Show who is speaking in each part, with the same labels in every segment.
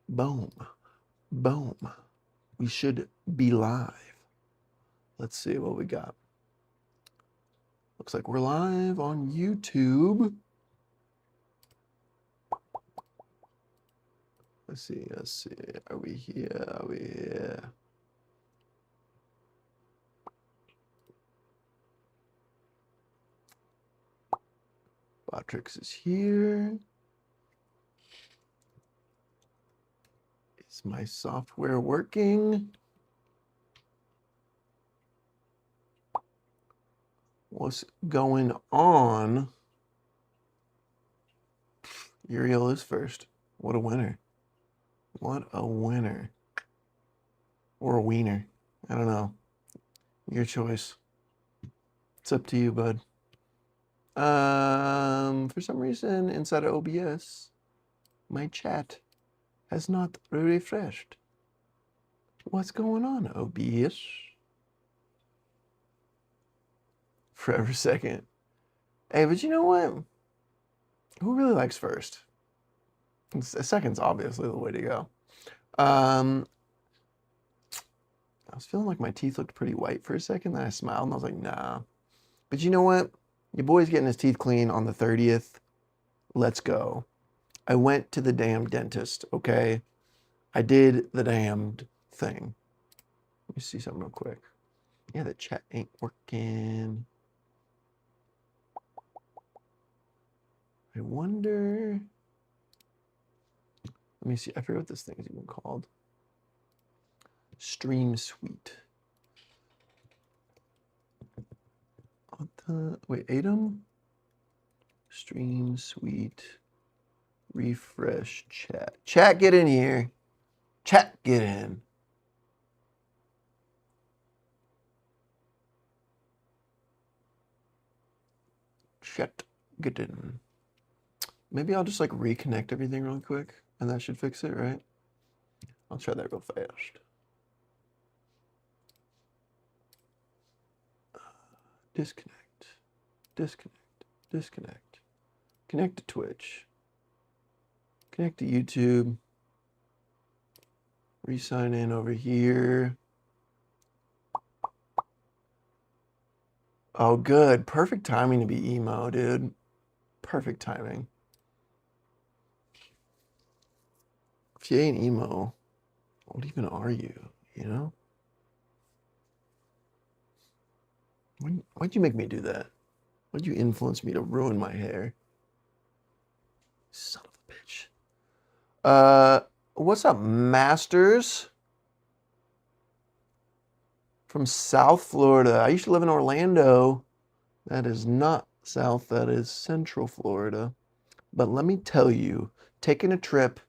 Speaker 1: Boom. Boom. We should be live. Let's see what we got. Looks like we're live on YouTube. Let's see. Are we here? Botrix is here. Is my software working? What's going on? Uriel is first. What a winner. What a winner. Or a wiener. I don't know. Your choice. It's up to you, bud. For some reason, inside of OBS, my chat has not refreshed. What's going on, OBS? Forever second. Hey, but you know what? Who really likes first? Second's obviously the way to go. I was feeling like my teeth looked pretty white for a second, then I smiled and I was like, nah. But you know what? Your boy's getting his teeth clean on the 30th. Let's go. I went to the damn dentist, okay? I did the damned thing. Let me see something real quick. Yeah, the chat ain't working. I wonder. Let me see. I forget what this thing is even called. Stream Suite. What the? Wait, Atom? Stream Suite. Refresh chat. Chat, get in here. Chat, get in. Chat, get in. Maybe I'll just like reconnect everything really quick and that should fix it, right? I'll try that real fast. Disconnect. Connect to Twitch. Connect to YouTube. Re-sign in over here. Oh, good. Perfect timing to be emo, dude. Perfect timing. If you ain't emo, what even are you, you know? Why'd you make me do that? Why'd you influence me to ruin my hair? Son of a bitch. What's up, Masters? From South Florida. I used to live in Orlando. That is not South, that is Central Florida. But let me tell you, taking a trip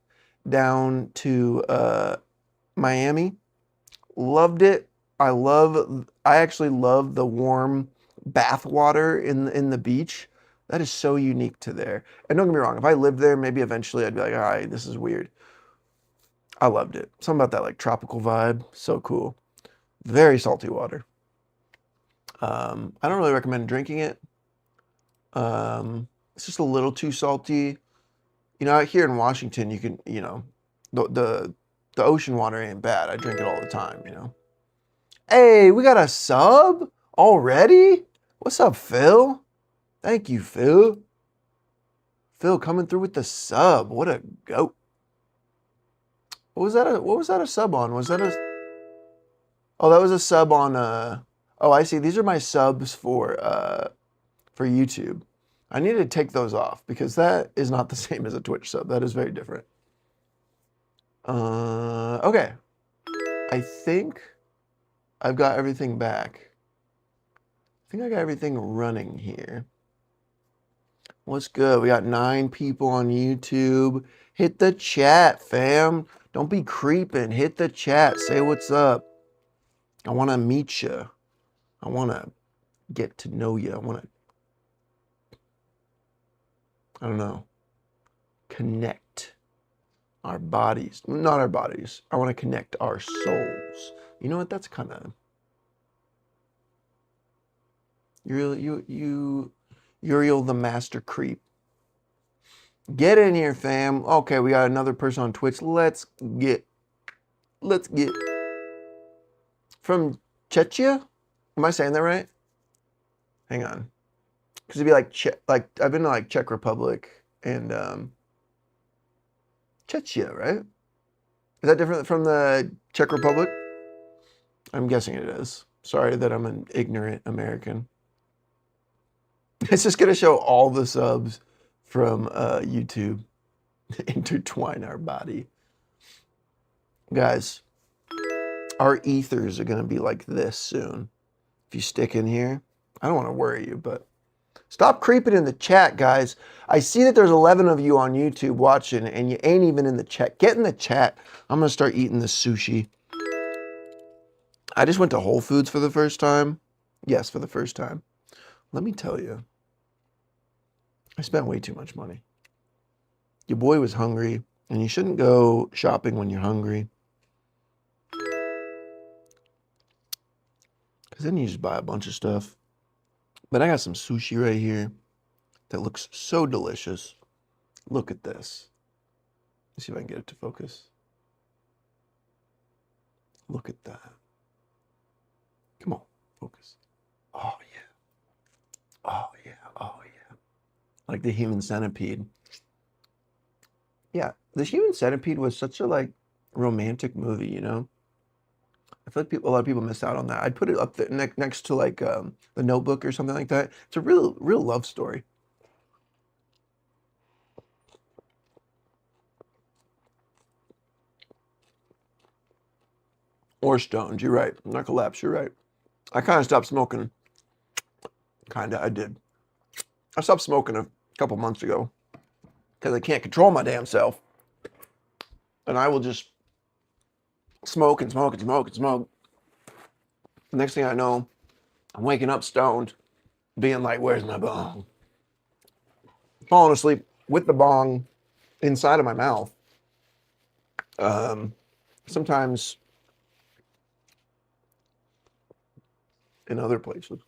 Speaker 1: down to Miami, loved it. I actually love the warm bath water in the beach. That is so unique to there. And don't get me wrong, if I lived there, maybe eventually I'd be like, all right, this is weird. I loved it. Something about that like tropical vibe, so cool. Very salty water. I don't really recommend drinking it. It's just a little too salty. You know, out here in Washington, you can, you know, the ocean water ain't bad. I drink it all the time, you know. Hey, we got a sub already? What's up, Phil? Thank you, Phil. Phil coming through with the sub. What a goat. What was that a sub on? Was that a Oh, that was a sub on oh, I see. These are my subs for YouTube. I need to take those off because that is not the same as a Twitch sub. That is very different. Okay. I think I've got everything back. I think I got everything running here. What's good? We got 9 people on YouTube. Hit the chat, fam. Don't be creeping. Hit the chat. Say what's up. I want to meet you. I want to get to know you. I don't know, connect our bodies. Not our bodies. I want to connect our souls. You know what? That's kind of Uriel the master creep. Get in here, fam. Okay, we got another person on Twitch. Let's get from Czechia. Am I saying that right? Hang on, because it'd be like I've been to like Czech Republic and Czechia, right? Is that different from the Czech Republic? I'm guessing it is. Sorry that I'm an ignorant American. It's just gonna show all the subs from YouTube. Intertwine our body. Guys, our ethers are gonna be like this soon. If you stick in here, I don't want to worry you, but stop creeping in the chat, guys. I see that there's 11 of you on YouTube watching and you ain't even in the chat. Get in the chat. I'm gonna start eating this sushi. I just went to Whole Foods for the first time. Yes, for the first time. Let me tell you, I spent way too much money. Your boy was hungry, and you shouldn't go shopping when you're hungry. Because then you just buy a bunch of stuff. But I got some sushi right here that looks so delicious. Look at this. Let's see if I can get it to focus. Look at that. Come on, focus. Oh, yeah. Oh, yeah. Oh, yeah. Like the Human Centipede. Yeah, the Human Centipede was such a like romantic movie, you know? I feel like a lot of people miss out on that. I'd put it up there next to like The Notebook or something like that. It's a real love story. Or Stones, you're right. Narcolepsy, you're right. I kind of stopped smoking. Kinda, I did. I stopped smoking a couple months ago because I can't control my damn self. And I will just smoke and smoke and smoke and smoke. The next thing I know, I'm waking up stoned, being like, where's my bong? Falling asleep with the bong inside of my mouth. Sometimes in other places.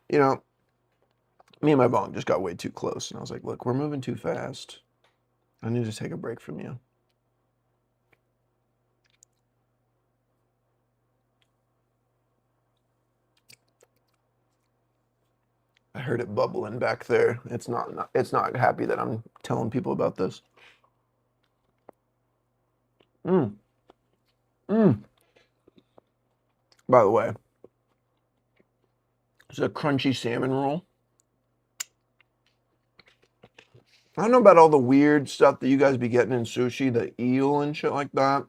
Speaker 1: You know, me and my bong just got way too close. And I was like, look, we're moving too fast. I need to take a break from you. I heard it bubbling back there. It's not happy that I'm telling people about this. Mmm. Mmm. By the way, it's a crunchy salmon roll. I don't know about all the weird stuff that you guys be getting in sushi, the eel and shit like that.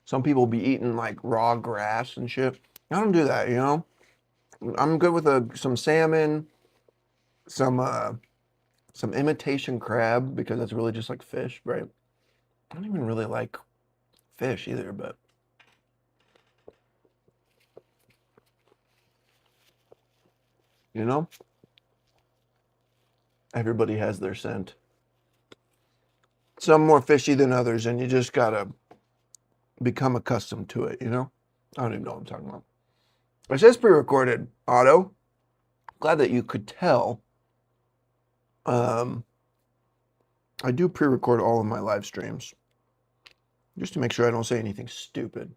Speaker 1: Some people be eating like raw grass and shit. I don't do that, you know? I'm good with some salmon, some imitation crab because that's really just like fish, right? I don't even really like fish either, but you know, everybody has their scent. Some more fishy than others, and you just gotta become accustomed to it, you know? I don't even know what I'm talking about. It says pre-recorded, Otto. Glad that you could tell. I do pre-record all of my live streams just to make sure I don't say anything stupid.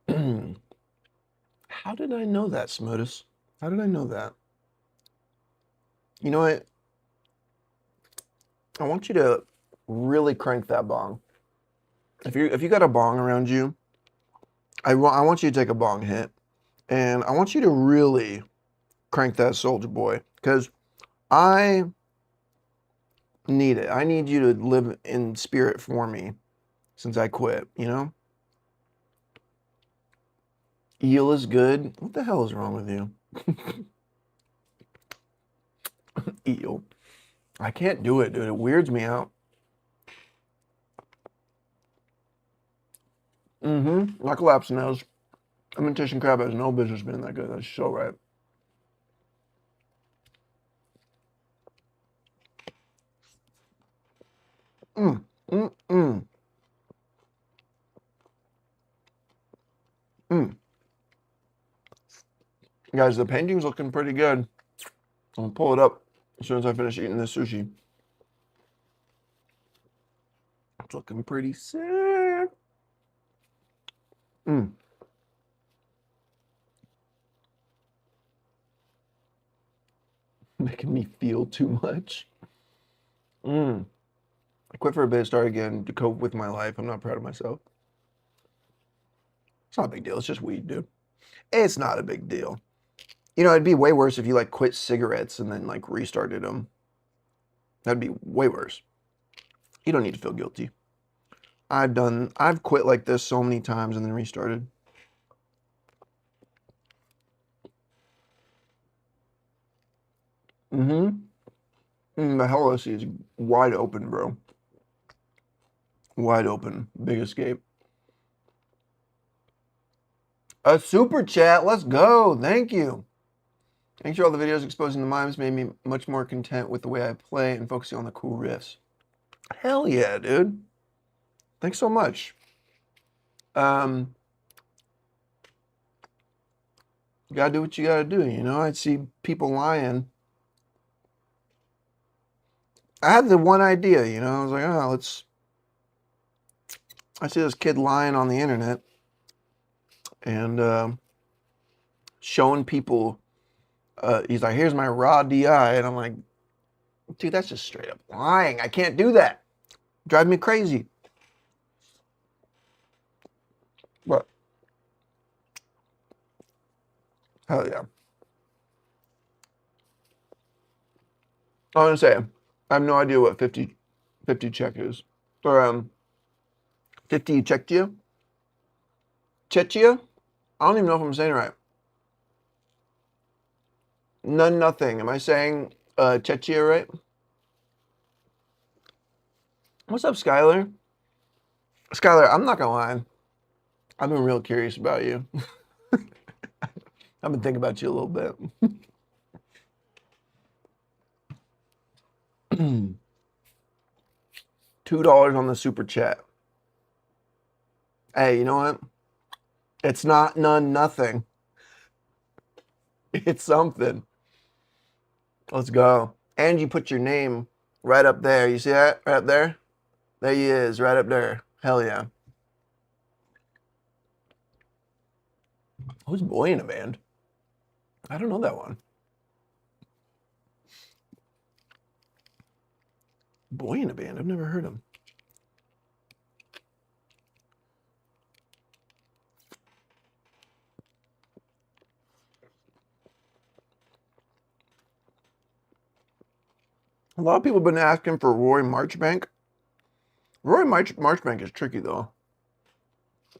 Speaker 1: How did I know that, Smotus? How did I know that? You know what? I want you to really crank that bong. If you got a bong around you, I want you to take a bong hit, and I want you to really crank that Soldier Boy because I need it. I need you to live in spirit for me since I quit. You know, eel is good. What the hell is wrong with you? Eel. I can't do it, dude. It weirds me out. My collapse knows. Imitation crab has no business being that good. That's so right. Mm, mm, mm. Mm. Guys, the painting's looking pretty good. I'm gonna pull it up as soon as I finish eating this sushi. It's looking pretty sick. Making me feel too much. I quit for a bit, start again to cope with my life. I'm not proud of myself. It's not a big deal. It's just weed, dude. It's not a big deal. You know, it'd be way worse if you like quit cigarettes and then like restarted them. That'd be way worse. You don't need to feel guilty. I've quit like this so many times and then restarted. The Hello Sea is wide open, bro. Wide open. Big escape. A super chat. Let's go. Thank you. Thanks for all the videos exposing the mimes. Made me much more content with the way I play and focusing on the cool riffs. Hell yeah, dude. Thanks so much. You gotta do what you gotta do, you know? I see people lying. I had the one idea, you know? I was like, oh, I see this kid lying on the internet and showing people, he's like, here's my raw DI. And I'm like, dude, that's just straight up lying. I can't do that. Drive me crazy. But, hell yeah. I was gonna say, I have no idea what 50 check is. Or 50 Czechia? Czechia? I don't even know if I'm saying it right. None, nothing. Am I saying Czechia right? What's up, Skylar? Skylar, I'm not gonna lie. I've been real curious about you. I've been thinking about you a little bit. $2 on the super chat. Hey, you know what? It's not none, nothing. It's something. Let's go. And you put your name right up there. You see that? Right up there? There he is, right up there. Hell yeah. Who's Boy in a Band? I don't know that one. Boy in a Band? I've never heard him. A lot of people have been asking for Roy Marchbank. Roy Marchbank is tricky though,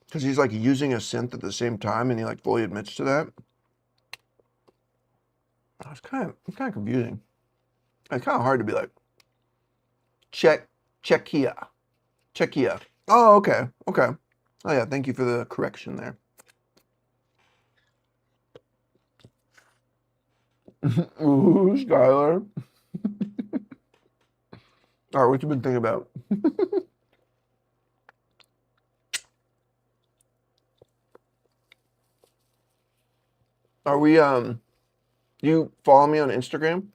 Speaker 1: because he's like using a synth at the same time, and he like fully admits to that. It's kind of confusing. It's kind of hard to be like Czechia. Oh, okay. Oh yeah, thank you for the correction there. Ooh, Skylar. All right, what you been thinking about? Are we you follow me on Instagram?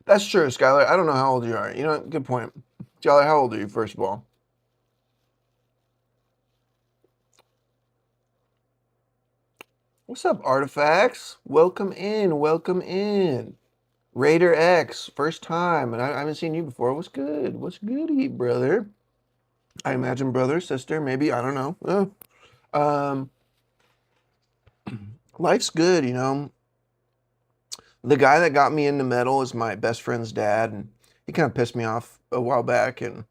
Speaker 1: That's true, Skylar. I don't know how old you are. You know, good point. Skylar, how old are you, first of all? What's up, Artifacts? Welcome in, welcome in. Raider X, first time, and I haven't seen you before. What's good? What's goody, brother? I imagine brother, sister, maybe, I don't know. Life's good, you know. The guy that got me into metal is my best friend's dad, and he kind of pissed me off a while back, and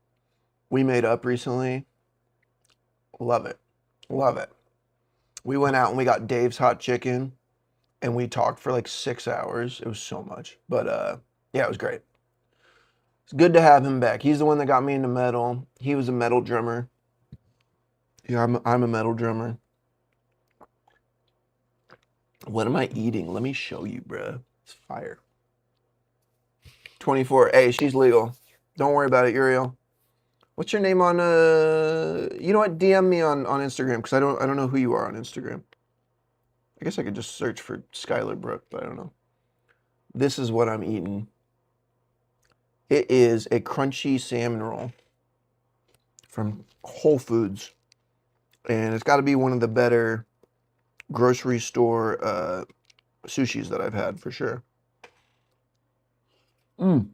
Speaker 1: we made up recently. Love it. Love it. We went out and we got Dave's Hot Chicken, and we talked for like 6 hours. It was so much. But yeah, it was great. It's good to have him back. He's the one that got me into metal. He was a metal drummer. Yeah, I'm a metal drummer. What am I eating? Let me show you, bruh. It's fire. 24. Hey, she's legal. Don't worry about it, Uriel. What's your name on you know what? DM me on Instagram, because I don't know who you are on Instagram. I guess I could just search for Skylar Brook, but I don't know. This is what I'm eating. It is a crunchy salmon roll from Whole Foods. And it's got to be one of the better grocery store sushis that I've had for sure. Mm.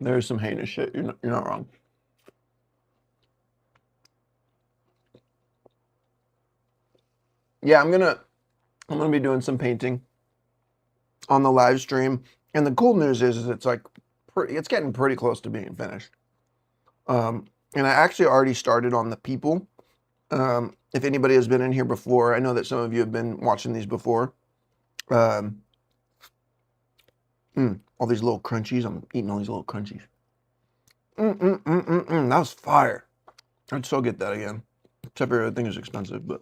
Speaker 1: There's some heinous shit. You're not wrong. Yeah, I'm gonna be doing some painting on the live stream. And the cool news is it's like it's getting pretty close to being finished. And I actually already started on the people. If anybody has been in here before, I know that some of you have been watching these before. All these little crunchies. I'm eating all these little crunchies. That was fire. I'd so get that again. Except for everything is expensive, but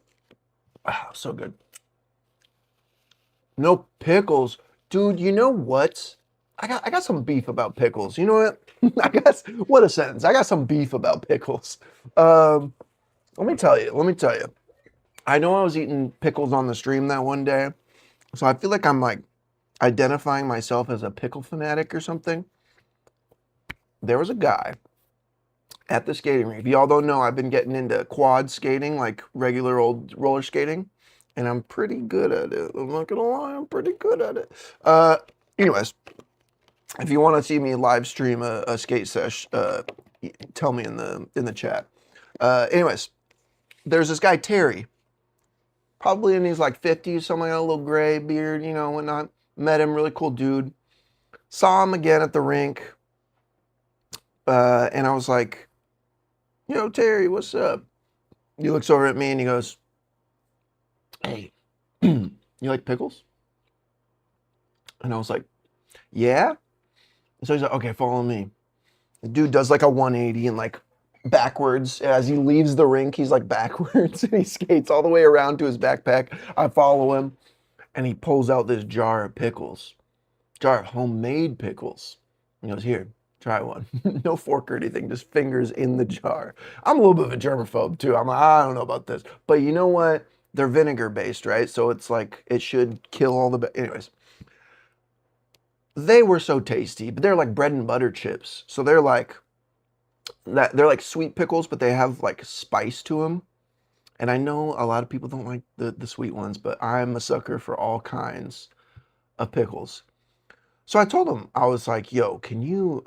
Speaker 1: so good. No pickles. Dude, you know what? I got some beef about pickles. You know what? What a sentence. I got some beef about pickles. Let me tell you. I know I was eating pickles on the stream that one day, so I feel like I'm like identifying myself as a pickle fanatic or something. There was a guy at the skating rink. If y'all don't know, I've been getting into quad skating, like regular old roller skating, and I'm pretty good at it. I'm not gonna lie, I'm pretty good at it. Anyways, if you want to see me live stream a skate sesh, tell me in the chat. Anyways, there's this guy Terry, probably in his like 50s, something like a little gray beard, you know, whatnot. Met him, really cool dude. Saw him again at the rink, and I was like, "Yo, Terry, what's up?" He looks over at me and he goes, "Hey, you like pickles?" And I was like, "Yeah." So he's like, "Okay, follow me." The dude does like a 180 and like backwards as he leaves the rink. He's like backwards and he skates all the way around to his backpack. I follow him and he pulls out this jar of pickles, jar of homemade pickles. He goes, "Here, try one." No fork or anything, just fingers in the jar. I'm a little bit of a germaphobe too. I'm like, I don't know about this, but you know what? They're vinegar based, right? So it's like it should kill all the. Anyways, they were so tasty, but they're like bread and butter chips. So they're like that. They're like sweet pickles, but they have like spice to them. And I know a lot of people don't like the sweet ones, but I'm a sucker for all kinds of pickles. So I told him, I was like, "Yo, can you,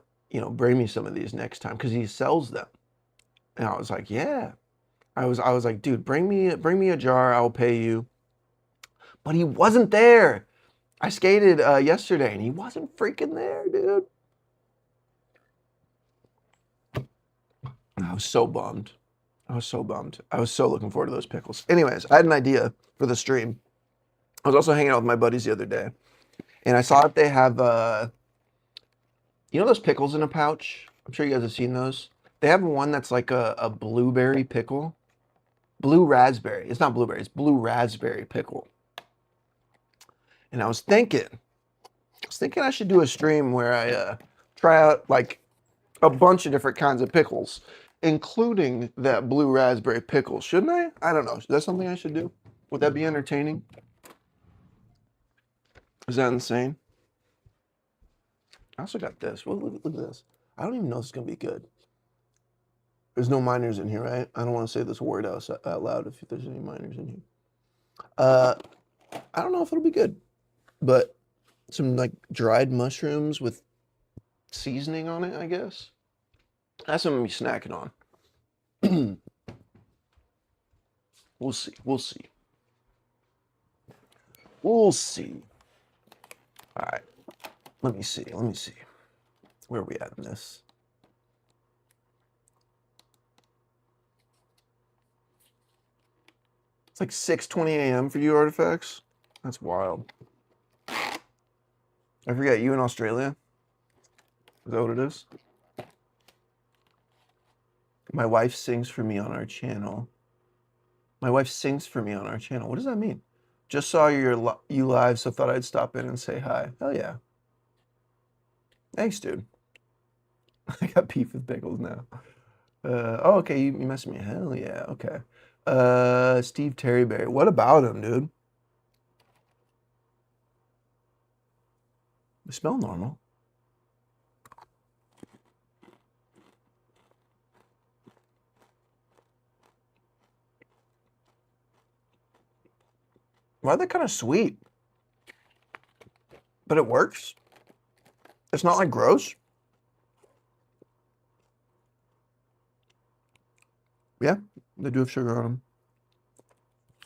Speaker 1: bring me some of these next time?" Because he sells them. And I was like, "Yeah." I was like, "Dude, bring me a jar. I'll pay you." But he wasn't there. I skated yesterday, and he wasn't freaking there, dude. I was so bummed. I was so looking forward to those pickles. Anyways, I had an idea for the stream. I was also hanging out with my buddies the other day, and I saw that they have, those pickles in a pouch? I'm sure you guys have seen those. They have one that's like a blueberry pickle. Blue raspberry. It's not blueberry, it's blue raspberry pickle. And I was thinking I should do a stream where I try out like a bunch of different kinds of pickles, including that blue raspberry pickle. Shouldn't I? I don't know. Is that something I should do? Would that be entertaining? Is that insane? I also got this. Look at this. I don't even know if it's going to be good. There's no minors in here, right? I don't want to say this word out loud if there's any minors in here. I don't know if it'll be good, but some like dried mushrooms with seasoning on it, I guess. That's what I'm gonna be snacking on. We'll see. All right. Let me see. Where are we at in this? It's like 6:20 a.m. for you, Artifacts. That's wild. I forget, you in Australia? Is that what it is? My wife sings for me on our channel. My wife sings for me on our channel. What does that mean? Just saw you live, so thought I'd stop in and say hi. Hell yeah. Thanks, dude. I got beef with pickles now. Oh, okay, you messed with me. Hell yeah, okay. Steve Terryberry. What about him, dude? They smell normal. Why are they kind of sweet? But it works. It's not like gross. Yeah, they do have sugar on them.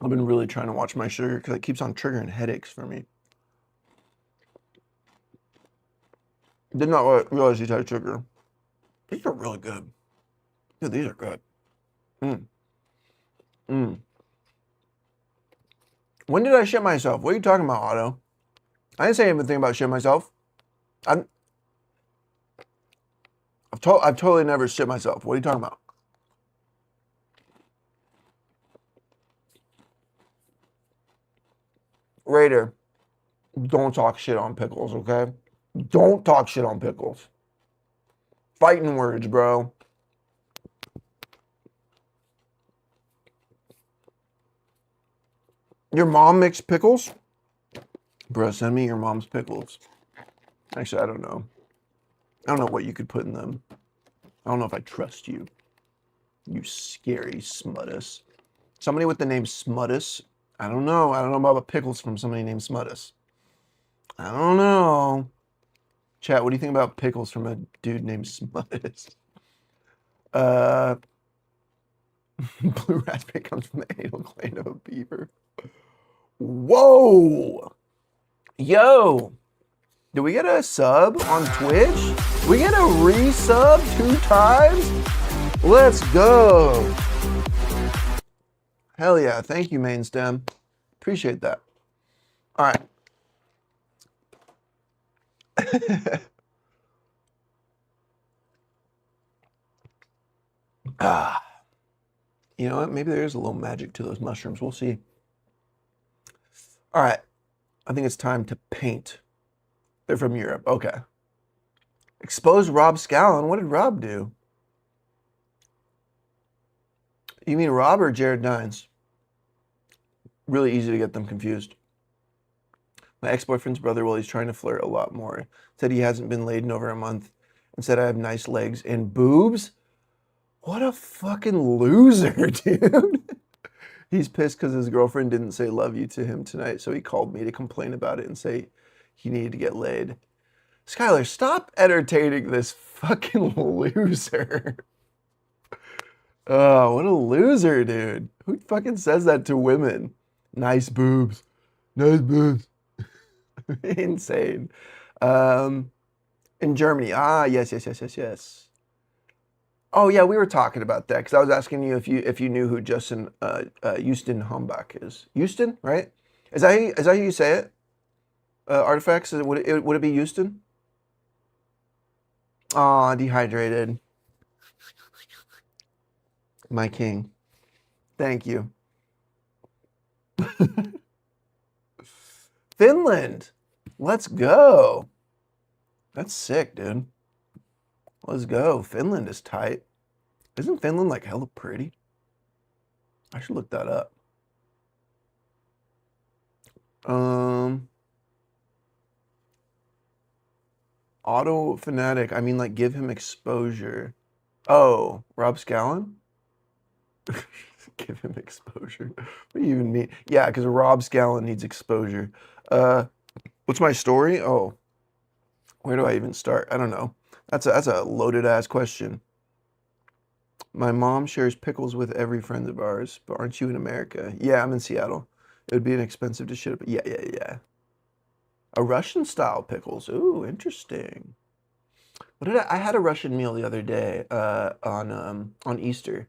Speaker 1: I've been really trying to watch my sugar because it keeps on triggering headaches for me. Did not realize these had sugar. These are really good. Dude, these are good. Mm. Mm. When did I shit myself? What are you talking about, Otto? I didn't say anything about shit myself. I've totally never shit myself. What are you talking about? Raider, don't talk shit on pickles, okay? Don't talk shit on pickles. Fighting words, bro. Your mom makes pickles? Bro, send me your mom's pickles. Actually, I don't know. I don't know what you could put in them. I don't know if I trust you. You scary Smuttus. Somebody with the name Smuttus. I don't know. I don't know about pickles from somebody named Smuttus. I don't know. Chat, what do you think about pickles from a dude named Smuttus? Blue raspberry comes from the anal gland of a beaver. Whoa! Yo! Did we get a sub on Twitch? We get a resub 2 times? Let's go! Hell yeah, thank you, Mainstem. Appreciate that. All right. You know what? Maybe there is a little magic to those mushrooms. We'll see. All right. I think it's time to paint. They're from Europe. Okay. Expose Rob Scallon. What did Rob do? You mean Rob or Jared Dines? Really easy to get them confused. My ex-boyfriend's brother, while he's trying to flirt a lot more, said he hasn't been laid in over a month and said I have nice legs and boobs. What a fucking loser, dude. He's pissed because his girlfriend didn't say love you to him tonight, so he called me to complain about it and say he needed to get laid. Skylar, stop entertaining this fucking loser. Oh, what a loser, dude. Who fucking says that to women? Nice boobs. Nice boobs. Insane. In Germany. Ah, yes. Oh yeah, we were talking about that because I was asking you if you knew who Justin Houston Humbach is. Houston, right? Is that how you say it? Artifacts? Would it be Houston? Aw, dehydrated. My king. Thank you. Finland. Let's go. That's sick, dude. Let's go. Finland is tight. Isn't Finland like hella pretty? I should look that up. Auto fanatic. I mean, like, give him exposure. Oh, Rob Scallon? Give him exposure. What do you even mean? Yeah, because Rob Scallon needs exposure. What's my story? Oh, where do I even start? I don't know. That's a loaded ass question. My mom shares pickles with every friend of ours, but aren't you in America? Yeah, I'm in Seattle. It would be inexpensive to ship. Yeah. A Russian style pickles. Ooh, interesting. What did I had a Russian meal the other day on Easter.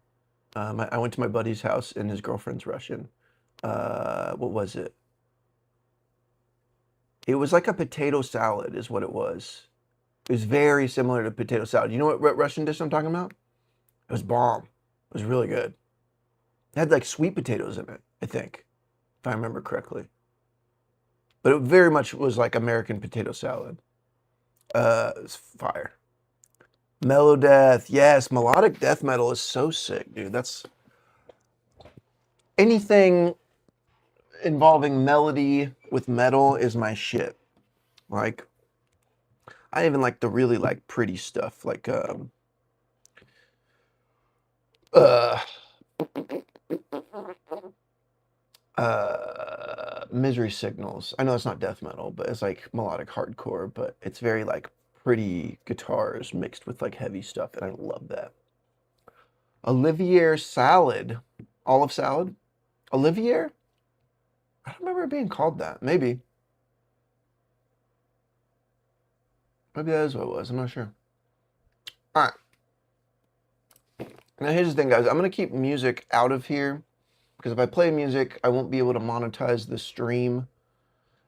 Speaker 1: I went to my buddy's house and his girlfriend's Russian. What was it? It was like a potato salad, is what it was. It was very similar to potato salad. You know what Russian dish I'm talking about? It was bomb. It was really good. It had like sweet potatoes in it, I think, if I remember correctly. But it very much was like American potato salad. It's fire. Mellow death. Yes, melodic death metal is so sick, dude. That's anything involving melody with metal is my shit. Like I even like the really like pretty stuff like uh Misery Signals. I know it's not death metal, but it's like melodic hardcore, but it's very like pretty guitars mixed with like heavy stuff, and I love that. Olivier Salad. Olive salad? Olivier? I don't remember it being called that. Maybe. Maybe that is what it was. I'm not sure. Alright. Now here's the thing, guys. I'm gonna keep music out of here because if I play music, I won't be able to monetize the stream.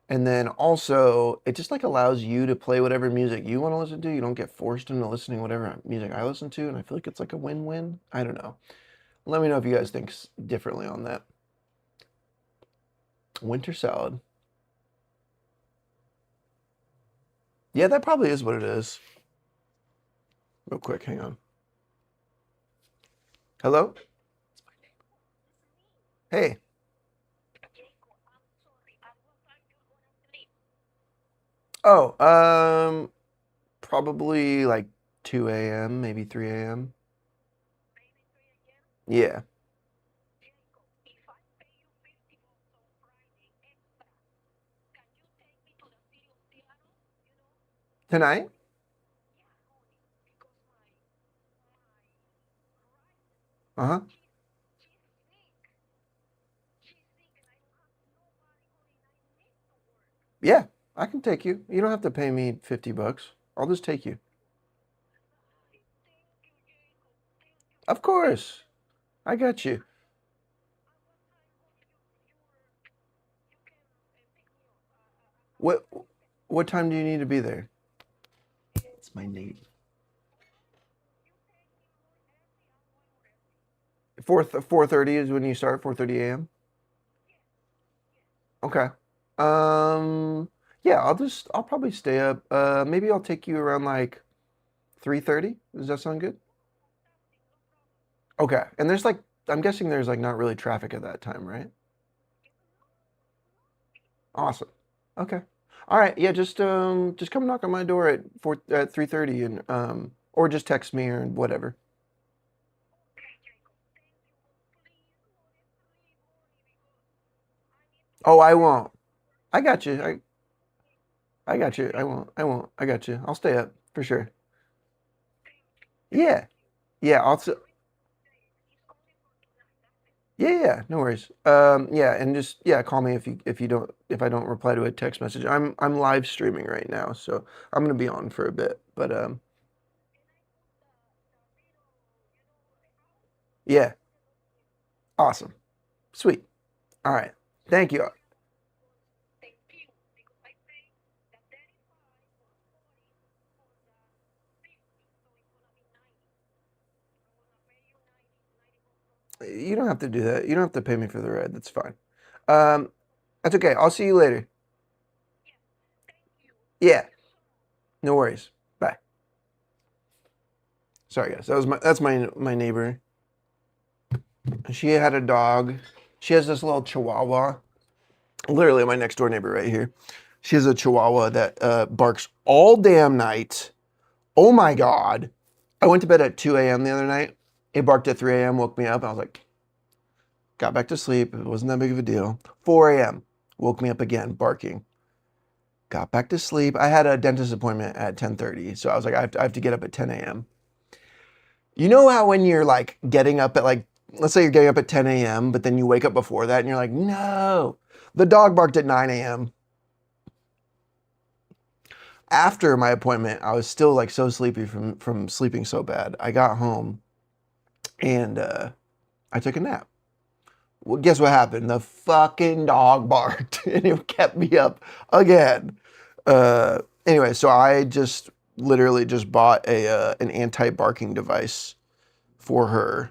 Speaker 1: And then also, it just like allows you to play whatever music you want to listen to. You don't get forced into listening to whatever music I listen to, and I feel like it's like a win-win. I don't know. Let me know if you guys think differently on that. Winter salad. Yeah, that probably is what it is. Real quick, hang on. Hello? Hey. Oh, probably like 2 a.m., maybe 3 a.m. Yeah. Tonight? Uh-huh. Yeah, I can take you. You don't have to pay me $50. I'll just take you. Of course. I got you. What what time do you need to be there? It's my name. 4:30 is when you start, 4:30 a.m. Okay. Um yeah, I'll probably stay up. Maybe I'll take you around like 3:30. Does that sound good? Okay. And there's like I'm guessing there's like not really traffic at that time, right? Awesome. Okay. All right. Yeah, just come knock on my door at 3:30 and or just text me or whatever. Oh, I won't. I got you. I got you. I won't. I won't. I got you. I'll stay up for sure. Yeah. Yeah, yeah, yeah, no worries. Yeah, and just yeah, call me if I don't reply to a text message. I'm live streaming right now, so I'm gonna be on for a bit. But yeah, awesome, sweet. All right, thank you. You don't have to do that. You don't have to pay me for the ride. That's fine. Um, that's okay. I'll see you later. Yeah, no worries. Bye. Sorry guys. That's my neighbor. She had a dog. She has this little Chihuahua. Literally my next door neighbor right here. She has a Chihuahua that barks all damn night. Oh my god! I went to bed at 2 a.m. the other night. It barked at 3 a.m. Woke me up. I was like, got back to sleep. It wasn't that big of a deal. 4 a.m. Woke me up again, barking. Got back to sleep. I had a dentist appointment at 10:30, so I was like, I have to get up at 10 a.m. You know how when you're like getting up at like, let's say you're getting up at 10 a.m., but then you wake up before that and you're like, no. The dog barked at 9 a.m. After my appointment, I was still like so sleepy from sleeping so bad. I got home and I took a nap. Well, guess what happened? The fucking dog barked and it kept me up again. Anyway, so I just literally just bought a an anti-barking device for her.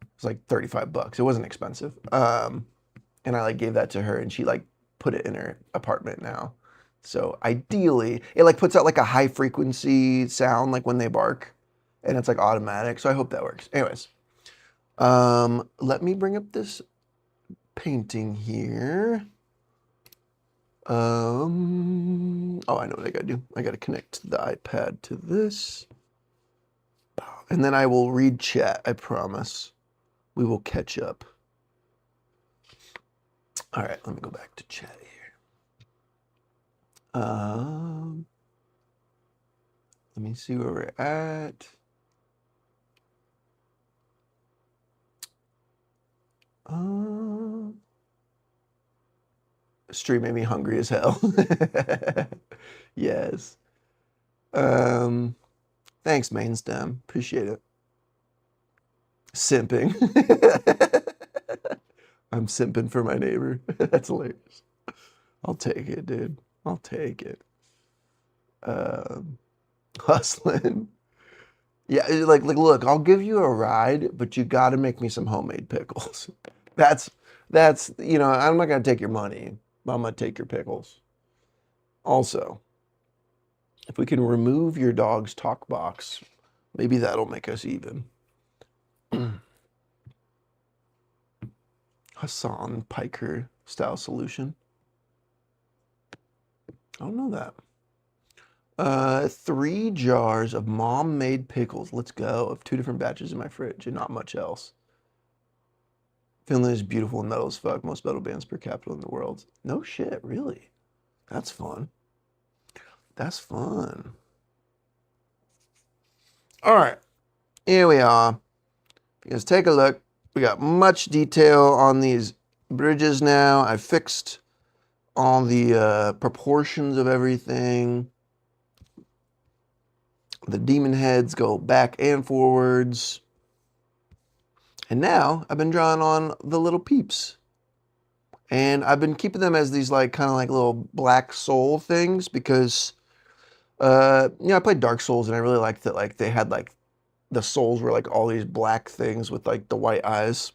Speaker 1: It was like $35. It wasn't expensive. And I like gave that to her and she like put it in her apartment now. So ideally, it like puts out like a high frequency sound like when they bark. and it's like automatic. So I hope that works. Anyways, let me bring up this painting here. Oh, I know what I gotta do. I gotta connect the iPad to this. And then I will read chat, I promise. We will catch up. All right, let me go back to chat here. Let me see where we're at. Stream made me hungry as hell. Yes. Thanks, Mainstem. Appreciate it. Simping. I'm simping for my neighbor. That's hilarious. I'll take it, dude. I'll take it. Hustling. Yeah, like look, I'll give you a ride, but you got to make me some homemade pickles. That's you know, I'm not gonna take your money, but I'm gonna take your pickles. Also, if we can remove your dog's talk box, maybe that'll make us even. Hassan Piker style solution. I don't know that. 3 jars of mom-made pickles. Let's go. Of 2 different batches in my fridge and not much else. Finland is beautiful and metal as fuck. Most metal bands per capita in the world. No shit, really. That's fun. That's fun. All right. Here we are. You guys take a look. We got much detail on these bridges now. I fixed all the proportions of everything. The demon heads go back and forwards. And now I've been drawing on the little peeps. And I've been keeping them as these like kind of like little black soul things because you know, I played Dark Souls and I really liked that like they had like the souls were like all these black things with like the white eyes.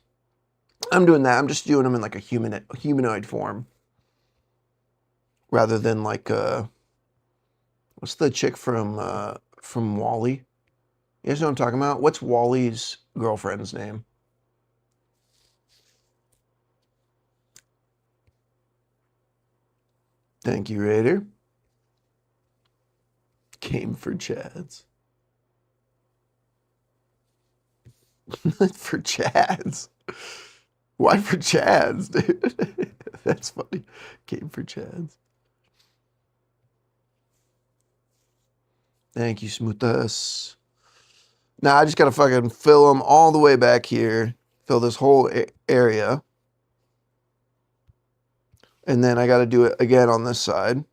Speaker 1: I'm doing that. I'm just doing them in like a humanoid form. Rather than like what's the chick from WALL-E? You guys know what I'm talking about? What's WALL-E's girlfriend's name? Thank you, Raider. Came for Chads. For Chads. Why for Chads, dude? That's funny. Came for Chads. Thank you, Smoothus. Now I just gotta fucking fill them all the way back here. Fill this whole area. And then I gotta do it again on this side.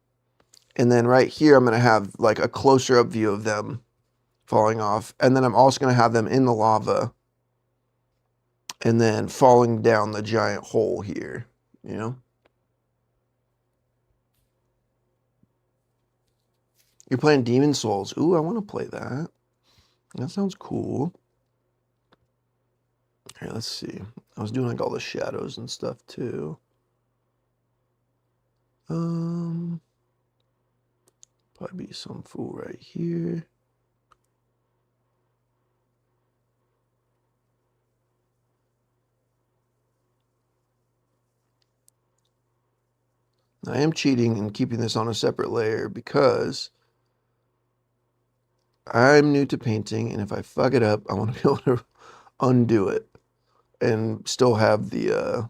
Speaker 1: And then right here, I'm gonna have like a closer up view of them falling off. And then I'm also gonna have them in the lava. And then falling down the giant hole here, you know? You're playing Demon Souls. Ooh, I want to play that. That sounds cool. Here, let's see. I was doing like all the shadows and stuff too. Probably be some fool right here. I am cheating and keeping this on a separate layer because I'm new to painting, and if I fuck it up, I want to be able to undo it and still have the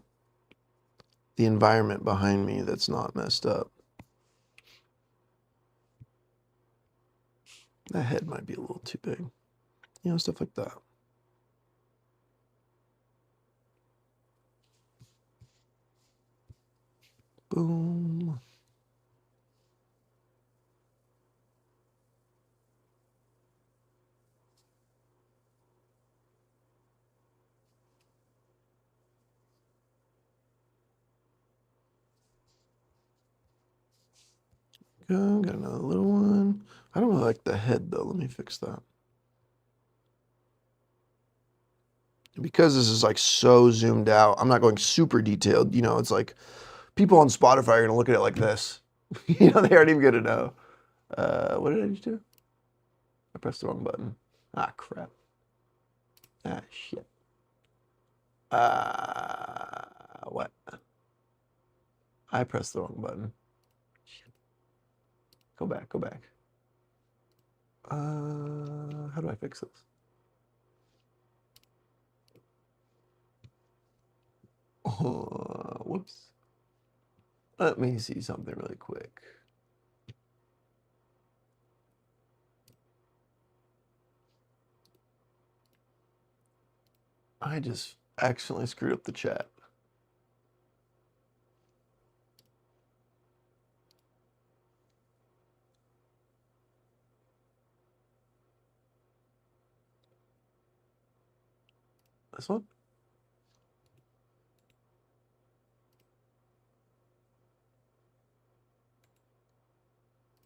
Speaker 1: environment behind me that's not messed up. That head might be a little too big. You know, stuff like that. Boom. Go, got another little one. I don't really like the head though. Let me fix that. Because this is like so zoomed out, I'm not going super detailed. You know, it's like people on Spotify are gonna look at it like this. You know, they aren't even gonna know. What did I just do? I pressed the wrong button. Ah, crap. Ah, shit. What? I pressed the wrong button. Shit. Go back, go back. How do I fix this? Whoops. Let me see something really quick. I just accidentally screwed up the chat. This one?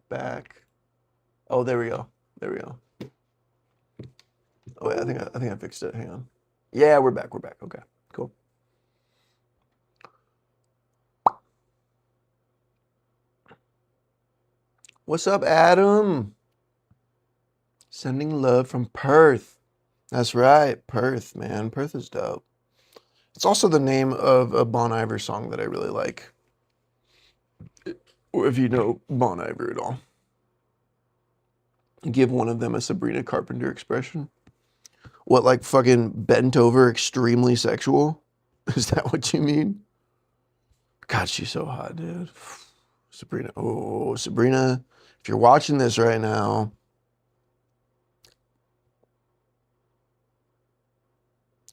Speaker 1: Back. Oh, there we go. There we go. Oh, wait, I think I fixed it. Hang on. Yeah, we're back. We're back. Okay, cool. What's up, Adam? Sending love from Perth. That's right, Perth, man. Perth is dope. It's also the name of a Bon Iver song that I really like. Or if you know Bon Iver at all. Give one of them a Sabrina Carpenter expression. What, like fucking bent over, extremely sexual? Is that what you mean? God, she's so hot, dude. Sabrina. Oh, Sabrina, if you're watching this right now,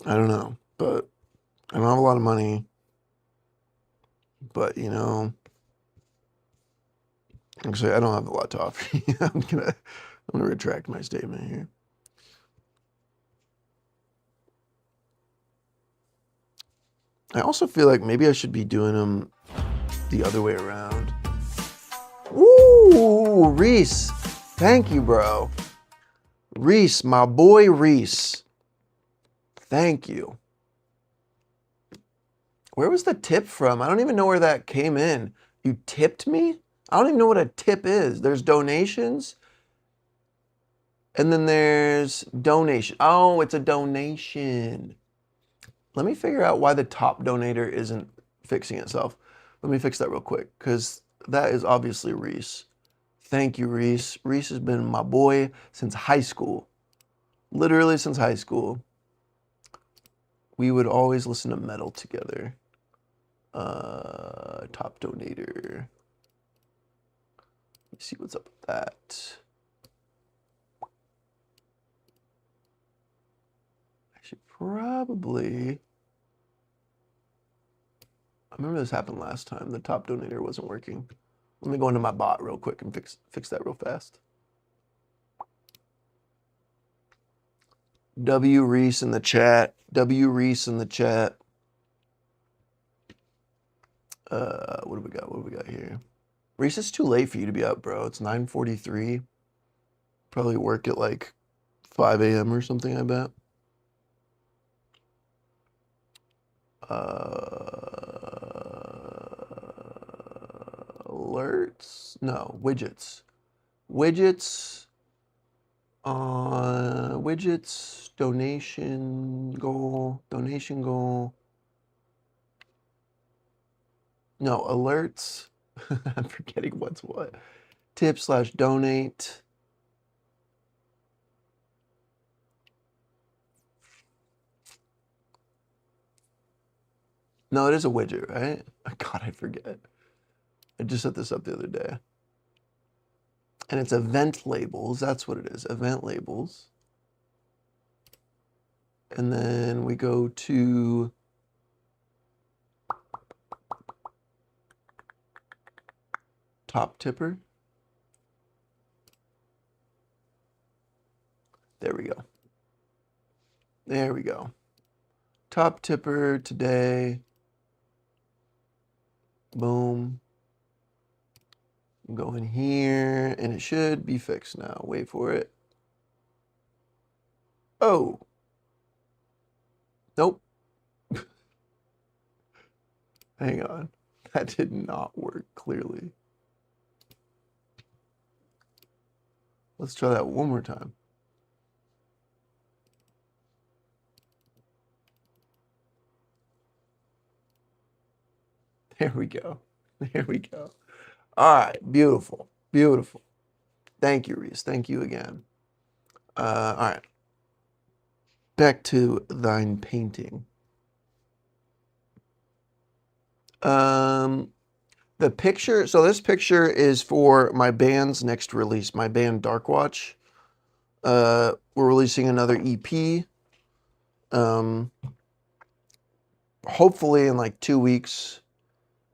Speaker 1: I don't know, but I don't have a lot of money. But, you know, actually, I don't have a lot to offer you. I'm gonna retract my statement here. I also feel like maybe I should be doing them the other way around. Ooh, Reese. Thank you, bro. Reese, my boy Reese. Thank you. Where was the tip from? I don't even know where that came in. You tipped me? I don't even know what a tip is. There's donations. And then there's donation. Oh, it's a donation. Let me figure out why the top donator isn't fixing itself. Let me fix that real quick, because that is obviously Reese. Thank you, Reese. Reese has been my boy since high school. Literally since high school. We would always listen to metal together. Top donator. Let's see what's up with that. I should probably... I remember this happened last time. The top donator wasn't working. Let me go into my bot real quick and fix that real fast. W Reese in the chat. W Reese in the chat. What do we got? What do we got here? Reese, it's too late for you to be up, bro. It's 9:43. Probably work at like 5 a.m. or something, I bet. Alerts? No, widgets. Widgets. Widgets. Donation goal. Donation goal. No, alerts. I'm forgetting what's what. Tip/donate. No, it is a widget, right? God, I forget. I just set this up the other day. And it's event labels. That's what it is. Event labels. And then we go to top tipper. There we go. There we go. Top tipper today. Boom. Go in here, and it should be fixed now. Wait for it. Oh. Nope. Hang on. That did not work, clearly. Let's try that one more time. There we go. There we go. All right. Beautiful. Beautiful. Thank you, Reese. Thank you again. All right. Back to thine painting. The picture, so this picture is for my band's next release, my band Darkwatch. We're releasing another EP. Hopefully in like 2 weeks.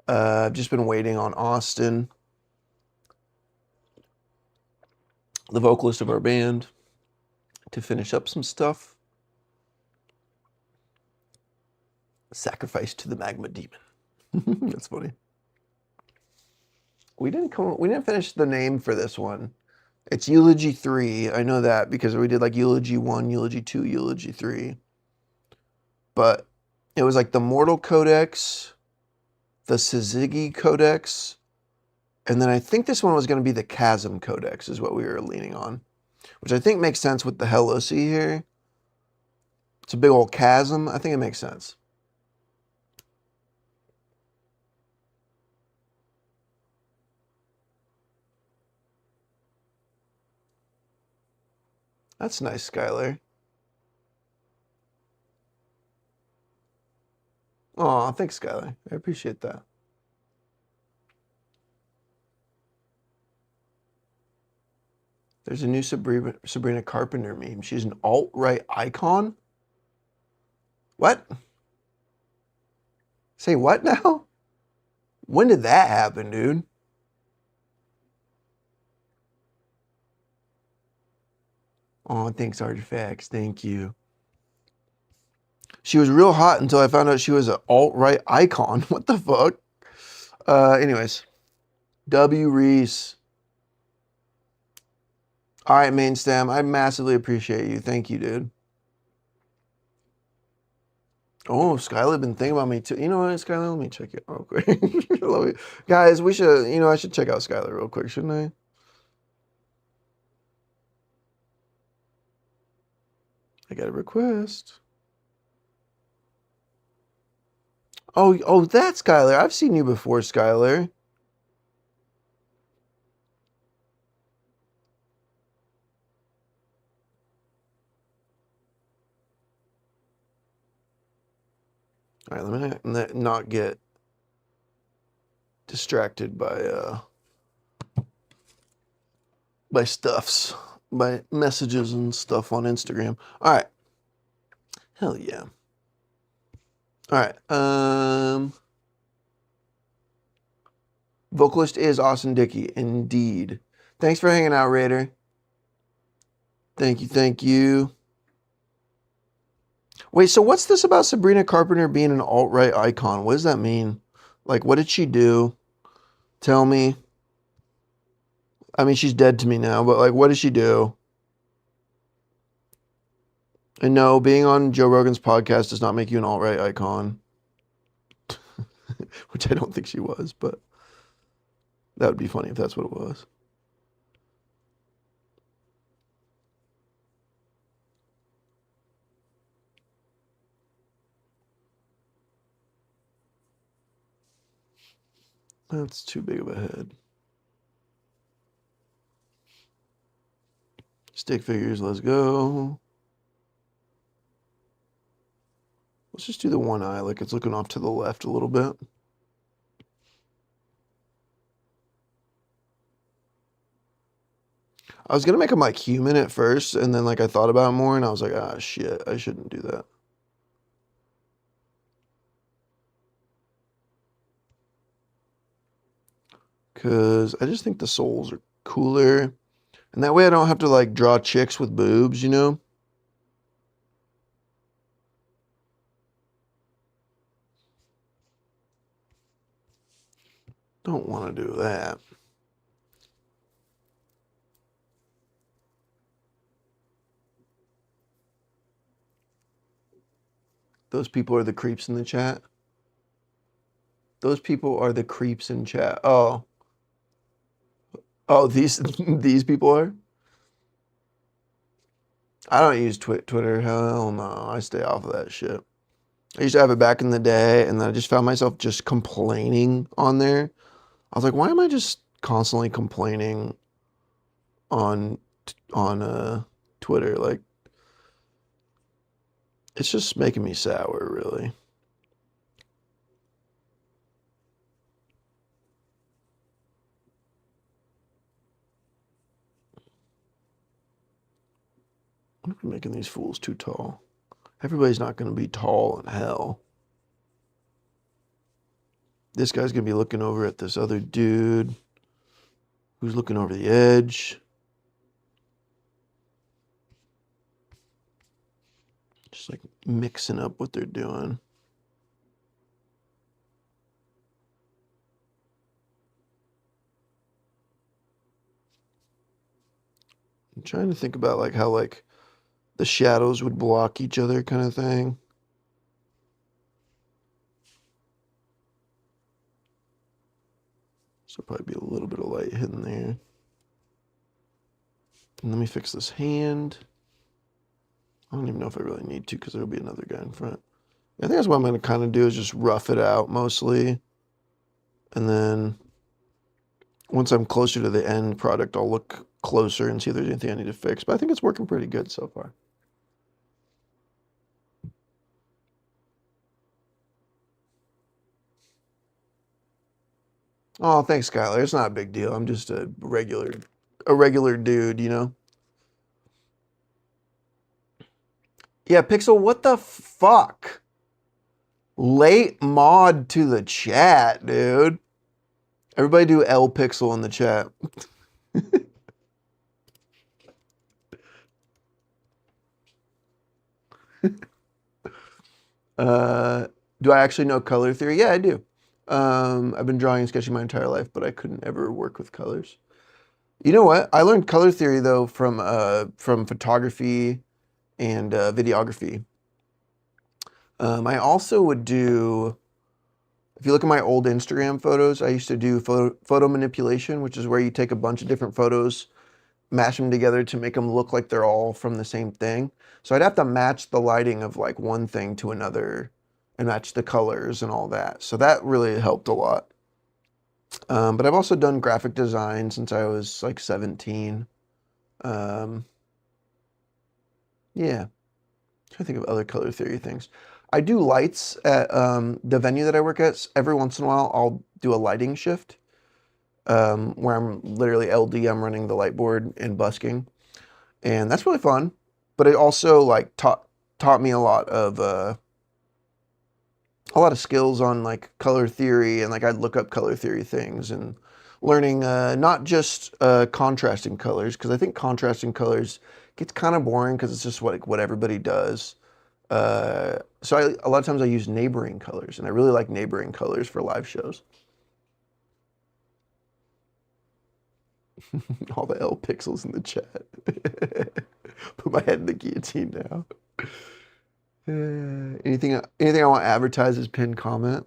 Speaker 1: I've just been waiting on Austin, the vocalist of our band, to finish up some stuff. Sacrifice to the magma demon. That's funny. We didn't finish the name for this one. It's Eulogy 3. I know that because we did like Eulogy 1, Eulogy 2, Eulogy 3. But it was like the Mortal Codex, the Syzygy Codex, and then I think this one was going to be the Chasm Codex is what we were leaning on, which I think makes sense with the Hellosi here. It's a big old chasm. I think it makes sense. That's nice, Skylar. Oh, thanks, Skylar. I appreciate that. There's a new Sabrina Carpenter meme. She's an alt-right icon? What? Say what now? When did that happen, dude? Oh, thanks, Artifacts. Thank you. She was real hot until I found out she was an alt-right icon. What the fuck? Anyways. W. Reese. All right, Mainstem. I massively appreciate you. Thank you, dude. Oh, Skylar been thinking about me too. You know what, Skylar? Let me check it real quick. Guys, we should, I should check out Skylar real quick, shouldn't I? I got a request. Oh, that's Skylar. I've seen you before, Skylar. All right, let me not get distracted by stuffs, by messages and stuff on Instagram. All right. Hell yeah. All right. Vocalist is Austin Dickey, indeed. Thanks for hanging out, Raider. Thank you, thank you. Wait, so what's this about Sabrina Carpenter being an alt-right icon? What does that mean? Like, what did she do? Tell me. I mean, she's dead to me now, but like, what did she do? And no, being on Joe Rogan's podcast does not make you an alt-right icon. Which I don't think she was, but that would be funny if that's what it was. That's too big of a head. Stick figures, let's go. Let's just do the one eye like it's looking off to the left a little bit. I was gonna make him like human at first, and then like I thought about it more, and I was like, ah, shit, I shouldn't do that. Because I just think the souls are cooler. And that way I don't have to like draw chicks with boobs, you know? Don't want to do that. Those people are the creeps in the chat. Those people are the creeps in chat. Oh. Oh, these people are? I don't use Twitter. Hell no. I stay off of that shit. I used to have it back in the day, and then I just found myself just complaining on there. I was like, why am I just constantly complaining on on Twitter? Like, it's just making me sour, really. I'm making these fools too tall. Everybody's not going to be tall in hell. This guy's going to be looking over at this other dude who's looking over the edge. Just like mixing up what they're doing. I'm trying to think about like how like the shadows would block each other kind of thing. So probably be a little bit of light hidden there. And let me fix this hand. I don't even know if I really need to because there'll be another guy in front. I think that's what I'm going to kind of do is just rough it out mostly. And then once I'm closer to the end product, I'll look closer and see if there's anything I need to fix. But I think it's working pretty good so far. Oh, thanks, Skylar. It's not a big deal. I'm just a regular dude, you know? Yeah, Pixel, what the fuck? Late mod to the chat, dude. Everybody do L Pixel in the chat. Do I actually know color theory? Yeah, I do. I've been drawing and sketching my entire life, but I couldn't ever work with colors. You know what? I learned color theory though from photography and videography. I also would do. If you look at my old Instagram photos, I used to do photo manipulation, which is where you take a bunch of different photos, mash them together to make them look like they're all from the same thing. So I'd have to match the lighting of like one thing to another and match the colors and all that. So that really helped a lot. But I've also done graphic design since I was like 17. Um, yeah, trying to think of other color theory things. I do lights at the venue that I work at. Every once in a while, I'll do a lighting shift where I'm literally LD. I'm running the light board and busking, and that's really fun. But it also like taught me a lot of skills on like color theory, and like I'd look up color theory things and learning not just contrasting colors, because I think contrasting colors gets kind of boring because it's just what everybody does. A lot of times I use neighboring colors, and I really like neighboring colors for live shows. All the L pixels in the chat. Put my head in the guillotine now. Anything I want to advertise as pinned comment?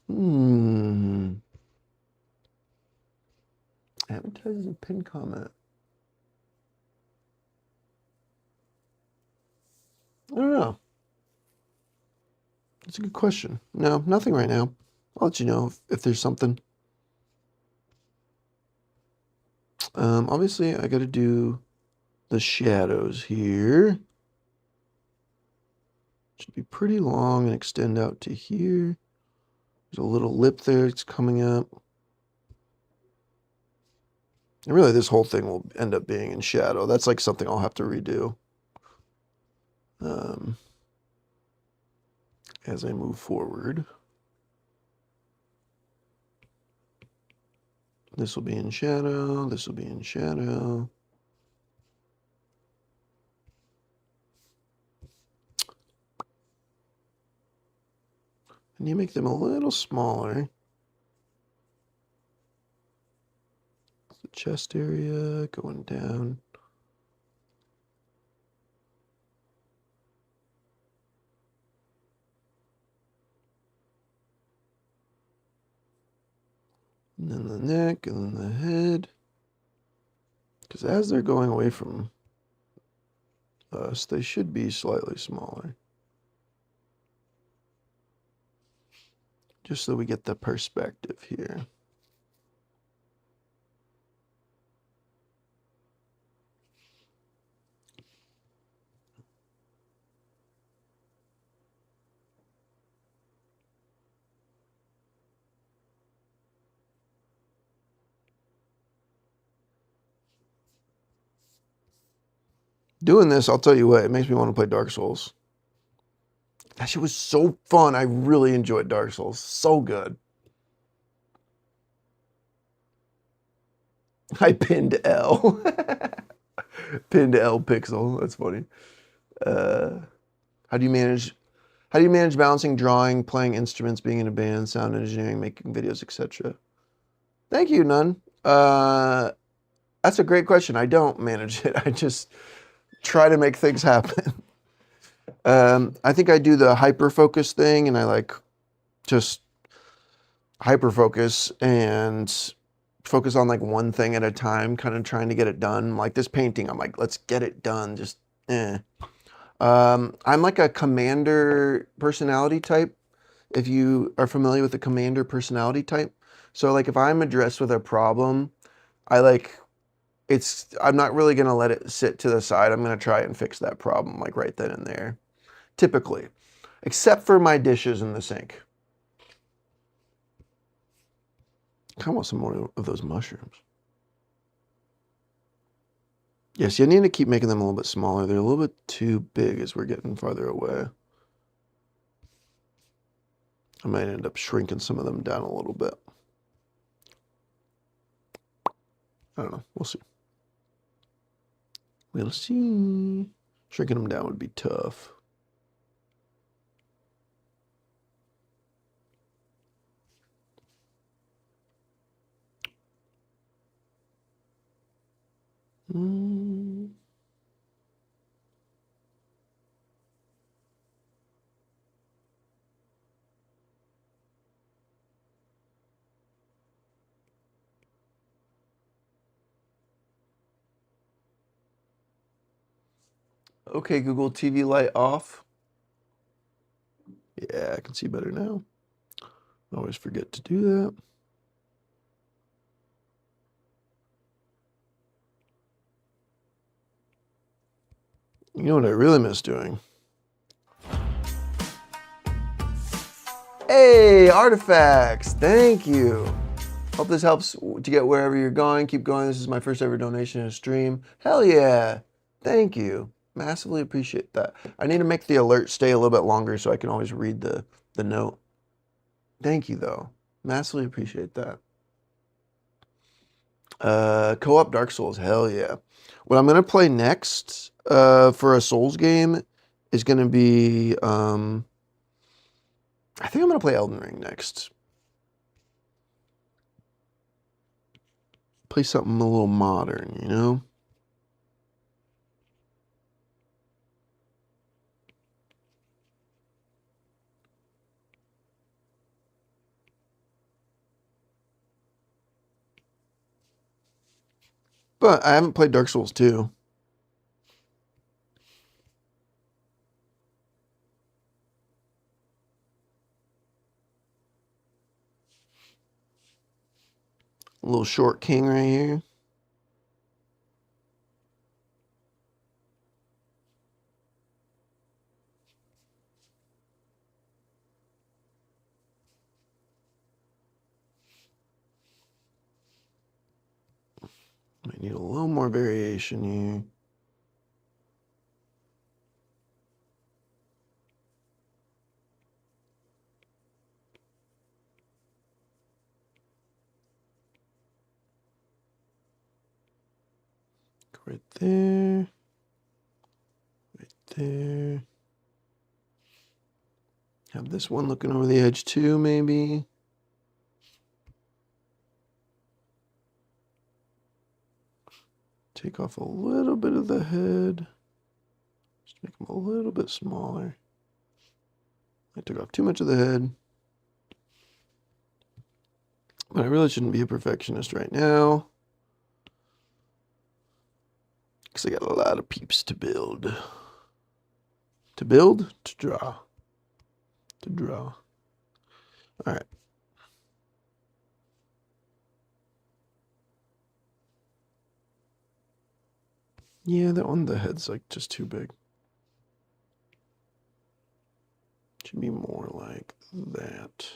Speaker 1: Hmm. Advertise as a pinned comment. I don't know. That's a good question. No, nothing right now. I'll let you know if there's something. Obviously, I got to do the shadows here. Should be pretty long and extend out to here. There's a little lip there. It's coming up. And really, this whole thing will end up being in shadow. That's like something I'll have to redo as I move forward. This will be in shadow. This will be in shadow. And you make them a little smaller. The chest area going down. And then the neck, and then the head. Because as they're going away from us, they should be slightly smaller. just so we get the perspective here. Doing this, I'll tell you what, it makes me want to play Dark Souls. That shit was so fun. I really enjoyed Dark Souls. So good. I pinned L. Pinned L pixel. That's funny. How do you manage balancing drawing, playing instruments, being in a band, sound engineering, making videos, etc.? Thank you, Nun. That's a great question. I don't manage it. I just try to make things happen. I think I do the hyper focus thing, and I like just hyper focus and focus on like one thing at a time, kind of trying to get it done. Like this painting, I'm like, let's get it done. Just I'm like a commander personality type. If you are familiar with the commander personality type. So like if I'm addressed with a problem, I'm not really gonna let it sit to the side. I'm gonna try and fix that problem like right then and there. Typically. Except for my dishes in the sink. I kind of want some more of those mushrooms. Yes, you need to keep making them a little bit smaller. They're a little bit too big as we're getting farther away. I might end up shrinking some of them down a little bit. I don't know. We'll see. We'll see. Shrinking them down would be tough. Okay, Google TV light off. Yeah, I can see better now. I always forget to do that. You know what I really miss doing? Hey, artifacts! Thank you. Hope this helps to get wherever you're going. Keep going. This is my first ever donation in a stream. Hell yeah! Thank you. Massively appreciate that. I need to make the alert stay a little bit longer so I can always read the note. Thank you, though. Massively appreciate that. Co-op Dark Souls. Hell yeah. What I'm going to play next for a Souls game is going to be... I think I'm going to play Elden Ring next. Play something a little modern, you know? But I haven't played Dark Souls 2. A little short king right here. Might need a little more variation here. Go right there. Right there. Have this one looking over the edge too, maybe. Take off a little bit of the head. Just make them a little bit smaller. I took off too much of the head. But I really shouldn't be a perfectionist right now. Because I got a lot of peeps to build. To build? To draw. To draw. Alright. Yeah, that one, the head's like just too big. Should be more like that.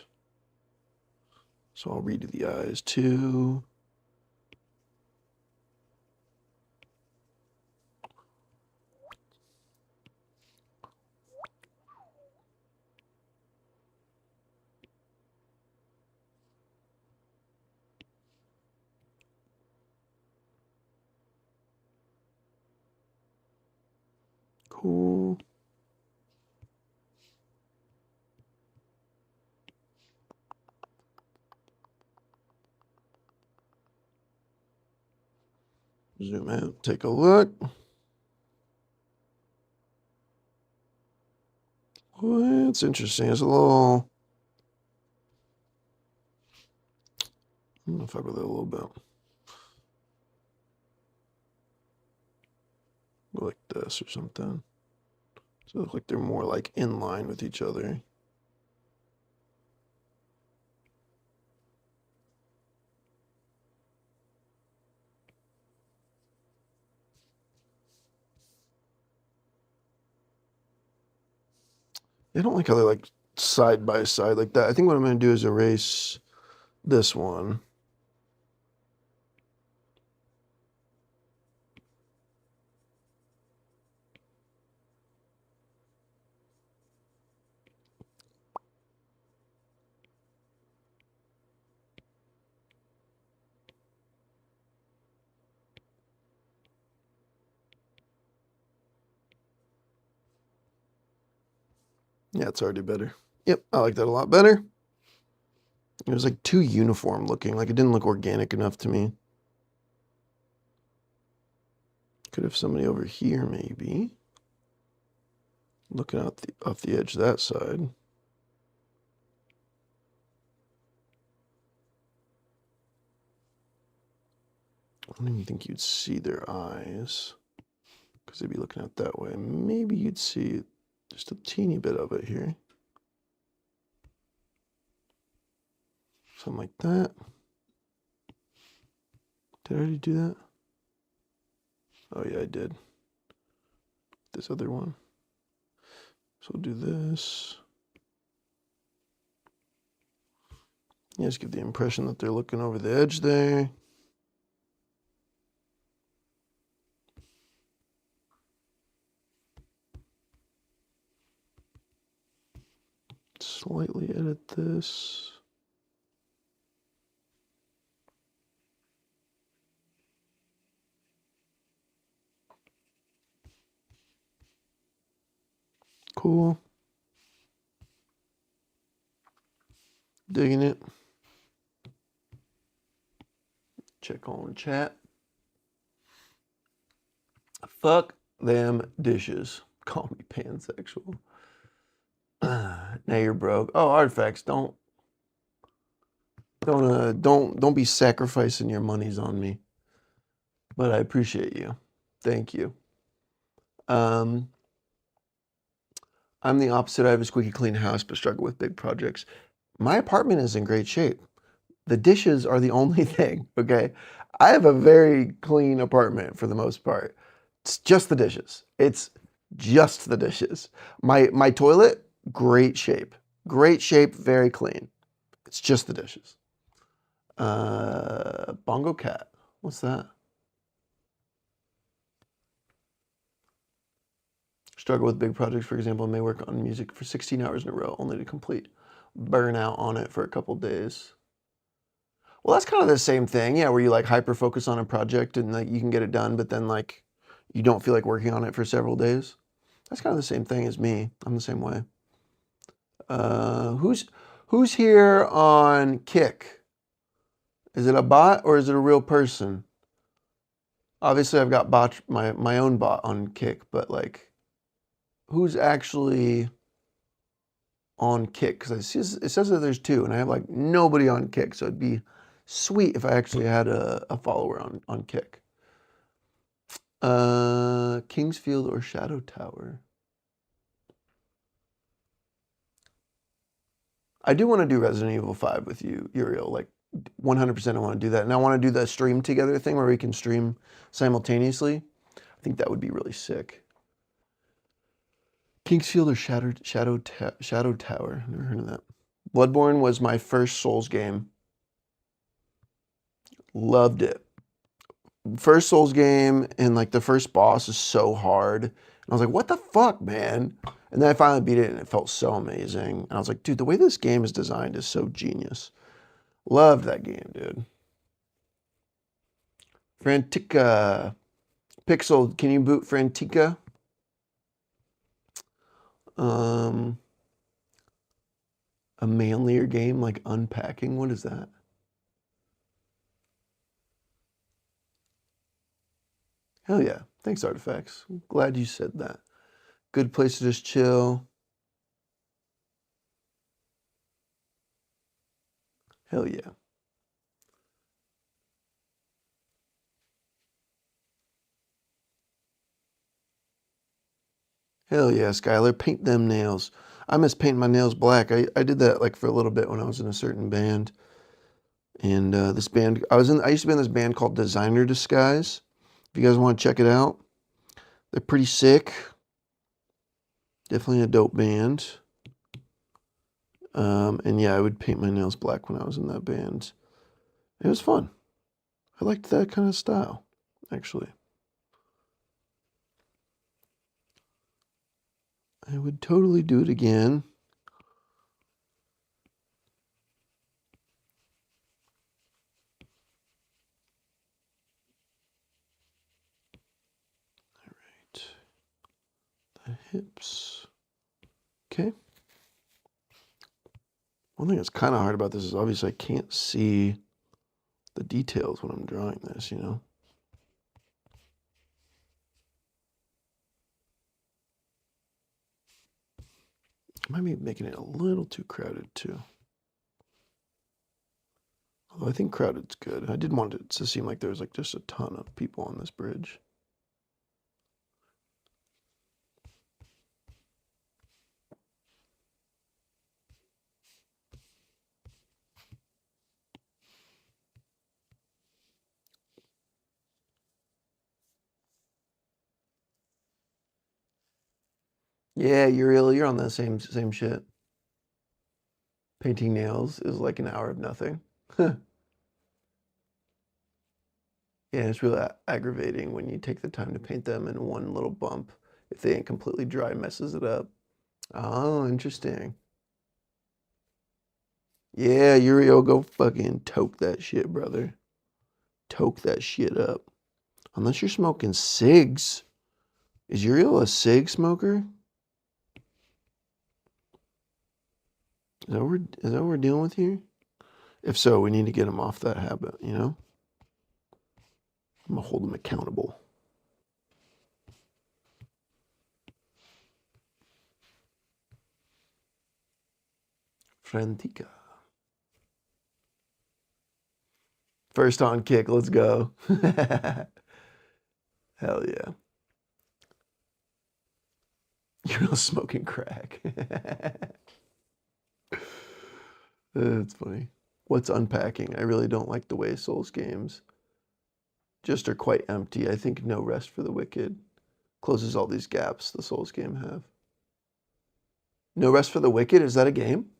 Speaker 1: So I'll redo the eyes too. Cool. Zoom out, take a look. Well, it's interesting. It's a little, I don't know if I really a little bit. Go like this or something. So it looks like they're more like in line with each other. I don't like how they're like side by side like that. I think what I'm going to do is erase this one. Yeah, it's already better. Yep, I like that a lot better. It was like too uniform looking. Like it didn't look organic enough to me. Could have somebody over here maybe. Looking out off the edge that side. I don't even think you'd see their eyes because they'd be looking out that way. Maybe you'd see just a teeny bit of it here. Something like that. Did I already do that? Oh yeah, I did. This other one. So we'll do this. Yeah, just give the impression that they're looking over the edge there. Slightly edit this. Cool. Digging it. Check on chat. Fuck them dishes. Call me pansexual. Now you're broke. Oh, artifacts. Don't be sacrificing your monies on me. But I appreciate you. Thank you. I'm the opposite. I have a squeaky clean house, but struggle with big projects. My apartment is in great shape. The dishes are the only thing, okay? I have a very clean apartment for the most part. It's just the dishes. It's just the dishes. My toilet, great shape. Great shape, very clean. It's just the dishes. Bongo cat. What's that? Struggle with big projects, for example, may work on music for 16 hours in a row, only to complete burn out on it for a couple days. Well, that's kind of the same thing, yeah, where you like hyper focus on a project and like you can get it done, but then like you don't feel like working on it for several days. That's kind of the same thing as me. I'm the same way. Who's here on Kick? Is it a bot or is it a real person? Obviously, I've got my own bot on Kick, but like, who's actually on Kick? Because it says that there's two, and I have like nobody on Kick, so it'd be sweet if I actually had a follower on Kick. Kingsfield or Shadow Tower? I do want to do Resident Evil 5 with you, Uriel. Like 100% I want to do that. And I want to do the stream together thing where we can stream simultaneously. I think that would be really sick. King's Field or Shadow Tower. Never heard of that. Bloodborne was my first Souls game. Loved it. First Souls game, and like the first boss is so hard. And I was like, what the fuck, man? And then I finally beat it and it felt so amazing. And I was like, dude, the way this game is designed is so genius. Loved that game, dude. Frantica. Pixel, can you boot Frantica? A manlier game like Unpacking? What is that? Hell yeah. Thanks, Artifacts. Glad you said that. Good place to just chill. Hell yeah. Hell yeah, Skylar. Paint them nails. I miss painting my nails black. I did that like for a little bit when I was in a certain band. And this band, I used to be in this band called Designer Disguise. If you guys want to check it out, they're pretty sick. Definitely a dope band. And yeah, I would paint my nails black when I was in that band. It was fun. I liked that kind of style, actually. I would totally do it again. All right. The hips. Okay. One thing that's kind of hard about this is obviously I can't see the details when I'm drawing this, you know? I might be making it a little too crowded too. Although I think crowded's good. I did want it to seem like there was like just a ton of people on this bridge. Yeah, you're on that same shit. Painting nails is like an hour of nothing. Yeah, it's really aggravating when you take the time to paint them and one little bump, if they ain't completely dry, messes it up. Oh, interesting. Yeah, Uriel, go fucking toke that shit, brother. Toke that shit up. Unless you're smoking cigs. Is Uriel a cig smoker? Is that what we're dealing with here? If so, we need to get him off that habit, you know? I'm gonna hold him accountable. Frantica. First on kick, let's go. Hell yeah. You're not smoking crack. That's funny. What's Unpacking? I really don't like the way Souls games just are quite empty. I think No Rest for the Wicked closes all these gaps the Souls game have. No Rest for the Wicked, is that a game?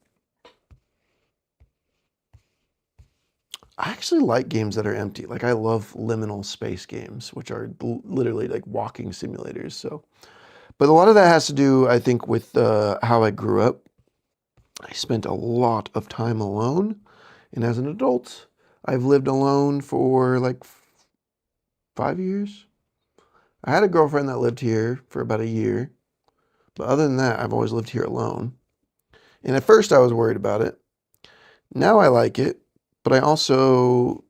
Speaker 1: I actually like games that are empty. Like I love liminal space games, which are literally like walking simulators. So, but a lot of that has to do, I think, with how I grew up. I spent a lot of time alone, and as an adult, I've lived alone for like 5 years. I had a girlfriend that lived here for about a year, but other than that, I've always lived here alone. And at first, I was worried about it. Now I like it, but I also,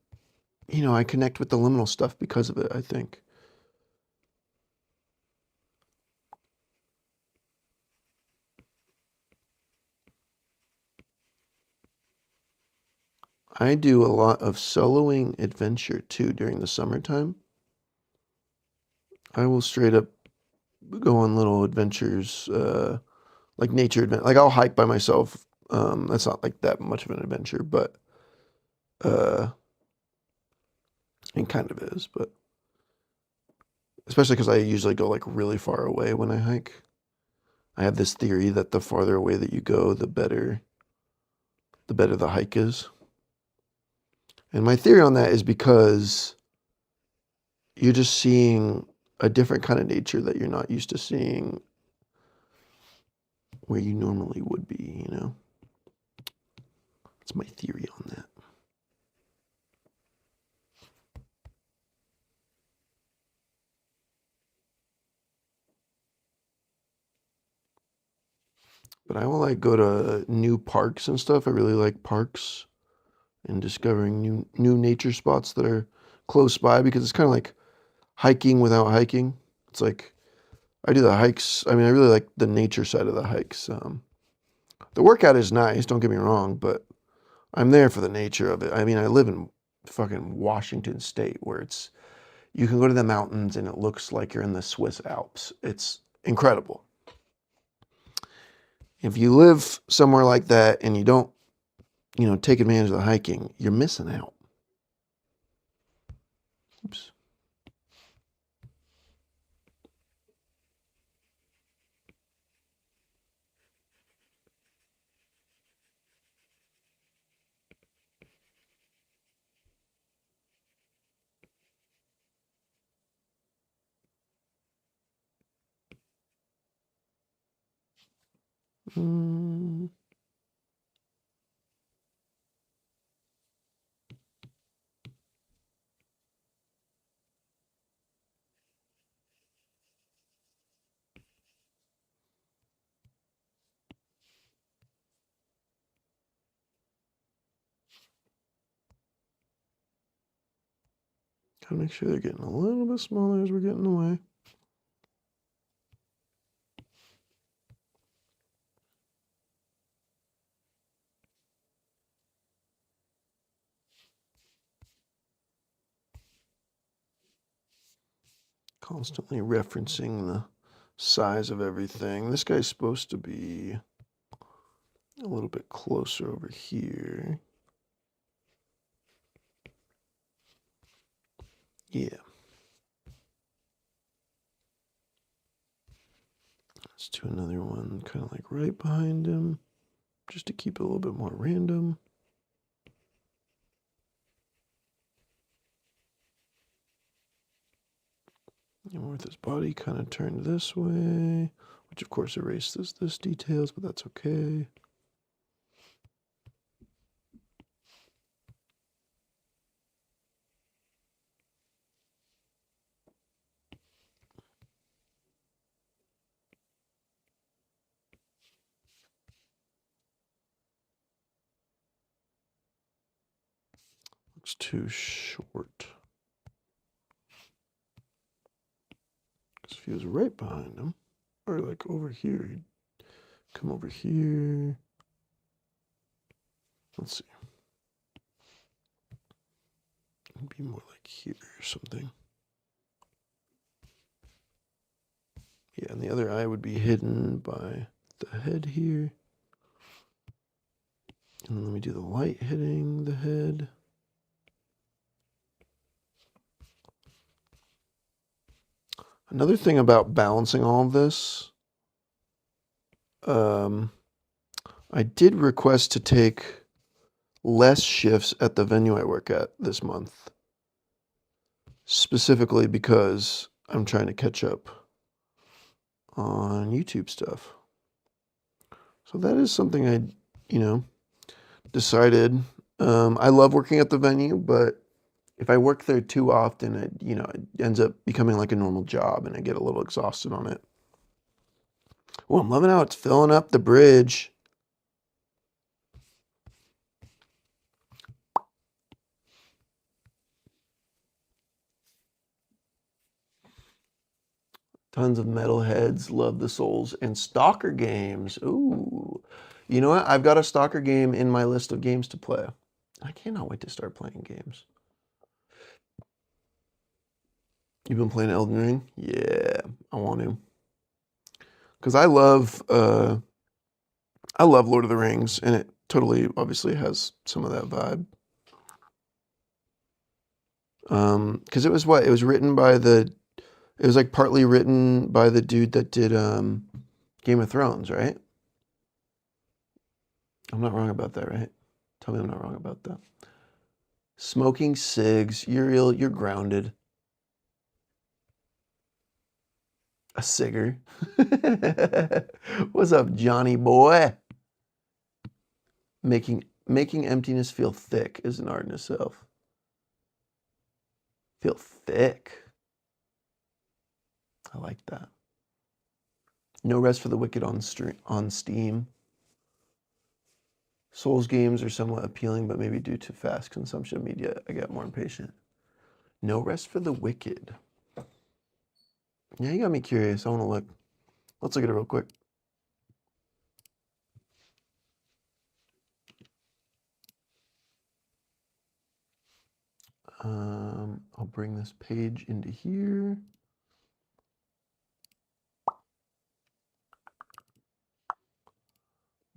Speaker 1: I connect with the liminal stuff because of it, I think. I do a lot of soloing adventure too during the summertime. I will straight up go on little adventures, like nature adventure. Like I'll hike by myself. That's not like that much of an adventure, but uh, it kind of is. But especially because I usually go like really far away when I hike. I have this theory that the farther away that you go, the better the hike is. And my theory on that is because you're just seeing a different kind of nature that you're not used to seeing where you normally would be, you know? That's my theory on that. But I will like go to new parks and stuff. I really like parks and discovering new nature spots that are close by because it's kind of like hiking without hiking. It's like I do the hikes. I mean, I really like the nature side of the hikes. The workout is nice, don't get me wrong, but I'm there for the nature of it. I mean, I live in fucking Washington State where you can go to the mountains and it looks like you're in the Swiss Alps. It's incredible. If you live somewhere like that and you don't, take advantage of the hiking, you're missing out. Oops. Mm. Gotta make sure they're getting a little bit smaller as we're getting away. Constantly referencing the size of everything. This guy's supposed to be a little bit closer over here. Yeah. Let's do another one kind of like right behind him, just to keep it a little bit more random. And with his body kind of turned this way, which of course erases this details, but that's okay. Looks too short. Because if he was right behind him, or like over here, he'd come over here. Let's see. It'd be more like here or something. Yeah, and the other eye would be hidden by the head here. And then let me do the light hitting the head. Another thing about balancing all of this, I did request to take less shifts at the venue I work at this month, specifically because I'm trying to catch up on YouTube stuff. So that is something I, decided. I love working at the venue, but if I work there too often, it ends up becoming like a normal job and I get a little exhausted on it. Well, I'm loving how it's filling up the bridge. Tons of metalheads love the Souls and Stalker games. Ooh. You know what? I've got a Stalker game in my list of games to play. I cannot wait to start playing games. You've been playing Elden Ring? Yeah, I want to. Because I love Lord of the Rings, and it totally obviously has some of that vibe. Because it was written by the It was like partly written by the dude that did Game of Thrones, right? I'm not wrong about that, right? Tell me I'm not wrong about that. Smoking cigs, you're grounded. A cigger. What's up, Johnny boy? Making emptiness feel thick is an art in itself. Feel thick. I like that. No Rest for the Wicked on Steam. Souls games are somewhat appealing, but maybe due to fast consumption of media, I get more impatient. No Rest for the Wicked. Yeah, you got me curious. I want to look. Let's look at it real quick. I'll bring this page into here.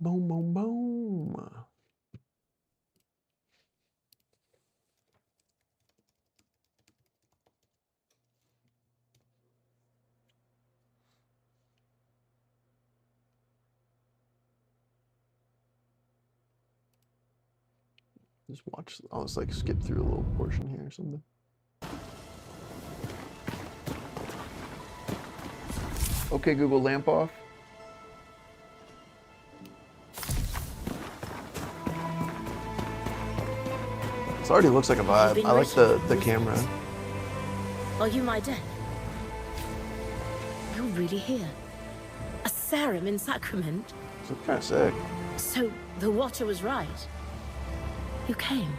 Speaker 1: Boom, boom, boom. Just watch. I'll just like skip through a little portion here or something. Okay, Google, lamp off. This already looks like a vibe. I like the camera.
Speaker 2: Are you my death? You're really here? A Sarum in Sacrament?
Speaker 1: It's kind of sick.
Speaker 2: So the Watcher was right. You came.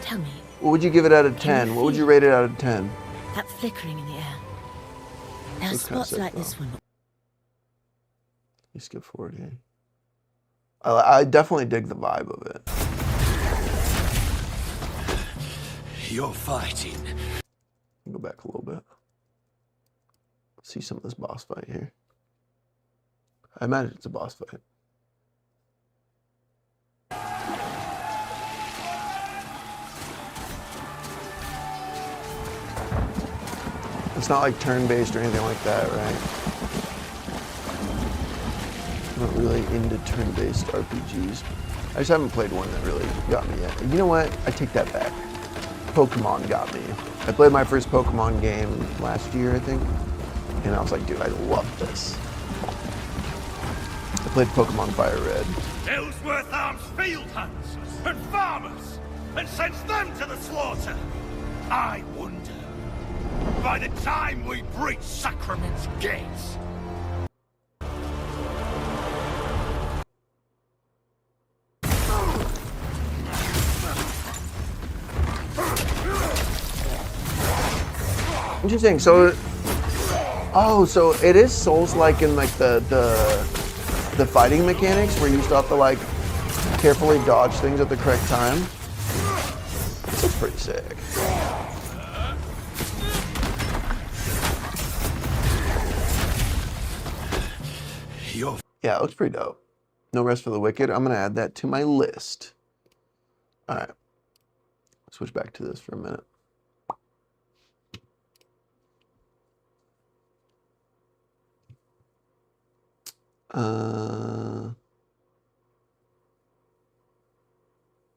Speaker 2: Tell me.
Speaker 1: What would you give it out of 10? What would you rate it out of 10?
Speaker 2: That flickering in the air. There are spots like this one.
Speaker 1: You skip forward here. I definitely dig the vibe of it.
Speaker 3: You're fighting.
Speaker 1: Go back a little bit. See some of this boss fight here. I imagine it's a boss fight. It's not like turn-based or anything like that, right? I'm not really into turn-based RPGs. I just haven't played one that really got me yet. You know what? I take that back. Pokemon got me. I played my first Pokemon game last year, I think, and I was like, dude, I love this. I played Pokemon Fire Red.
Speaker 3: Ellsworth arms field hunts and farmers and sends them to the slaughter. I wonder, by the time we breach Sacrament's gates,
Speaker 1: Interesting. So, so it is Souls-like in like the fighting mechanics where you still have to like carefully dodge things at the correct time. That's pretty sick. Yeah, it looks pretty dope. No Rest for the Wicked. I'm gonna add that to my list. All right. Switch back to this for a minute.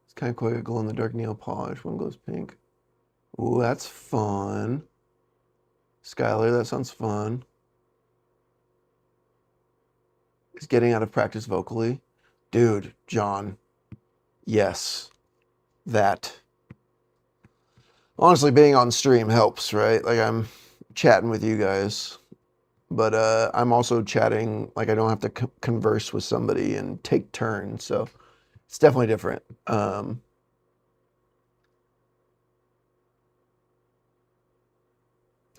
Speaker 1: It's kind of cool. A glow-in-the-dark nail polish. One glows pink. Ooh, that's fun. Skylar, that sounds fun. Is getting out of practice vocally. Dude, John. Yes. That. Honestly, being on stream helps, right? Like, I'm chatting with you guys. But I'm also chatting, like I don't have to converse with somebody and take turns, so it's definitely different.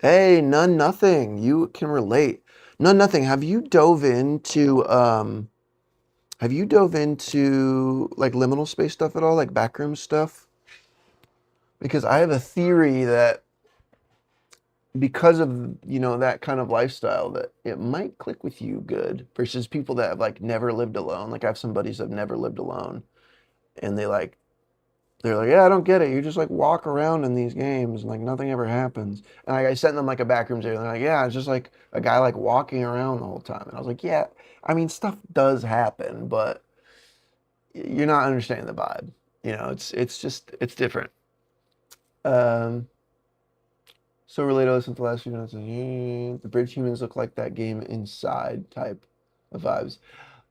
Speaker 1: Hey, None Nothing, you can relate. None Nothing, have you dove into like liminal space stuff at all, like backroom stuff? Because I have a theory that because of, you know, that kind of lifestyle, that it might click with you good versus people that have like never lived alone. Like I have some buddies that have never lived alone and they like They're like, yeah, I don't get it. You just like walk around in these games and like nothing ever happens. And like, I sent them like a backrooms area. And they're like, yeah, it's just like a guy like walking around the whole time. And I was like, yeah, I mean, stuff does happen, but you're not understanding the vibe. You know, it's just it's different. Um, so relatable since the last few minutes. The bridge humans look like that game Inside type of vibes.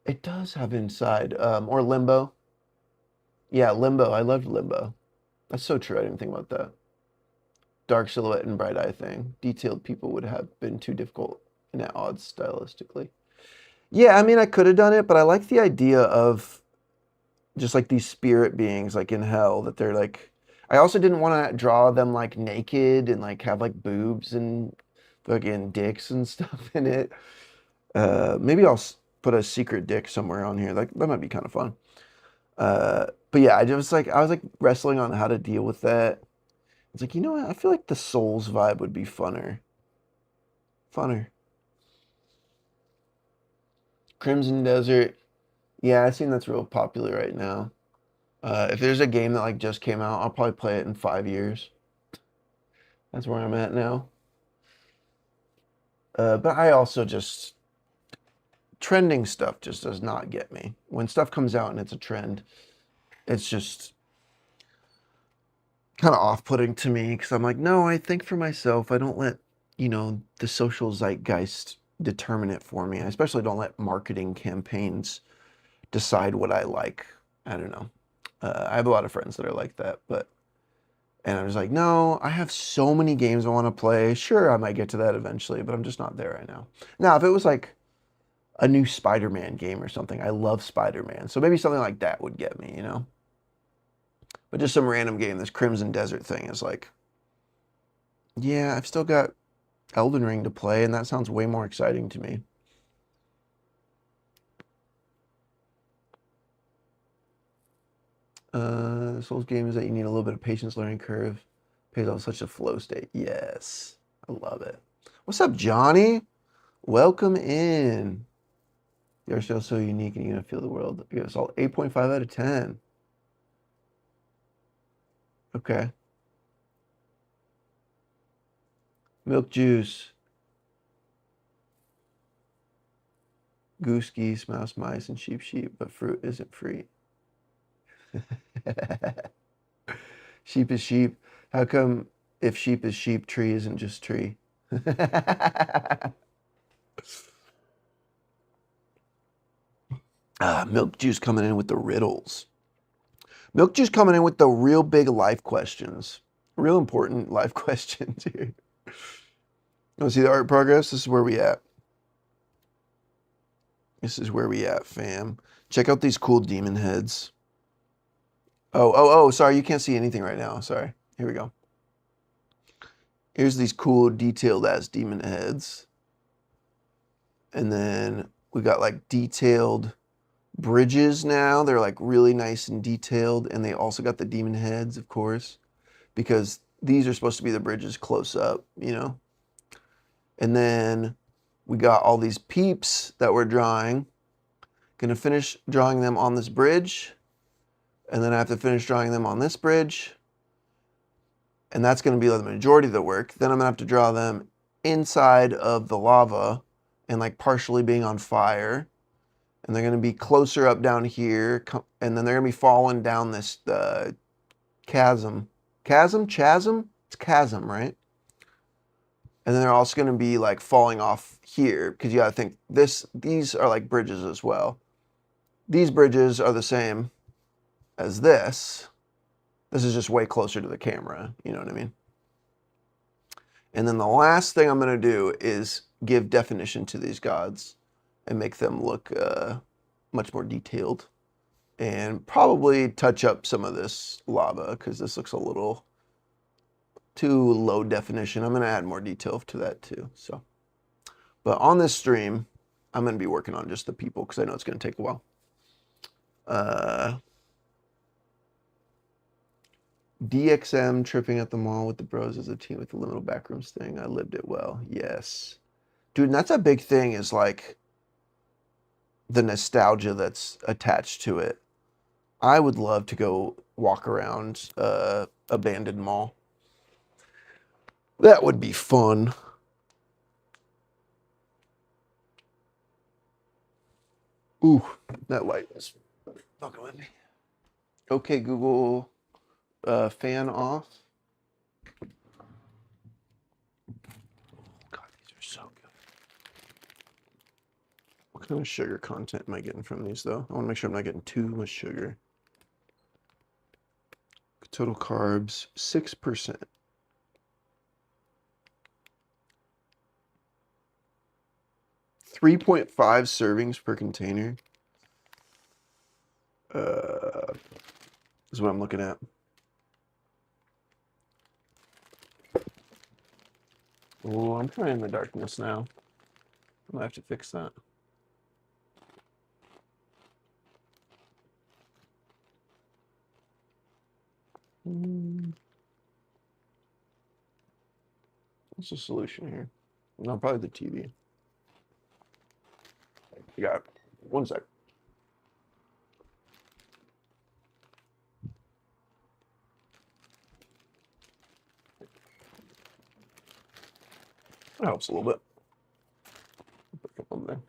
Speaker 1: It does have Inside, or Limbo. Yeah, Limbo. I loved Limbo. That's so true. I didn't think about that. Dark silhouette and bright eye thing. Detailed people would have been too difficult and at odds stylistically. Yeah, I mean, I could have done it, but I like the idea of just like these spirit beings like in hell that they're like. I also didn't want to draw them like naked and like have like boobs and fucking dicks and stuff in it. Maybe I'll put a secret dick somewhere on here. Like that might be kind of fun. But yeah, I was like wrestling on how to deal with that. It's like, you know what? I feel like the Souls vibe would be funner. Funner. Crimson Desert. Yeah, I seen that's real popular right now. If there's a game that like just came out, I'll probably play it in 5 years. That's where I'm at now. But I also just trending stuff just does not get me. When stuff comes out and it's a trend, it's just kind of off-putting to me because I'm like, no, I think for myself. I don't let, the social zeitgeist determine it for me. I especially don't let marketing campaigns decide what I like. I don't know. I have a lot of friends that are like that, and I'm just like, no, I have so many games I want to play. Sure, I might get to that eventually, but I'm just not there right now. Now, if it was like a new Spider-Man game or something, I love Spider-Man, so maybe something like that would get me, But just some random game, this Crimson Desert thing is like, yeah, I've still got Elden Ring to play, and that sounds way more exciting to me. Souls game is that you need a little bit of patience learning curve. Pays off such a flow state. Yes. I love it. What's up, Johnny? Welcome in. You're still so unique and you're gonna feel the world. You it's all 8.5 out of 10. Okay. Milk juice. Goose, geese, mouse, mice, and sheep, but fruit isn't free. Sheep is sheep. How come if sheep is sheep, tree isn't just tree? Milk juice coming in with the riddles. Milk juice coming in with the real big life questions. Real important life questions here. You want to see the art progress? This is where we at. This is where we at, fam. Check out these cool demon heads. Oh, sorry, you can't see anything right now. Sorry. Here we go. Here's these cool detailed ass demon heads. And then we got like detailed bridges now. They're like really nice and detailed. And they also got the demon heads, of course, because these are supposed to be the bridges close up, And then we got all these peeps that we're drawing. Gonna finish drawing them on this bridge. And then I have to finish drawing them on this bridge. And that's going to be the majority of the work. Then I'm going to have to draw them inside of the lava and like partially being on fire. And they're going to be closer up down here. And then they're going to be falling down this chasm. Chasm? It's chasm, right? And then they're also going to be like falling off here because you got to think these are like bridges as well. These bridges are the same as this. This is just way closer to the camera, you know what I mean? And then the last thing I'm going to do is give definition to these gods and make them look much more detailed and probably touch up some of this lava because this looks a little too low definition. I'm going to add more detail to that too. So, but on this stream, I'm going to be working on just the people because I know it's going to take a while. DXM tripping at the mall with the bros as a team with the liminal backrooms thing. I lived it well. Yes. Dude, and that's a big thing is like the nostalgia that's attached to it. I would love to go walk around abandoned mall. That would be fun. Ooh, that light is fucking with me. Okay, Google, fan off. God, these are so good. What kind of sugar content am I getting from these, though? I want to make sure I'm not getting too much sugar. Total carbs, 6%. 3.5 servings per container. Is what I'm looking at. Oh, I'm trying the darkness now. I'm gonna have to fix that. What's the solution here? No, probably the TV. You got it. 1 sec. That helps a little bit. Put a couple in there.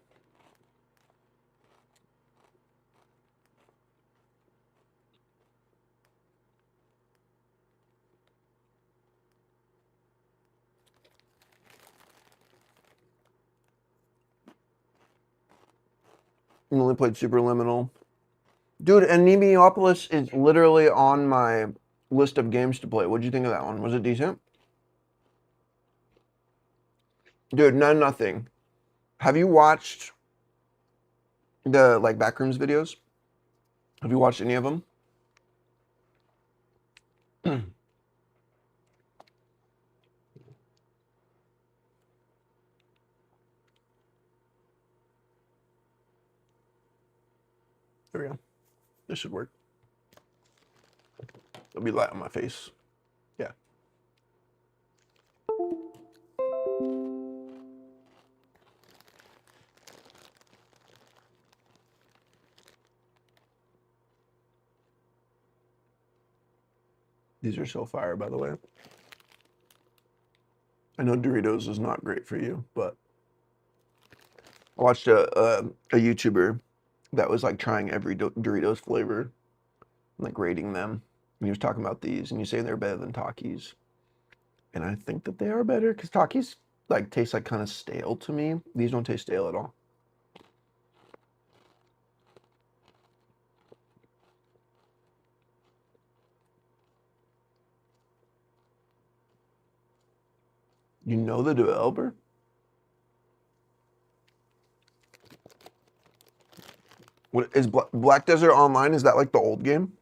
Speaker 1: I only played Superliminal. Dude, Anemopolis is literally on my list of games to play. What'd you think of that one? Was it decent? Dude, nothing. Have you watched the like Backrooms videos? Have you watched any of them? There we go. This should work. It'll be light on my face. Yeah. These are so fire, by the way. I know Doritos is not great for you, but I watched a YouTuber that was like trying every Doritos flavor, like rating them. And he was talking about these, and you say they're better than Takis. And I think that they are better because Takis like taste like kind of stale to me. These don't taste stale at all. You know the developer? What is Black Desert Online? Is that like the old game?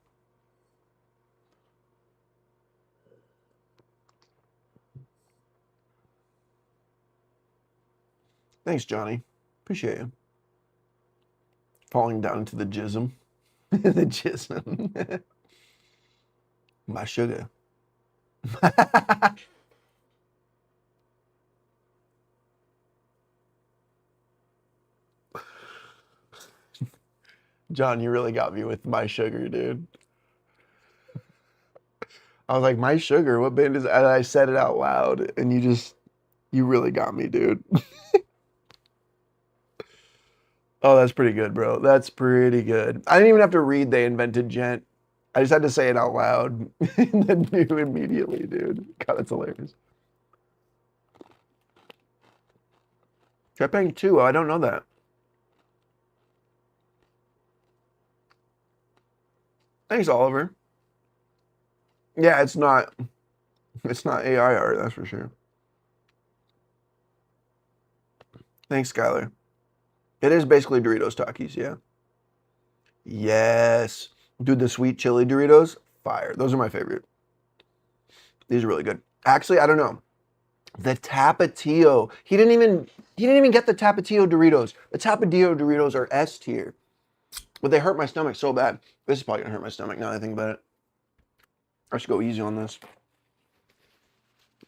Speaker 1: Thanks, Johnny. Appreciate you. Falling down into the jism. The jism. My sugar. John, you really got me with My Sugar, dude. I was like, My Sugar, what band is that? And I said it out loud, and you really got me, dude. Oh, that's pretty good, bro. That's pretty good. I didn't even have to read They Invented Gent. I just had to say it out loud, and then knew immediately, dude. God, that's hilarious. Trepang 2, I don't know that. Thanks, Oliver. Yeah, it's not AI art, that's for sure. Thanks, Skylar. It is basically Doritos Takis, yeah. Yes. Dude, the sweet chili Doritos, fire. Those are my favorite. These are really good. Actually, I don't know. The Tapatio. He didn't even get the Tapatio Doritos. The Tapatio Doritos are S tier. But they hurt my stomach so bad. This is probably gonna hurt my stomach now that I think about it. I should go easy on this.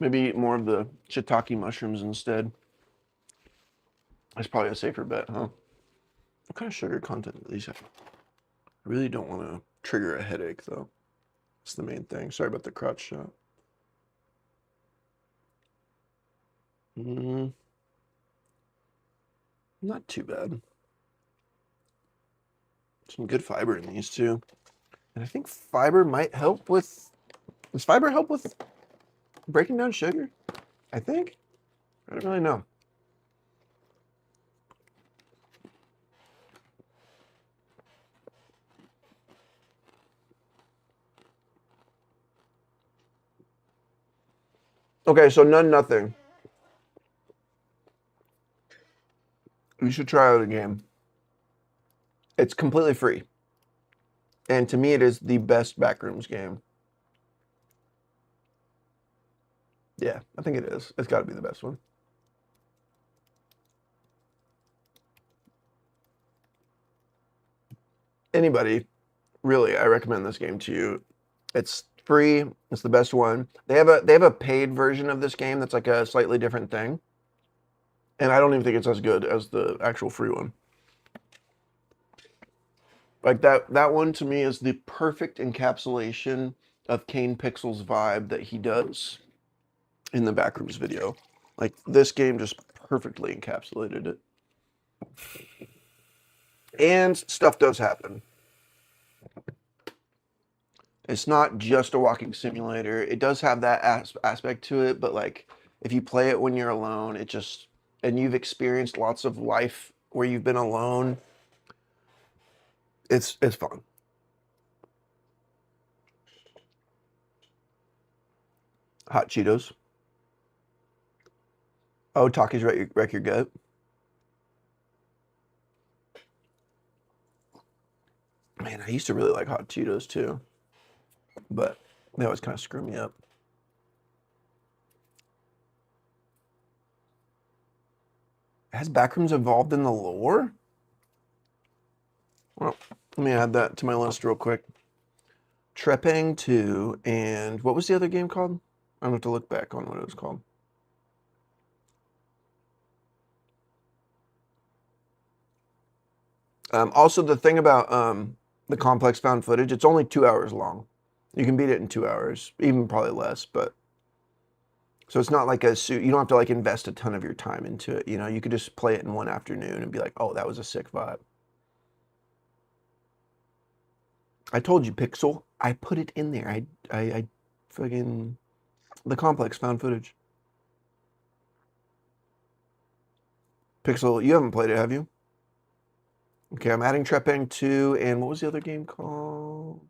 Speaker 1: Maybe eat more of the shiitake mushrooms instead. That's probably a safer bet, huh? What kind of sugar content do these have? I really don't want to trigger a headache, though. That's the main thing. Sorry about the crotch shot. Not too bad. Some good fiber in these too. And I think fiber might help with... Does fiber help with breaking down sugar? I think. I don't really know. Okay, so none, nothing. You should try out a game. It's completely free. And to me, it is the best Backrooms game. Yeah, I think it is. It's got to be the best one. Anybody, really, I recommend this game to you. It's free. It's the best one. They have a paid version of this game that's like a slightly different thing. And I don't even think it's as good as the actual free one. Like that one to me is the perfect encapsulation of Kane Pixel's vibe that he does in the Backrooms video. Like this game just perfectly encapsulated it. And stuff does happen. It's not just a walking simulator. It does have that aspect to it, but like if you play it when you're alone, it just, and you've experienced lots of life where you've been alone, it's fun. Hot Cheetos. Oh, Takis wreck your gut. Man, I used to really like Hot Cheetos too, but they always kind of screw me up. Has Backrooms evolved in the lore? Well, let me add that to my list real quick. Trepang 2, and what was the other game called? I'm gonna have to look back on what it was called. Also, the thing about the complex found footage, it's only 2 hours long. You can beat it in 2 hours, even probably less, but so it's not like you don't have to like invest a ton of your time into it, you know, you could just play it in one afternoon and be like, oh, that was a sick vibe. I told you, Pixel, I put it in there. I fucking, the complex found footage. Pixel, you haven't played it, have you? Okay, I'm adding Trepang 2, and what was the other game called?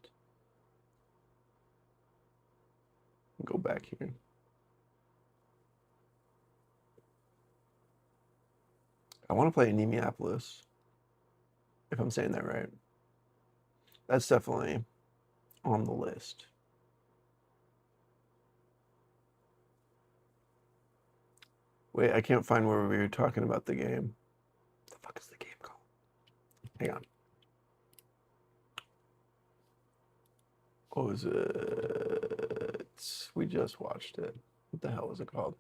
Speaker 1: Go back here. I want to play Anemiapolis, if I'm saying that right. That's definitely on the list. Wait, I can't find where we were talking about the game. What the fuck is the game called? Hang on. What was it? We just watched it. What the hell was it called?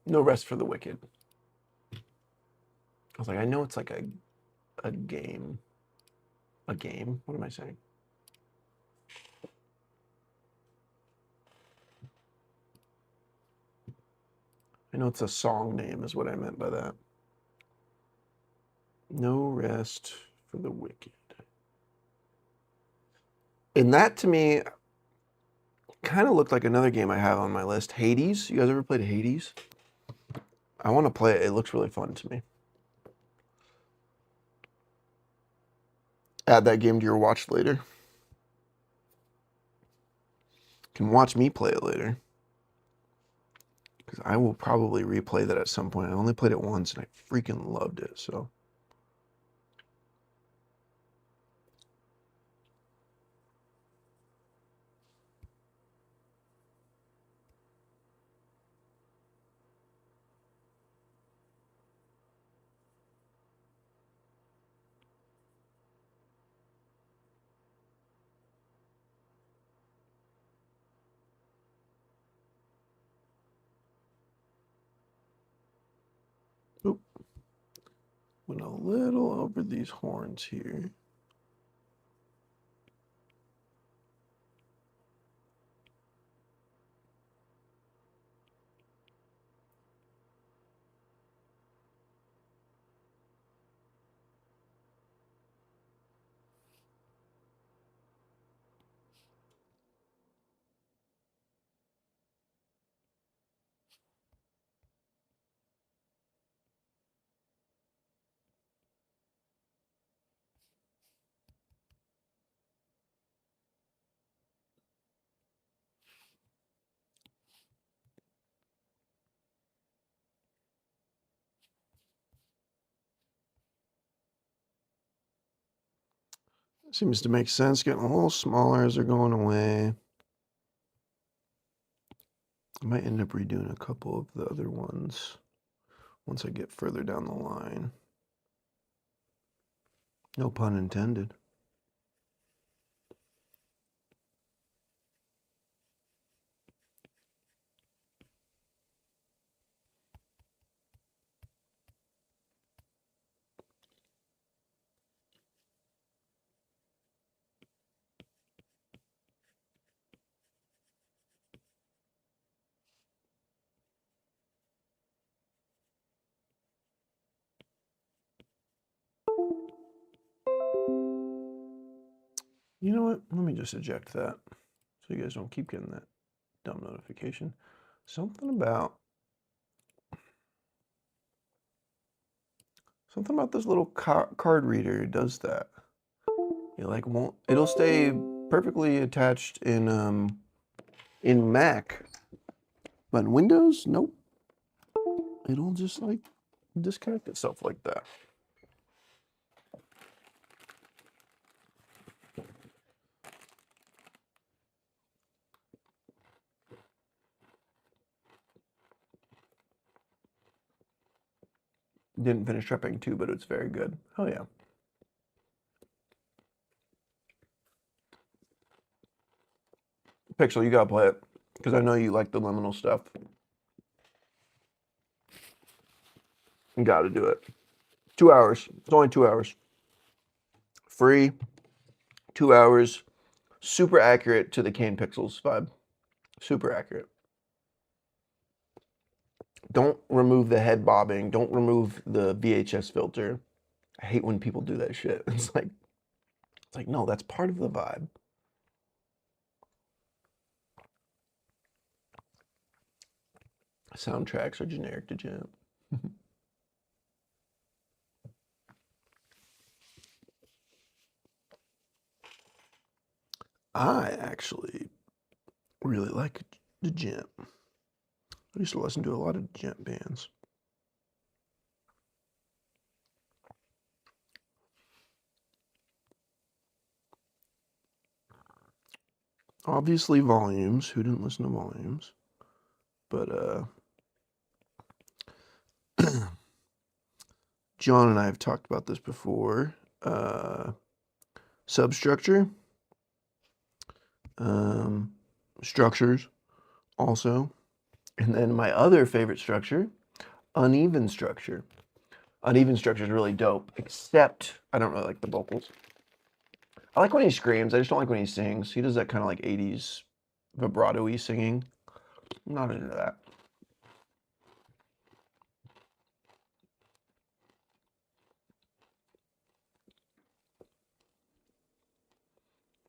Speaker 1: No Rest for the Wicked. I was like, I know it's like a game. A game? What am I saying? I know it's a song name is what I meant by that. No Rest for the Wicked. And that to me kind of looked like another game I have on my list. Hades. You guys ever played Hades? I want to play it. It looks really fun to me. Add that game to your watch later. You can watch me play it later. Because I will probably replay that at some point. I only played it once and I freaking loved it, so. Oop. What little over these horns here. Seems to make sense, getting a little smaller as they're going away. I might end up redoing a couple of the other ones once I get further down the line. No pun intended. You know what? Let me just eject that so you guys don't keep getting that dumb notification. Something about this little card reader does that. It like won't. It'll stay perfectly attached in Mac, but in Windows, nope. It'll just like disconnect itself like that. Didn't finish Trepping 2, but it's very good. Oh yeah. Pixel, you gotta play it because I know you like the liminal stuff. You gotta do it. 2 hours. It's only 2 hours. Free. 2 hours. Super accurate to the Kane Pixels vibe. Super accurate. Don't remove the head bobbing. Don't remove the VHS filter. I hate when people do that shit. It's like no, that's part of the vibe. Soundtracks are generic to Jam. I actually really like the Jam. I used to listen to a lot of Jam bands. Obviously, Volumes. Who didn't listen to Volumes? But John and I have talked about this before. Substructure. Structures also. And then my other favorite structure, Uneven Structure. Uneven Structure is really dope, except I don't really like the vocals. I like when he screams. I just don't like when he sings. He does that kind of like 80s vibrato-y singing. I'm not into that.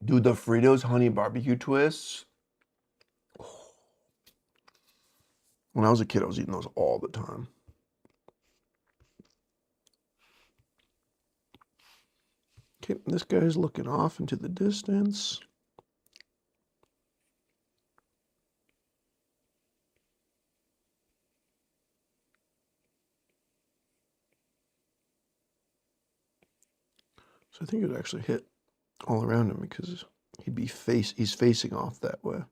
Speaker 1: Dude, the Fritos honey barbecue twists. When I was a kid, I was eating those all the time. Okay, this guy's looking off into the distance. So I think it would actually hit all around him because he's facing off that way.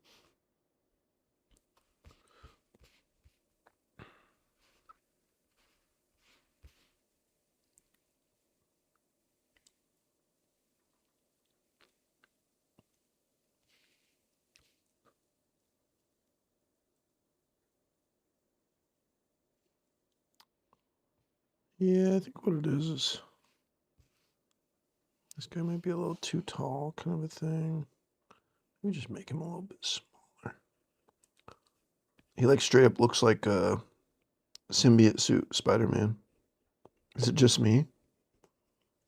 Speaker 1: Yeah, I think what it is This guy might be a little too tall, kind of a thing. Let me just make him a little bit smaller. He like straight up looks like a symbiote suit Spider-Man. Is it just me?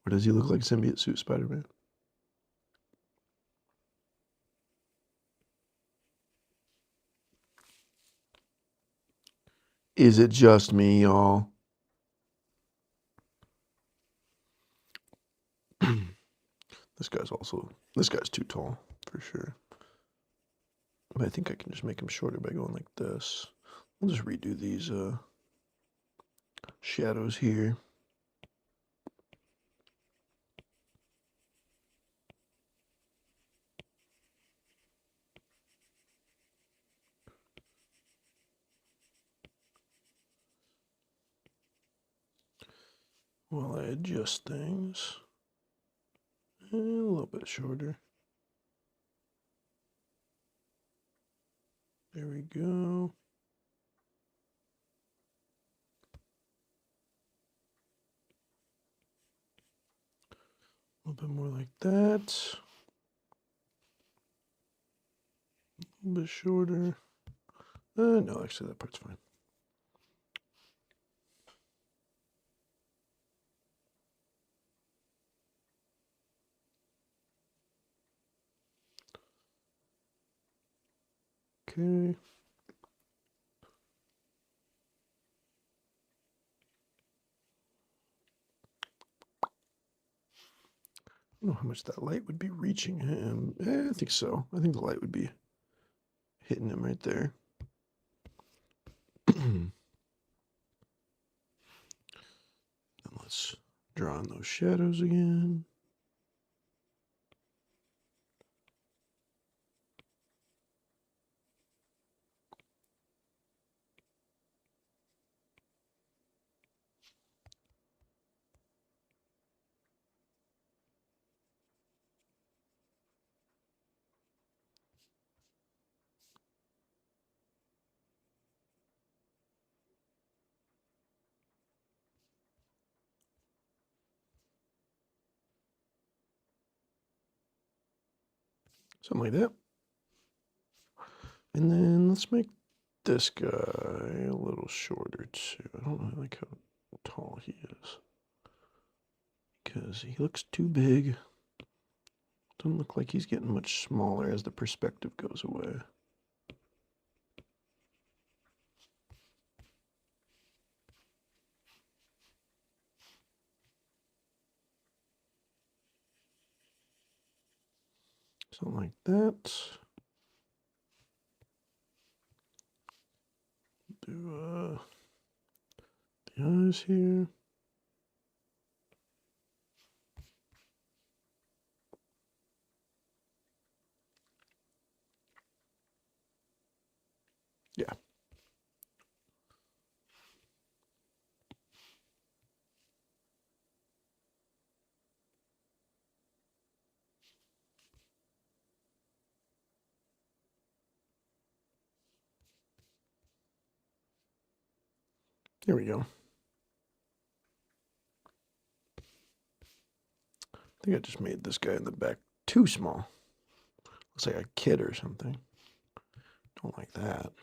Speaker 1: Or does he look like symbiote suit Spider-Man? Is it just me, y'all? This guy's too tall, for sure. But I think I can just make him shorter by going like this. We'll just redo these shadows here. While I adjust things. And a little bit shorter. There we go. A little bit more like that. A little bit shorter. No, actually that part's fine. Okay. I don't know how much that light would be reaching him. I think so. I think the light would be hitting him right there. And let's draw on those shadows again. Something like that. And then let's make this guy a little shorter too. I don't really like how tall he is. Because he looks too big. Doesn't look like he's getting much smaller as the perspective goes away. Something like that. Do the eyes here. Yeah. There we go. I think I just made this guy in the back too small. Looks like a kid or something. Don't like that.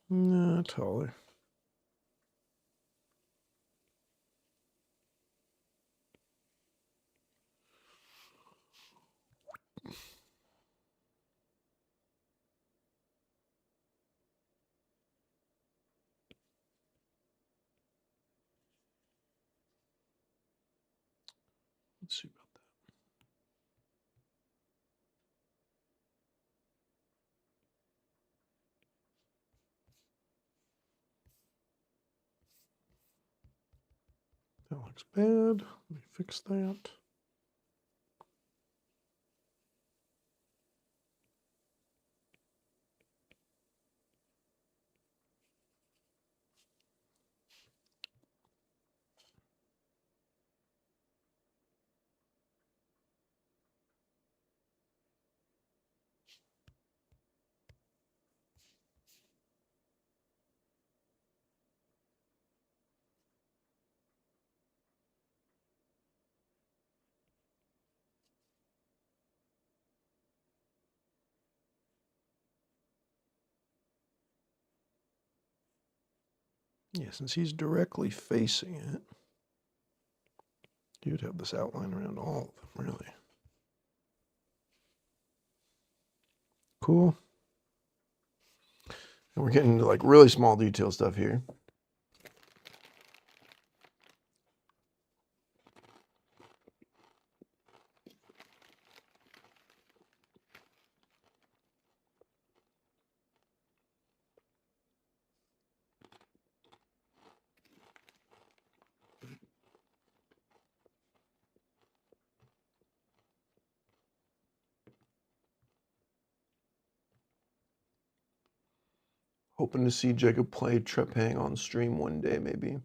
Speaker 1: No, taller. Let's see about that. That looks bad. Let me fix that. Yeah, since he's directly facing it, you would have this outline around all of them, really. Cool. And we're getting into like really small detail stuff here. Hoping to see Jacob play Trepang on stream one day, maybe.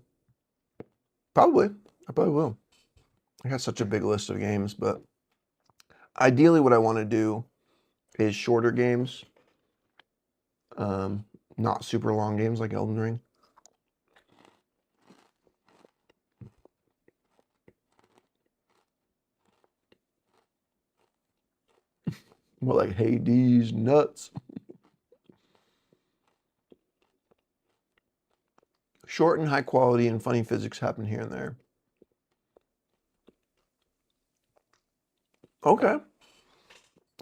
Speaker 1: Probably. I probably will. I got such a big list of games, but ideally what I want to do is shorter games. Not super long games like Elden Ring. More like Hades nuts. Short and high quality and funny physics happen here and there. Okay.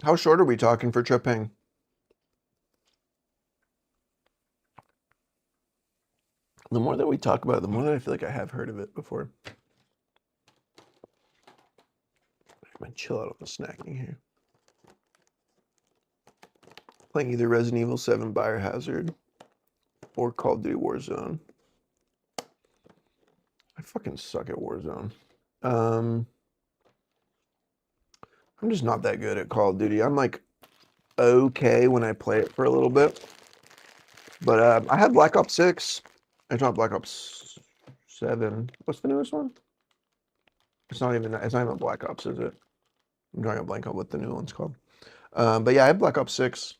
Speaker 1: How short are we talking for Trepang? The more that we talk about it, the more that I feel like I have heard of it before. I'm gonna chill out on the snacking here. Playing either Resident Evil 7 Biohazard or Call of Duty Warzone. I fucking suck at Warzone. I'm just not that good at Call of Duty. I'm like okay when I play it for a little bit. But I had Black Ops 6. It's not Black Ops 7. What's the newest one? It's not even Black Ops, is it? I'm drawing a blank on what the new one's called. But yeah, I had Black Ops 6.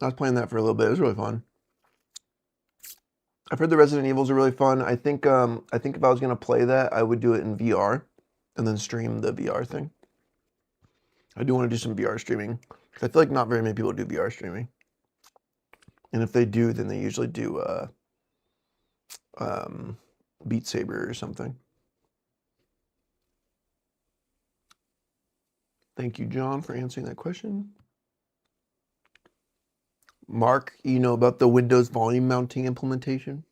Speaker 1: I was playing that for a little bit. It was really fun. I've heard the Resident Evils are really fun. I think if I was gonna play that, I would do it in VR and then stream the VR thing. I do want to do some VR streaming because I feel like not very many people do VR streaming. And if they do, then they usually do Beat Saber or something. Thank you, John, for answering that question. Mark, you know about the Windows volume mounting implementation?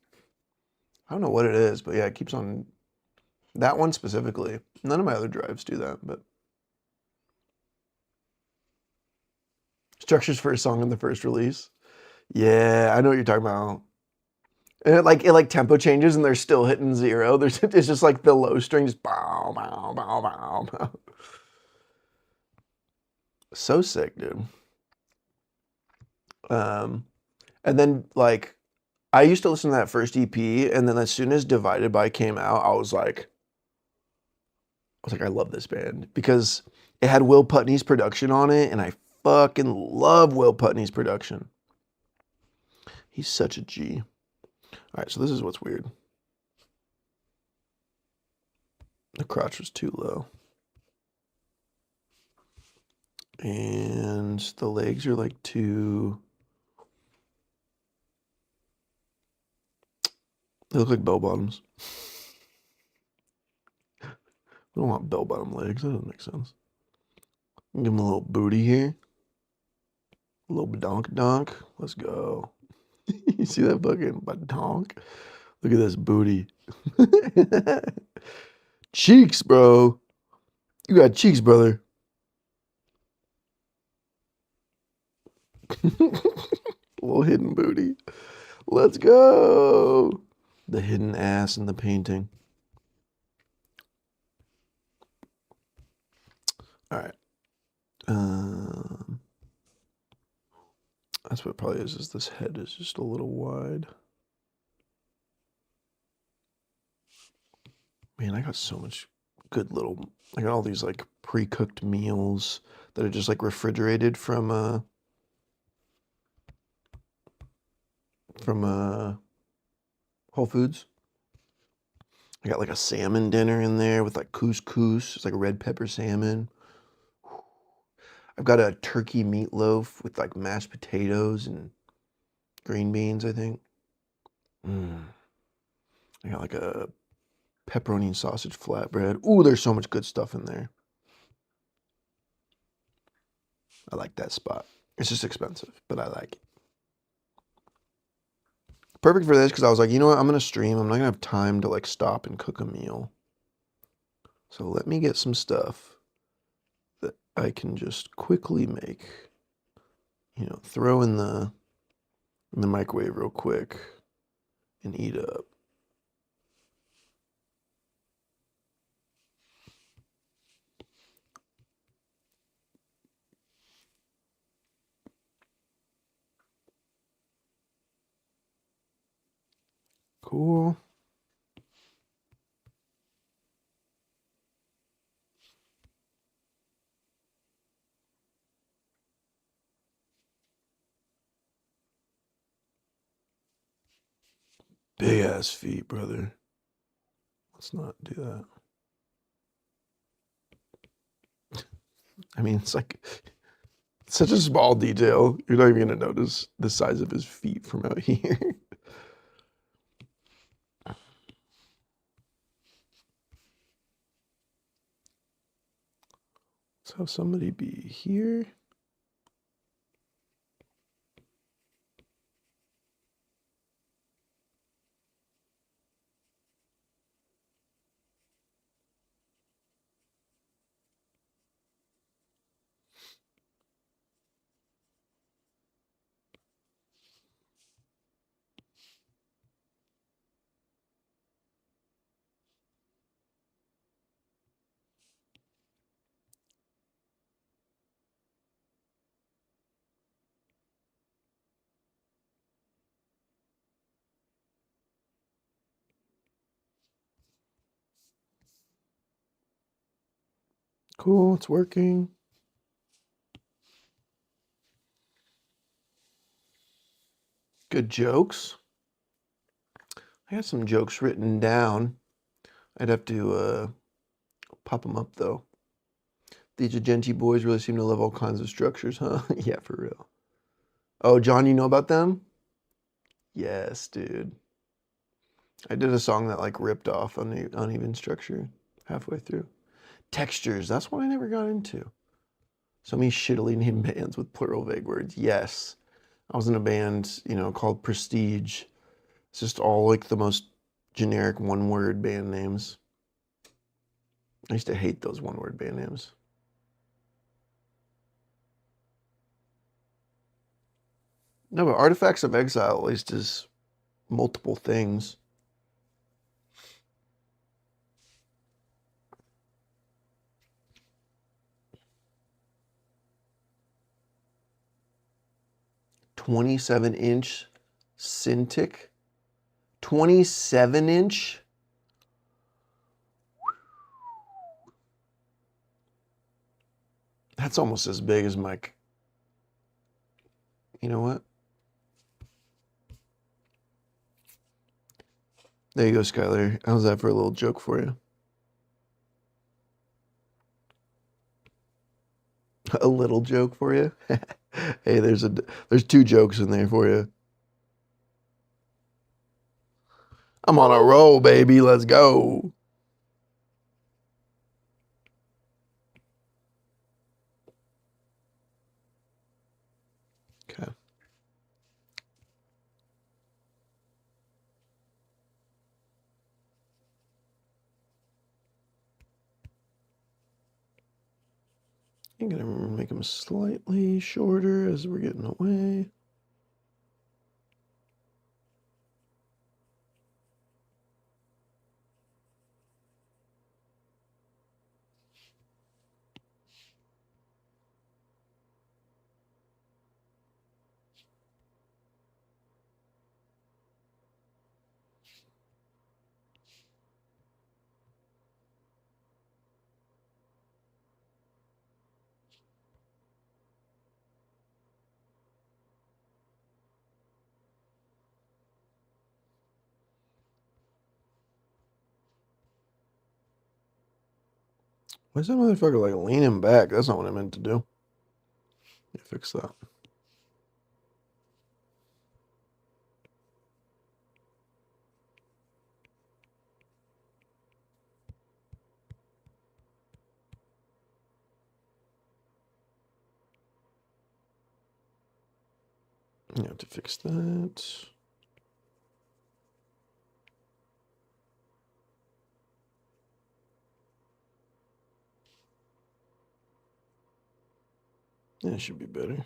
Speaker 1: I don't know what it is, but yeah, it keeps on... That one specifically. None of my other drives do that, but... Structures for a song in the first release. Yeah, I know what you're talking about. And it like tempo changes and they're still hitting 0. It's just like the low string just bow, bow, bow, bow, bow. So sick, dude. And then like I used to listen to that first EP, and then as soon as Divided By came out, I was like, I love this band because it had Will Putney's production on it, and I fucking love Will Putney's production. He's such a G. All right, so this is what's weird. The crotch was too low. And the legs are like too... They look like bell bottoms. We don't want bell bottom legs. That doesn't make sense. Give him a little booty here. A little badonk donk. Let's go. You see that fucking badonk? Look at this booty. Cheeks, bro. You got cheeks, brother. Little hidden booty. Let's go. The hidden ass in the painting. All right. That's what it probably is this head is just a little wide. Man, I got so much good little... I got all these like pre-cooked meals that are just like refrigerated from Whole Foods. I got like a salmon dinner in there with like couscous. It's like red pepper salmon. I've got a turkey meatloaf with like mashed potatoes and green beans, I think. I got like a pepperoni and sausage flatbread. Ooh, there's so much good stuff in there. I like that spot. It's just expensive, but I like it. Perfect for this because I was like, you know what? I'm going to stream. I'm not going to have time to like stop and cook a meal. So let me get some stuff that I can just quickly make. You know, throw in the microwave real quick and eat up. Cool. Big ass feet, brother. Let's not do that. I mean, it's like such a small detail. You're not even gonna notice the size of his feet from out here. Let's have somebody be here. Cool, it's working. Good jokes. I got some jokes written down. I'd have to pop them up though. These Agenti boys really seem to love all kinds of structures, huh? Yeah, for real. Oh, John, you know about them? Yes, dude. I did a song that like ripped off on the uneven structure halfway through. Textures, that's what I never got into. So many shittily named bands with plural vague words. Yes. I was in a band, you know, called Prestige. It's just all like the most generic one-word band names. I used to hate those one-word band names. No, but Artifacts of Exile at least is multiple things. "27-inch Cintiq." 27-inch? That's almost as big as my... You know what? There you go, Skylar. How's that for a little joke for you? A little joke for you? Hey, there's two jokes in there for you. I'm on a roll, baby. Let's go. Okay. I'm gonna make them slightly shorter as we're getting away. Why is that motherfucker like leaning back? That's not what I meant to do. Yeah, fix that. You have to fix that. That should be better.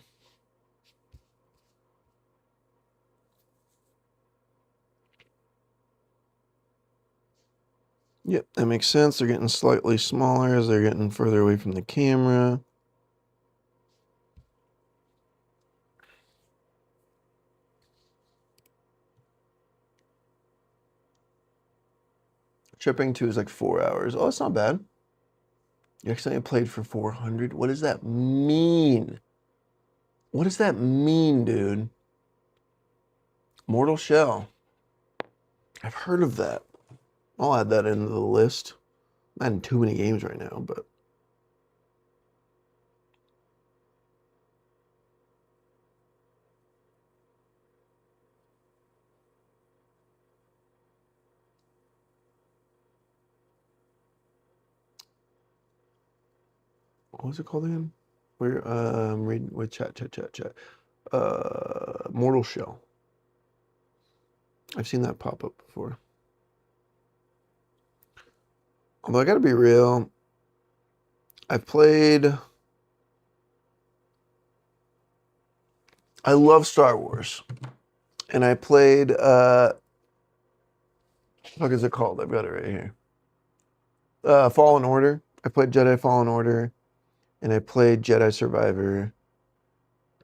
Speaker 1: Yep, that makes sense. They're getting slightly smaller as they're getting further away from the camera. Shipping to is like 4 hours. Oh, it's not bad. You accidentally played for 400? What does that mean? What does that mean, dude? Mortal Shell. I've heard of that. I'll add that into the list. I'm not in too many games right now, but... What was it called again? We're reading with chat. Mortal Shell. I've seen that pop up before. Although I gotta be real, I've played... I love Star Wars. And I played, what is it called? I've got it right here. Fallen Order. I played Jedi Fallen Order. And I played Jedi Survivor.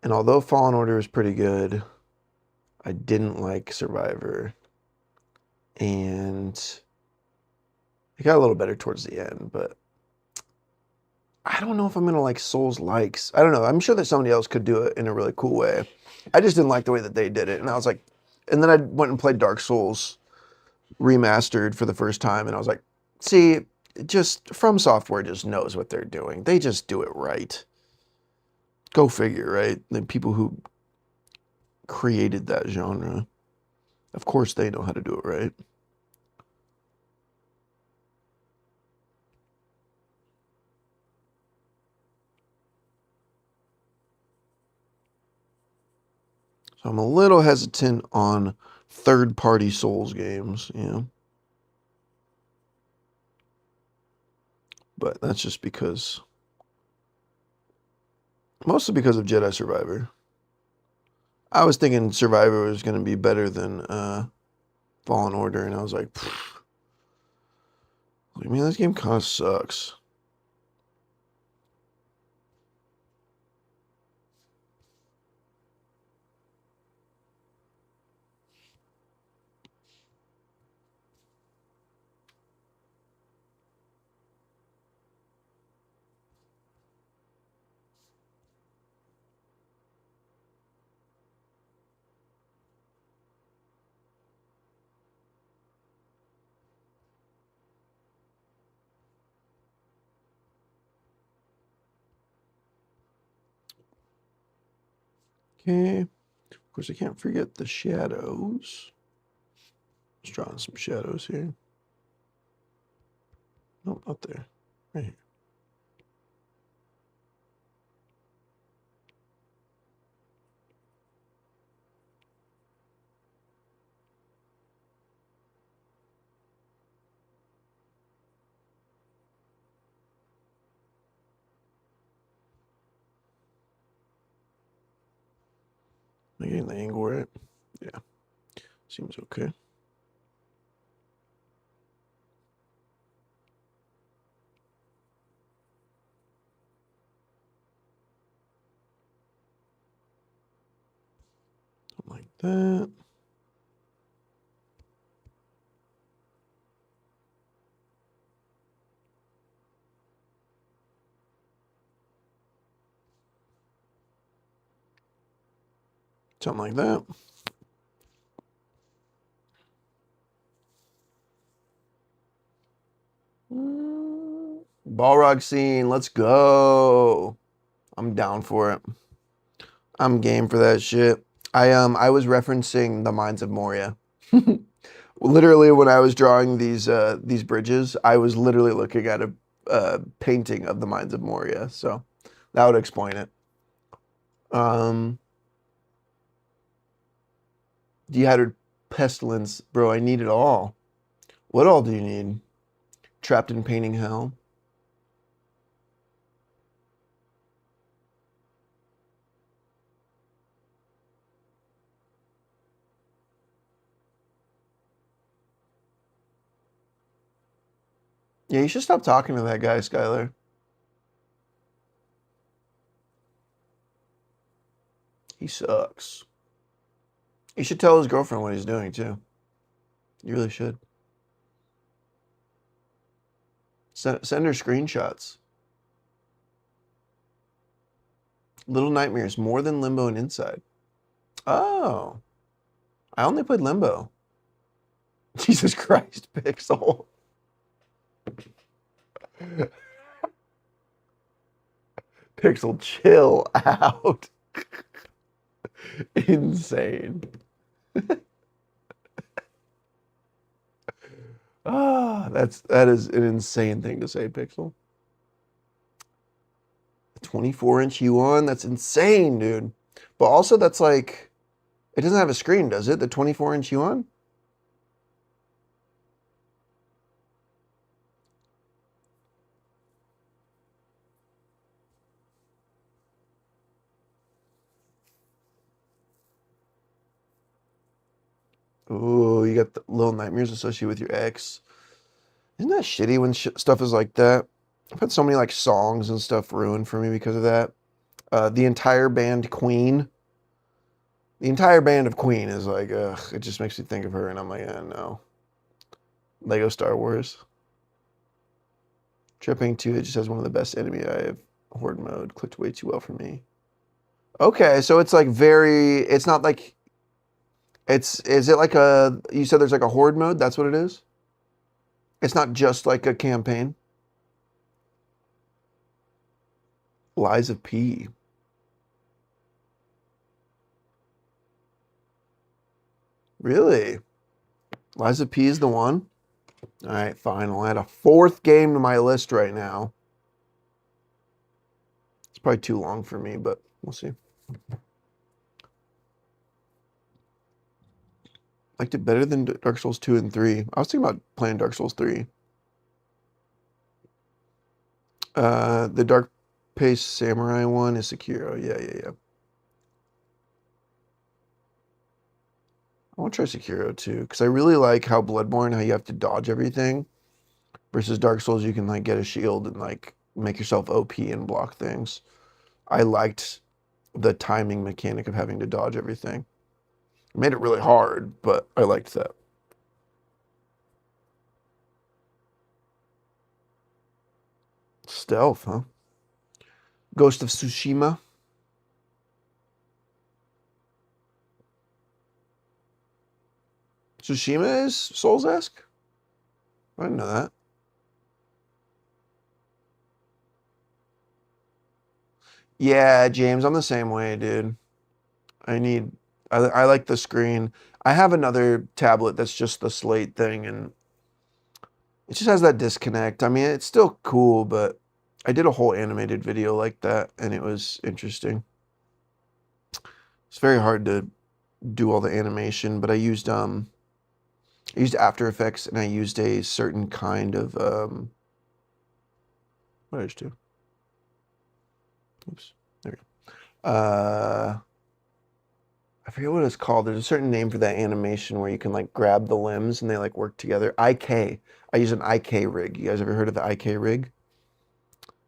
Speaker 1: And although Fallen Order was pretty good, I didn't like Survivor. And it got a little better towards the end, but I don't know if I'm going to like Souls likes. I don't know. I'm sure that somebody else could do it in a really cool way. I just didn't like the way that they did it. And I was like, and then I went and played Dark Souls remastered for the first time. And I was like, see, just From Software just knows what they're doing. They just do it right. Go figure, right? The people who created that genre, of course they know how to do it right. So I'm a little hesitant on third-party Souls games, you know. But that's just because, mostly because of Jedi Survivor. I was thinking Survivor was going to be better than Fallen Order, and I was like, I mean, this game kind of sucks. Okay. Of course, I can't forget the shadows. Just drawing some shadows here. No, not there. Right here. Am I getting the angle right? Yeah. Seems okay. Like that. Something like that. Balrog scene, let's go. I'm down for it. I'm game for that shit. I was referencing the Mines of Moria. Literally, when I was drawing these bridges, I was literally looking at a painting of the Mines of Moria. So that would explain it. Dehydrated pestilence. Bro, I need it all. What all do you need? Trapped in painting hell. Yeah, you should stop talking to that guy, Skylar. He sucks. You should tell his girlfriend what he's doing, too. You really should. Send her screenshots. Little Nightmares, more than Limbo and Inside. Oh. I only played Limbo. Jesus Christ, Pixel. Pixel, chill out. Insane. That is an insane thing to say, Pixel. 24-inch Yuan, that's insane, dude. But also that's like, it doesn't have a screen, does it? The 24-inch Yuan? Ooh, you got the Little Nightmares associated with your ex. Isn't that shitty when stuff is like that? I've had so many like songs and stuff ruined for me because of that. The entire band Queen. The entire band of Queen is like, ugh, it just makes me think of her, and I'm like, no. Lego Star Wars. Tripping 2, it just has one of the best enemy I have. Horde mode clicked way too well for me. Okay, so it's like it's not like, is it like you said there's like a horde mode? That's what it is? It's not just like a campaign? Lies of P. Really? Lies of P is the one? All right, fine. I'll add a 4th game to my list right now. It's probably too long for me, but we'll see. Liked it better than Dark Souls 2 and 3. I was thinking about playing Dark Souls 3. The Dark Pace Samurai one is Sekiro. Yeah. I want to try Sekiro too, because I really like how Bloodborne, how you have to dodge everything, versus Dark Souls, you can like get a shield and like make yourself OP and block things. I liked the timing mechanic of having to dodge everything. It made it really hard, but I liked that. Stealth, huh? Ghost of Tsushima. Tsushima is Souls-esque? I didn't know that. Yeah, James, I'm the same way, dude. I like the screen. I have another tablet that's just the slate thing, and it just has that disconnect. I mean, it's still cool, but I did a whole animated video like that, and it was interesting. It's very hard to do all the animation, but I used After Effects, and I used a certain kind of what did I just do? Oops, there we go. I forget what it's called. There's a certain name for that animation where you can like grab the limbs and they like work together. IK. I use an IK rig. You guys ever heard of the IK rig?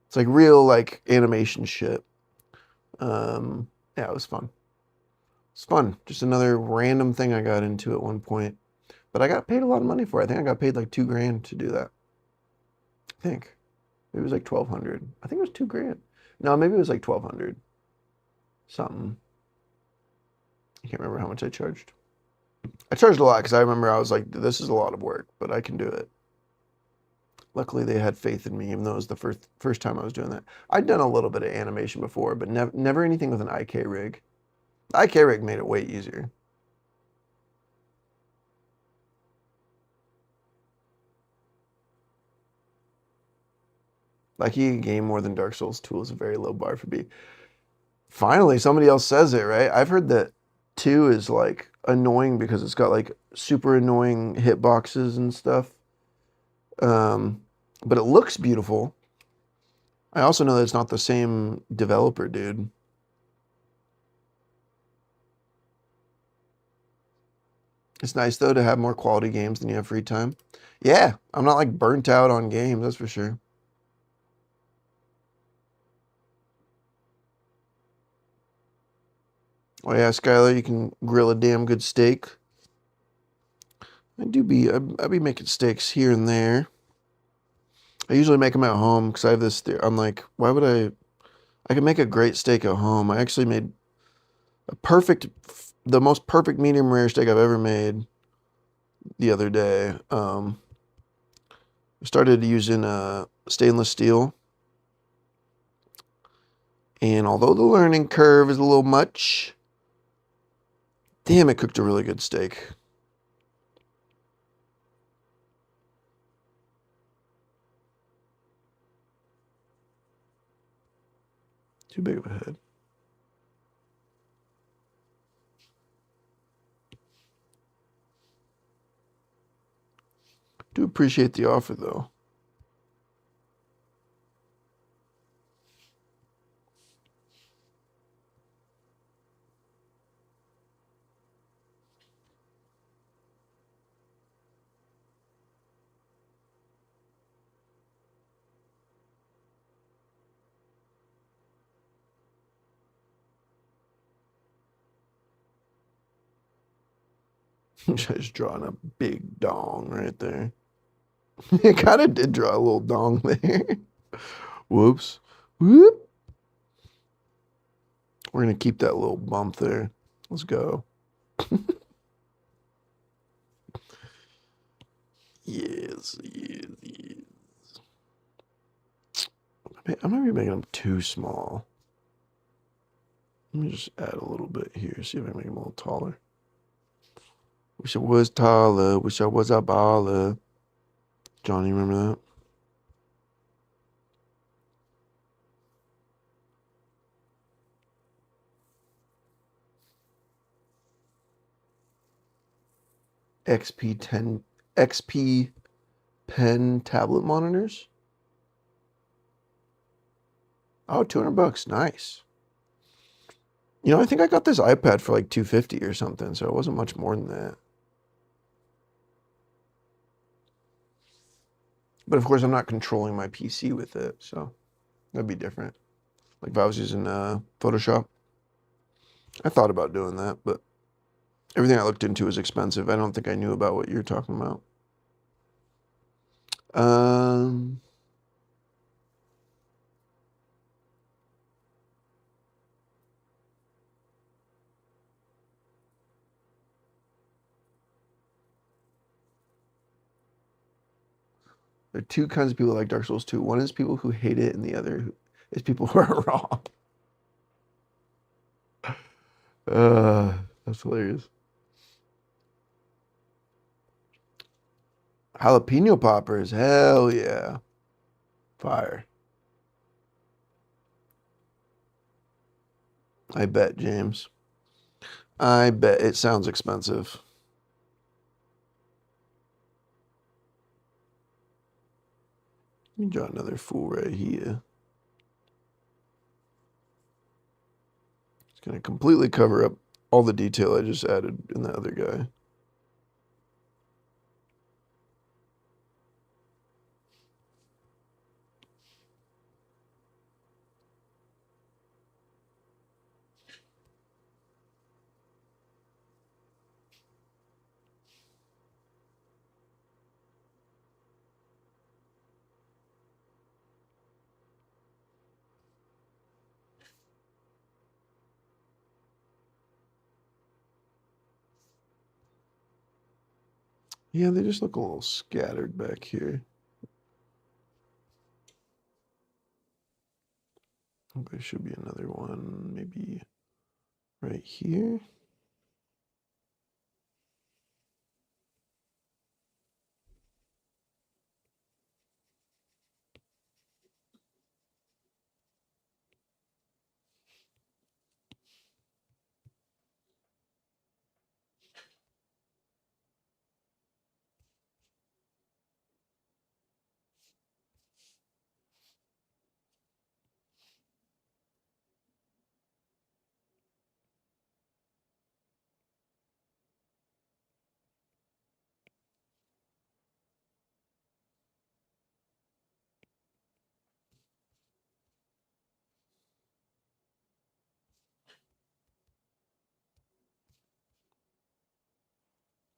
Speaker 1: It's like real like animation shit. Yeah, it was fun. It's fun. Just another random thing I got into at one point. But I got paid a lot of money for it. I think I got paid like $2,000 to do that. I think. Maybe it was like $1,200. I think it was $2,000. No, maybe it was like $1,200. Something. I can't remember how much I charged. I charged a lot because I remember I was like, this is a lot of work, but I can do it. Luckily, they had faith in me, even though it was the first time I was doing that. I'd done a little bit of animation before, but never anything with an IK rig. The IK rig made it way easier. Liking a game more than Dark Souls 2 is a very low bar for me. Finally, somebody else says it, right? I've heard that 2 is like annoying because it's got like super annoying hitboxes and stuff. But it looks beautiful. I also know that it's not the same developer, dude. It's nice though to have more quality games than you have free time. Yeah, I'm not like burnt out on games, that's for sure. Oh yeah, Skylar, you can grill a damn good steak. I be making steaks here and there. I usually make them at home because I have this. I'm like, why would I? I can make a great steak at home. I actually made a perfect, the most perfect medium rare steak I've ever made the other day. I started using stainless steel, and although the learning curve is a little much, damn, it cooked a really good steak. Too big of a head. Do appreciate the offer though. Just drawing a big dong right there. It kind of did draw a little dong there. Whoops. Whoop. We're going to keep that little bump there. Let's go. Yes, yes, yes. I might be making them too small. Let me just add a little bit here. See if I can make them a little taller. Wish I was taller. Wish I was a baller. Johnny, remember that? XP pen tablet monitors. Oh, $200. Nice. You know, I think I got this iPad for like 250 or something, so it wasn't much more than that. But of course, I'm not controlling my PC with it, so that'd be different. Like if I was using Photoshop, I thought about doing that, but everything I looked into is expensive. I don't think I knew about what you're talking about. Um, there are two kinds of people like Dark Souls 2. One is people who hate it, and the other is people who are wrong. That's hilarious. Jalapeno poppers, hell yeah. Fire. I bet, James. I bet it sounds expensive. Let me draw another fool right here. It's going to completely cover up all the detail I just added in the other guy. Yeah, they just look a little scattered back here. There should be another one, maybe right here.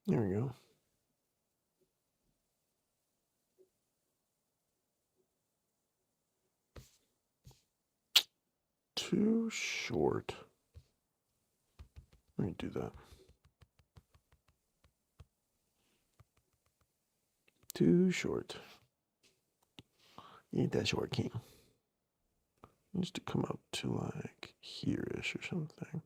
Speaker 1: There we go. Too short. Let me do that. Too short. You ain't that short, King. Needs to come up to like here-ish or something.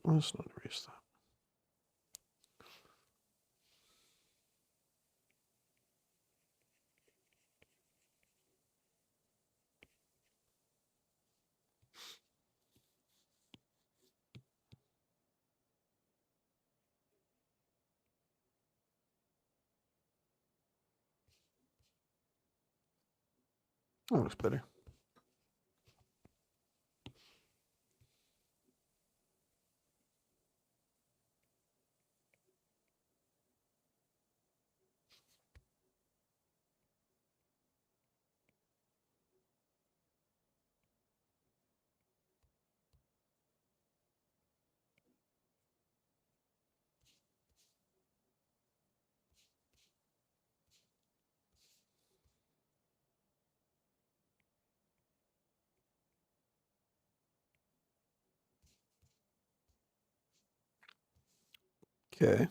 Speaker 1: Let's not erase that. That looks better. Okay.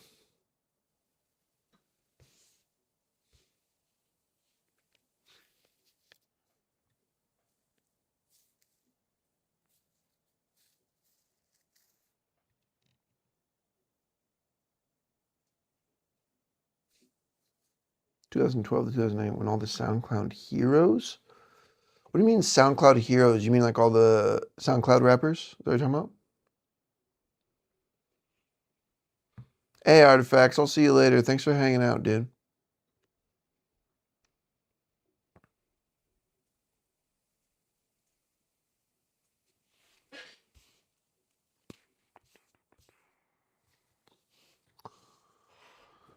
Speaker 1: (2012 to 2009) when all the SoundCloud heroes. What do you mean SoundCloud heroes? You mean like all the SoundCloud rappers that you're talking about? Hey, Artifacts, I'll see you later. Thanks for hanging out, dude.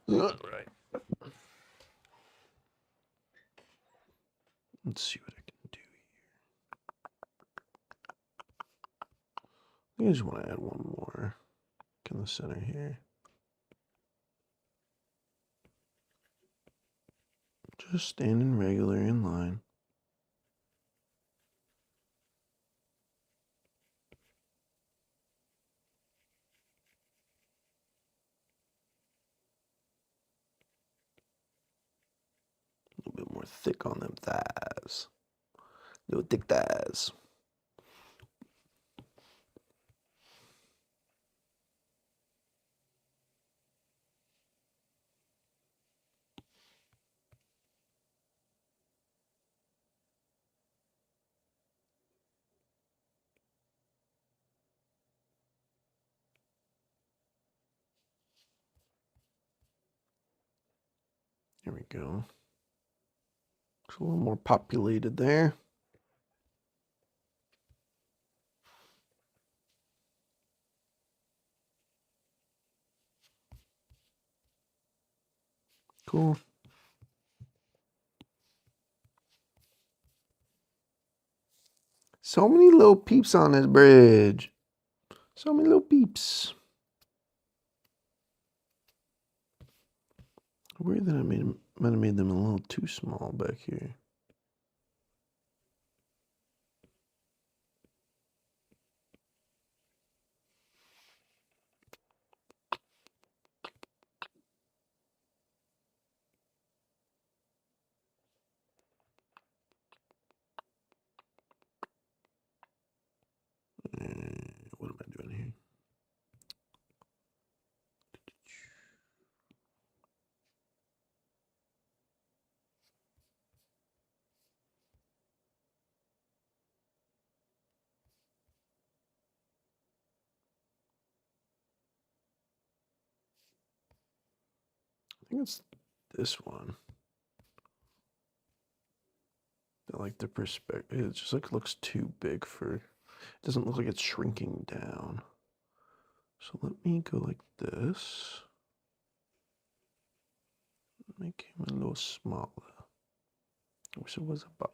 Speaker 1: All right. Let's see what I can do here. I just want to add one more in the center here. Just standing regular in line. A little bit more thick on them thighs. Little thick thighs. There we go. It's a little more populated there. Cool. So many little peeps on this bridge. So many little peeps. Weird that I might have made them a little too small back here. What am I doing here? I think it's this one. I like the perspective. It just like looks too big for. It doesn't look like it's shrinking down. So let me go like this. Make him a little smaller. I wish it was a baller.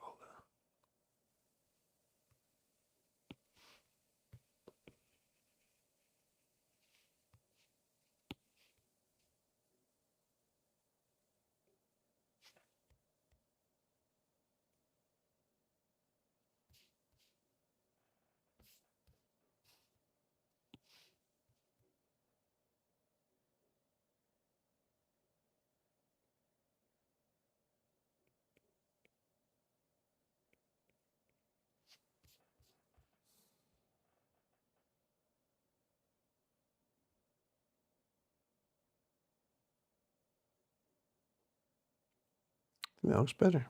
Speaker 1: That looks better.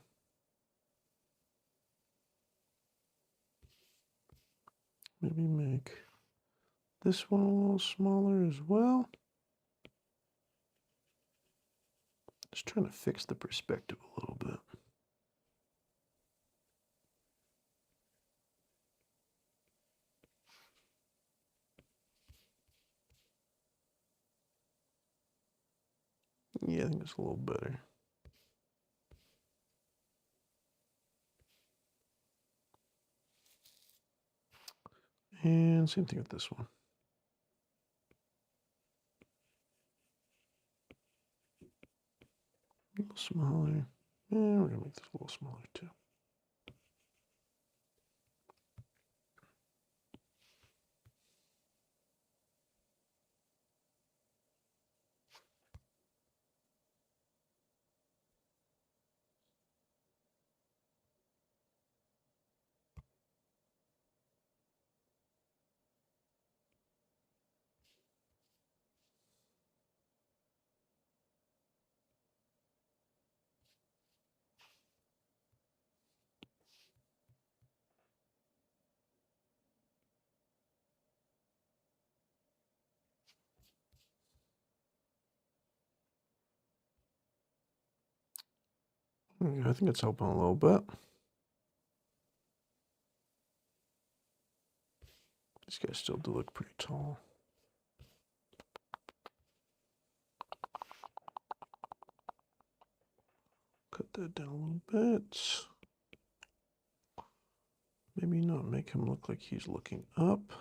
Speaker 1: Maybe make this one a little smaller as well. Just trying to fix the perspective a little bit. Yeah, I think it's a little better. And same thing with this one. A little smaller. And we're gonna make this a little smaller too. I think it's helping a little bit. These guys still do look pretty tall. Cut that down a little bit. Maybe not make him look like he's looking up.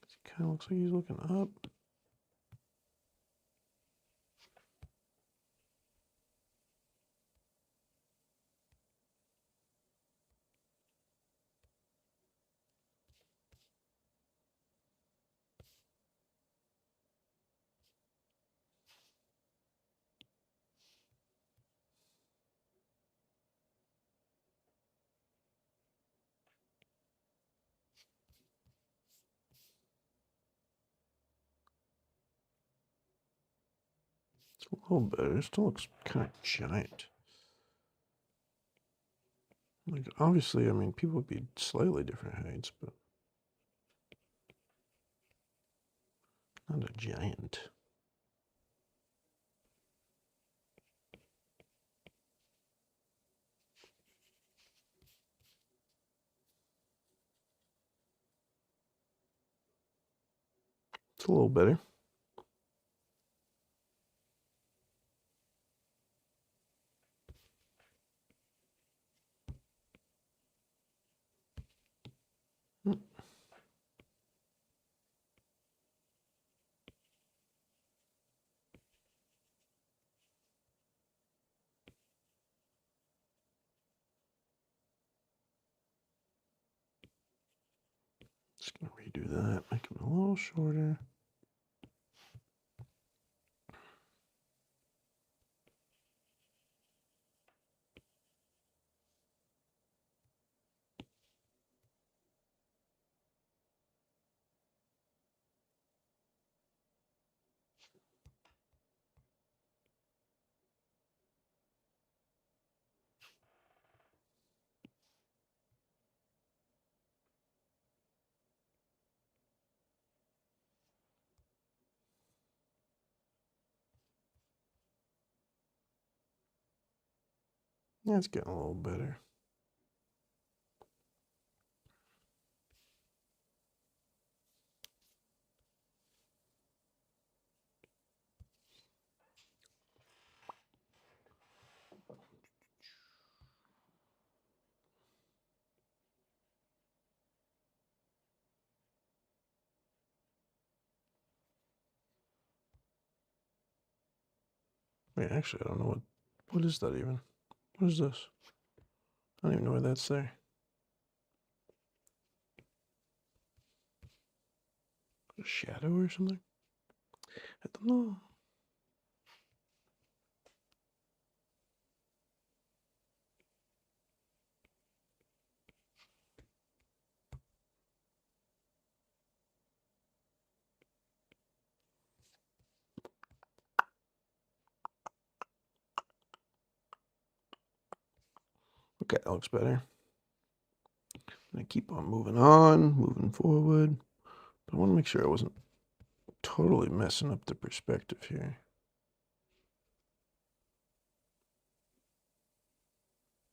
Speaker 1: He kind of looks like he's looking up. It's a little better. It still looks kind of giant. Like, obviously, I mean, people would be slightly different heights, but not a giant. It's a little better. Just gonna redo that, make him a little shorter. Yeah, it's getting a little better. Wait, actually, I don't know what is that even? What is this? I don't even know why that's there. A shadow or something? I don't know. Okay, that looks better. I'm going to keep on moving forward. But I want to make sure I wasn't totally messing up the perspective here.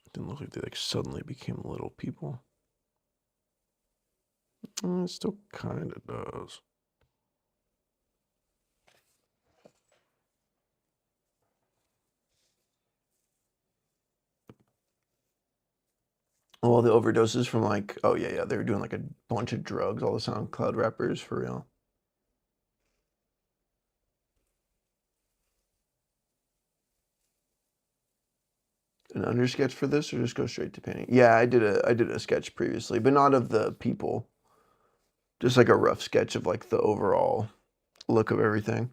Speaker 1: It didn't look like they like suddenly became little people. It still kind of does. All the overdoses from like, oh yeah, they were doing like a bunch of drugs, all the SoundCloud rappers, for real. An undersketch for this, or just go straight to painting? Yeah, I did a sketch previously, but not of the people. Just like a rough sketch of like the overall look of everything.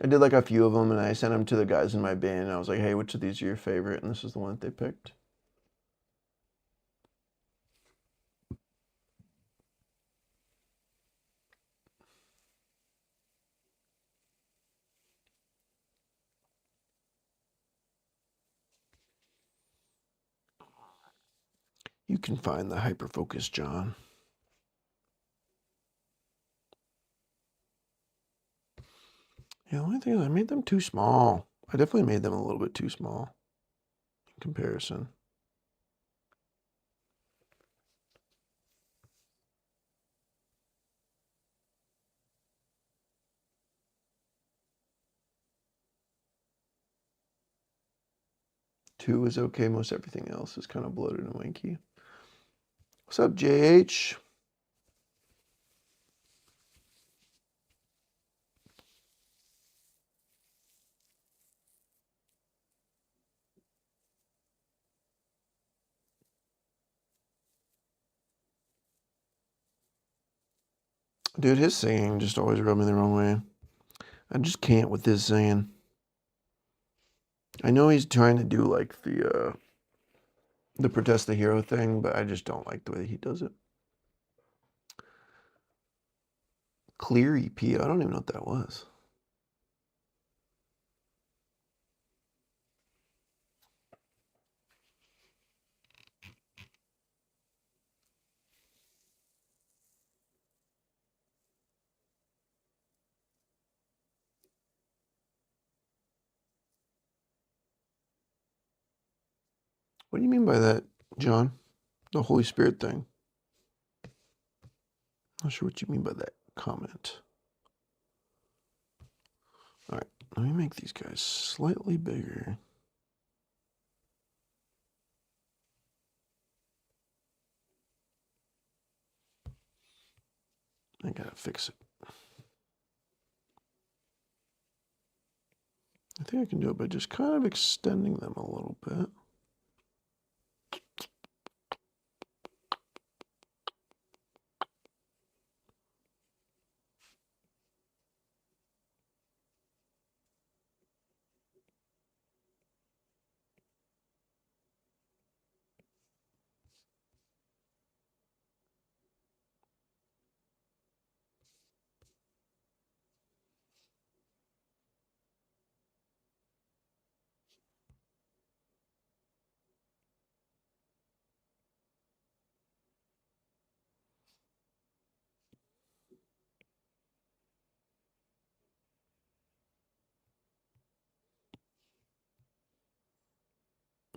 Speaker 1: I did like a few of them, and I sent them to the guys in my band, and I was like, hey, which of these are your favorite? And this is the one that they picked. You can find the hyperfocus, John. Yeah, the only thing is I made them too small. I definitely made them a little bit too small in comparison. Two is okay. Most everything else is kind of bloated and wanky. What's up, JH? Dude, his singing just always rubbed me the wrong way. I just can't with his singing. I know he's trying to do like the Protest the Hero thing, but I just don't like the way he does it. Clear EP, I don't even know what that was. What do you mean by that, John? The Holy Spirit thing. Not sure what you mean by that comment. All right, let me make these guys slightly bigger. I gotta fix it. I think I can do it by just kind of extending them a little bit.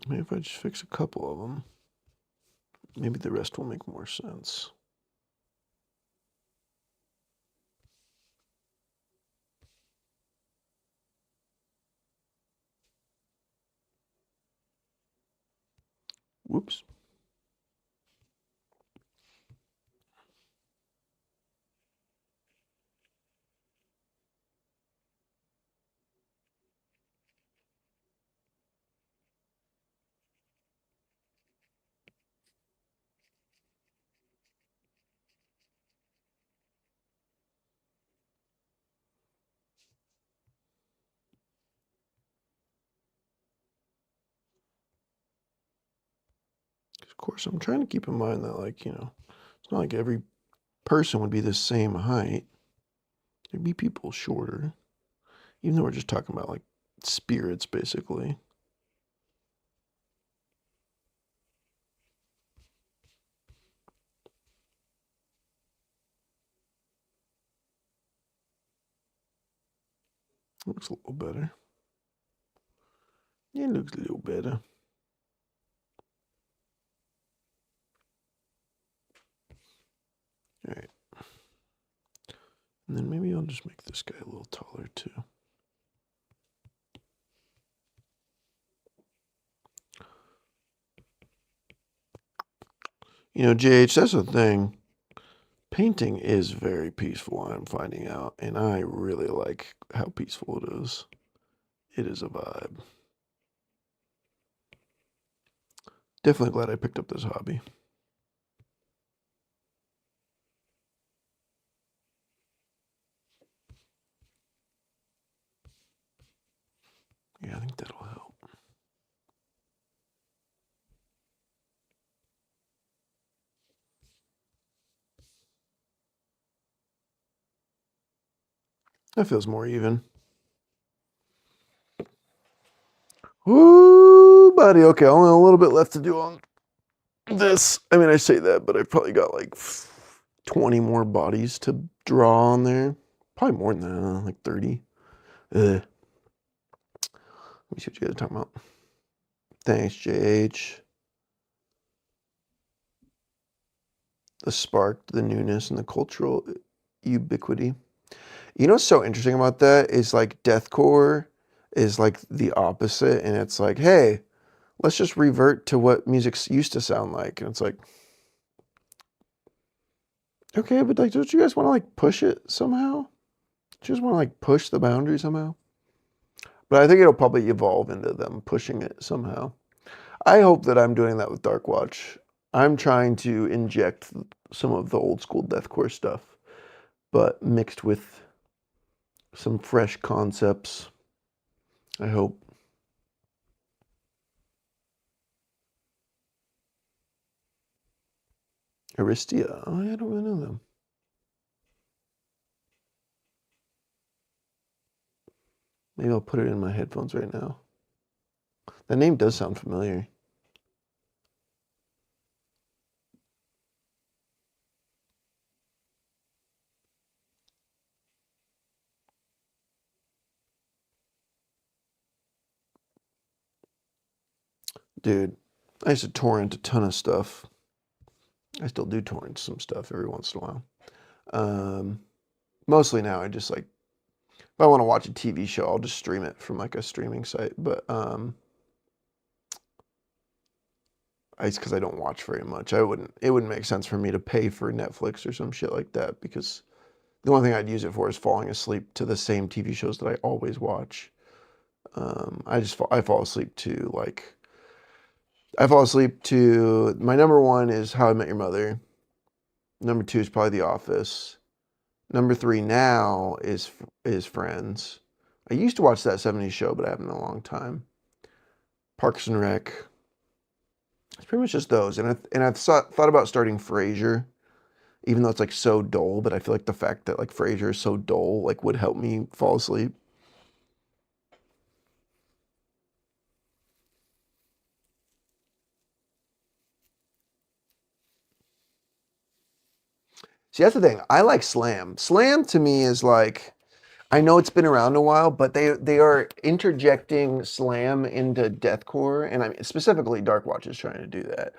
Speaker 1: Maybe if I just fix a couple of them, maybe the rest will make more sense. Whoops. Of course, I'm trying to keep in mind that, like, it's not like every person would be the same height. There'd be people shorter, even though we're just talking about like spirits, basically. Looks a little better. It looks a little better. All right. And then maybe I'll just make this guy a little taller too. You know, JH, that's the thing. Painting is very peaceful, I'm finding out, and I really like how peaceful it is. It is a vibe. Definitely glad I picked up this hobby. Yeah, I think that'll help. That feels more even. Woo, buddy. Okay, only a little bit left to do on this. I mean, I say that, but I've probably got like 20 more bodies to draw on there. Probably more than that, like 30. Let me see what you guys are talking about. Thanks, JH. The spark, the newness, and the cultural ubiquity. You know what's so interesting about that is like deathcore is like the opposite, and it's like, hey, let's just revert to what music used to sound like. And it's like, okay, but like, don't you guys want to like push it somehow? Do you just want to like push the boundary somehow? But I think it'll probably evolve into them pushing it somehow. I hope that I'm doing that with Darkwatch. I'm trying to inject some of the old school deathcore stuff, but mixed with some fresh concepts. I hope. Aristia. Oh, I don't really know them. Maybe I'll put it in my headphones right now. That name does sound familiar. Dude, I used to torrent a ton of stuff. I still do torrent some stuff every once in a while. Mostly now I just like, if I want to watch a TV show, I'll just stream it from like a streaming site. But it's because I don't watch very much. It wouldn't make sense for me to pay for Netflix or some shit like that, because the only thing I'd use it for is falling asleep to the same TV shows that I always watch. I fall asleep to like, my number one is How I Met Your Mother. Number two is probably The Office. Number three now is Friends. I used to watch that 70s show, but I haven't in a long time. Parks and Rec. It's pretty much just those. And I've thought about starting Frasier, even though it's like so dull, but I feel like the fact that like Frasier is so dull like would help me fall asleep. See, that's the thing. I like Slam. Slam to me is like, I know it's been around a while, but they are interjecting Slam into deathcore, and I'm specifically Darkwatch is trying to do that,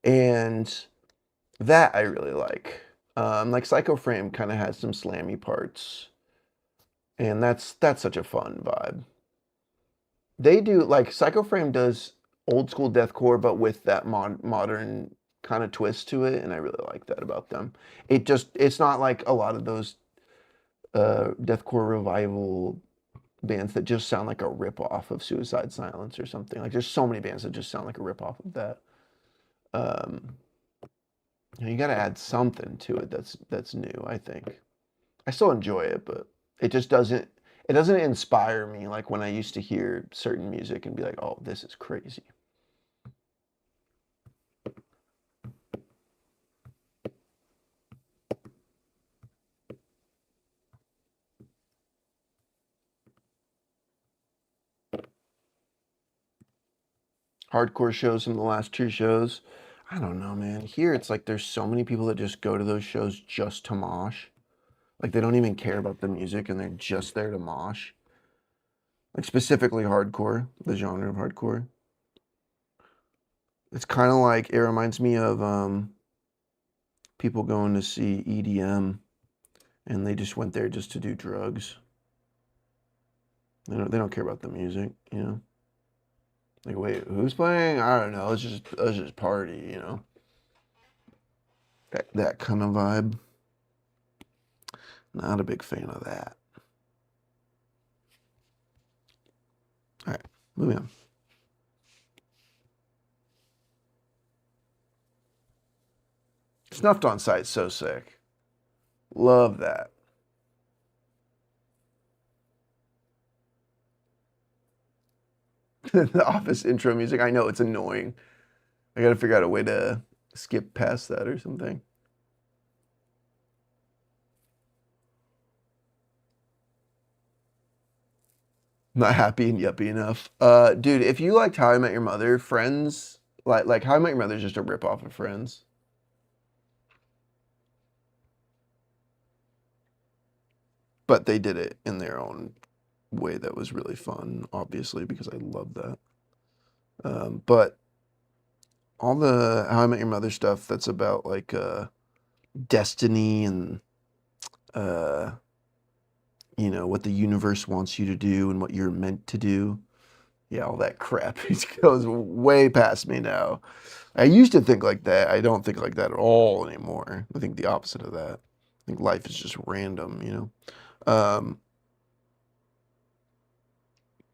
Speaker 1: and that I really like. Like Psycho Frame kind of has some slammy parts, and that's such a fun vibe. They do like Psycho Frame does old school deathcore, but with that modern kind of twist to it, and I really like that about them. It's not like a lot of those deathcore revival bands that just sound like a rip off of Suicide Silence or something. Like there's so many bands that just sound like a rip off of that. You got to add something to it that's new, I think. I still enjoy it, but it just doesn't inspire me like when I used to hear certain music and be like, "Oh, this is crazy." Hardcore shows from the last two shows. I don't know, man. Here it's like there's so many people that just go to those shows just to mosh. Like they don't even care about the music and they're just there to mosh. like specifically hardcore, the genre of hardcore. It's kind of like, it reminds me of people going to see EDM and they just went there just to do drugs. They don't care about the music, you know. Like, wait, who's playing? I don't know. Let's just party, you know. That kind of vibe. Not a big fan of that. All right, moving on. Snuffed on Sight's so sick. Love that. The Office intro music. I know it's annoying. I gotta figure out a way to skip past that or something. Not happy and yuppie enough. Dude, if you liked How I Met Your Mother, Friends, like How I Met Your Mother is just a rip off of Friends. But they did it in their own way that was really fun, obviously, because I love that. But all the How I Met Your Mother stuff that's about like destiny and uh, you know, what the universe wants you to do and what you're meant to do. Yeah, all that crap. It goes way past me now. I used to think like that. I don't think like that at all anymore. I think the opposite of that. I think life is just random, you know.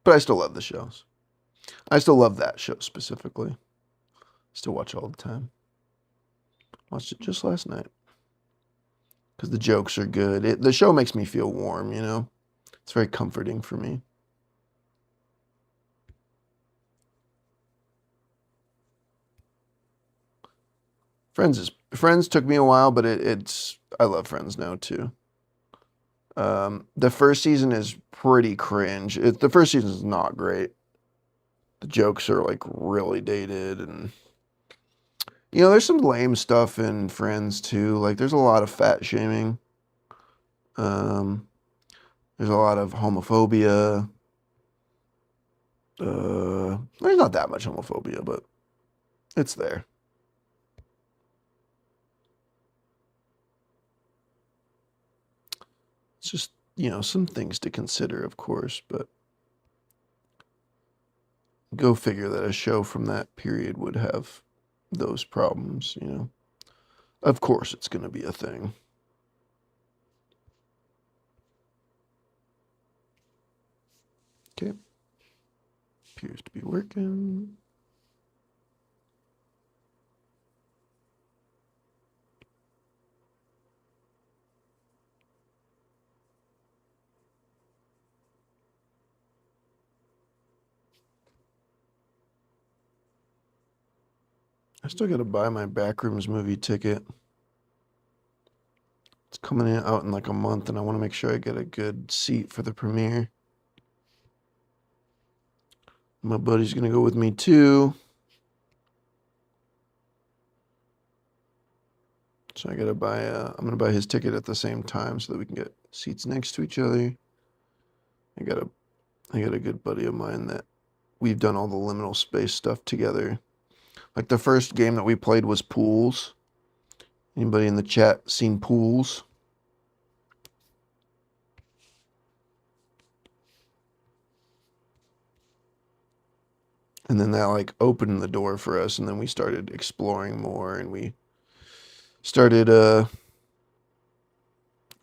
Speaker 1: But I still love the shows. I still love that show specifically. Still watch it all the time. Watched it just last night. Because the jokes are good. The show makes me feel warm, you know. It's very comforting for me. Friends took me a while, but it's I love Friends now too. The first season is pretty cringe. The first season is not great. The jokes are like really dated, and you know, there's some lame stuff in Friends too. Like there's a lot of fat shaming. There's a lot of homophobia. There's not that much homophobia, but it's there. It's just, you know, some things to consider, of course, but go figure that a show from that period would have those problems, you know. Of course it's going to be a thing. Okay. Appears to be working. I still got to buy my Backrooms movie ticket. It's coming out in like a month, and I want to make sure I get a good seat for the premiere. My buddy's going to go with me too. So I got to buy, I'm going to buy his ticket at the same time so that we can get seats next to each other. I got a good buddy of mine that we've done all the liminal space stuff together. Like the first game that we played was Pools. Anybody in the chat seen Pools? And then that like opened the door for us, and then we started exploring more, and we started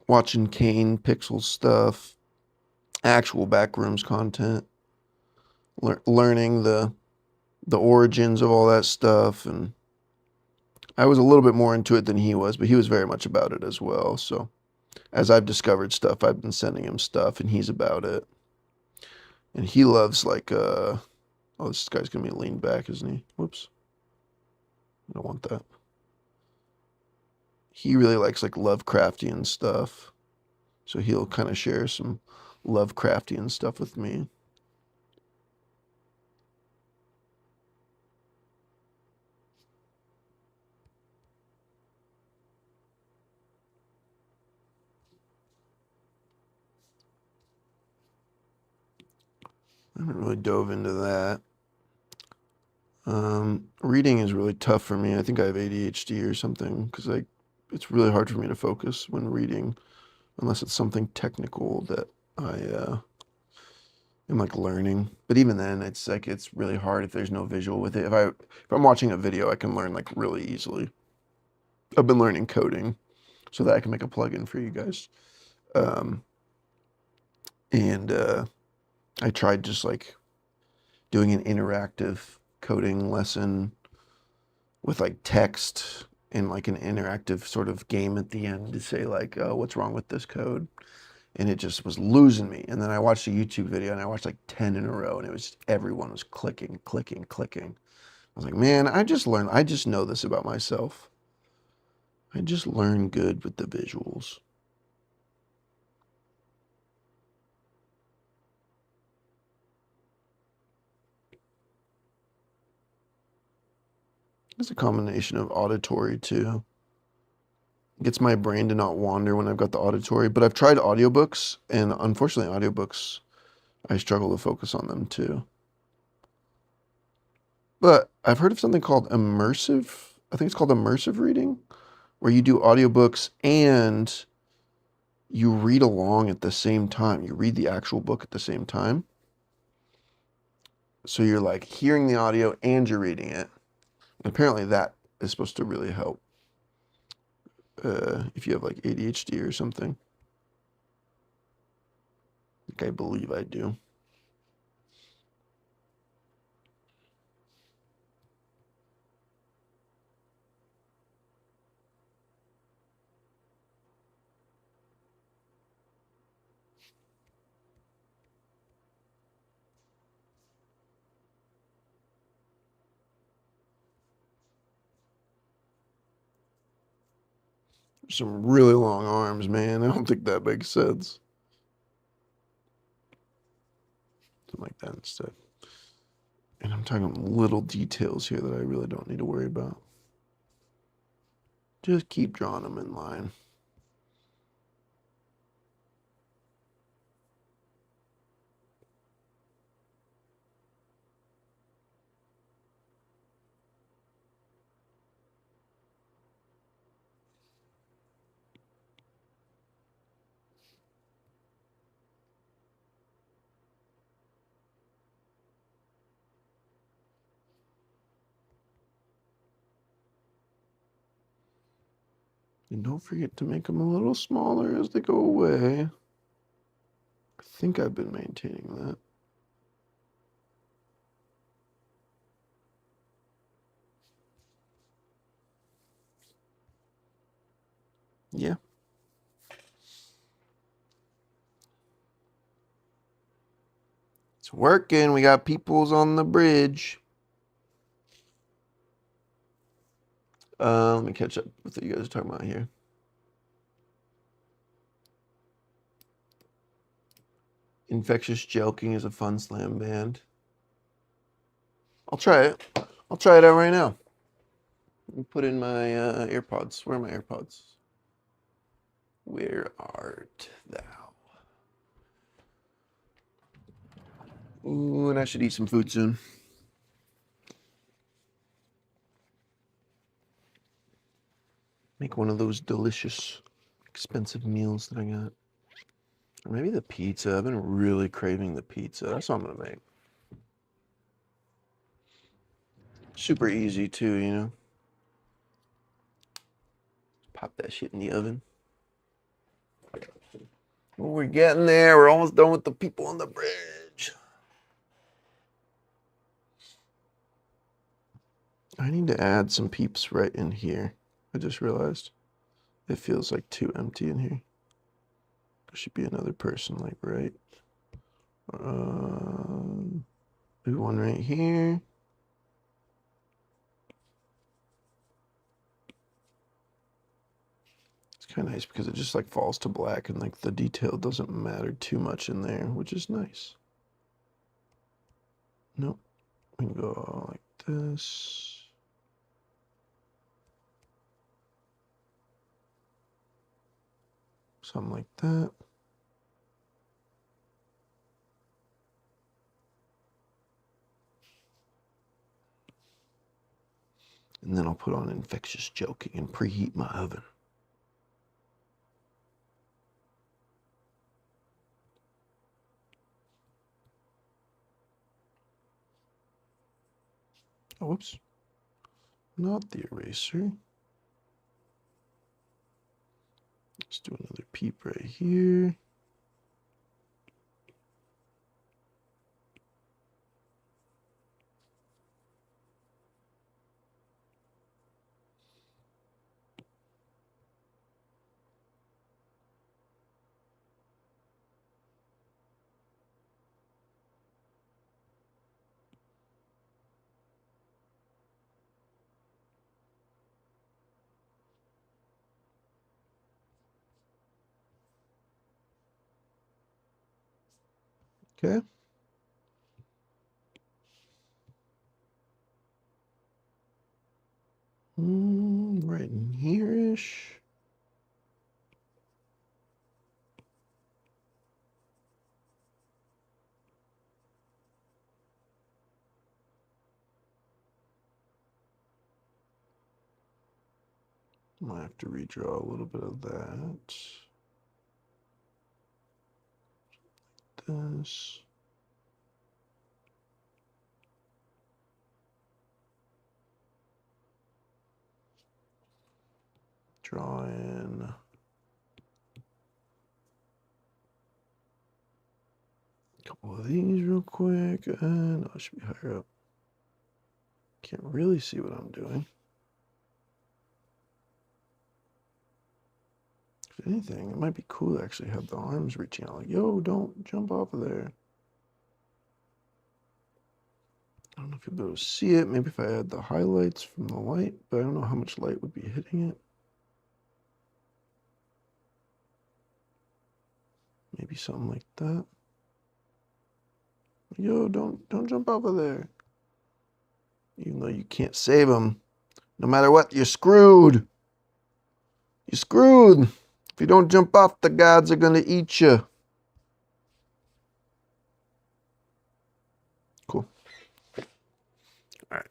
Speaker 1: watching Kane Pixel stuff, actual Backrooms content, learning the origins of all that stuff, and I was a little bit more into it than he was, but he was very much about it as well. So as I've discovered stuff, I've been sending him stuff, and he's about it. And he loves like oh, this guy's gonna be leaned back, isn't he? Whoops. I don't want that. He really likes like Lovecraftian stuff. So he'll kind of share some Lovecraftian stuff with me. I haven't really dove into that. Reading is really tough for me. I think I have ADHD or something because it's really hard for me to focus when reading unless it's something technical that I am like learning. But even then, it's like it's really hard if there's no visual with it. If I'm watching a video, I can learn like really easily. I've been learning coding so that I can make a plugin for you guys. Um, and I tried just like doing an interactive coding lesson with like text and like an interactive sort of game at the end to say like, oh, what's wrong with this code? And it just was losing me. And then I watched a YouTube video and I watched like 10 in a row and it was everyone was clicking, clicking, clicking. I was like, man, I just know this about myself. I just learn good with the visuals. It's a combination of auditory too. It gets my brain to not wander when I've got the auditory, but I've tried audiobooks and unfortunately audiobooks, I struggle to focus on them too. But I've heard of something called immersive, I think it's called immersive reading, where you do audiobooks and you read along at the same time. You read the actual book at the same time. So you're like hearing the audio and you're reading it. And apparently that is supposed to really help if you have like ADHD or something. Like I believe I do. Some really long arms, man. I don't think that makes sense. Something like that instead. And I'm talking little details here that I really don't need to worry about. Just keep drawing them in line. And don't forget to make them a little smaller as they go away. I think I've been maintaining that. Yeah. It's working. We got peoples on the bridge. Let me catch up with what you guys are talking about here. Infectious Joking is a fun slam band. I'll try it. I'll try it out right now. Let me put in my AirPods. Where are my AirPods? Where art thou? Ooh, and I should eat some food soon. Make one of those delicious, expensive meals that I got. Or maybe the pizza. I've been really craving the pizza. That's what I'm gonna make. Super easy too, you know. Pop that shit in the oven. Well, we're getting there. We're almost done with the people on the bridge. I need to add some peeps right in here. I just realized it feels like too empty in here. There should be another person like right. Do one right here. It's kind of nice because it just like falls to black and like the detail doesn't matter too much in there, which is nice. Nope. We can go like this. Something like that. And then I'll put on infectious joking and preheat my oven. Oh, whoops. Not the eraser. Let's do another peep right here. Okay. Right in here-ish. Might have to redraw a little bit of that. This. Draw in. A couple of these real quick. No, it should be higher up. Can't really see what I'm doing. If anything, it might be cool to actually have the arms reaching out. Like, yo, don't jump off of there. I don't know if you'll be able to see it. Maybe if I add the highlights from the light, but I don't know how much light would be hitting it. Maybe something like that. Yo, don't jump off of there. Even though you can't save them. No matter what, you're screwed. You're screwed. If you don't jump off, the gods are going to eat you. Cool. All right.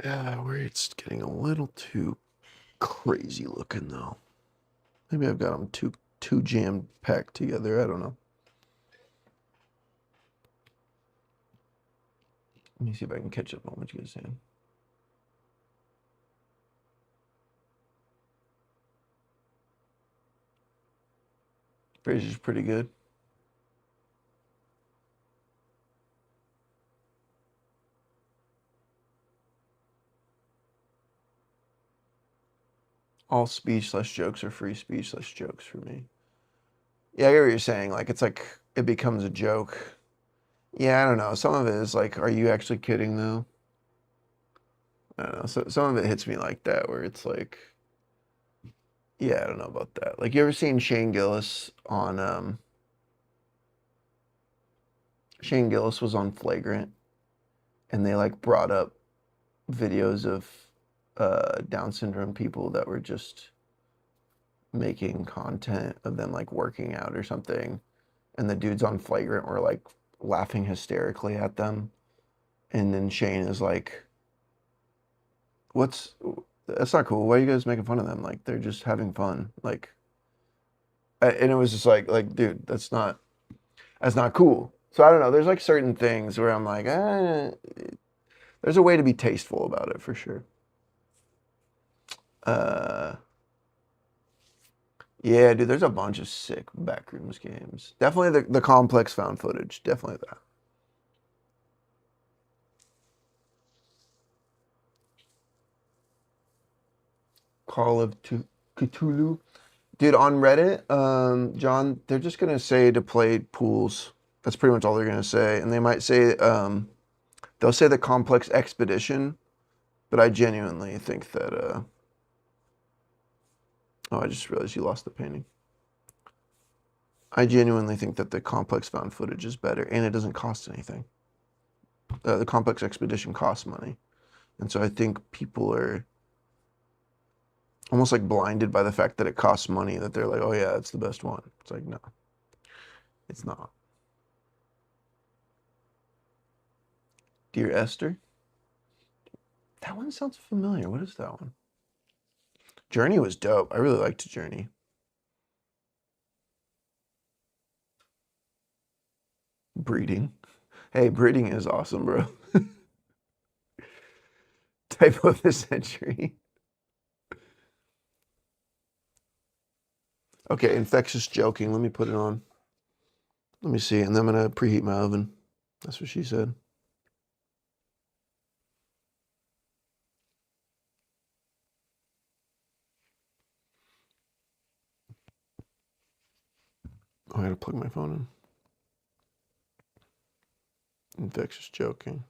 Speaker 1: Yeah, where it's getting a little too crazy looking though. Maybe I've got them too jam packed together. I don't know. Let me see if I can catch up on what you guys saying. Frazier's pretty good. All speech/jokes are free speech/jokes for me. Yeah, I get what you're saying. Like, it's like it becomes a joke. Yeah, I don't know. Some of it is like, are you actually kidding though? I don't know. So some of it hits me like that, where it's like, yeah, I don't know about that. Like, you ever seen Shane Gillis on? Shane Gillis was on Flagrant, and they like brought up videos of Down syndrome people that were just making content of them like working out or something, and the dudes on Flagrant were like laughing hysterically at them, and then Shane is like, that's not cool. Why are you guys making fun of them? Like, they're just having fun. Like, and it was just like, dude, that's not cool. So I don't know. There's like certain things where I'm like, there's a way to be tasteful about it for sure. Yeah, dude, there's a bunch of sick Backrooms games. Definitely the Complex found footage. Definitely that. Call of Cthulhu. Dude, on Reddit, John, they're just going to say to play pools. That's pretty much all they're going to say. And they might say, they'll say the Complex Expedition, but I genuinely think that, oh, I just realized you lost the painting. I genuinely think that the Complex found footage is better, and it doesn't cost anything. The Complex Expedition costs money. And so I think people are almost like blinded by the fact that it costs money, that they're like, oh yeah, it's the best one. It's like, no, it's not. Dear Esther. That one sounds familiar. What is that one? Journey was dope. I really liked Journey. Breeding. Hey, breeding is awesome, bro. Type of the century. Okay, infectious joking. Let me put it on. Let me see. And then I'm going to preheat my oven. That's what she said. Oh, I got to plug my phone in. Infectious joking.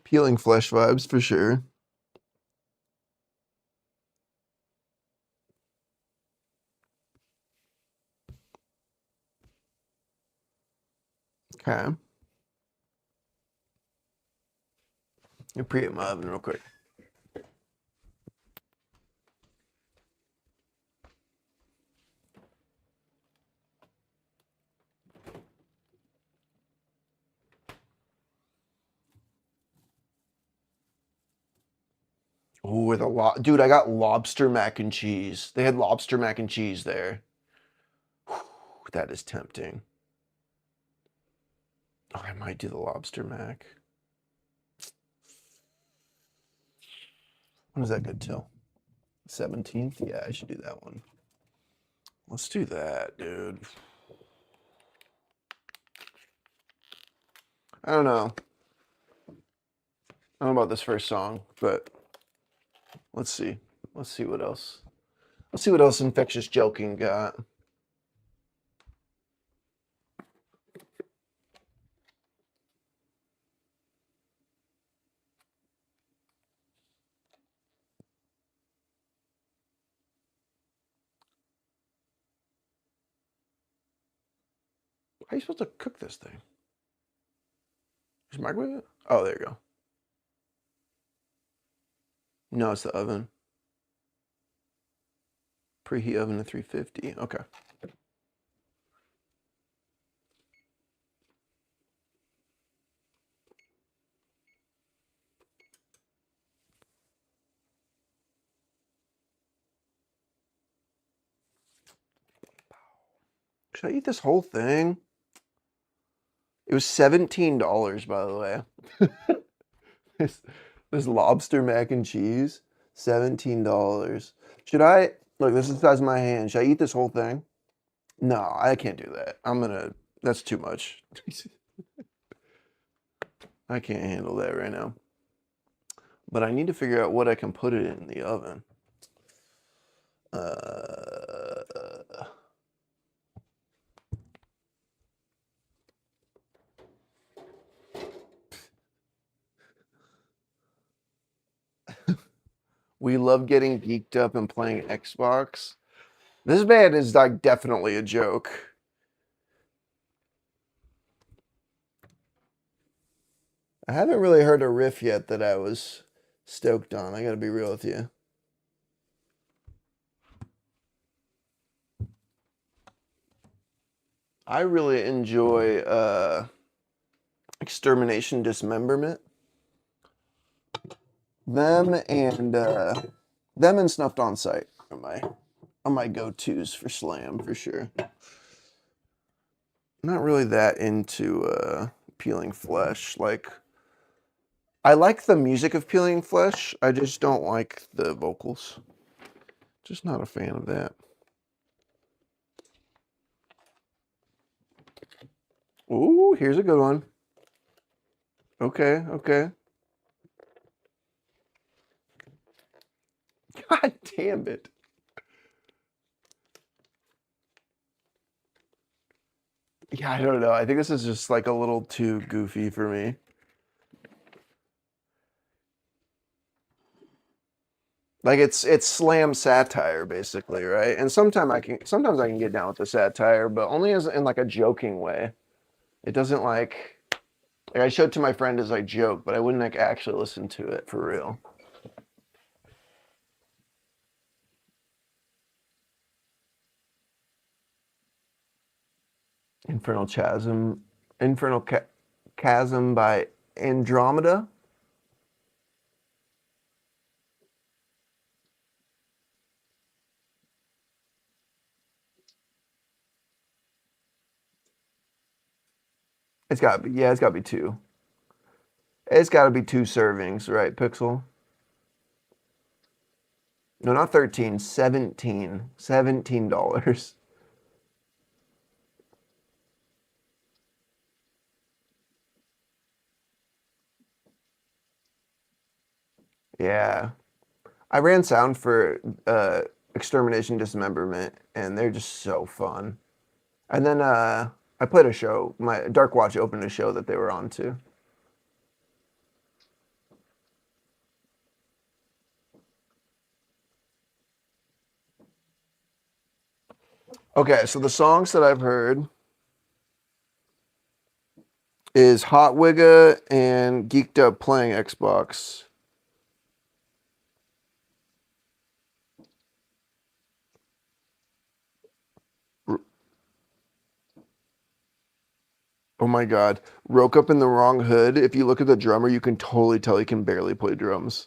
Speaker 1: Peeling flesh vibes for sure. Okay. Let me preheat my oven real quick. Oh, with a lot, dude. I got lobster mac and cheese. They had lobster mac and cheese there. Whew, that is tempting. Oh, I might do the lobster mac. When is that good till? 17th? Yeah, I should do that one. Let's do that, dude. I don't know. I don't know about this first song, but let's see. Let's see what else. Let's see what else Infectious Joking got. How are you supposed to cook this thing? Just microwave it? Oh, there you go. No, it's the oven. Preheat oven to 350. Okay. Should I eat this whole thing? It was $17, by the way. this lobster mac and cheese, $17. Should I, look, this is the size of my hand. Should I eat this whole thing? No, I can't do that. That's too much. I can't handle that right now. But I need to figure out what I can put it in the oven. We love getting geeked up and playing Xbox. This band is like definitely a joke. I haven't really heard a riff yet that I was stoked on. I gotta be real with you. I really enjoy Extermination Dismemberment. Them and Snuffed on Sight are my go-tos for Slam for sure. Not really that into Peeling Flesh. Like, I like the music of Peeling Flesh. I just don't like the vocals. Just not a fan of that. Ooh, here's a good one. Okay, okay. God damn it. Yeah, I don't know. I think this is just like a little too goofy for me. Like it's slam satire basically, right? And sometimes I can get down with the satire, but only as in like a joking way. It doesn't like I showed to my friend as I joke, but I wouldn't like actually listen to it for real. Infernal Chasm, Infernal Chasm by Andromeda. It's got to be two. It's got to be two servings, right, Pixel? No, not 13, 17. $17. Yeah. I ran sound for Extermination Dismemberment, and they're just so fun. And then I played a show. My Dark Watch opened a show that they were on too. Okay, so the songs that I've heard is Hot Wigga and Geeked Up Playing Xbox. Oh my God. Roke Up in the Wrong Hood. If you look at the drummer, you can totally tell he can barely play drums.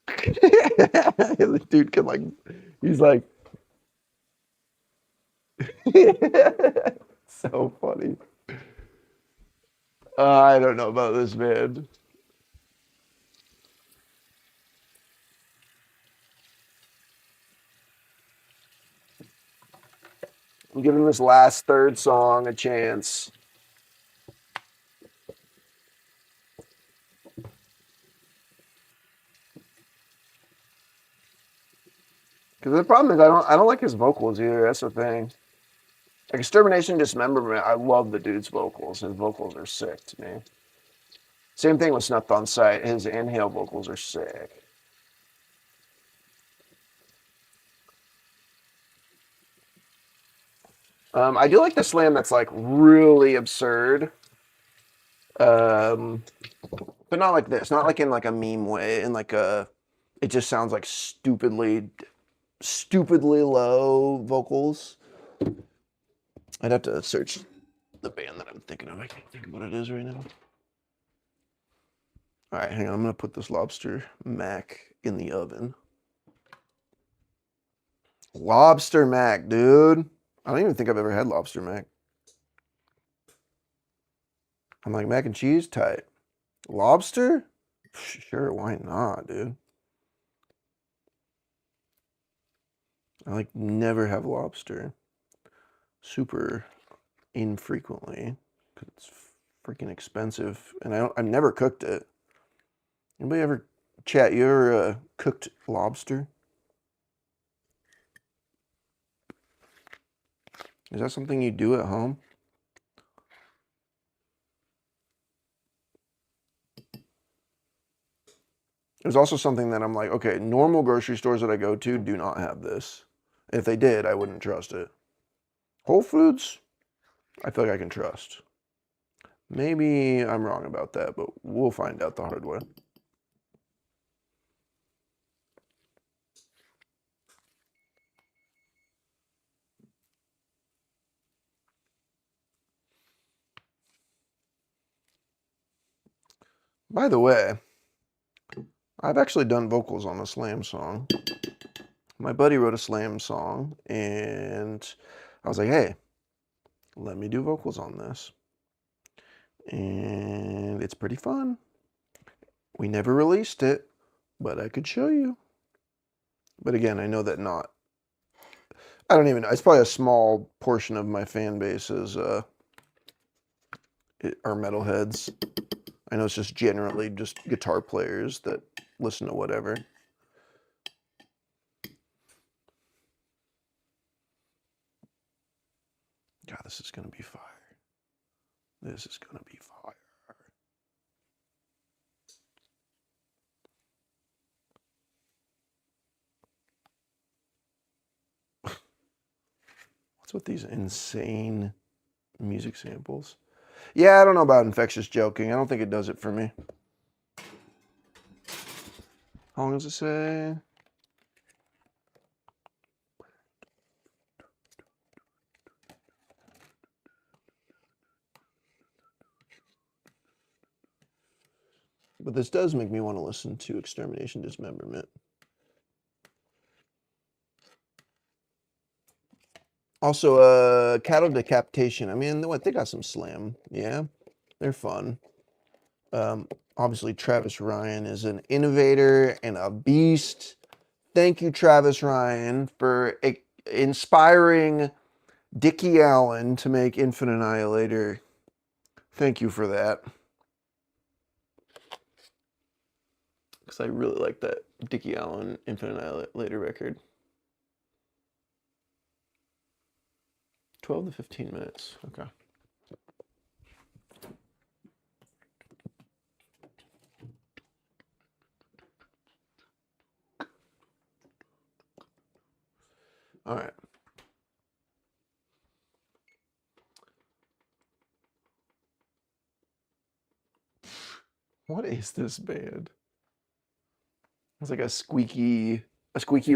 Speaker 1: The dude can like, he's like, so funny. I don't know about this man. I'm giving this last third song a chance. Because the problem is I don't like his vocals either. That's the thing. Like Extermination Dismemberment, I love the dude's vocals. His vocals are sick to me. Same thing with Snuffed on Sight. His Inhale vocals are sick. I do like the slam that's like really absurd. Um, but not like this. Not like in like a meme way. In like a, it just sounds like stupidly low vocals. I'd have to search the band that I'm thinking of. I can't think of what it is right now. All right, hang on. I'm gonna put this lobster mac in the oven. Lobster mac, dude. I don't even think I've ever had lobster mac. I'm like mac and cheese tight. Lobster? Sure, why not, dude? I like never have lobster. Super infrequently because it's freaking expensive, and I've never cooked it. Anybody ever chat? You ever cooked lobster? Is that something you do at home? There's also something that I'm like, okay, normal grocery stores that I go to do not have this. If they did, I wouldn't trust it. Whole Foods, I feel like I can trust. Maybe I'm wrong about that, but we'll find out the hard way. By the way, I've actually done vocals on a Slam song. My buddy wrote a Slam song, and I was like, hey, let me do vocals on this. And it's pretty fun. We never released it, but I could show you. But again, I know that I don't even know. It's probably a small portion of my fan base are metalheads. I know it's just generally just guitar players that listen to whatever. God, this is going to be fire. This is going to be fire. What's with these insane music samples? Yeah, I don't know about infectious joking. I don't think it does it for me. How long does it say? But this does make me want to listen to Extermination Dismemberment. Also, Cattle Decapitation. I mean, what, they got some slam. Yeah, they're fun. Obviously, Travis Ryan is an innovator and a beast. Thank you, Travis Ryan, for inspiring Dickie Allen to make Infinite Annihilator. Thank you for that. Because I really like that Dickie Allen Infinite Annihilator record. 12 to 15 minutes. Okay. All right. What is this band? It's like a squeaky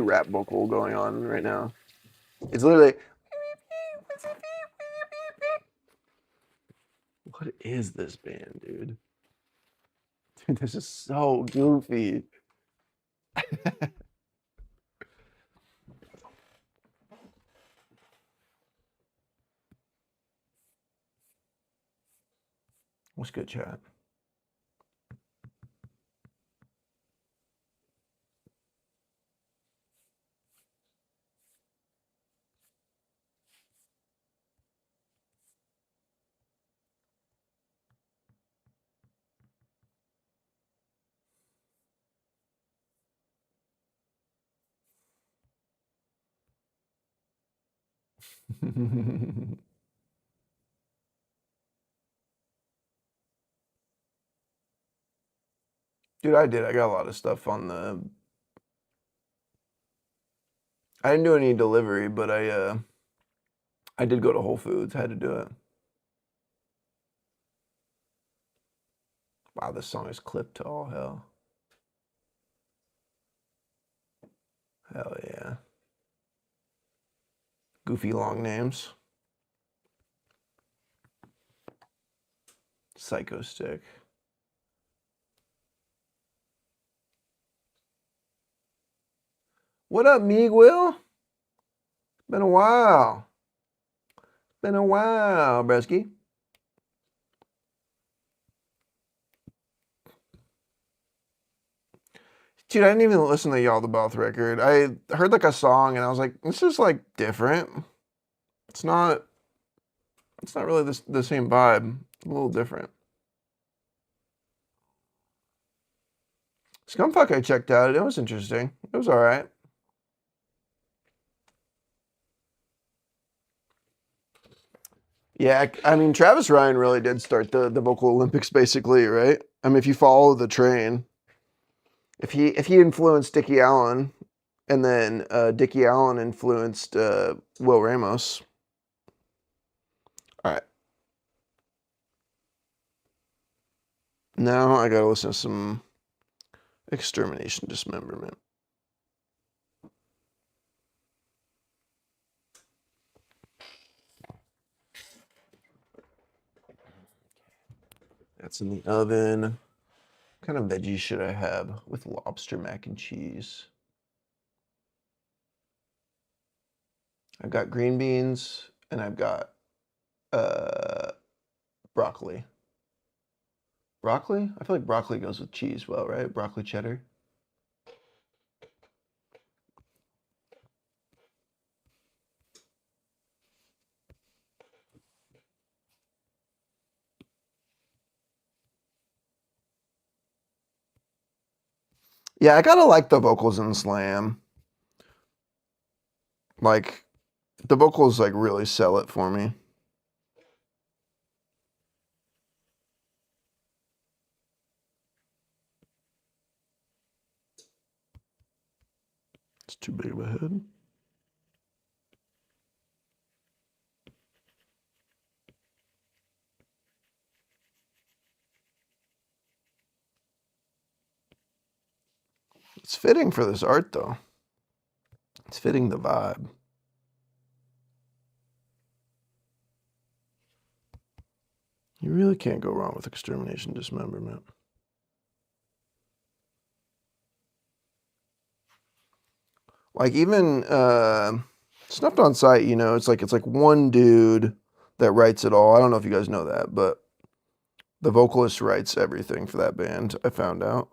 Speaker 1: rap vocal going on right now. It's literally. What is this band, dude? Dude, this is so goofy. What's good, chat? Dude, I did. I got a lot of stuff on the. I didn't do any delivery, but I did go to Whole Foods. I had to do it. Wow, this song is clipped to all hell. Hell yeah. Goofy long names. Psycho Stick. What up, Miguel? Been a while. Been a while, Bresky. Dude, I didn't even listen to Y'all the Both record. I heard like a song and I was like, this is like different. It's not really the same vibe. It's a little different. Scumfuck I checked out. It was interesting. It was alright. Yeah, I mean, Travis Ryan really did start the vocal Olympics, basically, right? I mean, if you follow the train, if he influenced Dickie Allen, and then Dickie Allen influenced Will Ramos. All right. Now I gotta listen to some Extermination Dismemberment. That's in the oven. What kind of veggies should I have with lobster mac and cheese? I've got green beans and I've got broccoli. Broccoli? I feel like broccoli goes with cheese well, right? Broccoli cheddar. Yeah, I gotta like the vocals in Slam. Like, the vocals like really sell it for me. It's too big of a head. fitting for this art, though. It's fitting the vibe. You really can't go wrong with Extermination Dismemberment. Like even Snuffed on Sight, you know, it's like one dude that writes it all. I don't know if you guys know that, but the vocalist writes everything for that band, I found out.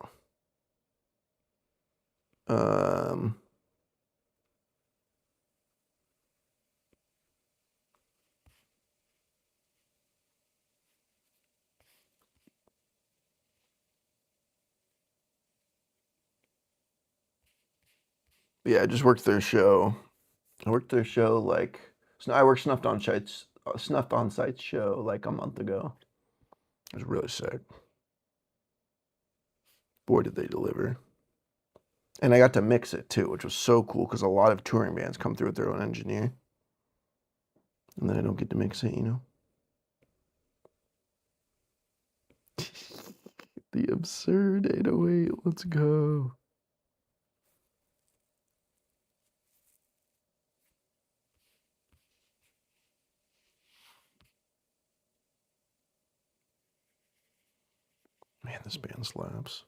Speaker 1: Yeah, I just worked their show. I worked their show like I worked Snuffed on Sight's show like a month ago. It was really sick. Boy, did they deliver. And I got to mix it too, which was so cool because a lot of touring bands come through with their own engineer. And then I don't get to mix it, you know? The absurd 808, let's go. Man, this band slaps.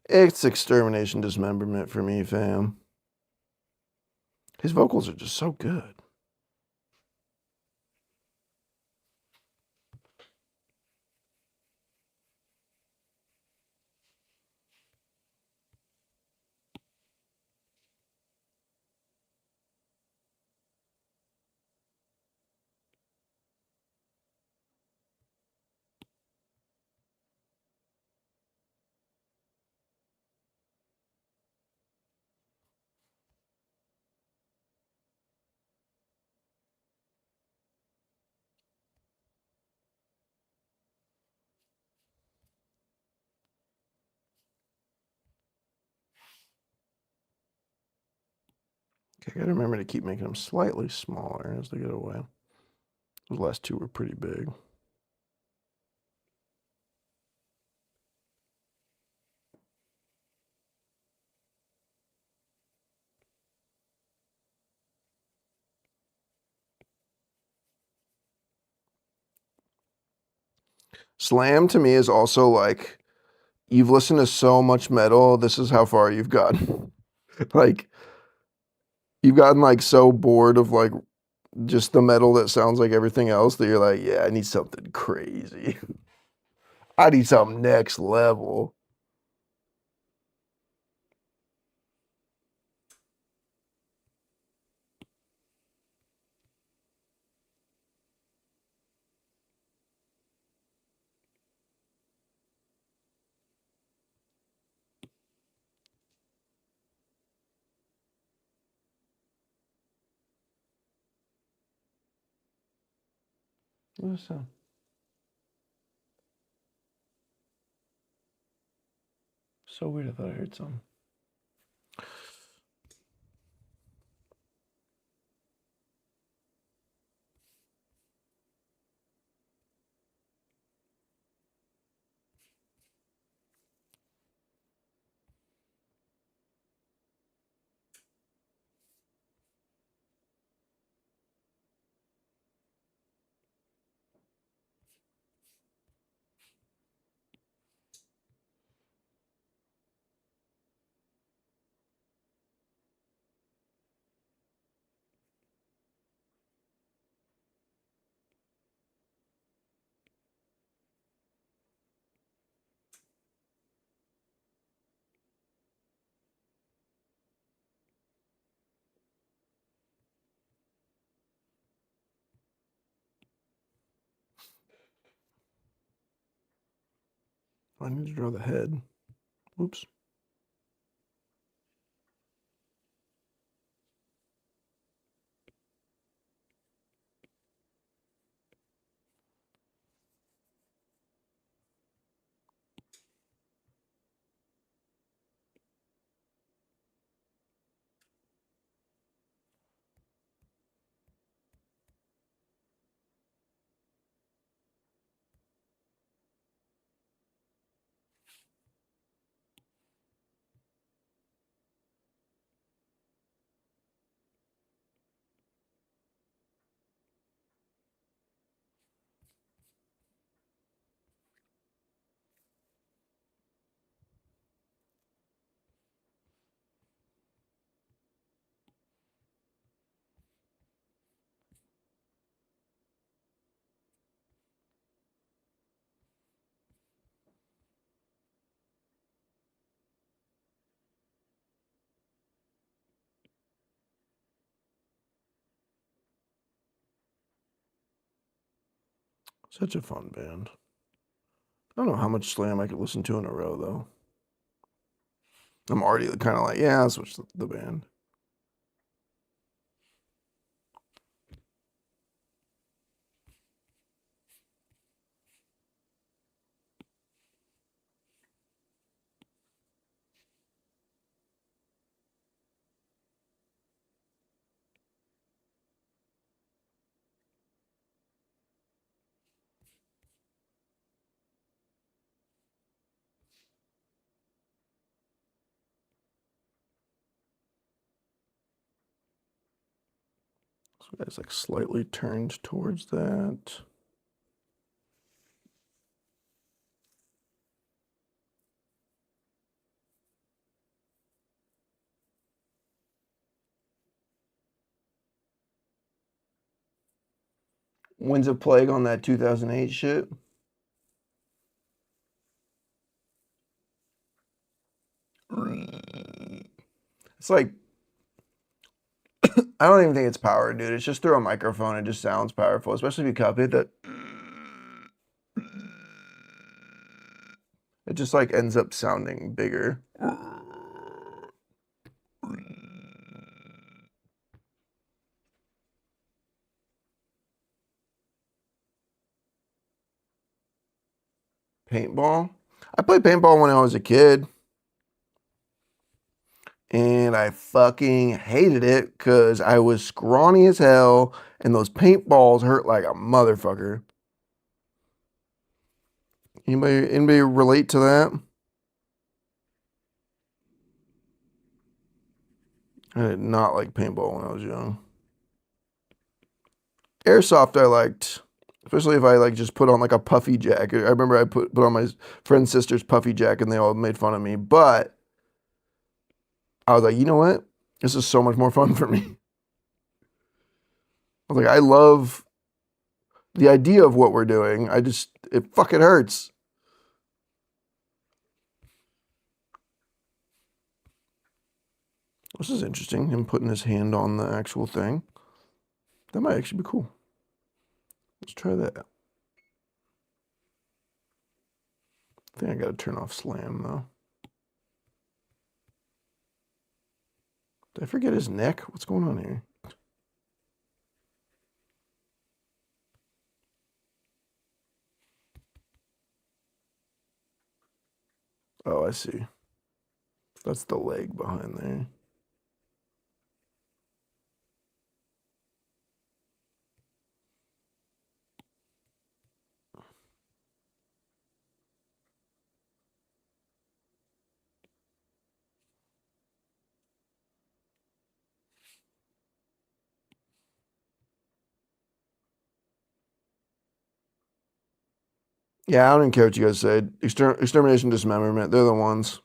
Speaker 1: It's Extermination Dismemberment for me, fam. His vocals are just so good. Okay, I gotta remember to keep making them slightly smaller as they get away. Those last two were pretty big. Slam to me is also like, you've listened to so much metal, this is how far you've gotten. Like, you've gotten like so bored of like just the metal that sounds like everything else that you're like, yeah, I need something crazy. I need something next level. What's that? So weird, I thought I heard something. I need to draw the head. Oops. Such a fun band. I don't know how much Slam I could listen to in a row, though. I'm already kind of like, yeah, I'll switch the band. So that's like slightly turned towards that. Winds of Plague on that 2008 shit. It's like, I don't even think it's powered, dude. It's just through a microphone. It just sounds powerful, especially if you copy it. That it just like ends up sounding bigger. Paintball. I played paintball when I was a kid. And I fucking hated it because I was scrawny as hell and those paintballs hurt like a motherfucker. Anybody relate to that? I did not like paintball when I was young. Airsoft I liked, especially if I like just put on like a puffy jacket. I remember I put on my friend's sister's puffy jacket and they all made fun of me, but I was like, you know what? This is so much more fun for me. I was like, I love the idea of what we're doing. It fucking hurts. This is interesting, him putting his hand on the actual thing. That might actually be cool. Let's try that. I think I gotta turn off Slam though. Did I forget his neck? What's going on here? Oh, I see. That's the leg behind there. Yeah, I don't even care what you guys said. Extermination, Dismemberment. They're the ones.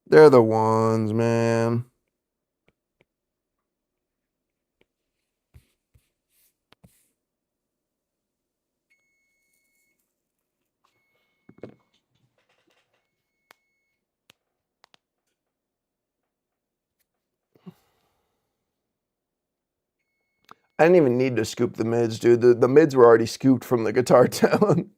Speaker 1: They're the ones, man. I didn't even need to scoop the mids, dude. The mids were already scooped from the guitar talent.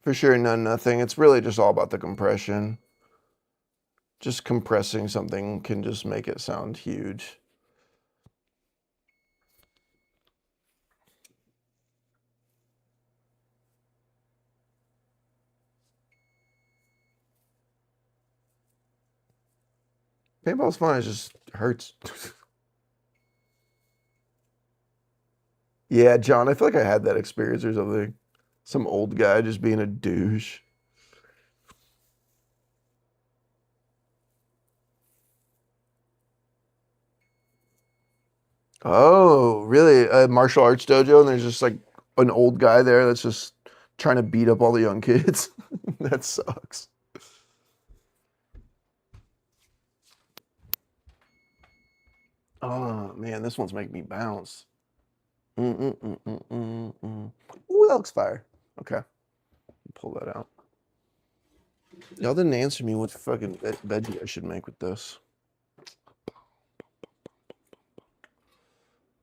Speaker 1: For sure, nothing. It's really just all about the compression. Just compressing something can just make it sound huge. Paintball's fun, it just hurts. Yeah, John, I feel like I had that experience or something. Some old guy just being a douche. Oh, really? A martial arts dojo, and there's just like an old guy there that's just trying to beat up all the young kids. That sucks. Oh man, this one's making me bounce. Ooh, that looks fire. Okay. Pull that out. Y'all didn't answer me what fucking veggie I should make with this.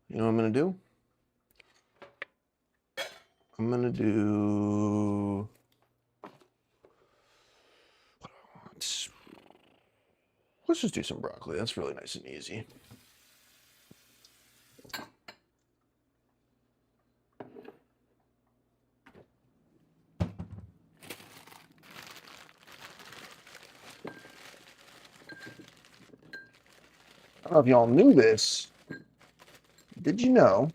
Speaker 1: You know what I'm gonna do? I'm gonna do. Let's just do some broccoli. That's really nice and easy. I don't know if y'all knew this. Did you know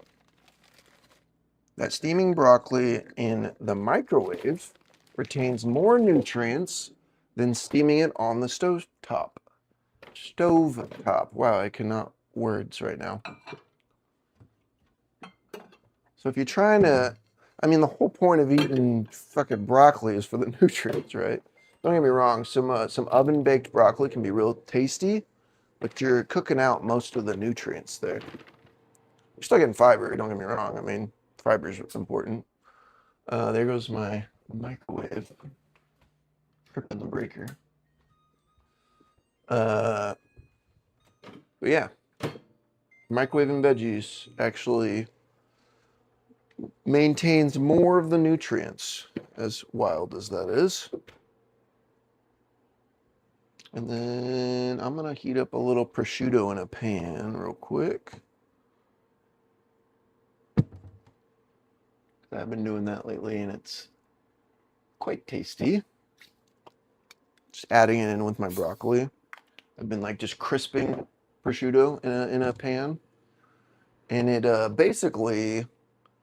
Speaker 1: that steaming broccoli in the microwave retains more nutrients than steaming it on the stove top? Stove top. Wow, I cannot words right now. So if you're trying to, I mean, the whole point of eating fucking broccoli is for the nutrients, right? Don't get me wrong. Some oven baked broccoli can be real tasty, but you're cooking out most of the nutrients there. You're still getting fiber. Don't get me wrong. I mean, fiber is important. There goes my microwave. Tripping the breaker. But yeah, microwaving veggies actually maintains more of the nutrients, as wild as that is. And then I'm gonna heat up a little prosciutto in a pan real quick. I've been doing that lately and it's quite tasty. Just adding it in with my broccoli. I've been like just crisping prosciutto in a pan. And it basically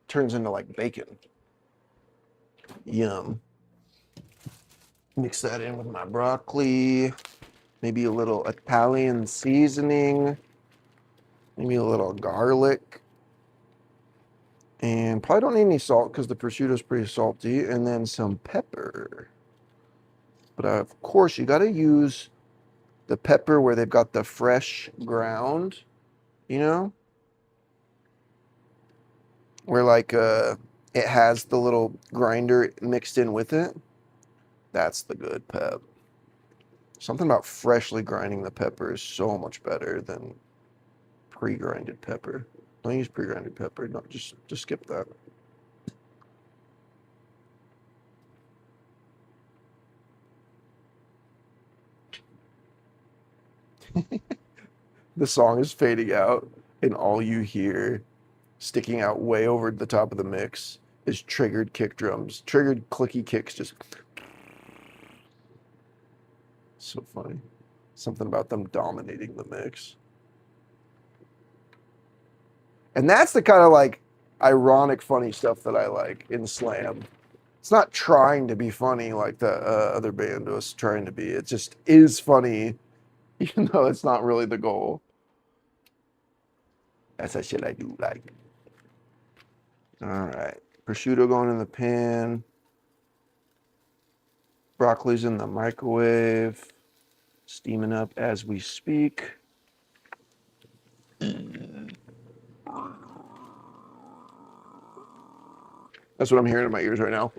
Speaker 1: turns into like bacon. Yum. Mix that in with my broccoli. Maybe a little Italian seasoning. Maybe a little garlic. And probably don't need any salt because the prosciutto is pretty salty. And then some pepper. But of course, you got to use the pepper where they've got the fresh ground, you know? Where like it has the little grinder mixed in with it. That's the good pep. Something about freshly grinding the pepper is so much better than pre-grinded pepper. Don't use pre-grinded pepper. No, just skip that. The song is fading out, and all you hear sticking out way over the top of the mix is triggered kick drums. Triggered clicky kicks just... So funny. Something about them dominating the mix. And that's the kind of like ironic funny stuff that I like in slam. It's not trying to be funny like the other band was trying to be. It just is funny, even though it's not really the goal. That's that shit I do like. All right. Prosciutto going in the pan. Broccoli's in the microwave. Steaming up as we speak. That's what I'm hearing in my ears right now.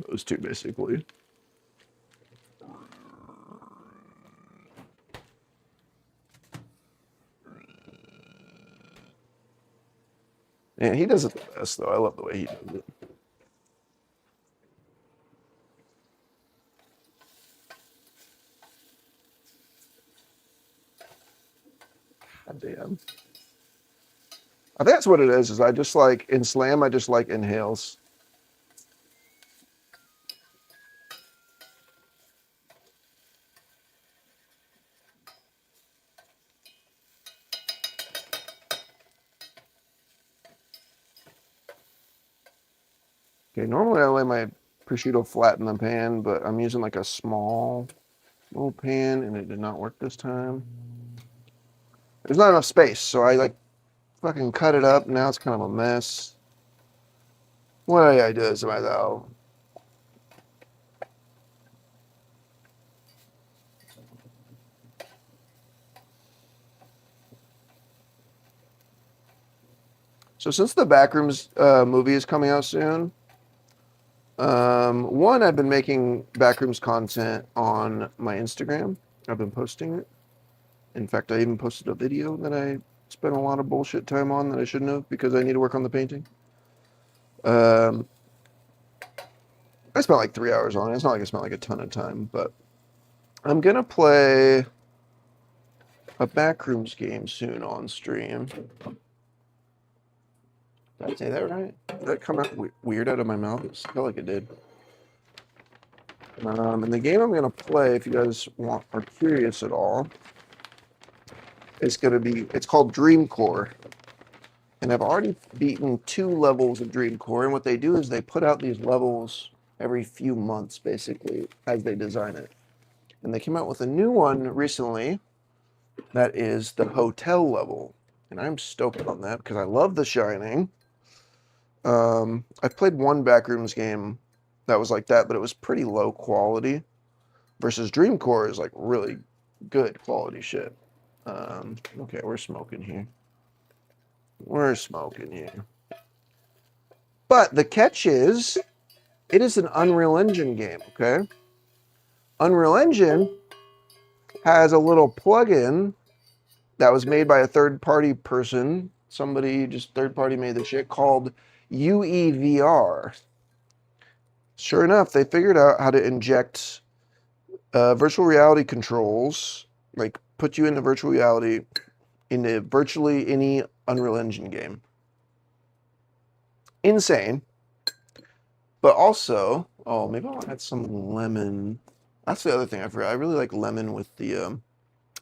Speaker 1: Those two, basically. Man, he does it the best, though. I love the way he does it. God damn. I think that's what it is I just like, in slam, I just like inhales. Okay, normally I lay my prosciutto flat in the pan, but I'm using like a small little pan and it did not work this time. There's not enough space, so I like fucking cut it up. Now it's kind of a mess. What I do is though. So since the Backrooms movie is coming out soon, one, I've been making Backrooms content on my Instagram. I've been posting it. In fact, I even posted a video that I spent a lot of bullshit time on that I shouldn't have because I need to work on the painting. I spent like 3 hours on it. It's not like I spent like a ton of time, but I'm gonna play a Backrooms game soon on stream. Did I say that right? Did that come out weird out of my mouth? It felt like it did. And the game I'm gonna play, if you guys are curious at all, it's called Dream Core. And I've already beaten 2 levels of Dream Core. And what they do is they put out these levels every few months, basically, as they design it. And they came out with a new one recently that is the hotel level. And I'm stoked on that because I love The Shining. I've played one Backrooms game that was like that, but it was pretty low quality. Versus Dream Core is like really good quality shit. Okay, we're smoking here. We're smoking here. But the catch is, it is an Unreal Engine game, okay? Unreal Engine has a little plugin that was made by a third-party person. Somebody just third-party made the shit called UEVR. Sure enough, they figured out how to inject virtual reality controls, like put you into virtual reality into virtually any Unreal Engine game. Insane. But also, oh, maybe I'll add some lemon. That's the other thing I forgot. I really like lemon with the,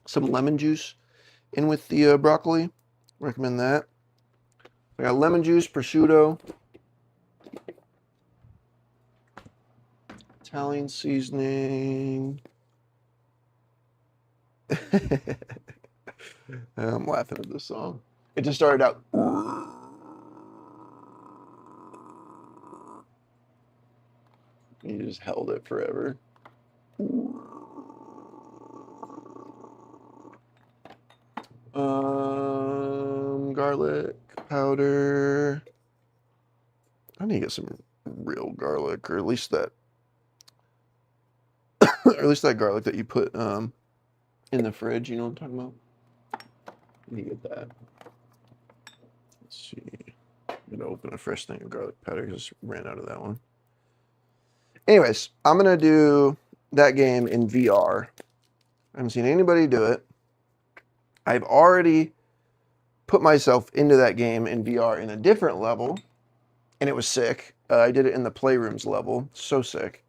Speaker 1: some lemon juice in with the broccoli. Recommend that. I got lemon juice, prosciutto, Italian seasoning. I'm laughing at this song. It just started out. You just held it forever. Garlic powder. I need to get some real garlic, or at least that, or at least that garlic that you put in the fridge. You know what I'm talking about? I need to get that. Let's see. I'm gonna open a fresh thing of garlic powder because I ran out of that one. Anyways, I'm gonna do that game in VR. I haven't seen anybody do it. I've already put myself into that game in VR in a different level, and it was sick. I did it in the Playrooms level, so sick.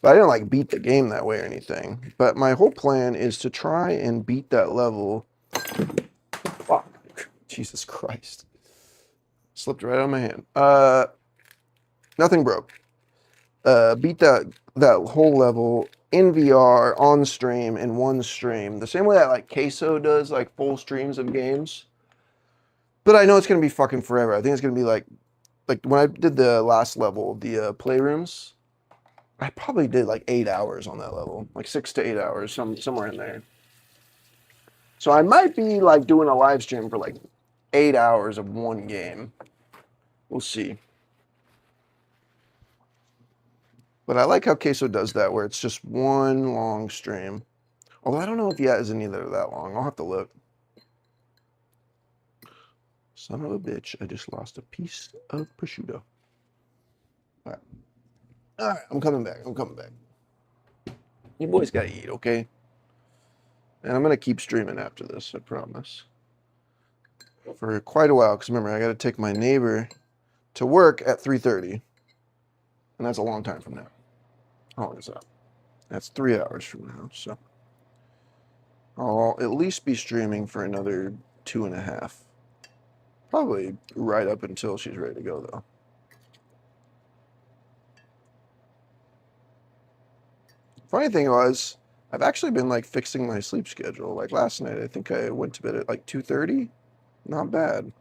Speaker 1: But I didn't like beat the game that way or anything. But my whole plan is to try and beat that level. Fuck. Jesus Christ. Slipped right out of my hand. Nothing broke. Beat that whole level in VR on stream in one stream. The same way that like Queso does like full streams of games. But I know it's gonna be fucking forever. I think it's gonna be like when I did the last level of the Playrooms, I probably did like 8 hours on that level, like 6 to 8 hours, somewhere in there. So I might be like doing a live stream for like 8 hours of one game. We'll see. But I like how Queso does that, where it's just one long stream. Although I don't know if Yet is in either that long. I'll have to look. Son of a bitch, I just lost a piece of prosciutto. All right, I'm coming back. You boys gotta eat, okay? And I'm gonna keep streaming after this, I promise. For quite a while, because remember, I gotta take my neighbor to work at 3:30. And that's a long time from now. How long is that? That's 3 hours from now, so. I'll at least be streaming for another 2.5. Probably right up until she's ready to go, though. Funny thing was, I've actually been like fixing my sleep schedule. Like last night, I think I went to bed at like 2:30. Not bad.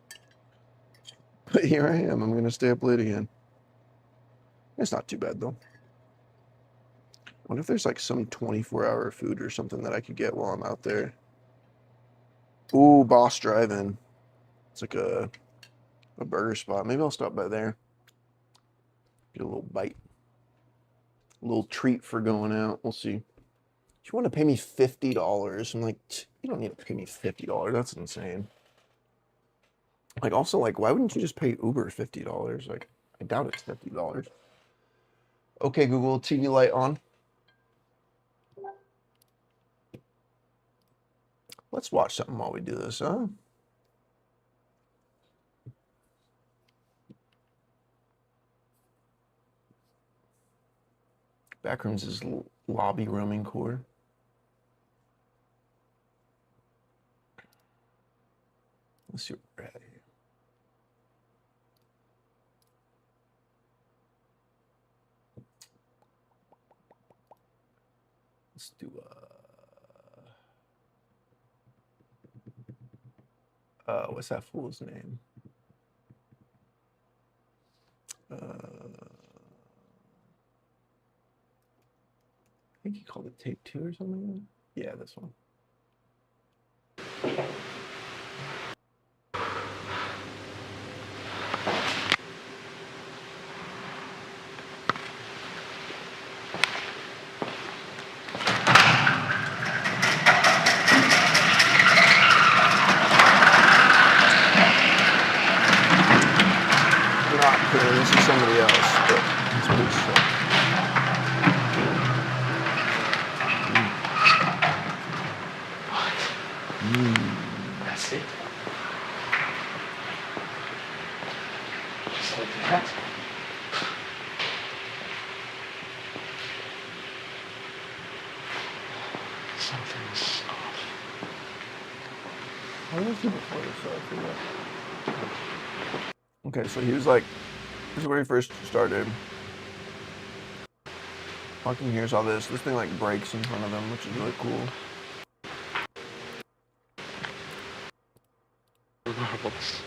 Speaker 1: But here I am. I'm going to stay up late again. It's not too bad, though. What if there's like some 24-hour food or something that I could get while I'm out there? Ooh, Boss Drive-In. It's like a A burger spot. Maybe I'll stop by there. Get a little bite. A little treat for going out. We'll see. You want to pay me $50? I'm like, you don't need to pay me $50. That's insane. Like, also, like, why wouldn't you just pay Uber $50? Like, I doubt it's $50. Okay, Google, TV light on. Let's watch something while we do this, huh? Backrooms is lobby roaming core. Let's see what we're at here. Let's do what's that fool's name? I think he called it Take Two or something. Yeah, this one. This is somebody else, but it's pretty sick.
Speaker 4: That's it. Just like that. Something's off.
Speaker 1: How was he before this? So I forget. Okay, so he was like, this is where he first started. Fucking here's all this. This thing like breaks in front of him, which is really cool.
Speaker 4: Marbles.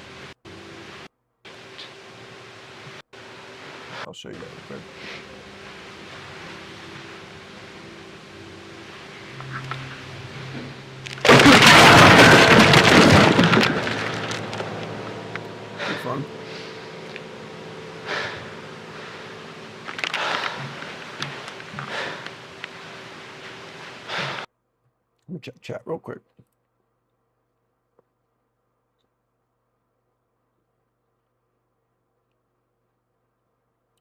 Speaker 1: I'll show you that real quick. Pretty fun. Let me check chat real quick.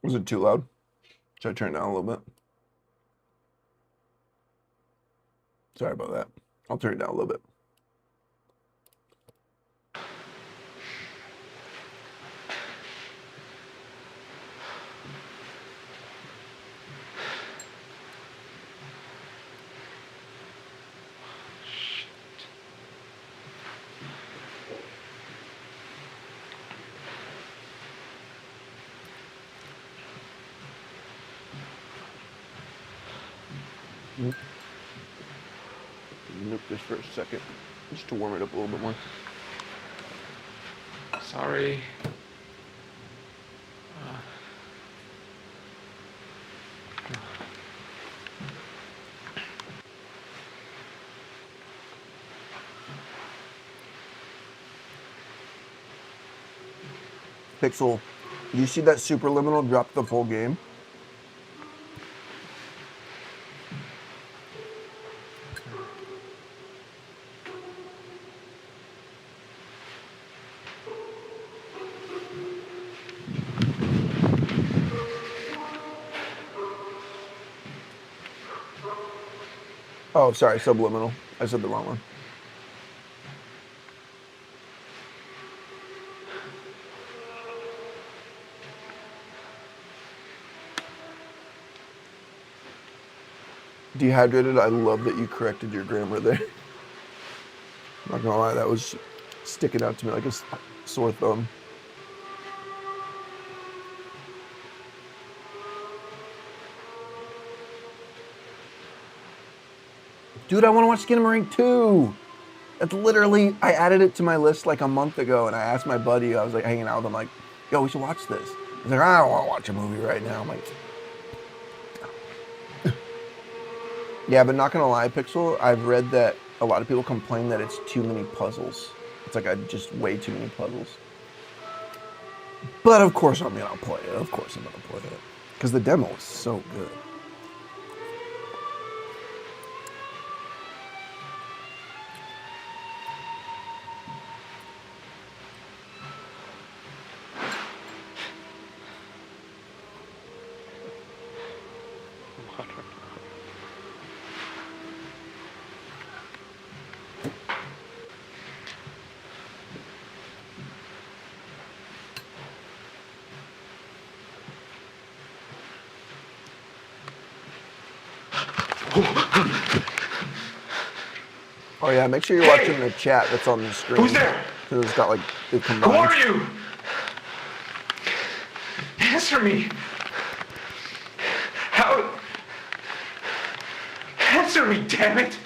Speaker 1: Was it too loud? Should I turn it down a little bit? Sorry about that. I'll turn it down a little bit. Nuke this for a second, just to warm it up a little bit more.
Speaker 4: Sorry.
Speaker 1: Pixel, you see that Superliminal drop the full game? Oh, sorry, Subliminal. I said the wrong one. Dehydrated, I love that you corrected your grammar there. I'm not gonna lie, that was sticking out to me like a sore thumb. Dude, I want to watch Skinamarink 2. That's literally, I added it to my list like a month ago, and I asked my buddy, I was like hanging out with him, like, yo, we should watch this. He's like, I don't want to watch a movie right now. I'm like, yeah, but not gonna lie, Pixel, I've read that a lot of people complain that it's too many puzzles. It's like just way too many puzzles. But of course, I mean, I'll play it. Of course, I'm gonna play it because the demo is so good. Oh yeah, make sure you're watching the chat that's on the screen.
Speaker 4: Who's there?
Speaker 1: Because it's got like it
Speaker 4: Who
Speaker 1: combines.
Speaker 4: are you? Answer me. How? Answer me, damn it.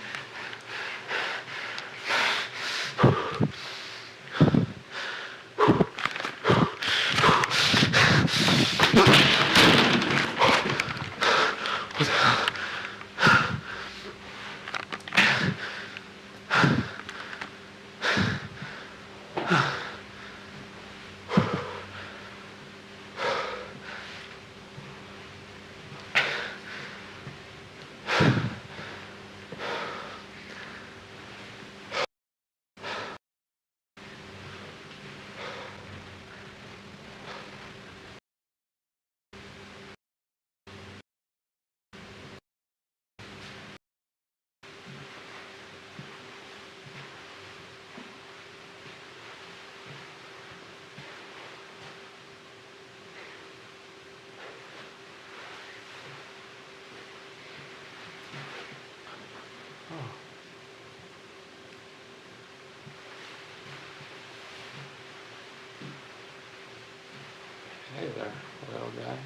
Speaker 4: Hey there, little guy.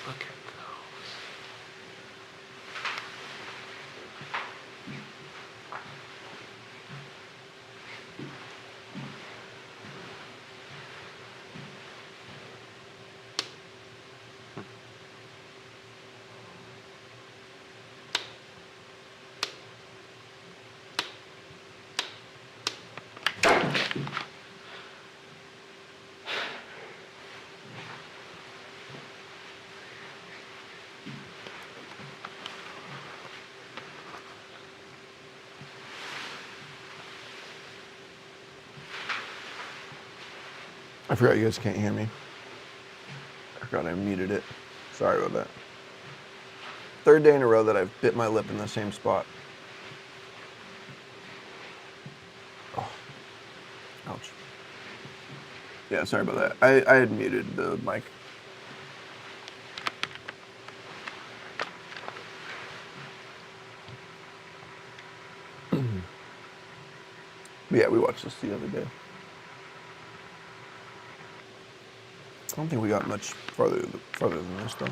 Speaker 4: Look at those.
Speaker 1: I forgot you guys can't hear me. I forgot I muted it. Sorry about that. Third day in a row that I've bit my lip in the same spot. Oh. Ouch. Yeah, sorry about that. I had muted the mic. Yeah, we watched this the other day. I don't think we got much farther than this though.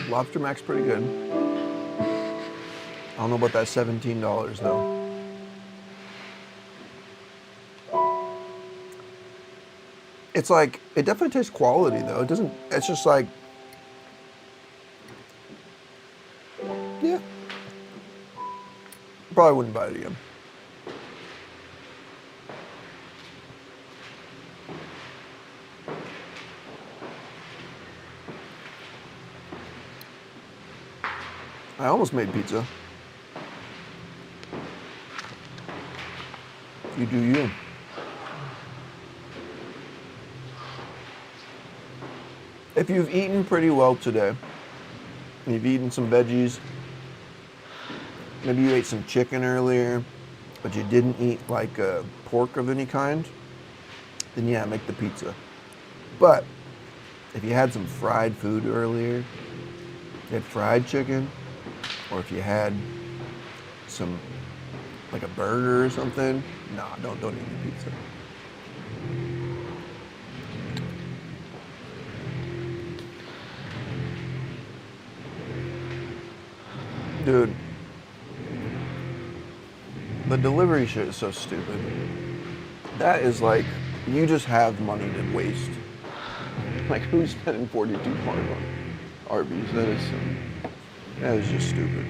Speaker 1: Lobster Mac's pretty good. I don't know about that $17 though. It's like, it definitely tastes quality though. It doesn't, it's just like, yeah. Probably wouldn't buy it again. I almost made pizza. You do you. If you've eaten pretty well today, and you've eaten some veggies, maybe you ate some chicken earlier, but you didn't eat like pork of any kind, then yeah, make the pizza. But if you had some fried food earlier, you had fried chicken, or if you had some, like a burger or something, nah, don't eat the pizza. Dude, the delivery shit is so stupid. That is like, you just have money to waste. Like, who's spending $42 on Arby's? That is just stupid.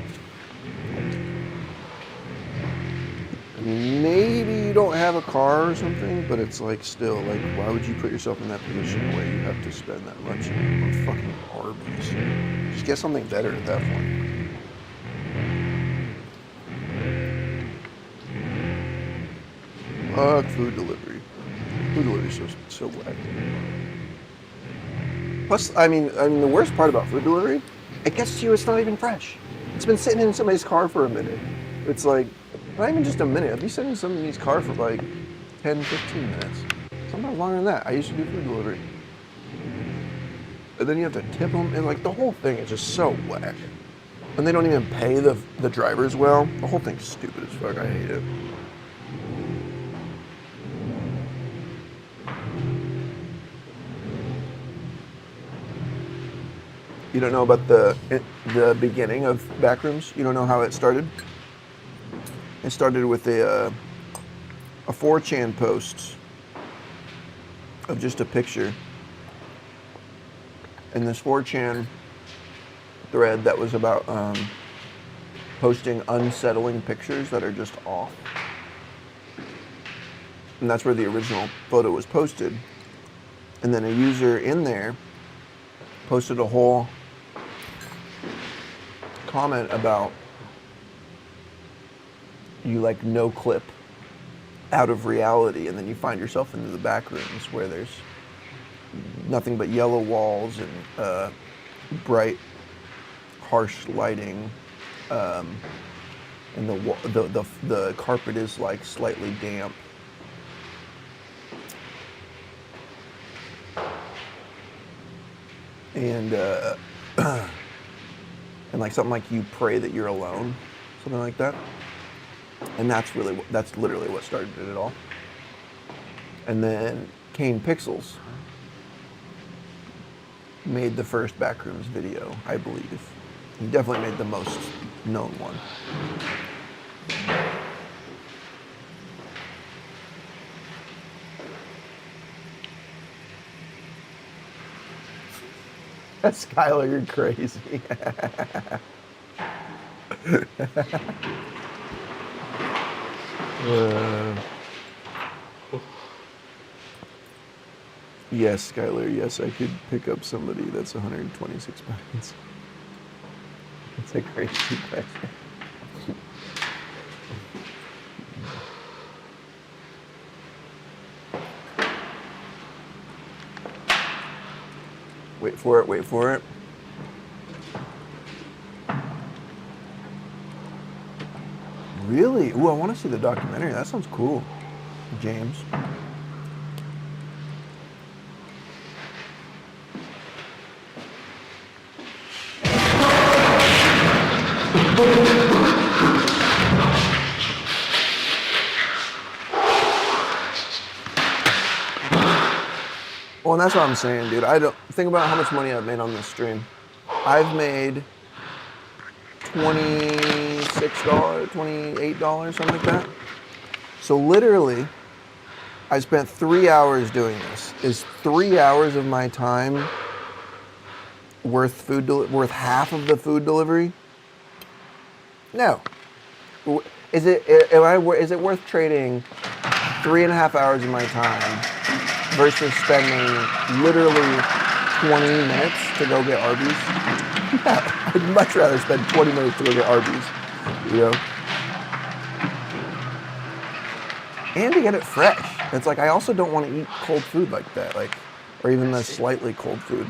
Speaker 1: I mean, maybe you don't have a car or something, but it's like, still, like, why would you put yourself in that position where you have to spend that much on fucking Arby's? Just get something better at that point. Food delivery. Food delivery is so whack. Plus, I mean, the worst part about food delivery, it gets to you, it's not even fresh. It's been sitting in somebody's car for a minute. It's like, not even just a minute. I'd be sitting in somebody's car for like 10, 15 minutes. Sometimes longer than that. I used to do food delivery. And then you have to tip them, and like the whole thing is just so whack. And they don't even pay the drivers well. The whole thing's stupid as fuck. I hate it. You don't know about the beginning of Backrooms? You don't know how it started? It started with a 4chan post of just a picture. And this 4chan thread that was about posting unsettling pictures that are just off. And that's where the original photo was posted. And then a user in there posted a whole comment about you like no clip out of reality, and then you find yourself into the back rooms where there's nothing but yellow walls and bright, harsh lighting, and the carpet is like slightly damp. And and like something like you pray that you're alone, something like that. And that's literally what started it all. And then Kane Pixels made the first Backrooms video, I believe. He definitely made the most known one. Skylar, you're crazy. Yes, Skylar, yes, I could pick up somebody that's 126 pounds. It's a crazy question. Wait for it, wait for it. Really? Ooh, I want to see the documentary. That sounds cool, James. Well, and that's what I'm saying, dude. I don't think about how much money I've made on this stream. I've made $26, $28, something like that. So literally, I spent 3 hours doing this. Is 3 hours of my time worth worth half of the food delivery? No. Is it is it worth trading 3.5 hours of my time versus spending literally 20 minutes to go get Arby's? Yeah, I'd much rather spend 20 minutes to go get Arby's, you know? And to get it fresh. It's like I also don't want to eat cold food like that, like, or even the slightly cold food.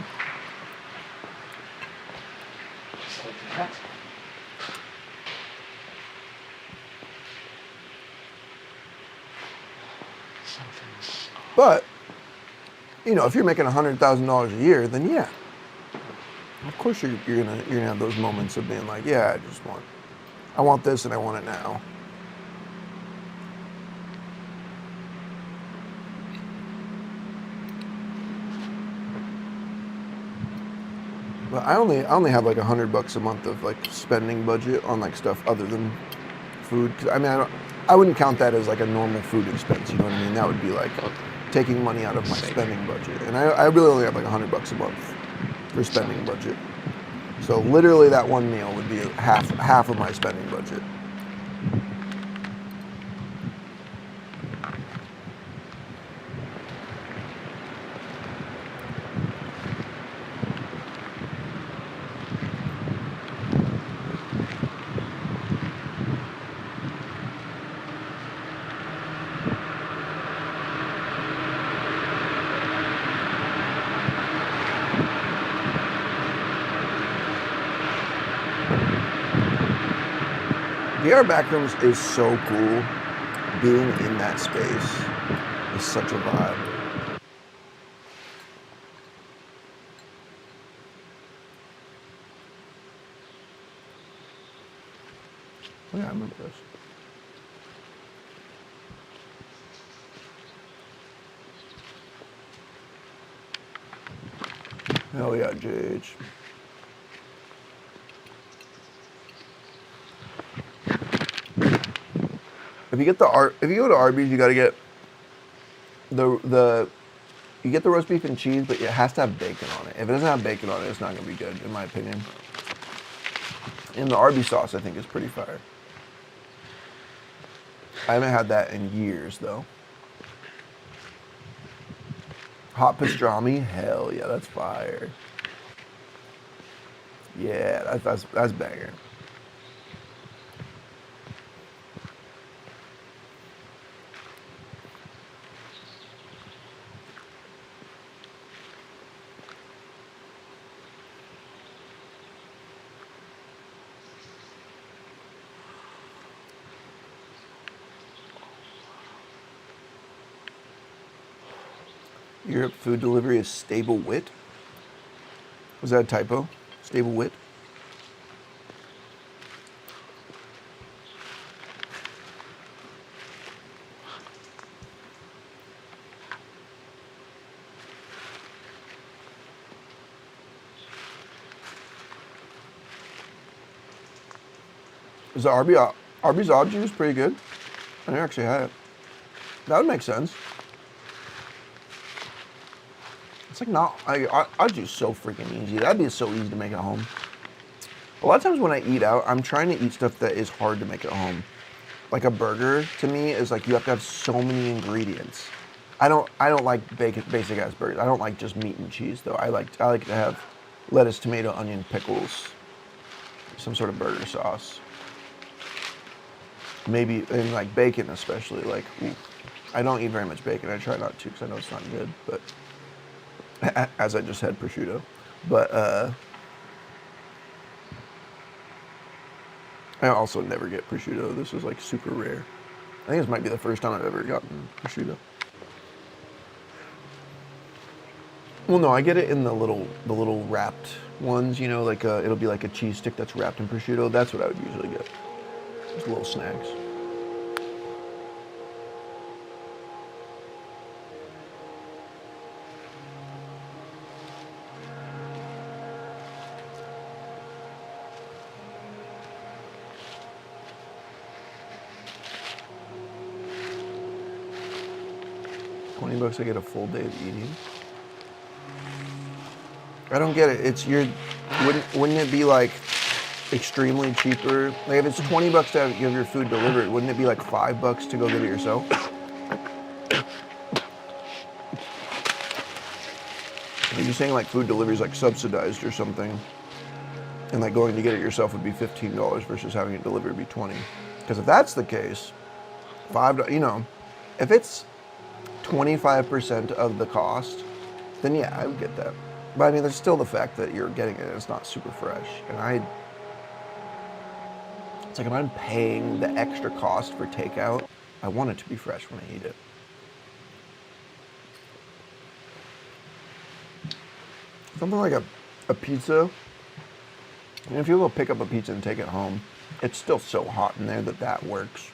Speaker 4: Just like that. Something's...
Speaker 1: But, you know, if you're making $100,000 a year, then yeah, of course you're gonna have those moments of being like, yeah, I want this and I want it now. But I only have like $100 a month of like spending budget on like stuff other than food. 'Cause, I mean, I wouldn't count that as like a normal food expense. You know what I mean? That would be like taking money out of my spending budget. And I really only have like $100 a month for spending budget. So literally that one meal would be half of my spending budget. VR Backrooms is so cool. Being in that space is such a vibe. Oh yeah, I remember this. Hell yeah, JH. If you go to Arby's, you got to get you get the roast beef and cheese, but it has to have bacon on it. If it doesn't have bacon on it, it's not gonna be good, in my opinion. And the Arby's sauce, I think, is pretty fire. I haven't had that in years, though. Hot pastrami, hell yeah, that's fire. Yeah, that's banger. Europe food delivery is stable wit. Was that a typo? Stable wit? Is the Arby's odd juice pretty good? I never actually had it. That would make sense. It's like not, I'd do so freaking easy. That'd be so easy to make at home. A lot of times when I eat out, I'm trying to eat stuff that is hard to make at home. Like a burger, to me, is like you have to have so many ingredients. I don't like basic ass burgers. I don't like just meat and cheese though. I like to have lettuce, tomato, onion, pickles, some sort of burger sauce. Maybe, and like bacon especially. Like, ooh, I don't eat very much bacon. I try not to because I know it's not good, but as I just had prosciutto. But I also never get prosciutto. This is like super rare. I think this might be the first time I've ever gotten prosciutto. Well, no, I get it in the little wrapped ones. You know, like it'll be like a cheese stick that's wrapped in prosciutto. That's what I would usually get. Just little snacks. $20 to get a full day of eating. I don't get it. Wouldn't it be like extremely cheaper? Like if it's $20 to have your food delivered, wouldn't it be like $5 to go get it yourself? Are you saying like food delivery is like subsidized or something? And like going to get it yourself would be $15 versus having it delivered would be $20. Because if that's the case, if it's 25% of the cost, then yeah, I would get that. But I mean, there's still the fact that you're getting it and it's not super fresh. And it's like if I'm paying the extra cost for takeout, I want it to be fresh when I eat it. Something like a pizza. And if you go pick up a pizza and take it home, it's still so hot in there that works.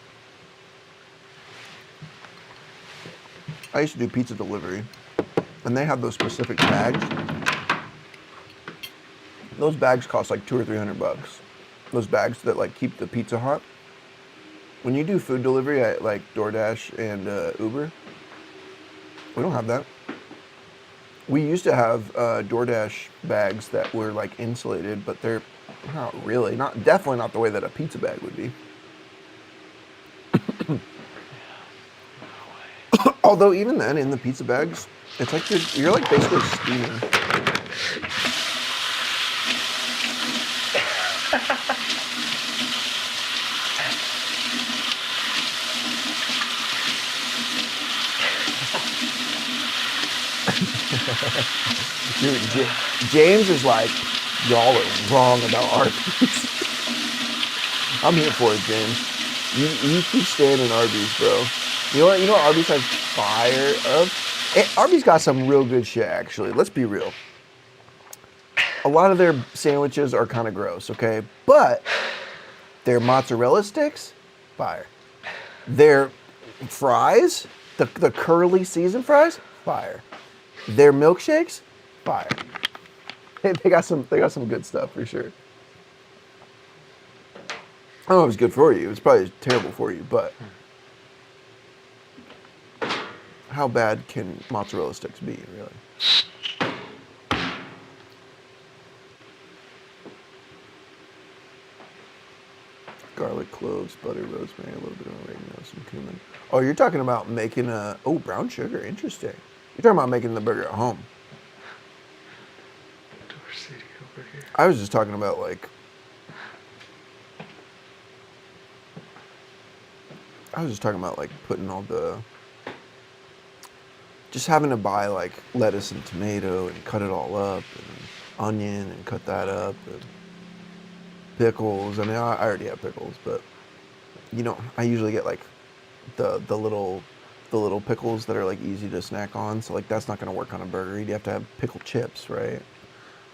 Speaker 1: I used to do pizza delivery, and they had those specific bags. Those bags cost like $200 or $300. Those bags that like keep the pizza hot. When you do food delivery at like DoorDash and Uber, we don't have that. We used to have DoorDash bags that were like insulated, but they're not really, definitely not the way that a pizza bag would be. Although even then, in the pizza bags, it's like you're like basically steaming. Dude, James is like, y'all are wrong about Arby's. I'm here for it, James. You keep staying in Arby's, bro. You know what Arby's has fire of? Arby's got some real good shit, actually. Let's be real. A lot of their sandwiches are kind of gross, okay? But their mozzarella sticks, fire. Their fries, the curly seasoned fries, fire. Their milkshakes, fire. They got some good stuff for sure. I don't know if it's good for you. It's probably terrible for you, but how bad can mozzarella sticks be, really? Garlic, cloves, butter, rosemary, a little bit of oregano, some cumin. Oh, you're talking about making brown sugar. Interesting. You're talking about making the burger at home. I was just talking about like, putting all just having to buy like lettuce and tomato and cut it all up, and onion and cut that up, and pickles. I mean, I already have pickles, but I usually get like the little pickles that are like easy to snack on. So like that's not gonna work on a burger. You have to have pickle chips, right?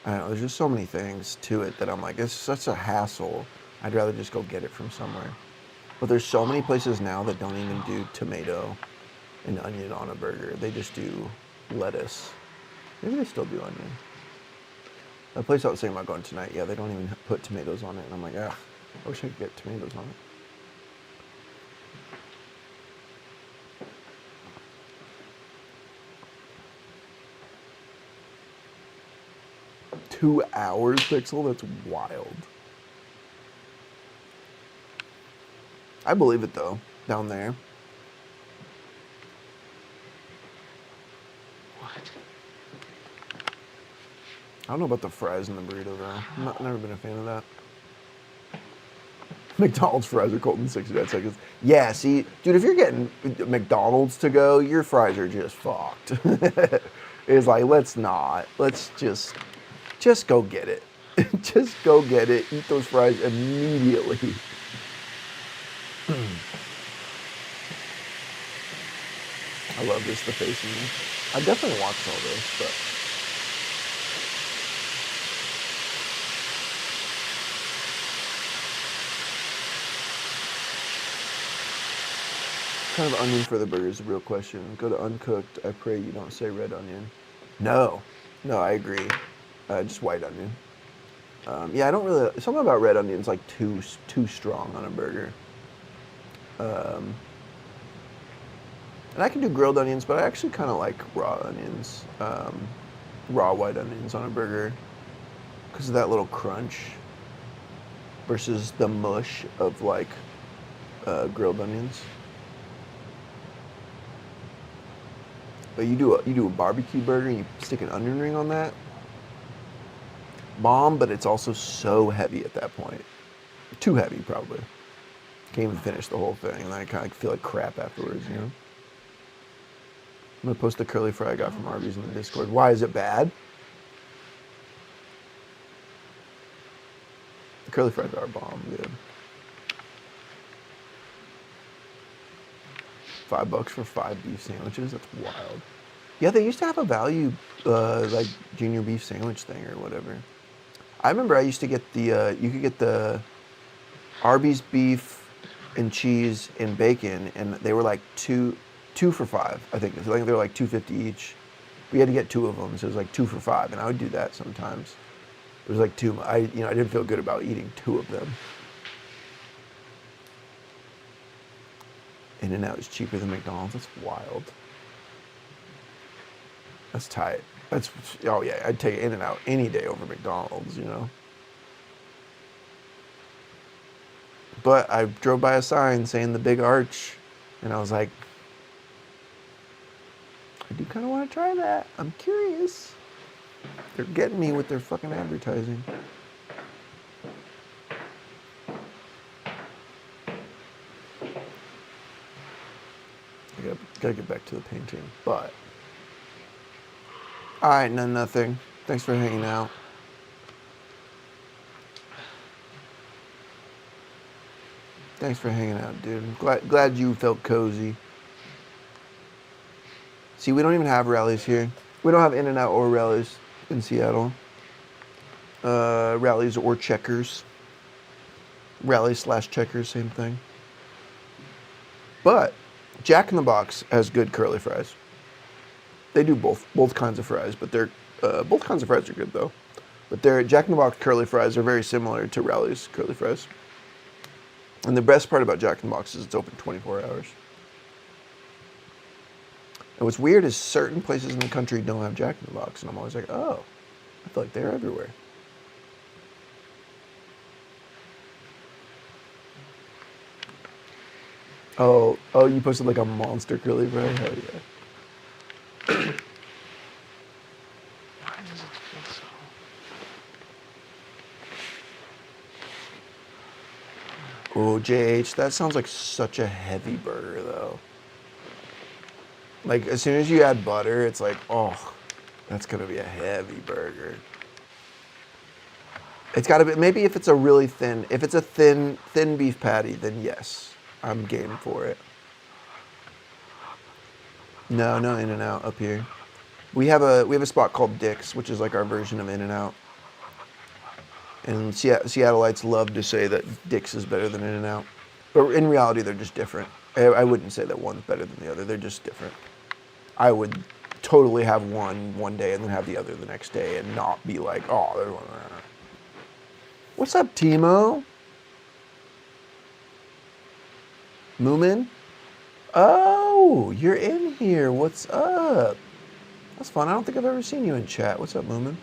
Speaker 1: I don't know. There's just so many things to it that I'm like, it's such a hassle. I'd rather just go get it from somewhere. But there's so many places now that don't even do tomato and onion on a burger. They just do lettuce. Maybe they still do onion. The place I was saying about going tonight, yeah, they don't even put tomatoes on it. And I'm like, I wish I could get tomatoes on it. 2 hours, Pixel? That's wild. I believe it though, down there.
Speaker 4: What?
Speaker 1: I don't know about the fries in the burrito though. Never been a fan of that. McDonald's fries are cold in 69 seconds. Yeah, see, dude, if you're getting McDonald's to go, your fries are just fucked. It's like, let's just go get it. Just go get it. Eat those fries immediately. I love this, the facing. I definitely watched all this, but what kind of onion for the burger is the real question. Go to uncooked. I pray you don't say red onion. No, I agree. Just white onion. Yeah, I don't really. Something about red onions like too strong on a burger. And I can do grilled onions, but I actually kind of like raw onions, raw white onions on a burger because of that little crunch versus the mush of like grilled onions. But you do a barbecue burger and you stick an onion ring on that. Bomb, but it's also so heavy at that point. Too heavy, probably. Can't even finish the whole thing, and then I kind of feel like crap afterwards, you know? I'm gonna post the curly fry I got from Arby's in the Discord. Why is it bad? The curly fries are bomb, dude. $5 for 5 beef sandwiches? That's wild. Yeah, they used to have a value, like, junior beef sandwich thing or whatever. I remember I used to get the, you could get the Arby's beef and cheese and bacon, and they were like two for $5, I think. I think they were like $2.50 each. We had to get 2 of them, so it was like 2 for $5, and I would do that sometimes. It was like too much. I didn't feel good about eating 2 of them. In-N-Out is cheaper than McDonald's. That's wild. That's tight. Oh yeah, I'd take In-N-Out any day over McDonald's, you know. But I drove by a sign saying the Big Arch, and I was like, I do kind of want to try that. I'm curious. They're getting me with their fucking advertising. I gotta get back to the painting, but. Alright, nothing. Thanks for hanging out. Thanks for hanging out, dude. Glad you felt cozy. See, we don't even have rallies here. We don't have In-N-Out or rallies in Seattle. Rallies or checkers. Rally/checkers, same thing. But Jack in the Box has good curly fries. They do both kinds of fries, but they're both kinds of fries are good though. But their Jack in the Box curly fries are very similar to Rally's curly fries. And the best part about Jack in the Box is it's open 24 hours. And what's weird is certain places in the country don't have Jack in the Box, and I'm always like, oh, I feel like they're everywhere. Oh, you posted like a monster curly fry? Hell yeah.
Speaker 4: Why does it feel so?
Speaker 1: Oh, JH, that sounds like such a heavy burger, though. Like, as soon as you add butter, it's like, oh, that's going to be a heavy burger. It's got to be, maybe if it's a really thin, if it's a thin beef patty, then yes, I'm game for it. No In-N-Out up here. We have a spot called Dick's, which is like our version of In-N-Out. And Seattleites love to say that Dick's is better than In-N-Out. But in reality, they're just different. I wouldn't say that one's better than the other. They're just different. I would totally have one day and then have the other the next day and not be like, oh, there's one. What's up, Timo? Moomin? Oh, you're in here. What's up? That's fun. I don't think I've ever seen you in chat. What's up, Moomin?